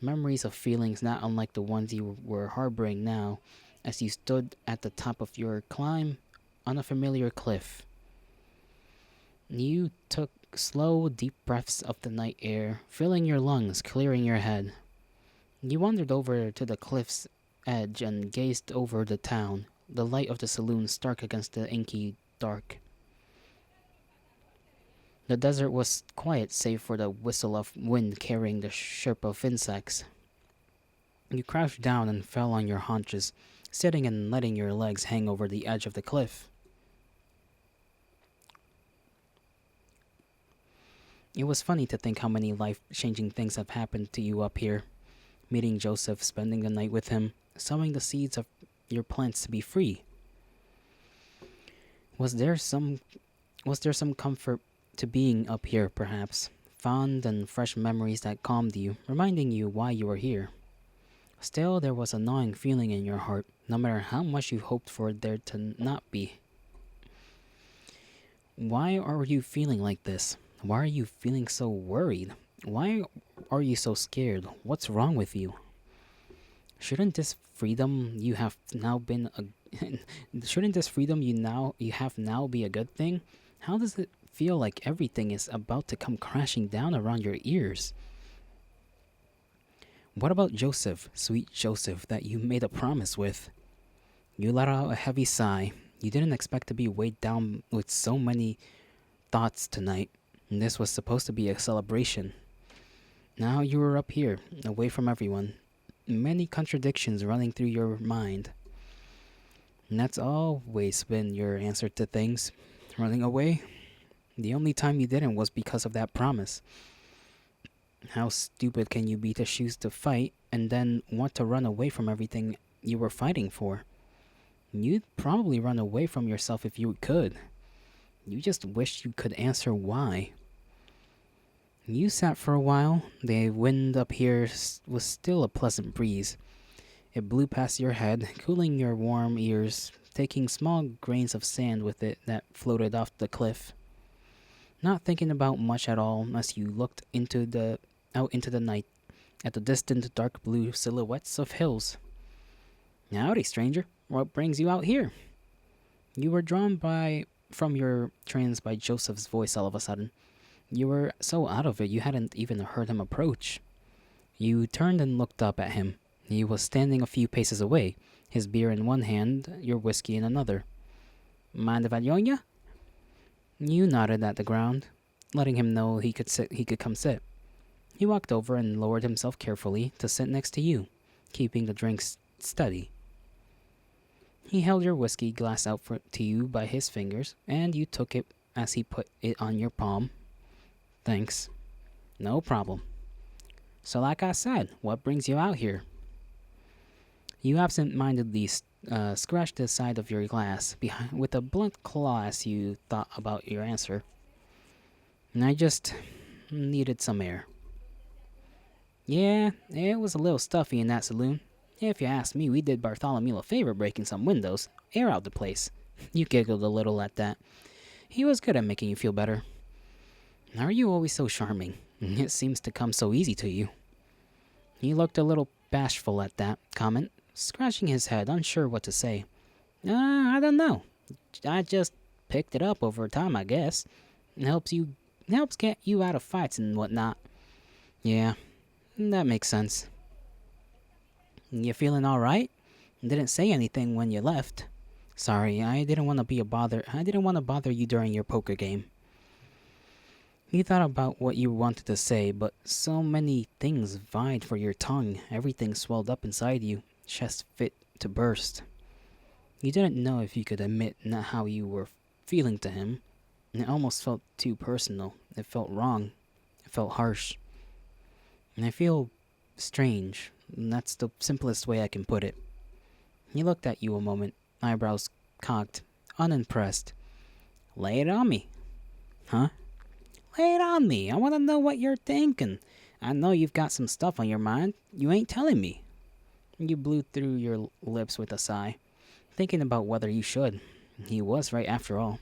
Memories of feelings not unlike the ones you were harboring now, as you stood at the top of your climb on a familiar cliff. You took slow, deep breaths of the night air, filling your lungs, clearing your head. You wandered over to the cliff's edge and gazed over the town, the light of the saloon stark against the inky dark. The desert was quiet save for the whistle of wind carrying the chirp of insects. You crouched down and fell on your haunches, sitting and letting your legs hang over the edge of the cliff. It was funny to think how many life-changing things have happened to you up here. Meeting Joseph, spending the night with him, sowing the seeds of your plants to be free. Was there some comfort to being up here, perhaps? Fond and fresh memories that calmed you, reminding you why you were here. Still, there was a gnawing feeling in your heart, no matter how much you hoped for there to not be. Why are you feeling like this? Why are you feeling so worried? Why are you so scared? What's wrong with you? Shouldn't this freedom you have now been a shouldn't this freedom you have now be a good thing? How does it feel like everything is about to come crashing down around your ears? What about Joseph, sweet Joseph, that you made a promise with? You let out a heavy sigh. You didn't expect to be weighed down with so many thoughts tonight. And this was supposed to be a celebration. Now you were up here, away from everyone. Many contradictions running through your mind. And that's always been your answer to things. Running away. The only time you didn't was because of that promise. How stupid can you be to choose to fight and then want to run away from everything you were fighting for? You'd probably run away from yourself if you could. You just wish you could answer why. You sat for a while. The wind up here was still a pleasant breeze. It blew past your head, cooling your warm ears, taking small grains of sand with it that floated off the cliff. Not thinking about much at all as you looked out into the night at the distant dark blue silhouettes of hills. Howdy, stranger. What brings you out here? You were drawn from your trance by Joseph's voice all of a sudden. You were so out of it you hadn't even heard him approach. You turned and looked up at him. He was standing a few paces away, his beer in one hand, your whiskey in another. Mind if I join ya? You nodded at the ground, letting him know he could come sit. He walked over and lowered himself carefully to sit next to you, keeping the drinks steady. He held your whiskey glass out to you by his fingers, and you took it as he put it on your palm. Thanks. No problem. So like I said, what brings you out here? You absent-mindedly scratched the side of your glass with a blunt claw as you thought about your answer. And I just needed some air. Yeah, it was a little stuffy in that saloon. If you ask me, we did Bartholomew a favor breaking some windows, air out the place. You giggled a little at that. He was good at making you feel better. Are you always so charming? It seems to come so easy to you. He looked a little bashful at that comment, scratching his head, unsure what to say. I don't know. I just picked it up over time, I guess. It helps get you out of fights and whatnot. Yeah, that makes sense. You feeling alright? Didn't say anything when you left. Sorry, I didn't want to bother you during your poker game. He thought about what you wanted to say, but so many things vied for your tongue. Everything swelled up inside you, chest fit to burst. You didn't know if you could admit not how you were feeling to him. It almost felt too personal. It felt wrong. It felt harsh. And I feel strange. And that's the simplest way I can put it. He looked at you a moment, eyebrows cocked, unimpressed. Lay it on me. Huh? Lay it on me. I want to know what you're thinking. I know you've got some stuff on your mind. You ain't telling me. You blew through your lips with a sigh, thinking about whether you should. He was right after all.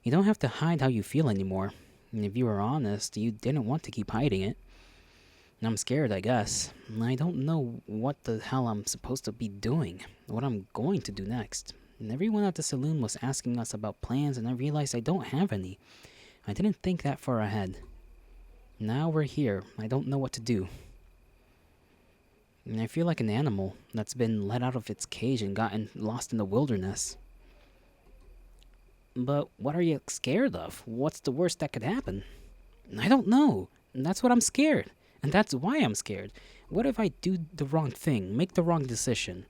You don't have to hide how you feel anymore. And if you were honest, you didn't want to keep hiding it. I'm scared, I guess. I don't know what the hell I'm supposed to be doing, what I'm going to do next. And everyone at the saloon was asking us about plans, and I realized I don't have any. I didn't think that far ahead. Now we're here. I don't know what to do. And I feel like an animal that's been let out of its cage and gotten lost in the wilderness. But what are you scared of? What's the worst that could happen? I don't know. And that's what I'm scared. And that's why I'm scared. What if I do the wrong thing, make the wrong decision?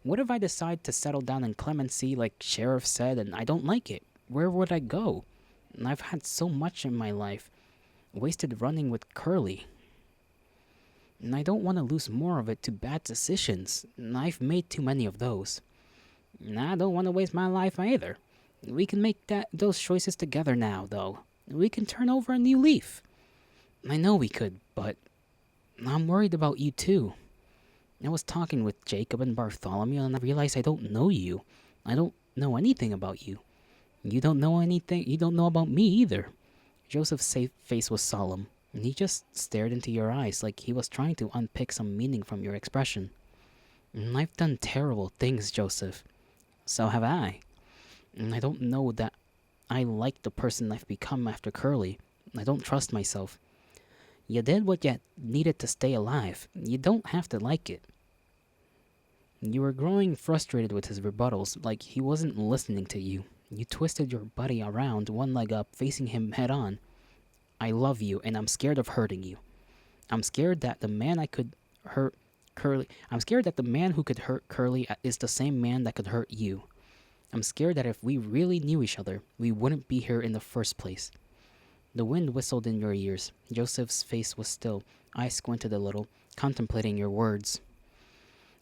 What if I decide to settle down in clemency like Sheriff said and I don't like it? Where would I go? And I've had so much in my life. Wasted running with Curly. And I don't want to lose more of it to bad decisions. And I've made too many of those. And I don't want to waste my life either. We can make those choices together now, though. We can turn over a new leaf. I know we could, but I'm worried about you too. I was talking with Jacob and Bartholomew and I realized I don't know you. I don't know anything about you. You don't know anything. You don't know about me either. Joseph's face was solemn, and he just stared into your eyes like he was trying to unpick some meaning from your expression. And I've done terrible things, Joseph. So have I. And I don't know that I like the person I've become after Curly. I don't trust myself. You did what you needed to stay alive. You don't have to like it. You were growing frustrated with his rebuttals, like he wasn't listening to you. You twisted your body around, one leg up, facing him head on. I love you, and I'm scared of hurting you. I'm scared that the man I could hurt Curly. I'm scared that the man who could hurt Curly is the same man that could hurt you. I'm scared that if we really knew each other, we wouldn't be here in the first place. The wind whistled in your ears. Joseph's face was still, eyes squinted a little, contemplating your words.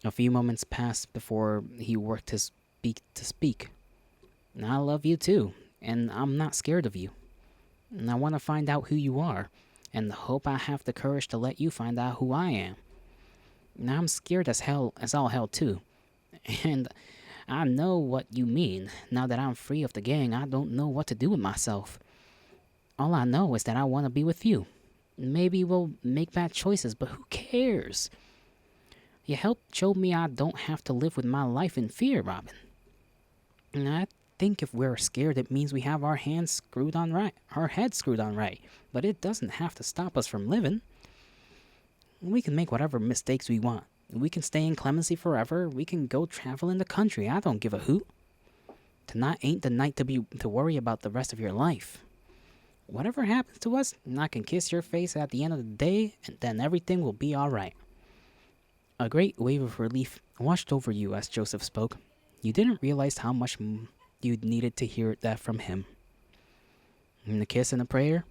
A few moments passed before he worked his beak to speak. I love you too, and I'm not scared of you. And I want to find out who you are, and hope I have the courage to let you find out who I am. Now I'm scared as all hell too. And I know what you mean. Now that I'm free of the gang, I don't know what to do with myself. All I know is that I want to be with you. Maybe we'll make bad choices, but who cares? You helped show me I don't have to live with my life in fear, Robin. And I think if we're scared, it means we have our heads screwed on right. But it doesn't have to stop us from living. We can make whatever mistakes we want. We can stay in clemency forever. We can go travel in the country. I don't give a hoot. Tonight ain't the night to worry about the rest of your life. Whatever happens to us, I can kiss your face at the end of the day, and then everything will be alright. A great wave of relief washed over you as Joseph spoke. You didn't realize how much you needed to hear that from him. And a kiss and a prayer?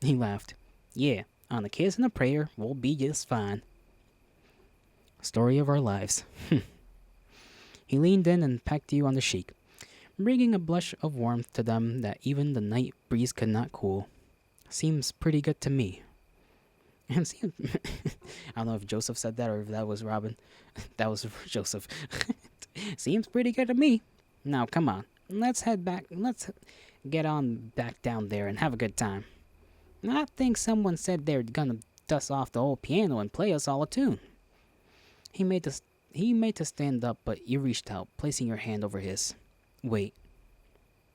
He laughed. Yeah, on a kiss and a prayer, we'll be just fine. Story of our lives. He leaned in and pecked you on the cheek, bringing a blush of warmth to them that even the night breeze could not cool. Seems pretty good to me. And I don't know if Joseph said that or if that was Robin. That was Joseph. Seems pretty good to me. Now, come on. Let's head back. Let's get on back down there and have a good time. I think someone said they're gonna dust off the old piano and play us all a tune. He made to stand up, but you reached out, placing your hand over his. Wait.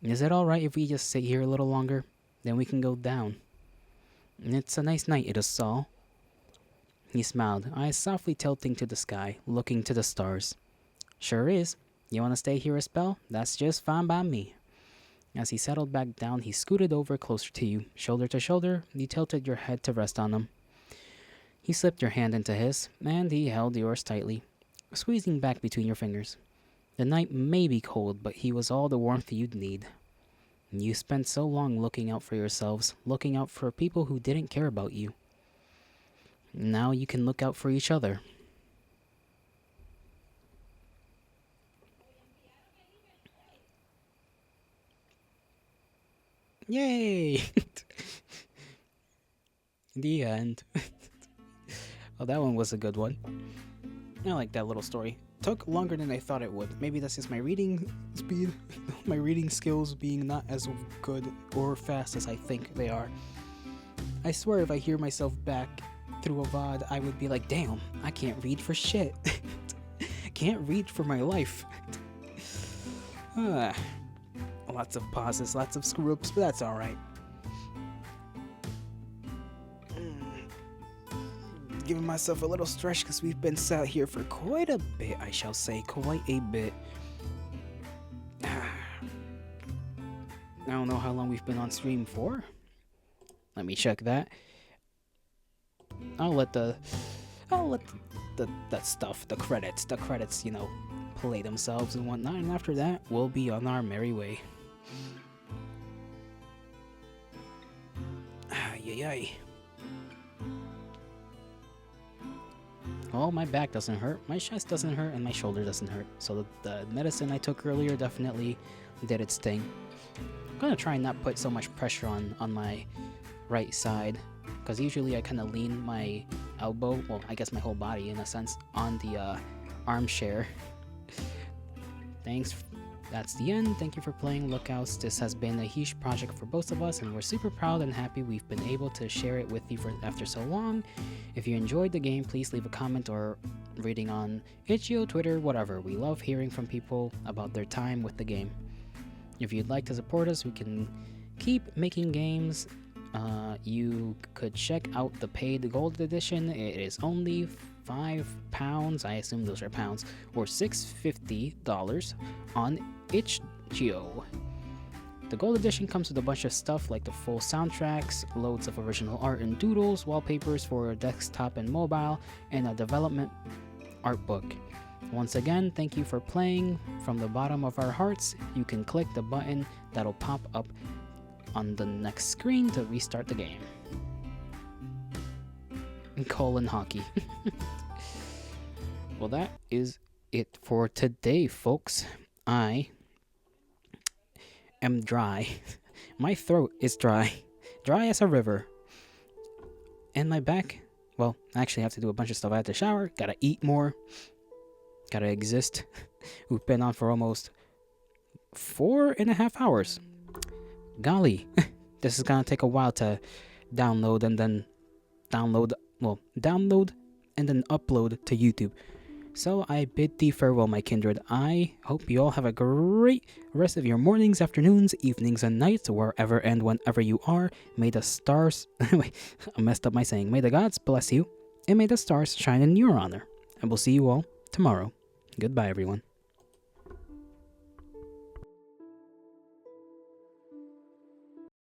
Is it alright if we just sit here a little longer? Then we can go down. It's a nice night, it is all. He smiled, eyes softly tilting to the sky, looking to the stars. Sure is. You want to stay here a spell? That's just fine by me. As he settled back down, he scooted over closer to you, shoulder to shoulder. You tilted your head to rest on him. He slipped your hand into his, and he held yours tightly, squeezing back between your fingers. The night may be cold, but he was all the warmth you'd need. You spent so long looking out for yourselves, looking out for people who didn't care about you. Now you can look out for each other. Yay! The end. Oh, that one was a good one. I like that little story. Took longer than I thought it would. Maybe that's just my reading speed, my reading skills being not as good or fast as I think they are. I swear if I hear myself back through a VOD, I would be like, damn, I can't read for shit. Can't read for my life. Lots of pauses, lots of screw-ups, but that's alright. Giving myself a little stretch because we've been sat here for quite a bit, I shall say. Quite a bit. I don't know how long we've been on stream for. Let me check that. I'll let that stuff, the credits, you know, play themselves and whatnot, and after that, we'll be on our merry way. Ay. Well, my back doesn't hurt, my chest doesn't hurt, and my shoulder doesn't hurt. So the medicine I took earlier definitely did its thing. I'm gonna try and not put so much pressure on my right side, because usually I kind of lean my elbow, well, I guess my whole body in a sense, on the armchair. Thanks. That's the end. Thank you for playing Lookouts. This has been a huge project for both of us, and we're super proud and happy we've been able to share it with you after so long. If you enjoyed the game, please leave a comment or reading on Itch.io, Twitter, whatever. We love hearing from people about their time with the game. If you'd like to support us, we can keep making games. You could check out the paid gold edition. It is only £5, I assume those are pounds, or $650 on Itch.io. The gold edition comes with a bunch of stuff like the full soundtracks, loads of original art and doodles, wallpapers for desktop and mobile, and a development art book. Once again, thank you for playing. From the bottom of our hearts, you can click the button that'll pop up on the next screen to restart the game. Hockey. Well, that is it for today, folks. I am dry. My throat is dry. Dry as a river. And my back, well, I actually have to do a bunch of stuff. I have to shower, gotta eat more, gotta exist. We've been on for almost 4.5 hours. Golly, this is gonna take a while to download and then download and then upload to YouTube. So I bid thee farewell, my kindred. I hope you all have a great rest of your mornings, afternoons, evenings, and nights, wherever and whenever you are. May the stars... Wait, I messed up my saying. May the gods bless you, and may the stars shine in your honor. And we'll see you all tomorrow. Goodbye, everyone.